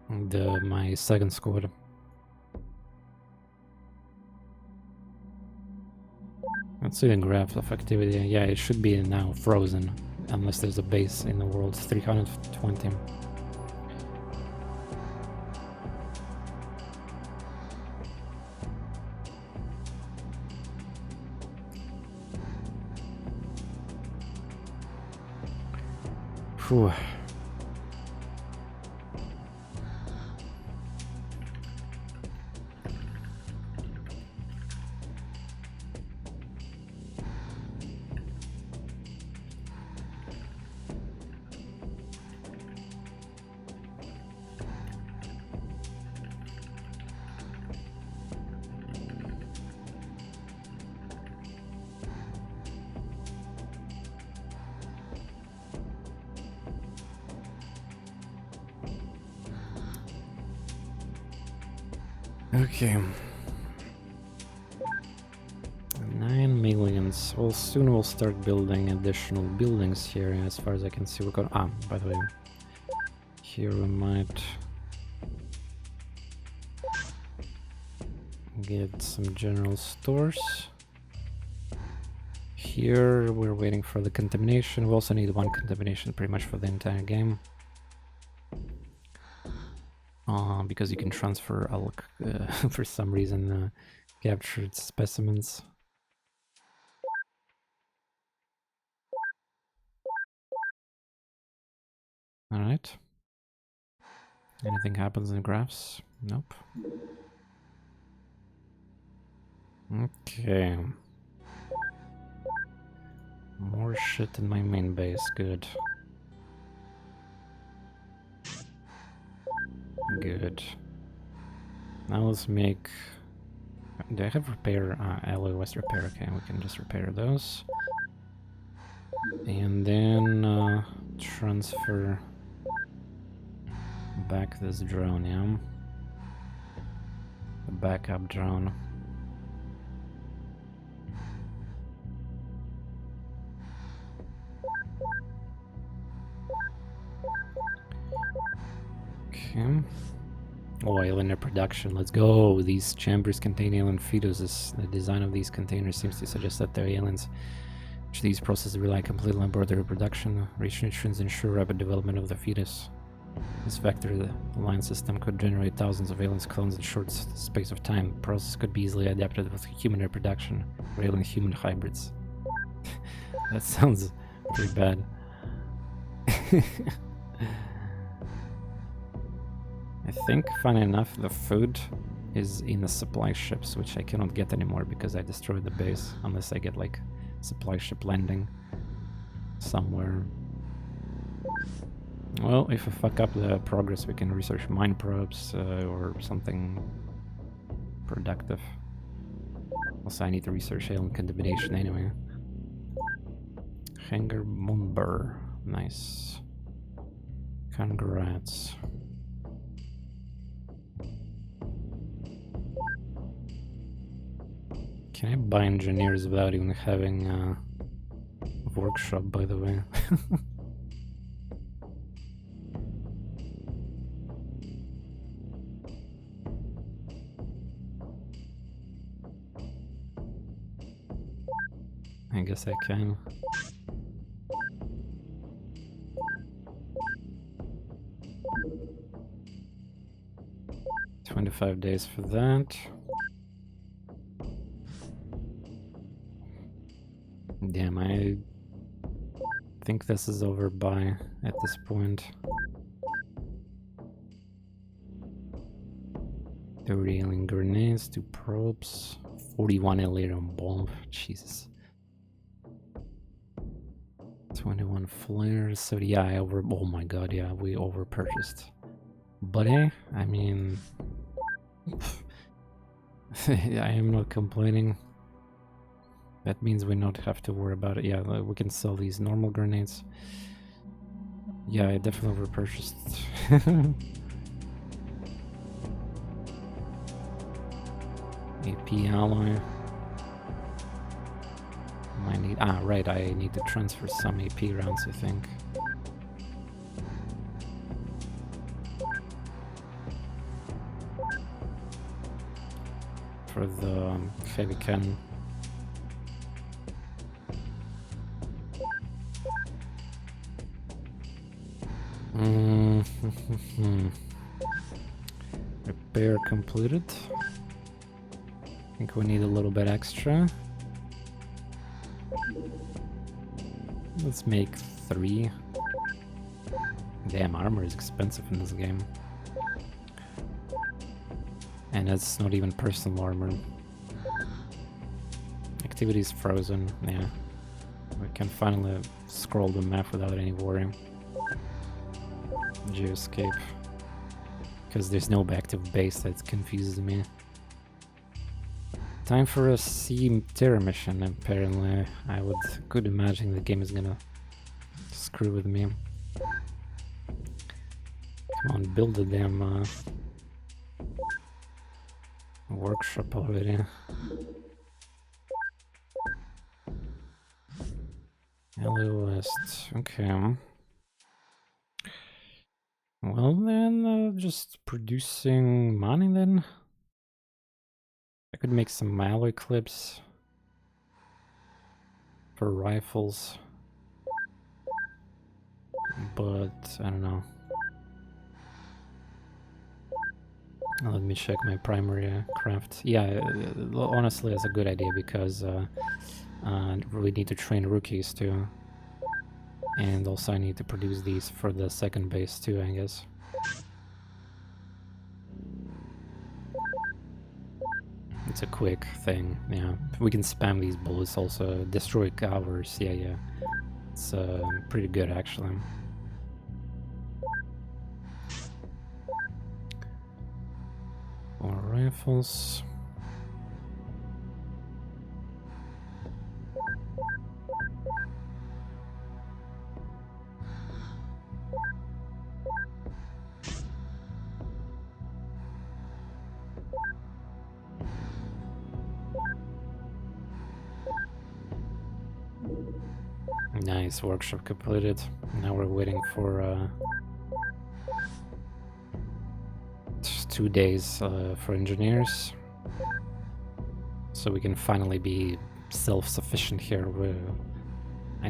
my 2nd squad. Let's see the graph of activity. Yeah, it should be now frozen, unless there's a base in the world. 320. Phew. Okay. 9 millions. Well, soon we'll start building additional buildings here. As far as I can see, we're going. Ah, by the way, here we might get some general stores. Here we're waiting for the contamination. We also need 1 contamination pretty much for the entire game. Because you can transfer for some reason captured specimens. Alright. Anything happens in the graphs? Nope. Okay. More shit in my main base, good. Good. Now let's make... Do I have repair? Alloy West repair, okay, we can just repair those. And then transfer back this drone, yeah? The backup drone. Okay. Oh, alien production, let's go! These chambers contain alien fetuses. The design of these containers seems to suggest that they're aliens. These processes rely completely on border reproduction. Rich nutrients ensure rapid development of the fetus. This vector line system could generate thousands of alien clones in a short space of time. The process could be easily adapted with human reproduction or alien-human hybrids. That sounds pretty bad. I think, funny enough, the food is in the supply ships, which I cannot get anymore because I destroyed the base, unless I get like supply ship landing somewhere. Well, if I fuck up the progress, we can research mine probes or something productive. Also, I need to research alien contamination anyway. Hangar Mumber. Nice. Congrats. Can I buy engineers without even having a workshop, by the way? I guess I can. $25 days for that. Damn, I think this is over by at this point. 30 alien grenades, 2 probes, 41 alien bomb. Jesus. 21 flares. So yeah, oh my god, yeah, we over purchased. But I mean, I am not complaining. That means we not have to worry about it. Yeah, we can sell these normal grenades. Yeah, I definitely overpurchased. AP alloy. I need, right, I need to transfer some AP rounds, I think. For the heavy cannon. Repair completed. I think we need a little bit extra. Let's make 3. Damn, armor is expensive in this game. And it's not even personal armor. Activity is frozen, yeah. We can finally scroll the map without any worry. Geoscape. Because there's no active base, that confuses me. Time for a sea terror mission, apparently. I could imagine the game is gonna screw with me. Come on, build the damn workshop already. LA West, okay. Well then, just producing money then. I could make some alloy clips for rifles, but I don't know. Let me check my primary craft. Yeah, honestly, that's a good idea because we need to train rookies too. And also I need to produce these for the second base too, I guess. It's a quick thing, yeah. We can spam these bullets also. Destroy covers, yeah. It's pretty good actually. More rifles. Nice, workshop completed. Now we're waiting for 2 days for engineers, so we can finally be self-sufficient here. I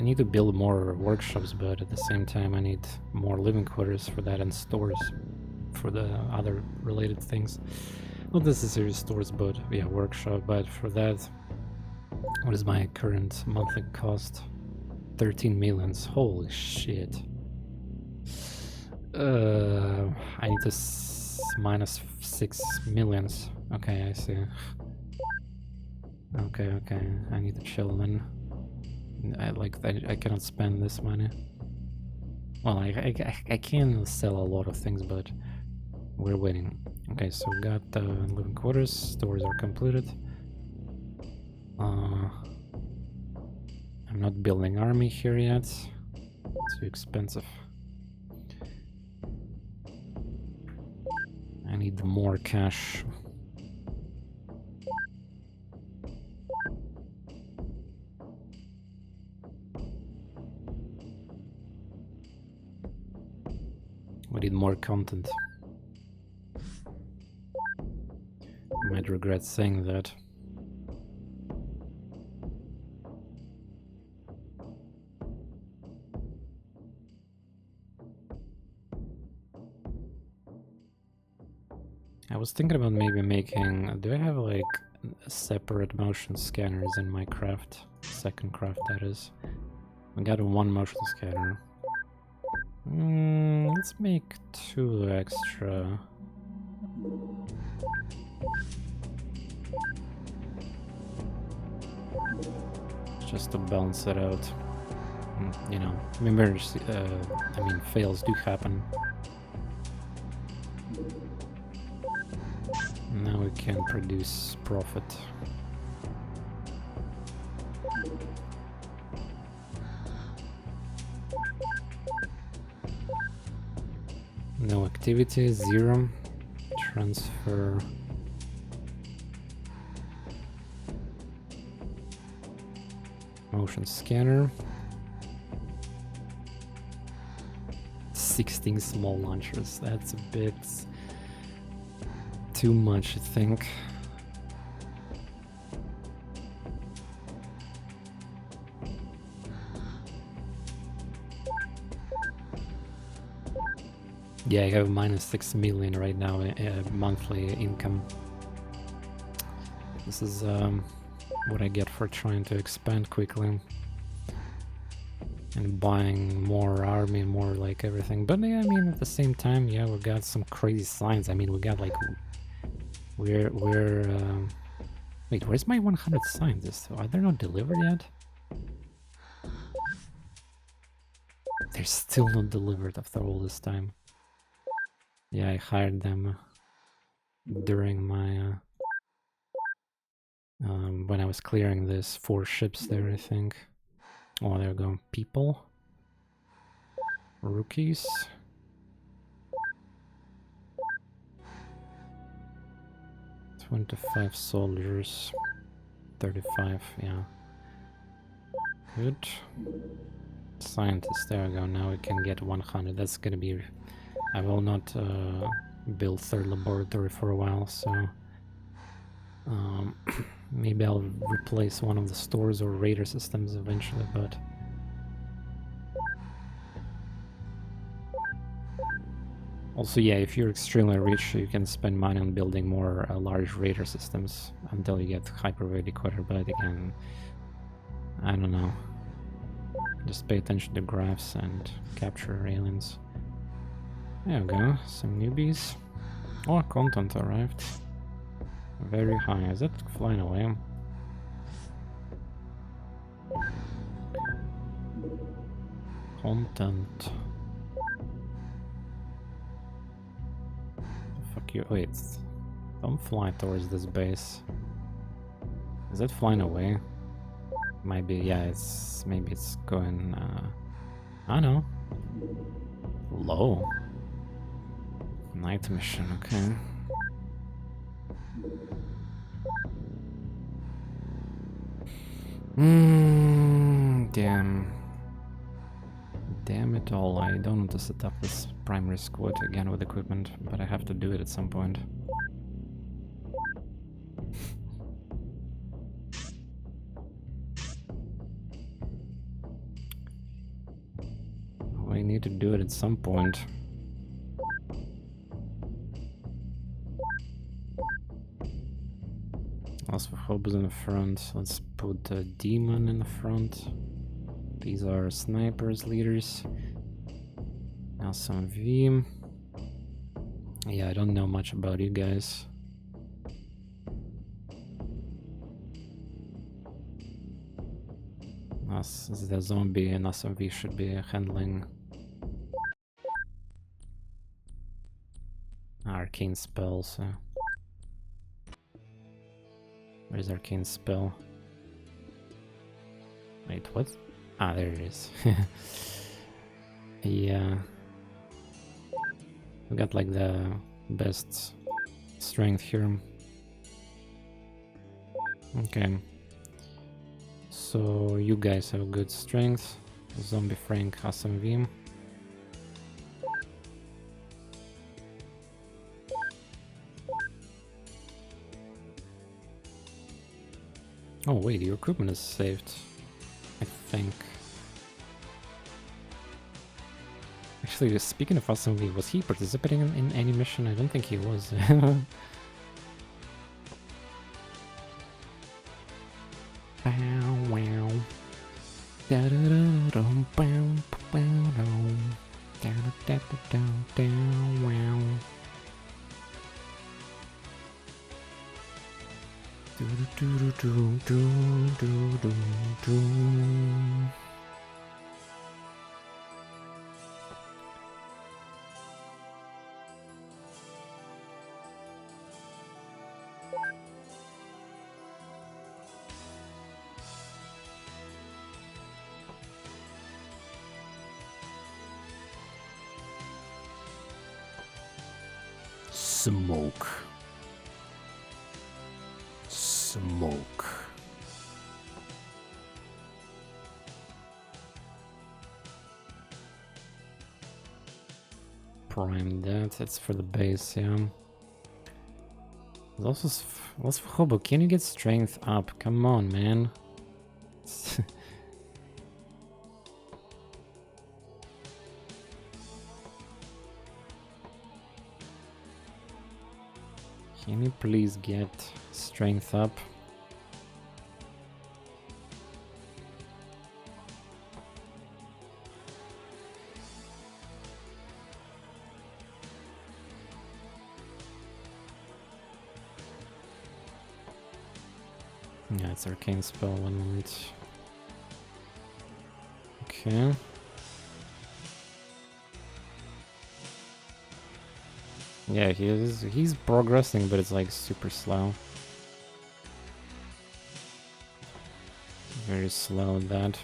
need to build more workshops, but at the same time I need more living quarters for that and stores for the other related things. Not necessarily stores, but yeah, workshop. But for that, what is my current monthly cost? 13 millions. Holy shit. I need to minus 6 millions. Okay, I see. Okay, I need to chill then. I cannot spend this money. Well, I can sell a lot of things, but we're waiting. Okay, so we got living quarters. Stores are completed. I'm not building army here yet. Too expensive. I need more cash. We need more content. I might regret saying that. I was thinking about maybe making... Do I have like separate motion scanners in my craft? Second craft, that is. We got one motion scanner. Let's make 2 extra. Just to balance it out. You know, I mean, fails do happen. Now we can produce profit. No activity, 0. Transfer. Motion scanner. 16 small launchers. That's a bit too much, I think. Yeah, I have minus 6 million right now monthly income. This is what I get for trying to expand quickly and buying more army, more like everything. But yeah, I mean, at the same time, yeah, we got some crazy signs. I mean, we got like wait, where's my 100 scientists? Are they not delivered yet? They're still not delivered after all this time. Yeah, I hired them during my when I was clearing this 4 ships there, I think. Oh, there we go. People. Rookies. $25 soldiers. 35, yeah. Good. Scientists, there we go. Now we can get 100. That's gonna be... I will not build 3rd laboratory for a while, so... maybe I'll replace one of the stores or radar systems eventually, but... Also, yeah, if you're extremely rich, you can spend money on building more large radar systems until you get hyper-ready quarter, but again, I don't know. Just pay attention to graphs and capture aliens. There we go, some newbies. Oh, content arrived. Very high. Is it flying away? Content. Fuck you. Wait. Don't fly towards this base. Is it flying away? Maybe, yeah, maybe it's going, I don't know. Low. Night mission, okay. Damn. Damn it all, I don't want to set up this primary squad again with equipment, but I have to do it at some point. need to do it at some point. Lots of hobos in the front. Let's put a demon in the front. These are snipers, leaders. Now some V. Yeah, I don't know much about you guys. Us, the zombie and SMV should be handling arcane spells. Where's arcane spell? Wait, what? Ah, there it is. Yeah. We got like the best strength here. Okay. So you guys have good strength. Zombie Frank, SMV. Oh wait, your equipment is saved, I think. Actually, speaking of SMV, was he participating in any mission? I don't think he was. Smoke. Smoke. Prime that. It's for the base, yeah. There's also what's for hobo? Can you get strength up? Come on, man. Can you please get strength up? Yeah, it's arcane spell, 1 moment. Okay. Yeah, he's progressing, but it's like super slow. Very slow at that.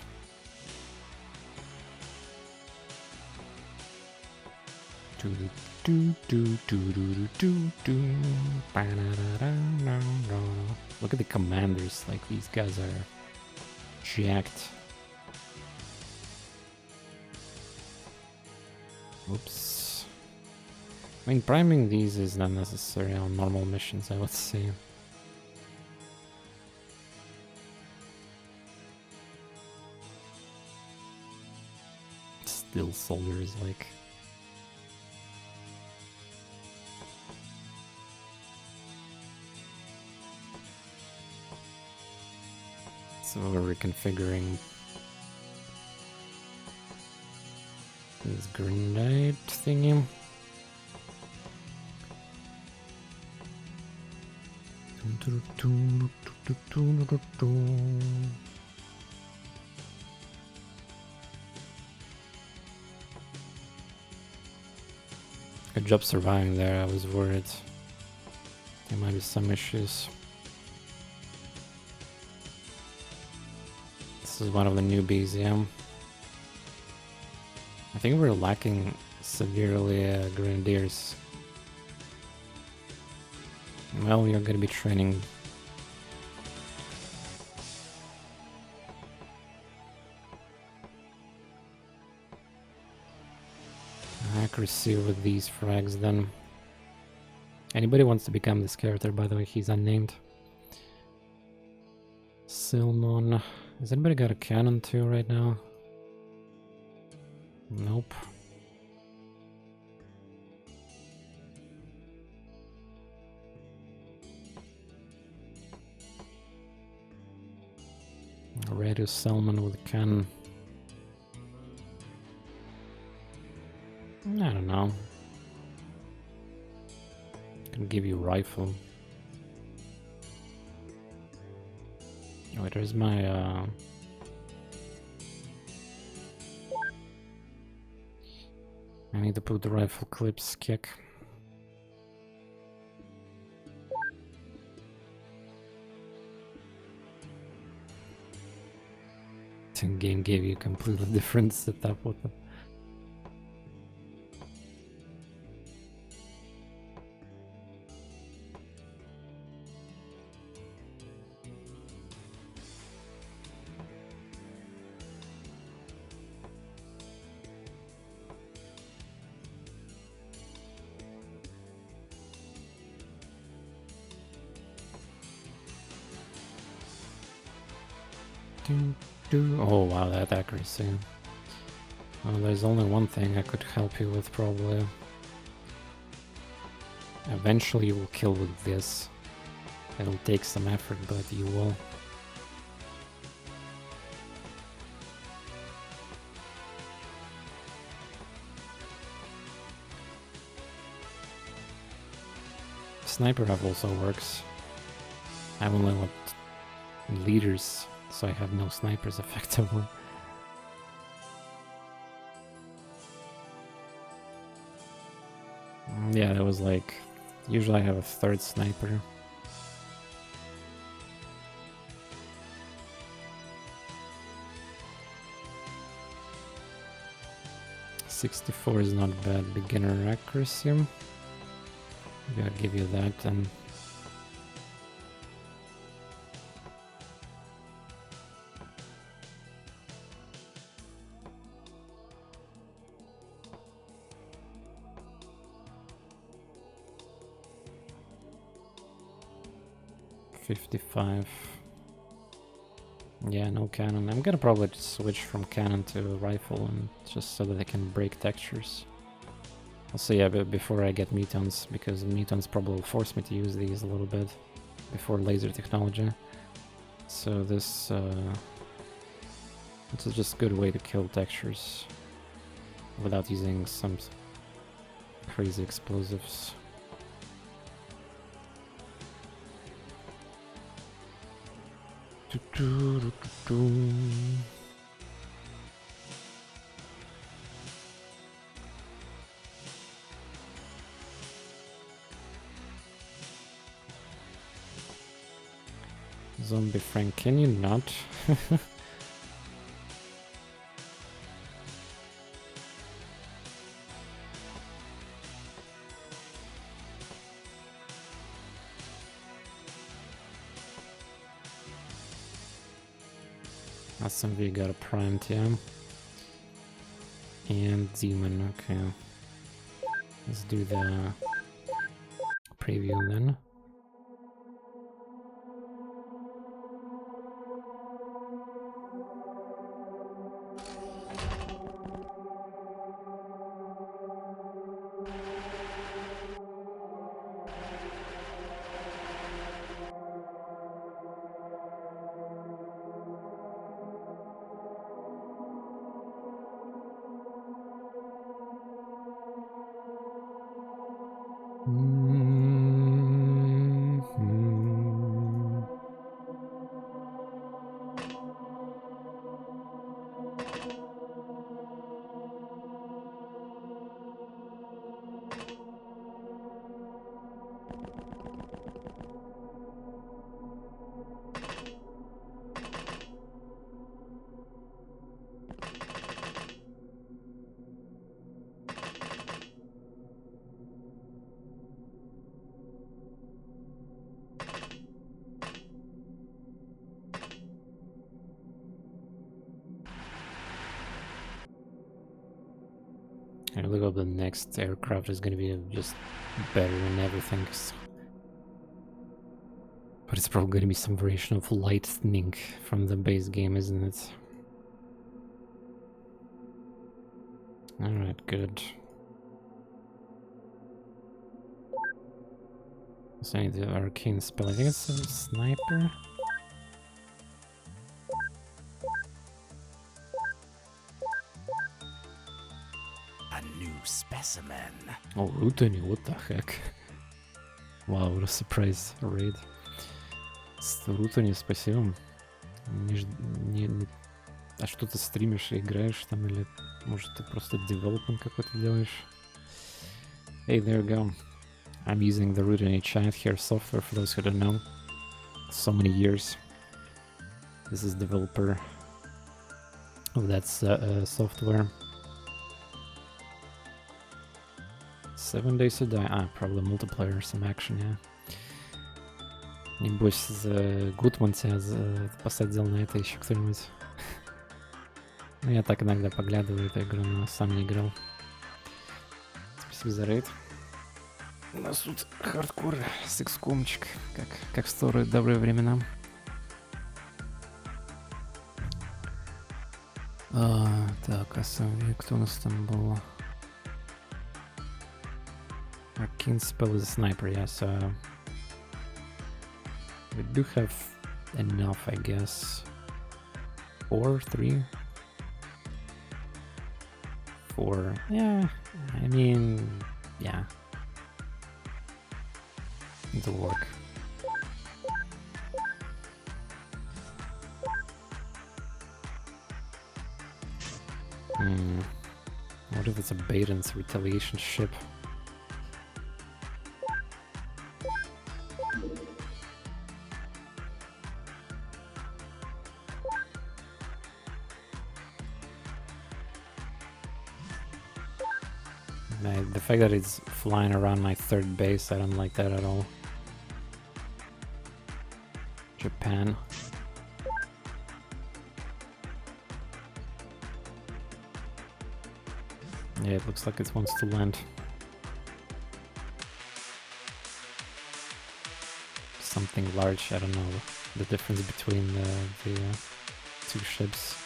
Look at the commanders, like these guys are jacked. Oops. I mean, priming these is not necessary on normal missions, I would say. Still soldiers, like... So we're reconfiguring this grenade thingy. Good job surviving there, I was worried. There might be some issues. This is one of the newbies, yeah. I think we're lacking severely grenadiers. Well, we are going to be training. Accuracy with these frags then. Anybody wants to become this character, by the way, he's unnamed. Silmon. Has anybody got a cannon too right now? Nope. Radio Salmon with a cannon. I don't know. Can give you rifle. Oh, there's my I need to put the rifle clips kick. The game gave you a completely different setup with them. Oh wow, that accuracy. Well, there's only one thing I could help you with, probably. Eventually you will kill with this. It'll take some effort, but you will. Sniper rifle also works. I have only got leaders, so I have no snipers effectively. Yeah, that was like... Usually I have a third sniper. .64 is not bad. Beginner accuracy. Maybe I'll give you that then. .55. Yeah, no cannon. I'm gonna probably just switch from cannon to rifle, and just so that I can break textures. Also, yeah, but before I get mutons, because mutons probably will force me to use these a little bit before laser technology. So this it's just a good way to kill textures without using some crazy explosives. Zombie Frank, can you not? SMV got a primed, yeah. And Demon, okay. Let's do the preview then. I look up the next aircraft is gonna be just better than everything. But it's probably gonna be some variation of lightning from the base game, isn't it? Alright, good. So I need the arcane spell. I think it's a sniper. Oh, Rutani, what the heck? Wow, what a surprise raid. Рутани, спасибо. А что ты стримишь и играешь там, или может ты просто development какой-то делаешь? Hey, there you go. I'm using the Rutani chat here software for those who don't know. So many years. This is developer of that software. 7 days to die. Ah, probably multiplayer, some action, yeah. Небось, Гутман тебя посадил на это еще кто-нибудь. Ну, я так иногда поглядываю эту игру, но сам не играл. Спасибо за рейд. У нас тут хардкор с XCOM-чик, как в старые добрые времена. Так, а сам кто у нас там был? Arcane spell is a sniper, yeah, so we do have enough, I guess. 4, 3? 4, yeah, I mean, yeah. It'll work. What if it's a Baden's retaliation ship? The fact that it's flying around my third base, I don't like that at all. Japan. Yeah, it looks like it wants to land. Something large, I don't know the difference between the two ships.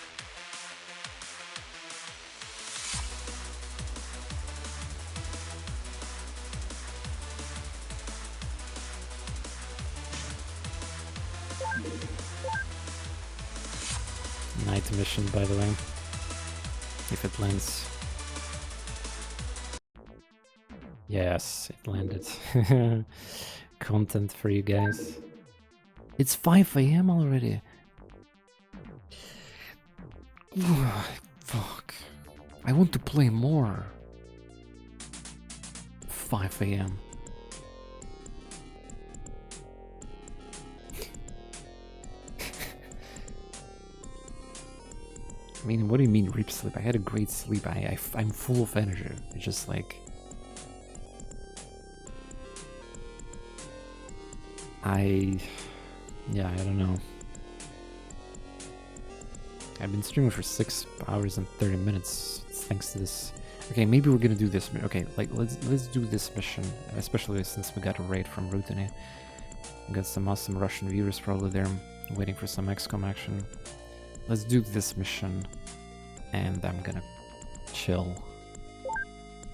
Night mission, by the way, if it lands. Yes, it landed. Content for you guys. It's 5 AM already. Fuck. I want to play more. 5 AM. I mean, what do you mean rip sleep? I had a great sleep. I'm full of energy. It's just like... Yeah, I don't know. I've been streaming for 6 hours and 30 minutes thanks to this. Okay, maybe we're gonna do this. Okay, like let's do this mission, especially since we got a raid from Rutany. We got some awesome Russian viewers probably there waiting for some XCOM action. Let's do this mission, and I'm gonna chill.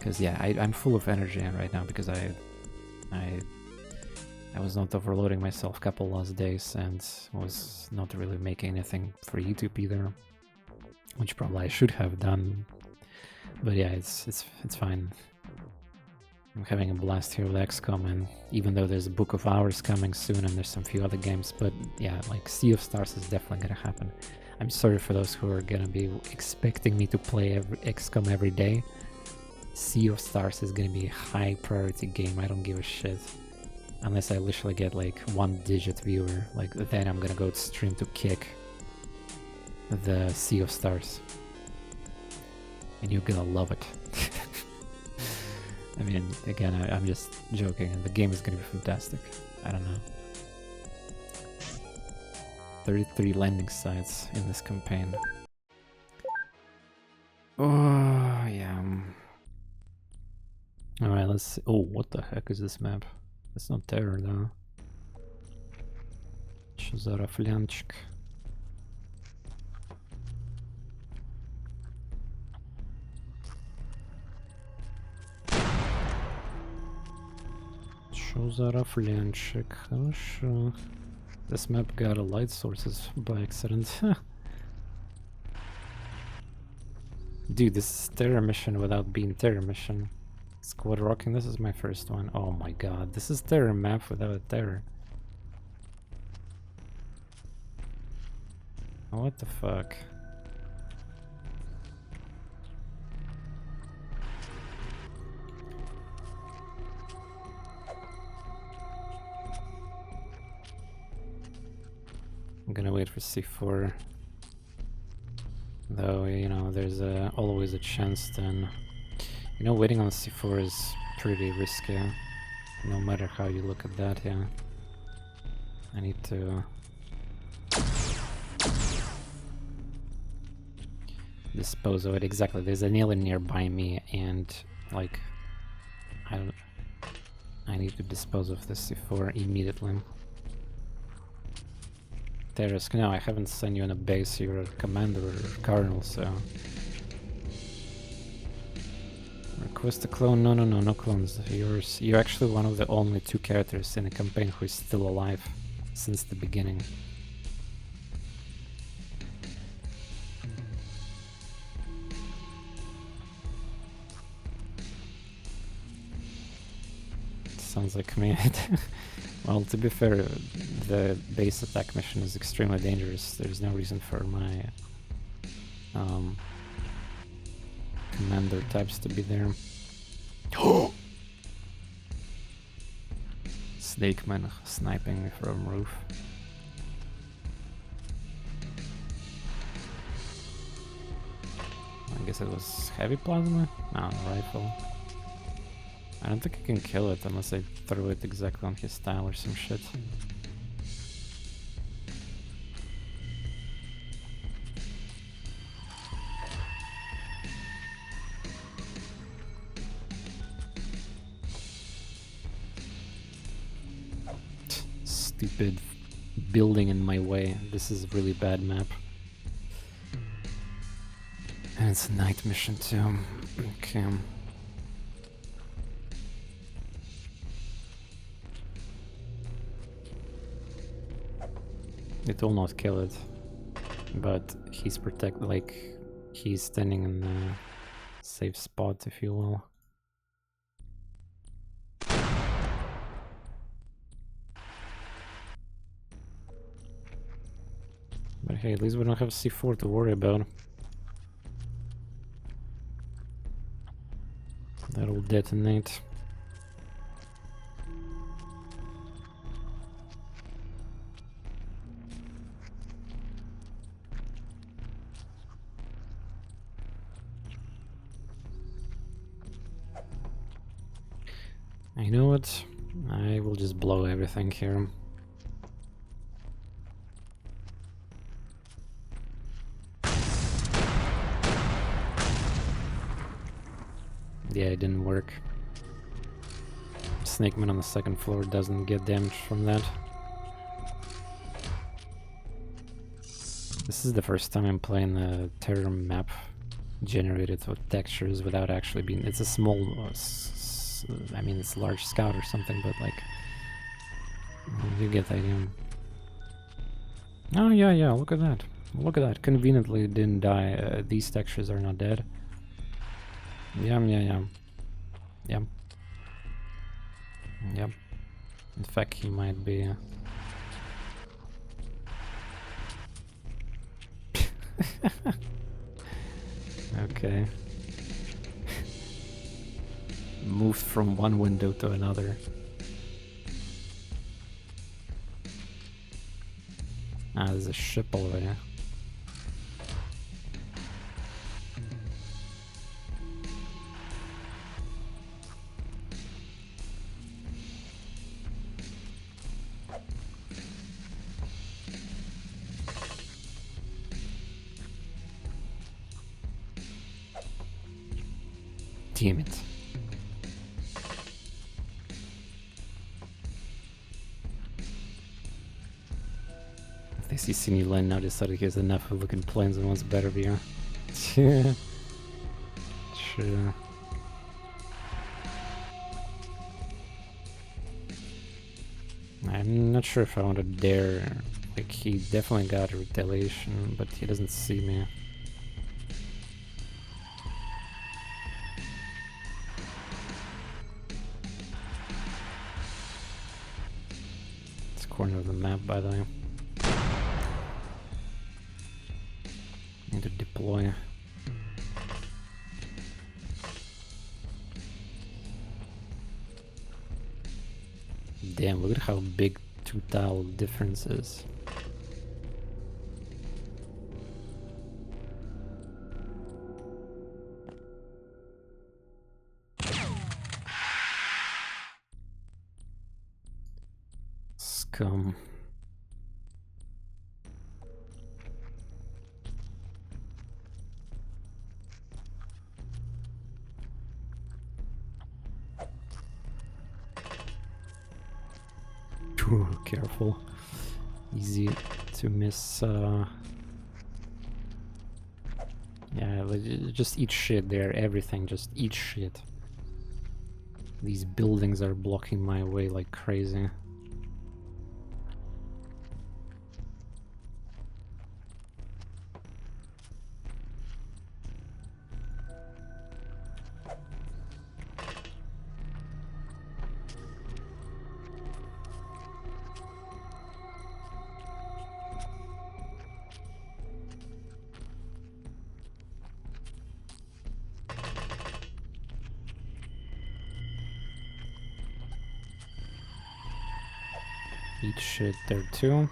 Cause yeah, I'm full of energy right now because I was not overloading myself a couple last days and was not really making anything for YouTube either, which probably I should have done. But yeah, it's fine. I'm having a blast here with XCOM, and even though there's a Book of Hours coming soon and there's some few other games, but yeah, like Sea of Stars is definitely gonna happen. I'm sorry for those who are gonna be expecting me to play XCOM every day. Sea of Stars is gonna be a high priority game. I don't give a shit. Unless I literally get like 1-digit viewer, like then I'm gonna go to stream to kick the Sea of Stars. And you're gonna love it. I mean, again, I'm just joking, and the game is gonna be fantastic. I don't know. 33 landing sites in this campaign. Oh, yeah. Alright, let's see. Oh, what the heck is this map? It's not terror, though. Что за рафлянчик? Что за рафлянчик? Хорошо. This map got a light sources by accident. Dude, this is terror mission without being terror mission. Squad rocking, this is my first one. Oh my god, this is terror map without terror. What the fuck? I'm gonna wait for C4. Though, you know, there's always a chance then. You know, waiting on C4 is pretty risky. No matter how you look at that, yeah. I need to dispose of it. Exactly, there's an alien nearby me and, like, I need to dispose of the C4 immediately. Terrorist, no, I haven't sent you on a base, you're a commander or colonel, so... Request a clone? No, no, no, no clones. You're actually one of the only 2 characters in the campaign who is still alive since the beginning. Sounds like me. Well, to be fair, the base attack mission is extremely dangerous. There's no reason for my commander types to be there. Snake man sniping me from roof. I guess it was heavy plasma? No, rifle. I don't think I can kill it unless I throw it exactly on his style or some shit. Stupid building in my way. This is a really bad map. And it's a night mission too. Okay. It will not kill it, but he's he's standing in a safe spot, if you will. But hey, at least we don't have C4 to worry about. That'll detonate. You know what? I will just blow everything here. Yeah, it didn't work. Snakeman on the second floor doesn't get damage from that. This is the first time I'm playing a terror map generated with textures without actually being... It's a small... I mean, it's a large scout or something, but like... You get the idea. Oh, yeah, look at that. Look at that. Conveniently didn't die. These textures are not dead. Yeah. Yep. In fact, he might be... Okay. Moved from one window to another. Ah, there's a ship already. Damn it. If they see new land now, decided he has enough of looking planes and wants better view. Yeah. Sure. I'm not sure if I want to dare. Like, he definitely got a retaliation, but he doesn't see me. corner of the map, by the way. Need to deploy. Damn, look at how big two tile difference is. Scum. Ooh, careful. Easy to miss. Yeah, just eat shit there. Everything, just eat shit. These buildings are blocking my way like crazy. Eat shit there too.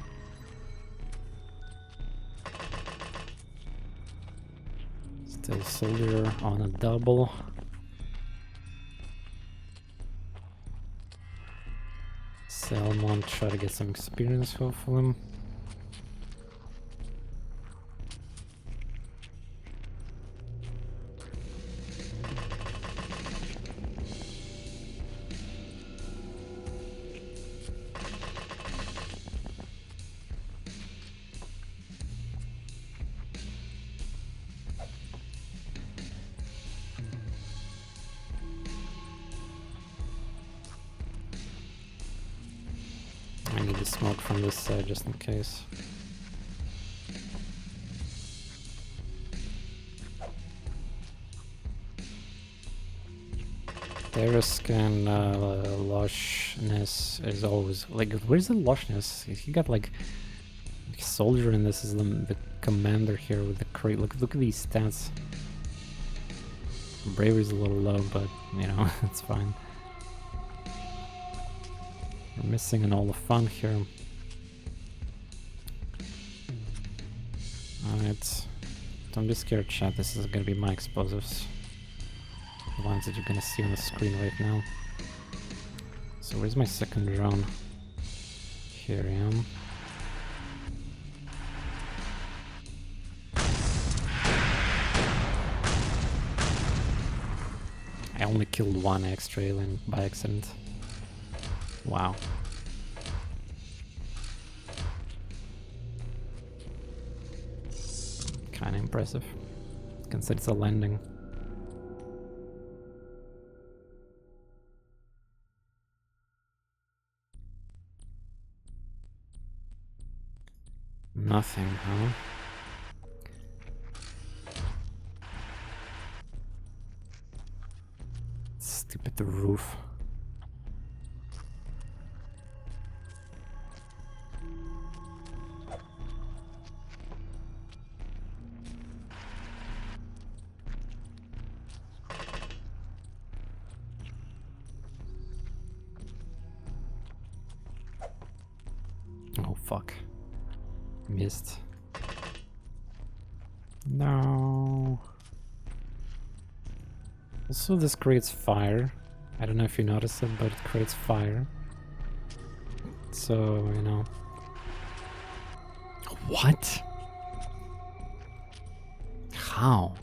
Still soldier on a double. Salmon, try to get some experience hopefully. I need the smoke from this side just in case. Terrask and lushness is always like, where's the lushness? He got like soldier and this is the commander here with the crate. Look at these stats. Bravery's a little low, but you know, it's fine. We're missing in all the fun here. Alright. Don't be scared, chat. This is gonna be my explosives. The ones that you're gonna see on the screen right now. So where's my second drone? Here I am. I only killed one extra alien by accident. Wow. Kinda impressive. Consider it's a landing. Nothing, huh? Stupid roof. Oh fuck. Missed. No. Also, this creates fire. I don't know if you noticed it, but it creates fire. So, you know. What? How?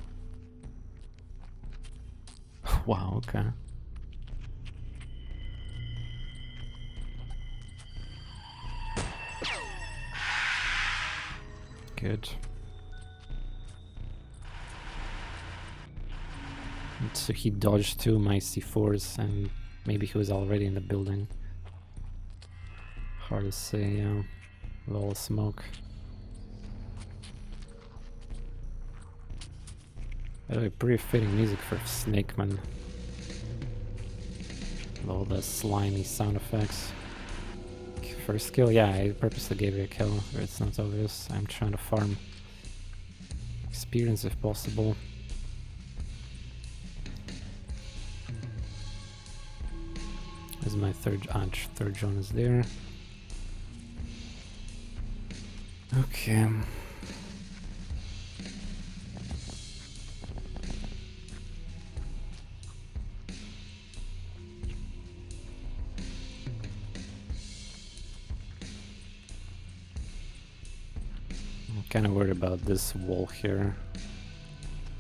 Wow, okay. Good. So he dodged two my C4s and maybe he was already in the building. Hard to say, yeah. With all the smoke. By the way, pretty fitting music for Snake Man. With all the slimy sound effects. first kill? Yeah, I purposely gave you a kill, where it's not obvious. I'm trying to farm experience if possible. As my third John is there. Okay. I'm kind of worried about this wall here.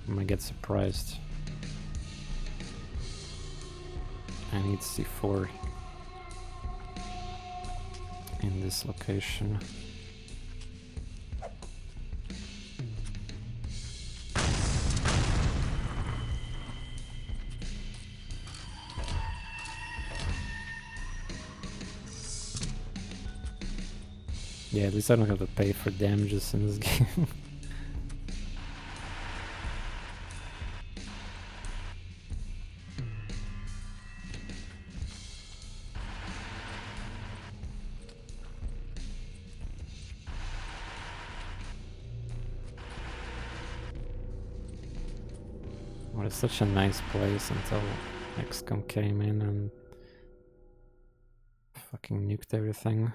I might get surprised. I need C4 in this location. Yeah, at least I don't have to pay for damages in this game. Well, it's such a nice place until XCOM came in and fucking nuked everything.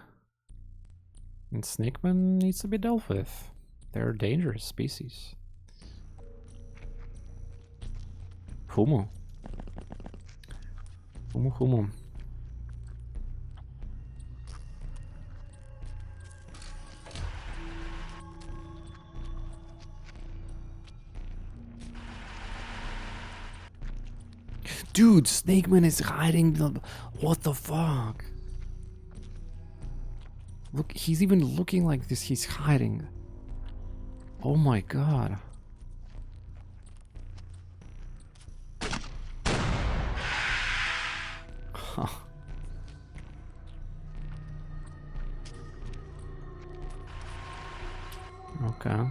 And snakemen needs to be dealt with. They're a dangerous species. Humo. Humo. Dude, Snakeman is hiding the... What the fuck? Look, he's even looking like this, he's hiding. Oh my god. Huh. Okay.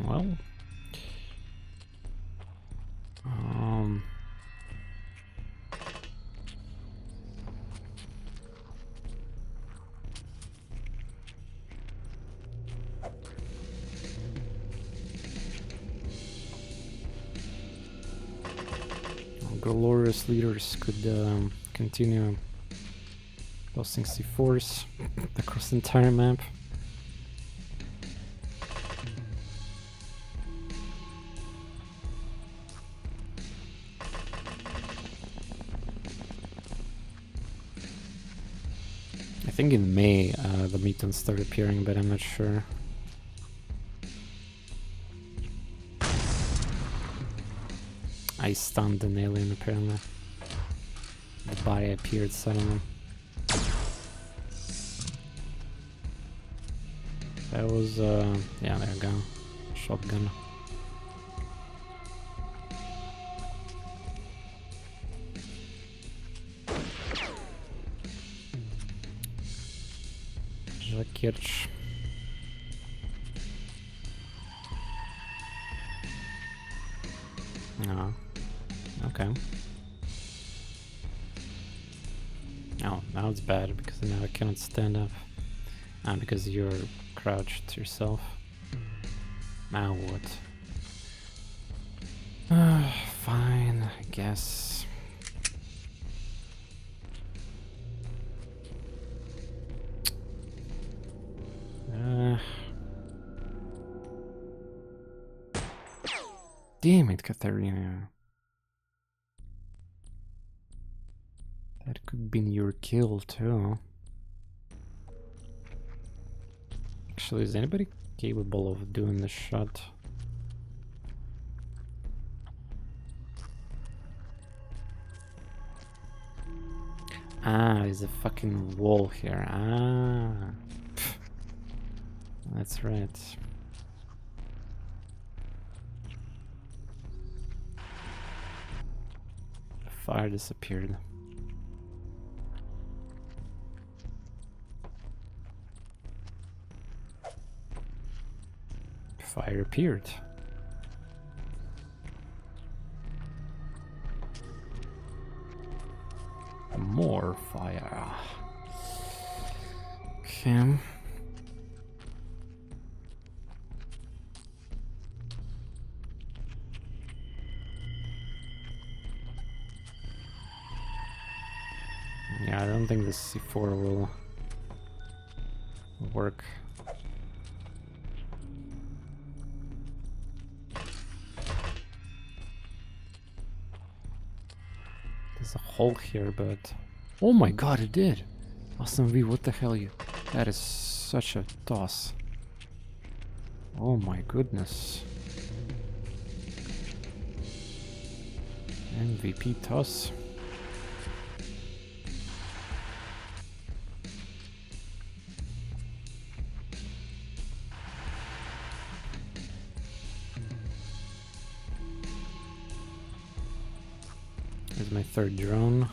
Well, glorious leaders could continue tossing C4s across the entire map. I think in May the mutants start appearing, but I'm not sure. I stunned an alien apparently. The body appeared suddenly. That was yeah, there we go. Shotgun. Jakirch. No. Okay. Oh, now it's bad because now I cannot stand up. Ah, because you're crouched yourself. Now what? Fine, I guess. Damn it, Katarina. That could have been your kill too. Actually, is anybody capable of doing the shot? Ah, there's a fucking wall here. Ah. That's right. Fire disappeared. Fire appeared. More fire. Okay. Yeah, I don't think the C4 will work. There's a hole here, but... Oh my god, it did! Awesome V, what the hell you... That is such a toss. Oh my goodness. MVP toss. Here's my third drone.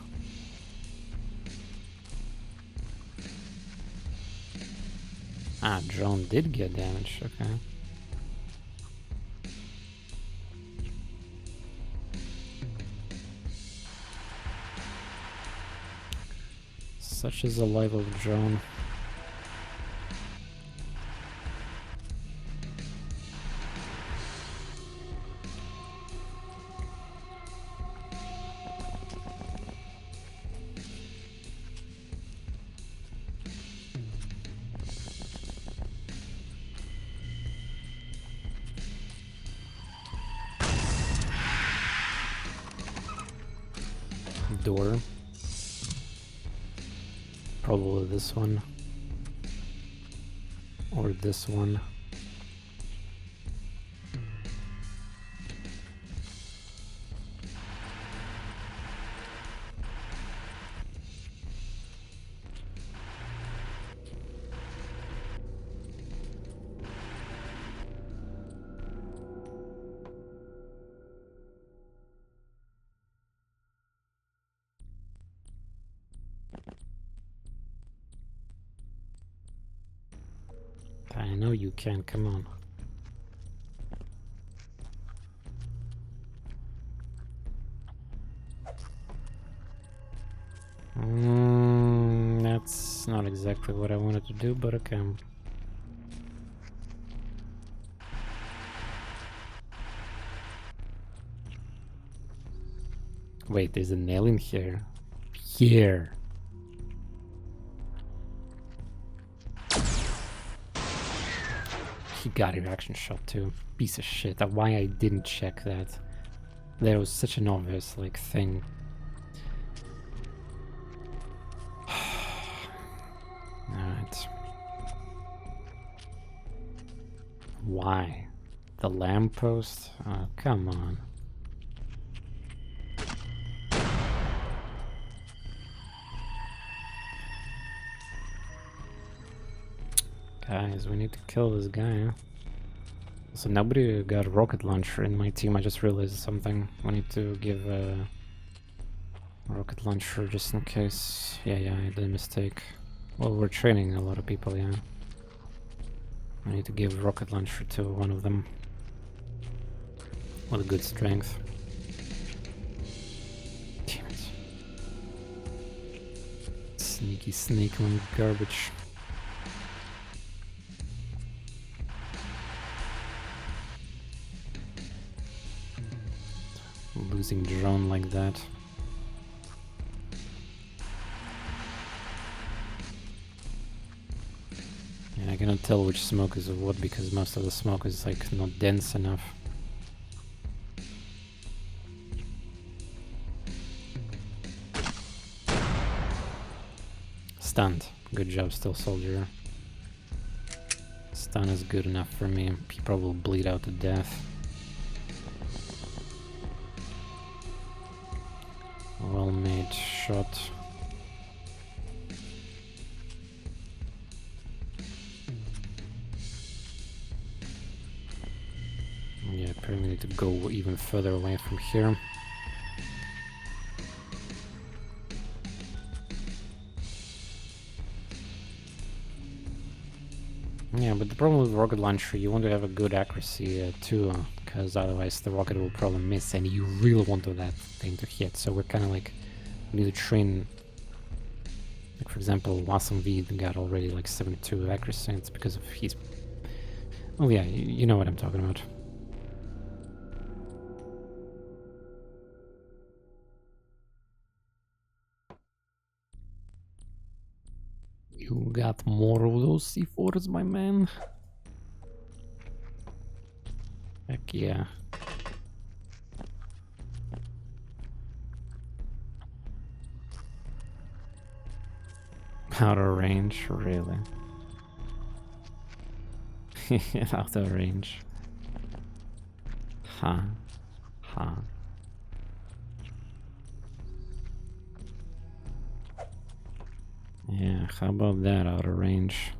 Ah, drone did get damaged, okay. Such is the life of a drone. Door. Probably this one. Or this one. I know you can, come on. That's not exactly what I wanted to do, but okay. Wait, there's a nail in here. Here. He got a reaction shot too. Piece of shit. Why I didn't check that. That was such an obvious like thing. Alright. Why? The lamppost? Oh, come on. Guys, we need to kill this guy. Huh? So nobody got a rocket launcher in my team. I just realized something. We need to give a rocket launcher just in case. Yeah, I did a mistake. Well, we're training a lot of people, yeah. I need to give a rocket launcher to one of them. With good strength. Damn it. Sneaky snake on garbage. Losing drone like that. And I cannot tell which smoke is what because most of the smoke is like not dense enough. Stunned. Good job, still soldier. Stun is good enough for me. He probably will bleed out to death. Well made shot. Yeah, apparently need to go even further away from here. Yeah, but the problem with rocket launcher, you want to have a good accuracy too, because otherwise the rocket will probably miss, and you really want that thing to hit. So we're kind of like, we need to train. Like for example, Wasm V got already like 72 accuracy, and it's because of his. Oh yeah, you know what I'm talking about. You got more of those C4s, my man. Heck yeah. Out of range, really? Out of range. Huh. Huh. Yeah, how about that out of range?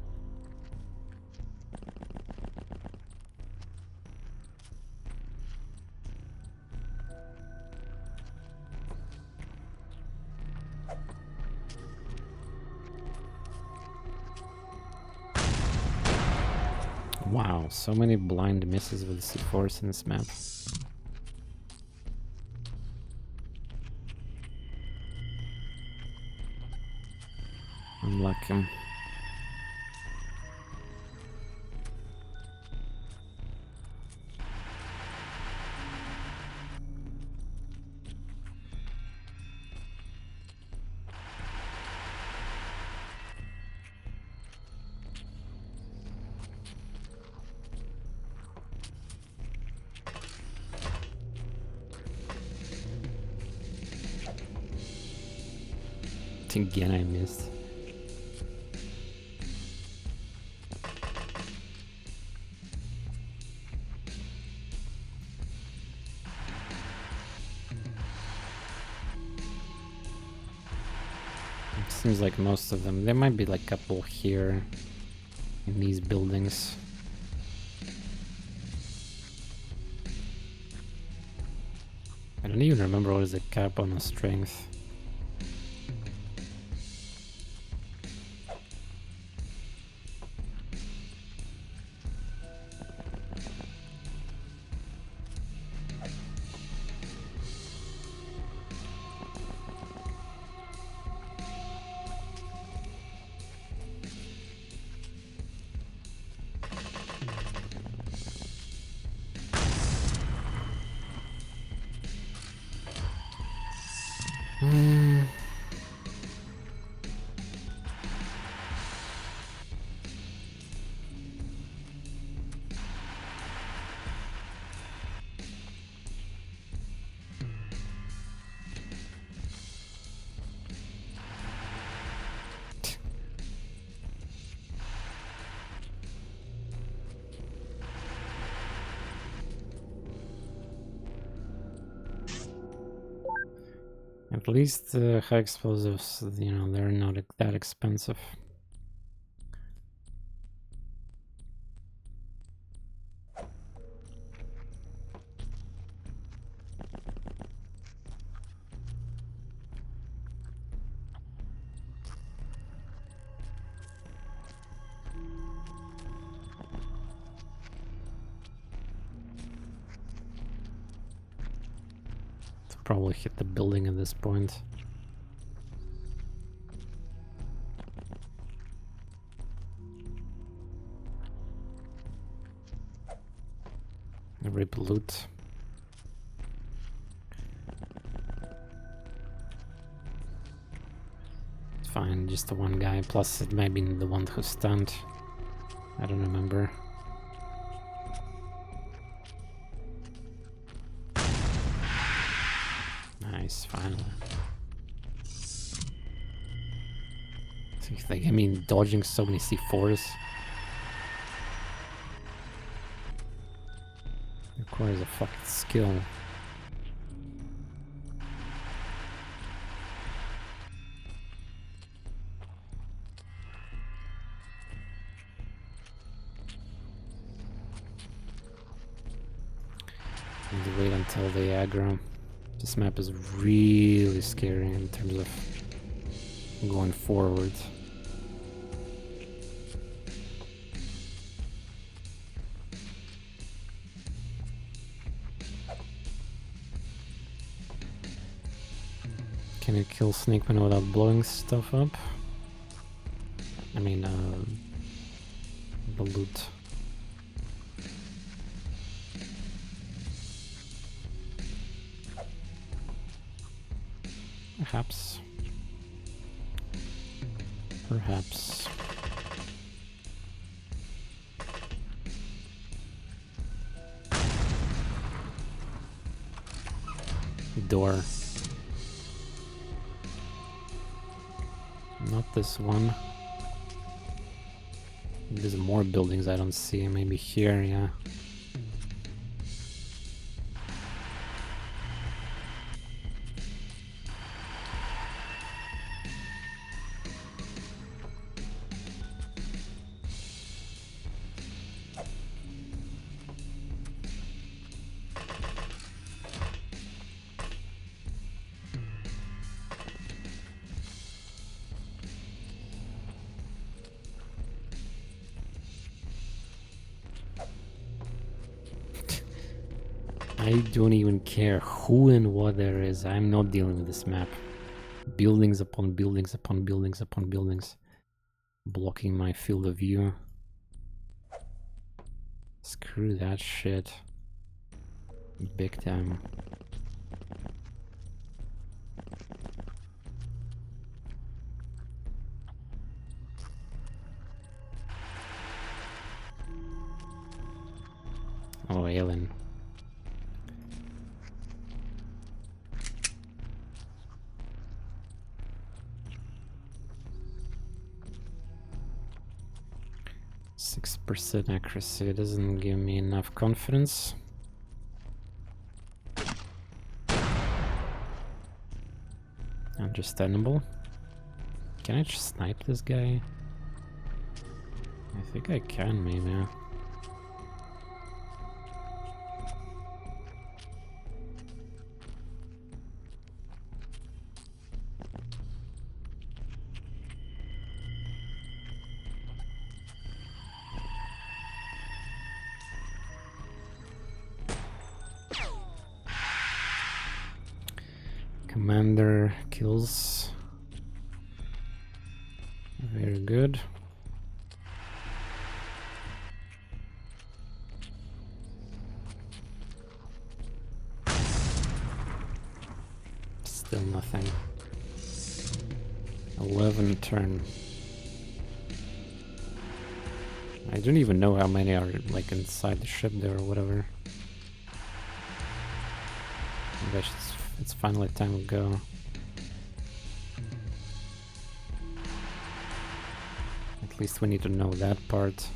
Wow, so many blind misses with C4s in this map. Unlucky. Again, I missed. It seems like most of them. There might be like a couple here in these buildings. I don't even remember what is the cap on the strength. At least high explosives, you know, they're not that expensive. Probably hit the building at this point. Rip loot. It's fine, just the one guy. Plus, it might be the one who's stunned. I don't remember. Nice, finally. Like, I mean, dodging so many C4s requires a fucking skill. Need to wait until they aggro. This map is really scary in terms of going forward. Can you kill Snake Man without blowing stuff up? I mean, the loot. Perhaps. Perhaps. Door. Not this one. There's more buildings I don't see. Maybe here, yeah. I don't even care who and what there is. I'm not dealing with this map. Buildings upon buildings upon buildings upon buildings. Blocking my field of view. Screw that shit. Big time. Oh, alien. % accuracy doesn't give me enough confidence. Understandable. Can I just snipe this guy? I think I can, maybe. Commander kills. Very good. Still nothing. 11 turn. I don't even know how many are like inside the ship there or whatever. I guess it's finally time to go. At least we need to know that part.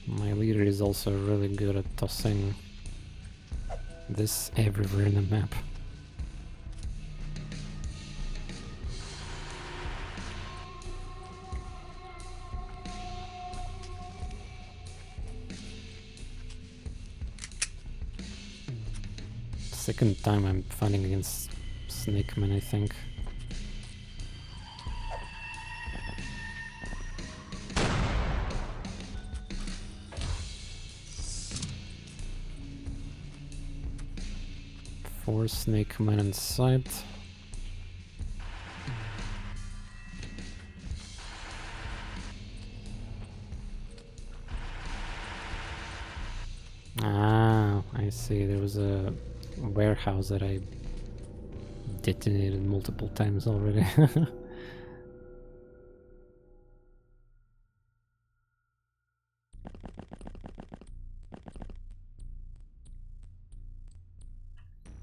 My leader is also really good at tossing this everywhere in the map. Second time I'm fighting against Snake Man, I think. Four Snake Man in sight. Ah, I see. There was a warehouse that I detonated multiple times already.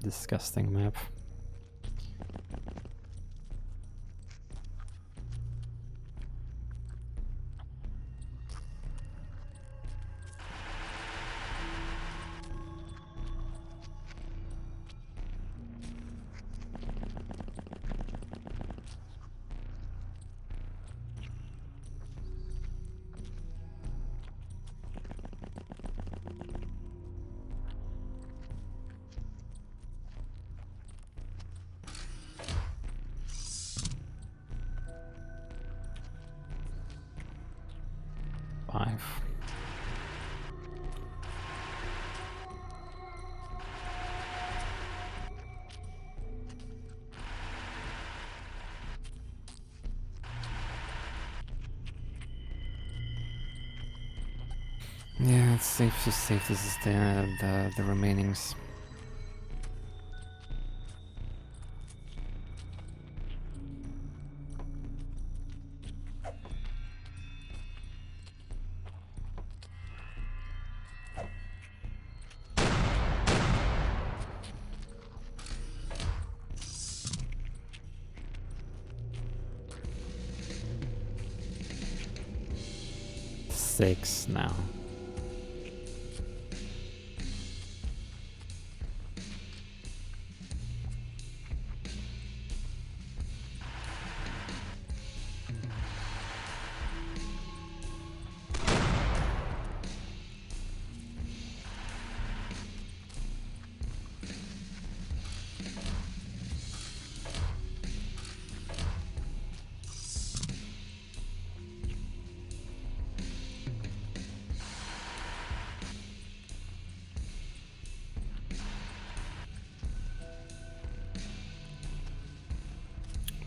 Disgusting map. Yeah, it's safe to save. This is the remainings. Six now.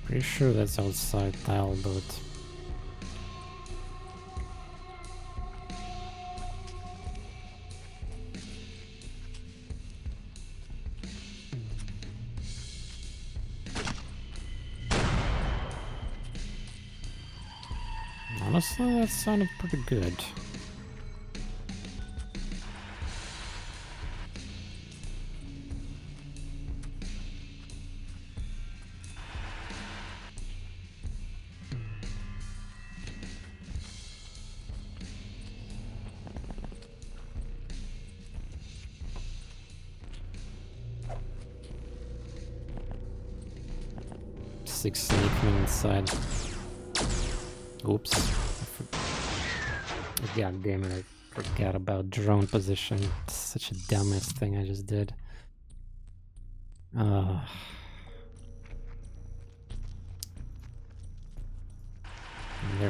Pretty sure that's outside tile, but honestly, that sounded pretty good. Six sneakmen inside. Oops. God damn it, I forgot about drone position. It's such a dumbass thing I just did. They're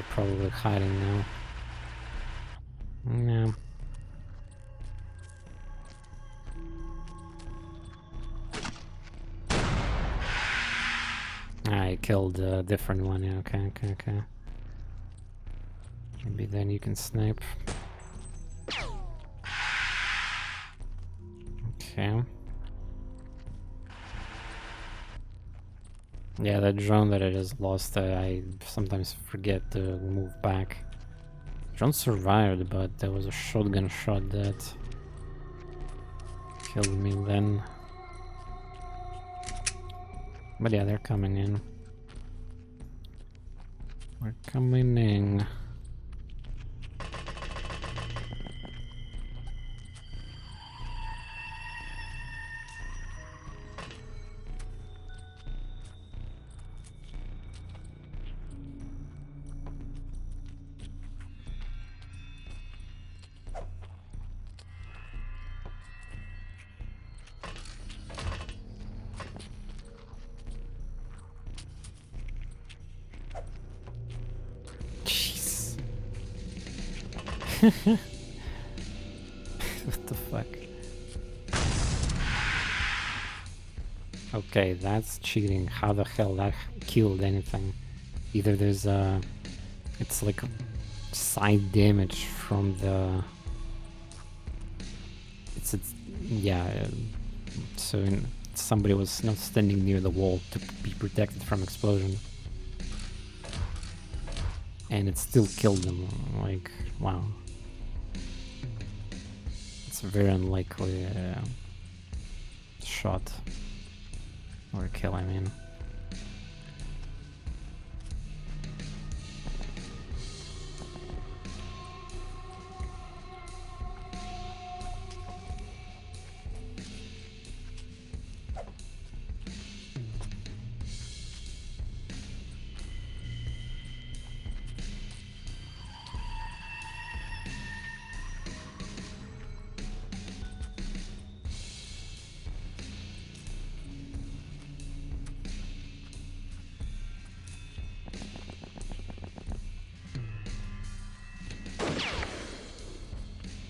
probably hiding now. Yeah. I killed a different one. Yeah, okay. Maybe then you can snipe. Okay. Yeah, that drone that I just lost, I sometimes forget to move back. Drone survived, but there was a shotgun shot that killed me then. But yeah, they're coming in. We're coming in. What the fuck? Okay, that's cheating. How the hell that killed anything? Either there's a... It's like side damage from the... Yeah, so somebody was not standing near the wall to be protected from explosion. And it still killed them, like, wow. It's a very unlikely shot. Or kill, I mean.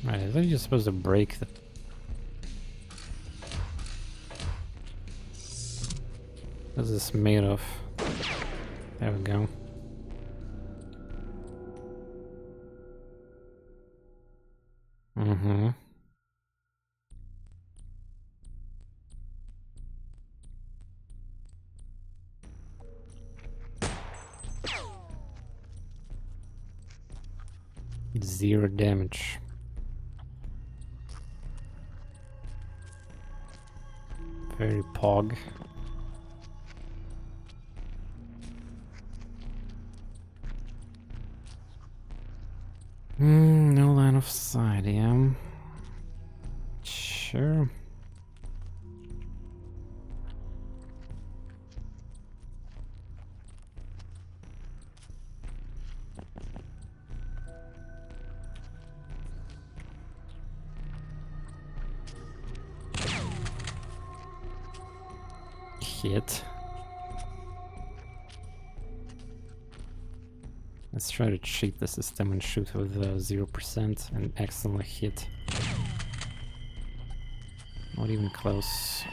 Right, I think you're supposed to break the... What's this made of? There we go. Mm-hmm. Zero damage. Very pog. No line of sight, yeah. Sure. Hit. Let's try to cheat the system and shoot with 0% and accidentally hit. Not even close.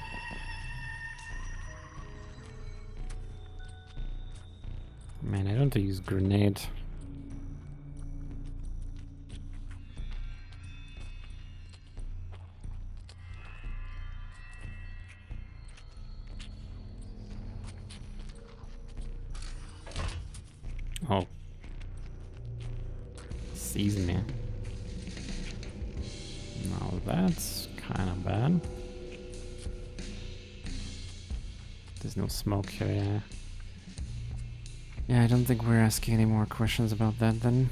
Man, I don't want to use grenade. Oh. Sees me. Now that's kind of bad. There's no smoke here, yeah. Yeah, I don't think we're asking any more questions about that then.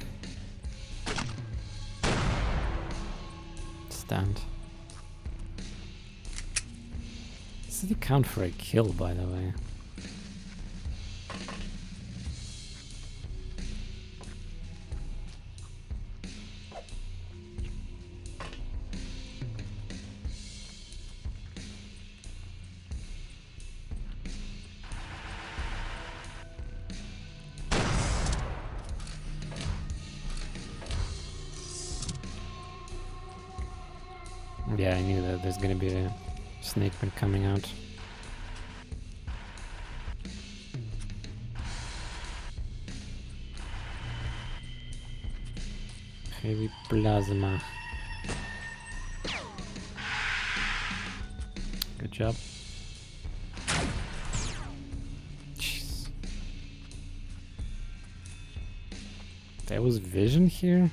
Stand. Does it count for a kill, by the way? Yeah, I knew that there's gonna be a snake man coming out. Heavy plasma. Good job. Jeez. There was vision here?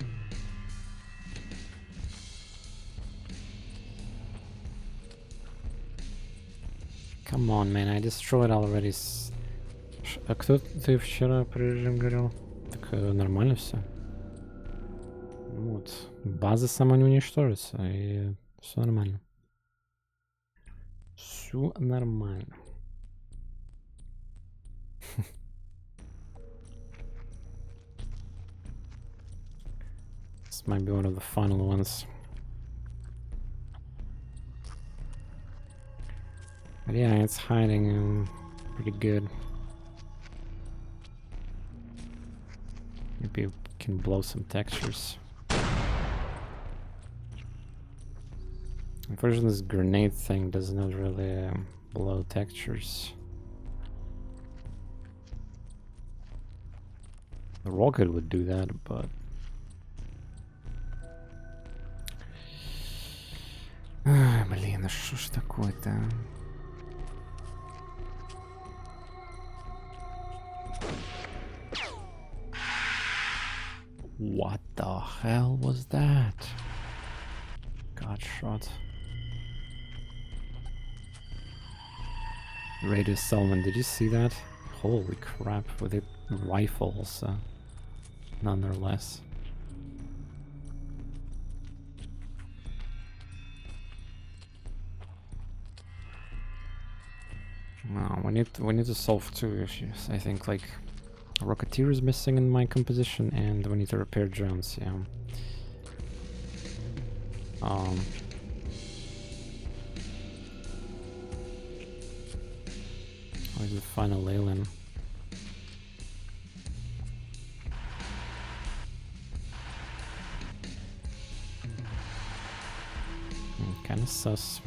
Come on, man, I destroyed already. А кто ты вчера прежде говорил? Так нормально все. Вот. База сама не уничтожится, и все нормально. Все нормально. This might be one of the final ones. But yeah, it's hiding pretty good. Maybe we can blow some textures. Unfortunately, this grenade thing does not really blow textures. The rocket would do that, but... Блин, а что ж такое-то? What the hell was that? Got shot. Radio Salmon, did you see that? Holy crap, with a rifle, nonetheless. No, we need to solve two issues. I think, like, a Rocketeer is missing in my composition, and we need to repair drones, yeah. Where's the final Leyland? Kinda sus.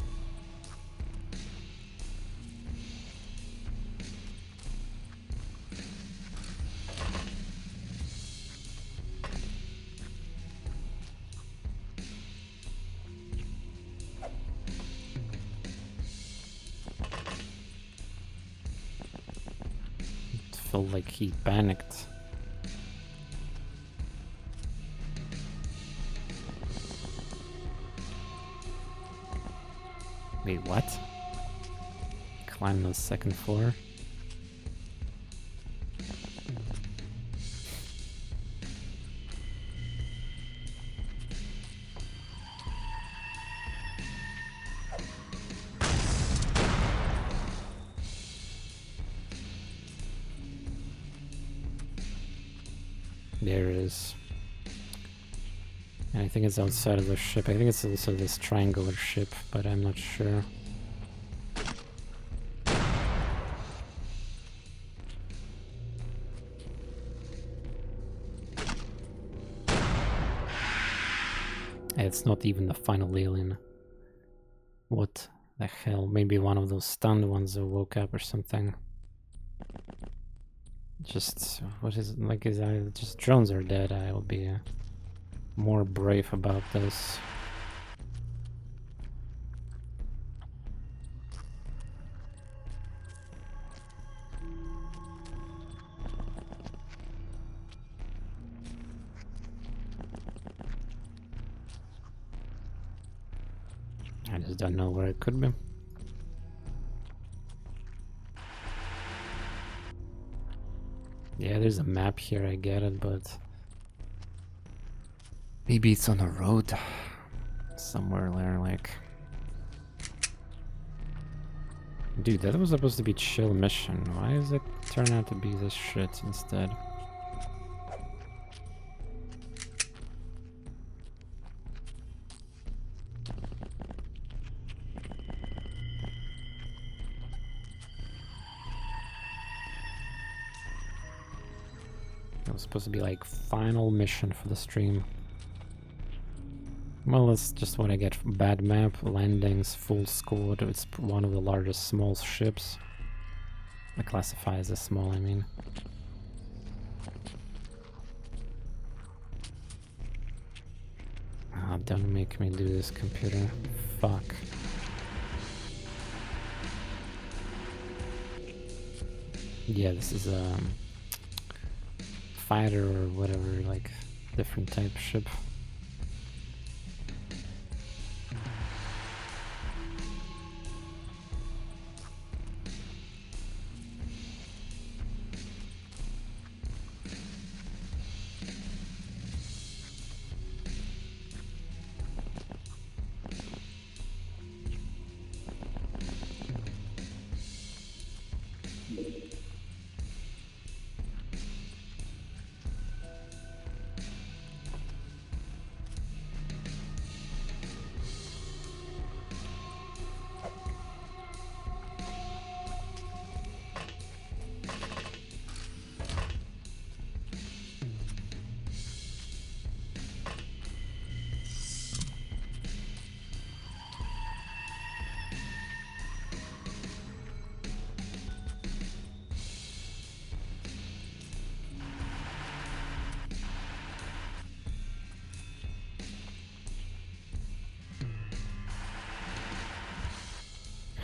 felt like he panicked. Wait, what? Climb the second floor? There it is. And I think it's outside of the ship. I think it's also this triangular ship, but I'm not sure. It's not even the final alien. What the hell? Maybe one of those stunned ones that woke up or something. Just, what is it? Like, just drones are dead. I will be more brave about this. I just don't know where it could be. Yeah, there's a map here, I get it, but maybe it's on a road somewhere there, like... Dude, that was supposed to be chill mission. Why does it turn out to be this shit instead? It was supposed to be like final mission for the stream. Well, that's just what I get. Bad map, landings, full squad. It's one of the largest small ships. I classify as a small, I mean. Ah, don't make me do this, computer. Fuck. Yeah, this is a fighter or whatever, like different type ship.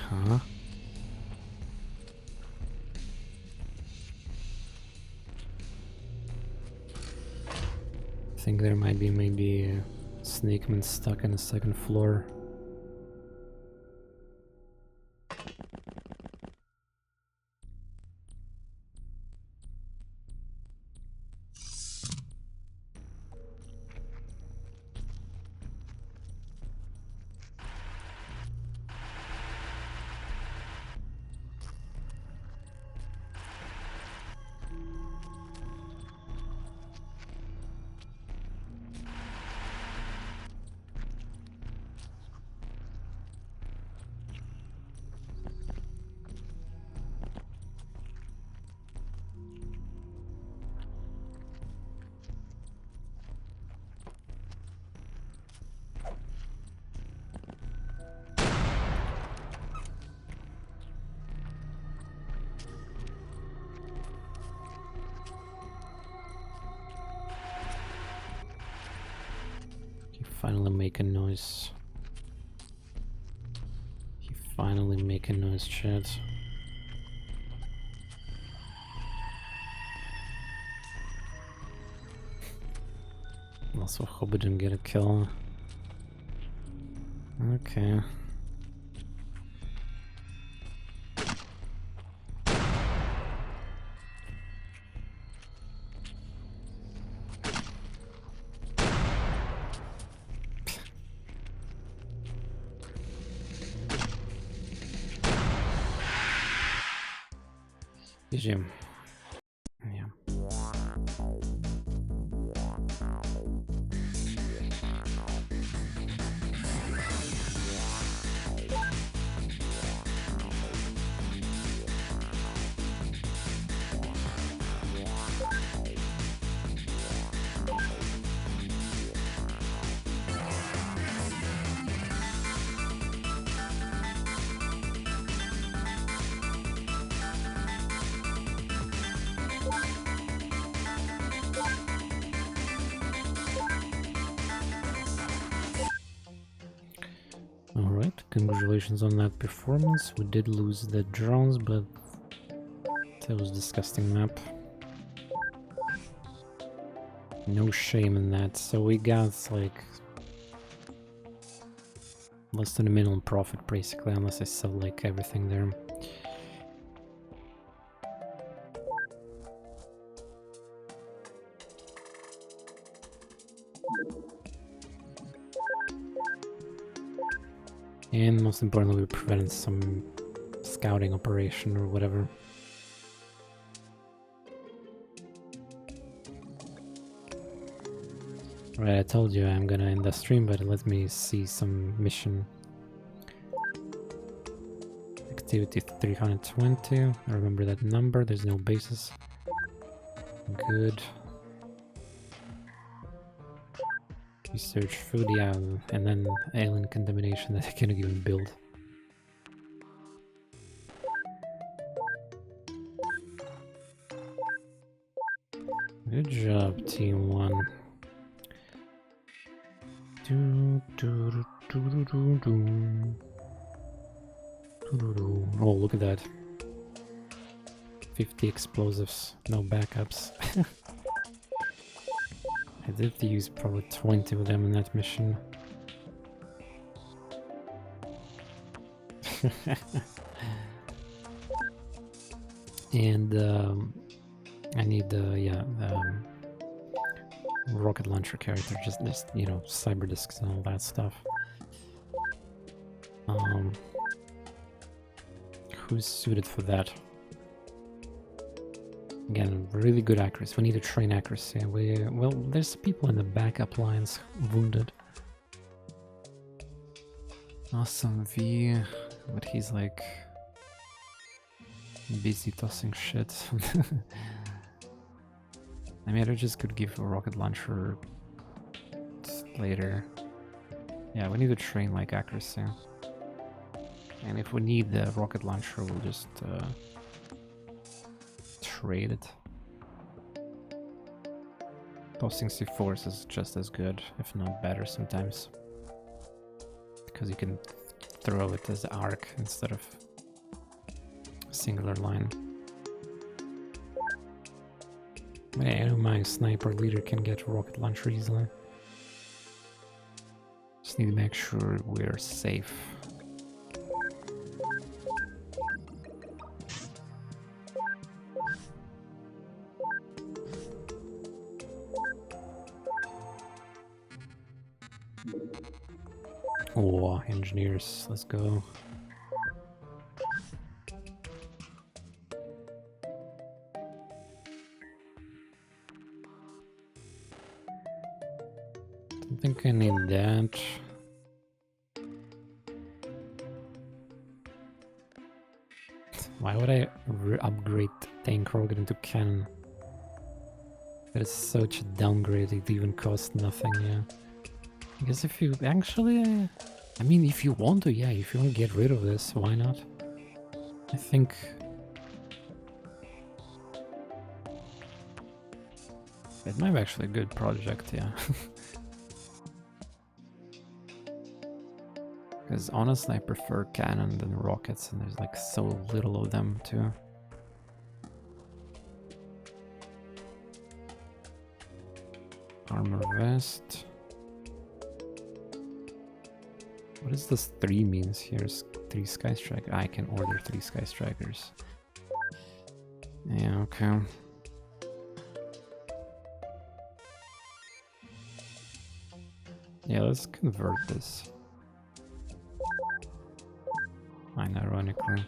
Huh? I think there might be maybe a snakeman stuck in the second floor. Finally make a noise. He finally make a noise, chat. Also, hope we didn't get a kill. Okay. GG. Yeah. Alright, congratulations on that performance. We did lose the drones, but that was a disgusting map. No shame in that. So we got like less than a minimum profit basically, unless I sell like everything there. And most importantly, we prevented some scouting operation or whatever. Right, I told you I'm gonna end the stream, but let me see some mission activity 320. I remember that number, there's no bases. Good. Research food, yeah, and then alien contamination that I cannot even build. Good job, Team 1. Oh, look at that. 50 explosives, no backups. I did use probably 20 of them in that mission. And I need rocket launcher character, just you know, cyber discs and all that stuff. Who's suited for that? Again, really good accuracy. We need to train accuracy. Well, there's people in the backup lines wounded. Awesome V, but he's like busy tossing shit. I mean, I just could give a rocket launcher later. Yeah, we need to train like accuracy. And if we need the rocket launcher, we'll just trade it. Tossing C4s is just as good, if not better sometimes. Because you can throw it as arc instead of singular line. But yeah, I know my sniper leader can get a rocket launcher easily. Just need to make sure we're safe. Oh, engineers, let's go. Don't think I need that. Why would I upgrade tank rocket into cannon? That is such a downgrade, it even costs nothing, yeah. I guess if you actually... I mean, if you want to, yeah, if you want to get rid of this, why not? I think... it might be actually a good project, yeah. Because honestly, I prefer cannon than rockets, and there's like so little of them too. Armor vest. What does this 3 means here? 3 sky strike. I can order 3 sky strikers. Yeah, okay. Yeah, let's convert this. Ironically.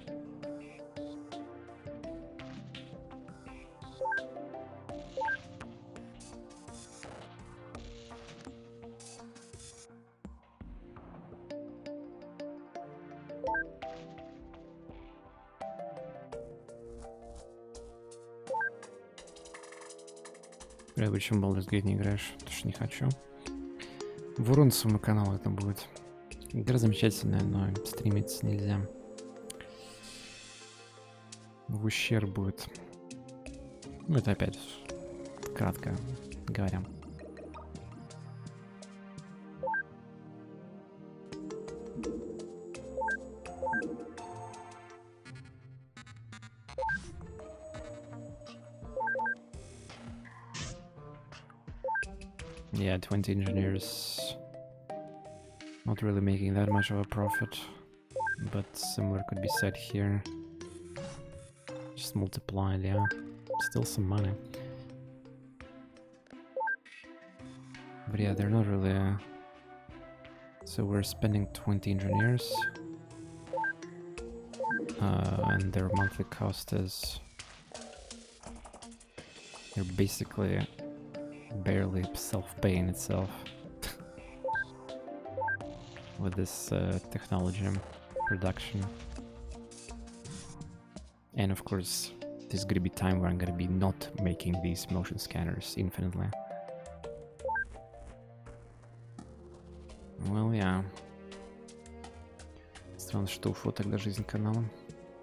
Бля, почему Baldur's Gate не играешь? Потому что не хочу. В урон своему каналу это будет. Игра замечательная, но стримиться нельзя. В ущерб будет. Ну, это опять кратко говоря. Yeah, 20 engineers. Not really making that much of a profit. But similar could be said here. Just multiplied, yeah. Still some money. But yeah, they're not really... So we're spending 20 engineers. And their monthly cost is... They're basically barely self-paying itself. With this technology production. And of course, there's gonna be time where I'm gonna be not making these motion scanners infinitely. Well, yeah. Странно, что ушло тогда жизнь канала.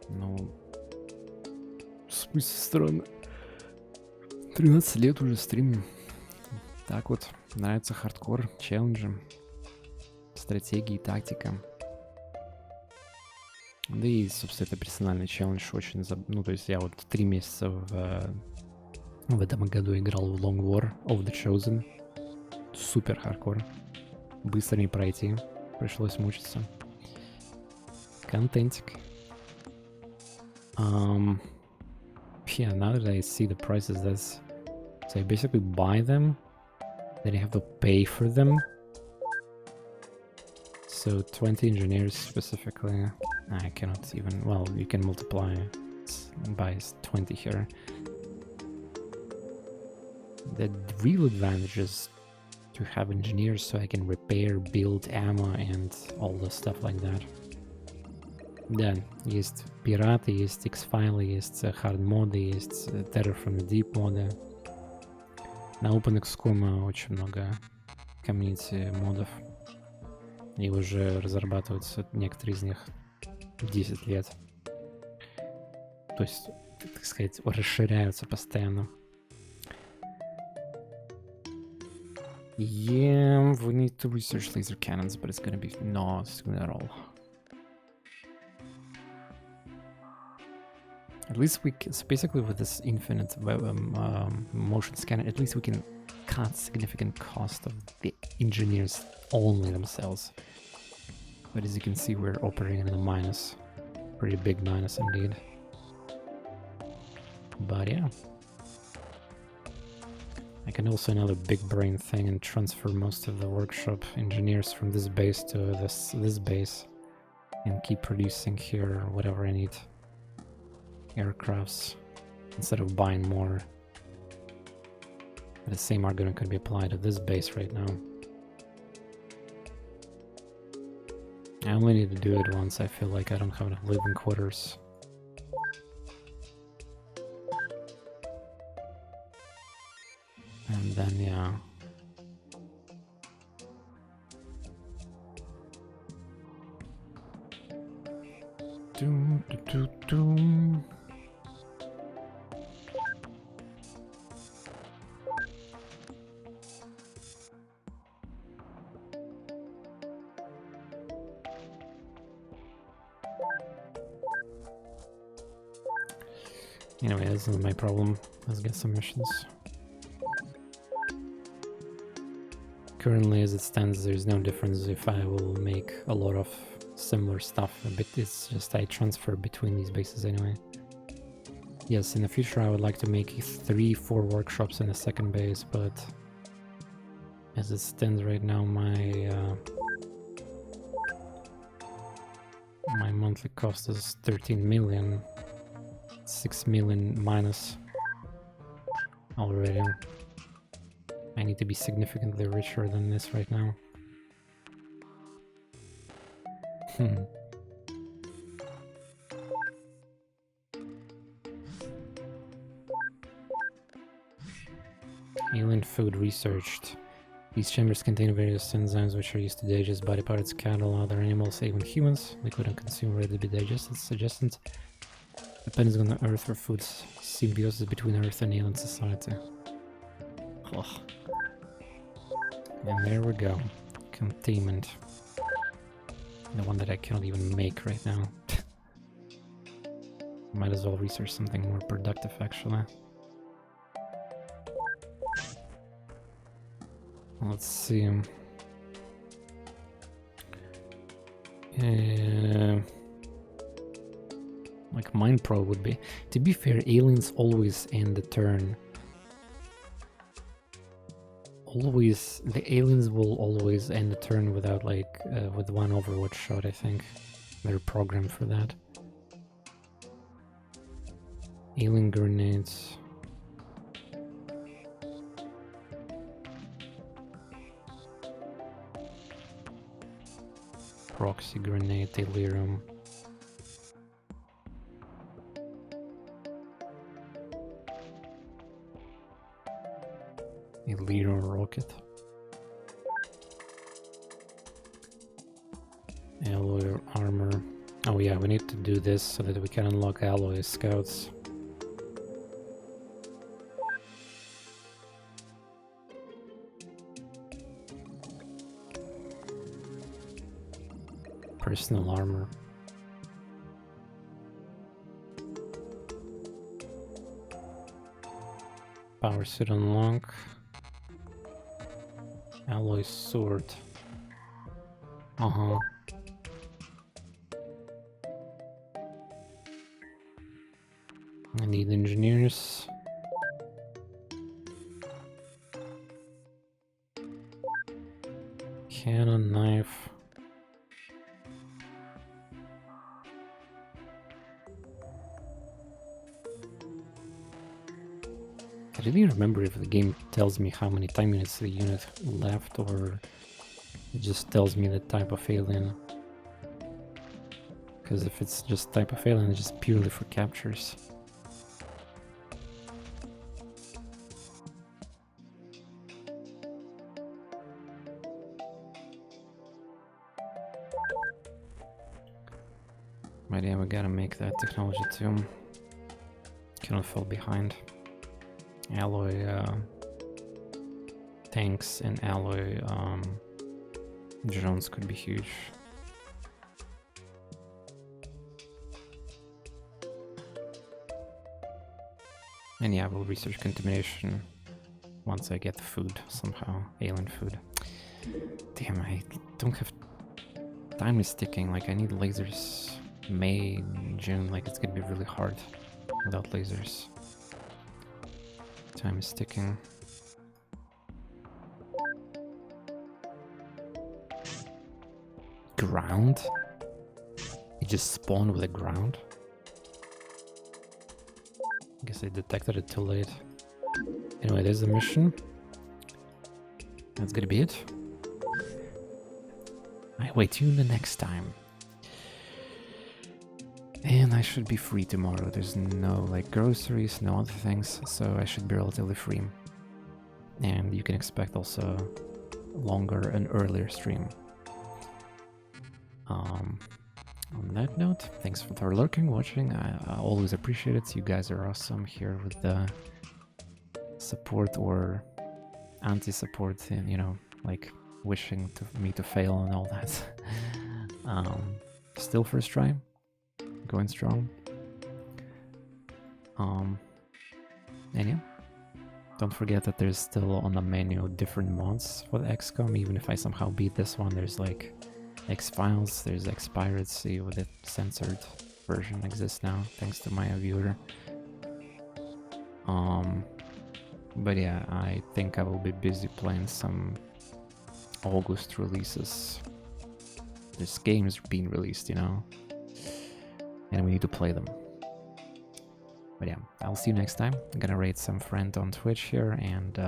Ну, в смысле странно. 13 лет уже стримим. Так вот, нравится хардкор, челленджи, стратегии, тактика. Да и, собственно, это персональный челлендж очень... Ну, то есть я вот 3 месяца в этом году играл в Long War of the Chosen. Супер хардкор. Быстро не пройти. Пришлось мучиться. Контентик. Yeah, now that I see the prices, that's... So I basically buy them, then you have to pay for them. So 20 engineers specifically, I cannot even, well, you can multiply by 20 here. The real advantage is to have engineers so I can repair, build ammo and all the stuff like that. Да, есть пираты, есть X-файлы, есть Hardmode, есть Terror from the Deep моды. На OpenXCOM очень много комьюнити модов. И уже разрабатываются некоторые из них 10 лет. То есть, так сказать, расширяются постоянно. Yeah, we need to research laser cannons, but it's gonna be not soon at all. At least we can, so basically with this infinite motion scanner, at least we can cut significant cost of the engineers only themselves. But as you can see, we're operating in a minus. Pretty big minus indeed. But yeah. I can also another big brain thing and transfer most of the workshop engineers from this base to this base. And keep producing here whatever I need. Aircrafts instead of buying more. The same argument could be applied to this base right now. I only need to do it once I feel like I don't have enough living quarters. And then yeah. Doom, doom, doom. Anyway, this isn't my problem. Let's get some missions. Currently, as it stands, there's no difference if I will make a lot of similar stuff, but it's just I transfer between these bases anyway. Yes, in the future I would like to make 3-4 workshops in the second base, but as it stands right now, my monthly cost is 13 million, 6 million minus already. I need to be significantly richer than this right now. Alien food researched. These chambers contain various enzymes which are used to digest body parts, cattle, other animals, even humans. Liquid and consumed, ready to be digested. Suggested depends on the Earth or foods. Symbiosis between Earth and alien society. Ugh. And there we go. Containment. The one that I cannot even make right now. Might as well research something more productive, actually. Let's see. Like Mind Pro would be. To be fair, aliens always end the turn. Always, the aliens will always end the turn without like with one Overwatch shot. I think they're programmed for that. Alien grenades. Proxy grenade, delirium. Delirium rocket. Alloy armor. Oh yeah, we need to do this so that we can unlock alloy scouts. Personal armor. Power suit unlock. Alloy sword. I need engineers. Cannon, knife. I don't even remember if the game tells me how many time units the unit left, or it just tells me the type of alien. Because if it's just type of alien, it's just purely for captures. But yeah, we gotta make that technology too. Cannot fall behind. Alloy tanks and alloy drones could be huge. And yeah, we'll research contamination once I get the food somehow. Alien food. Damn, I don't have... Time is ticking, like I need lasers May, June, like it's gonna be really hard without lasers. Time is ticking. Ground? It just spawned with a ground? I guess I detected it too late. Anyway, there's the mission. That's gonna be it. I wait tune the next time. And I should be free tomorrow. There's no like groceries, no other things, so I should be relatively free. And you can expect also longer and earlier stream. On that note, thanks for lurking, watching. I always appreciate it. You guys are awesome here with the support or anti-support, and you know, like wishing me to fail and all that. Still first try. Going strong. And yeah, Don't forget that there's still on the menu different mods for the XCOM. Even if I somehow beat this one, there's like X-Files, there's X-PirateZ with a censored version exists now, thanks to my viewer. But yeah, I think I will be busy playing some August releases. There's games being released, you know, and we need to play them. But yeah, I'll see you next time. I'm gonna raid some friend on Twitch here, and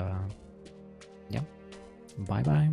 yeah, bye bye.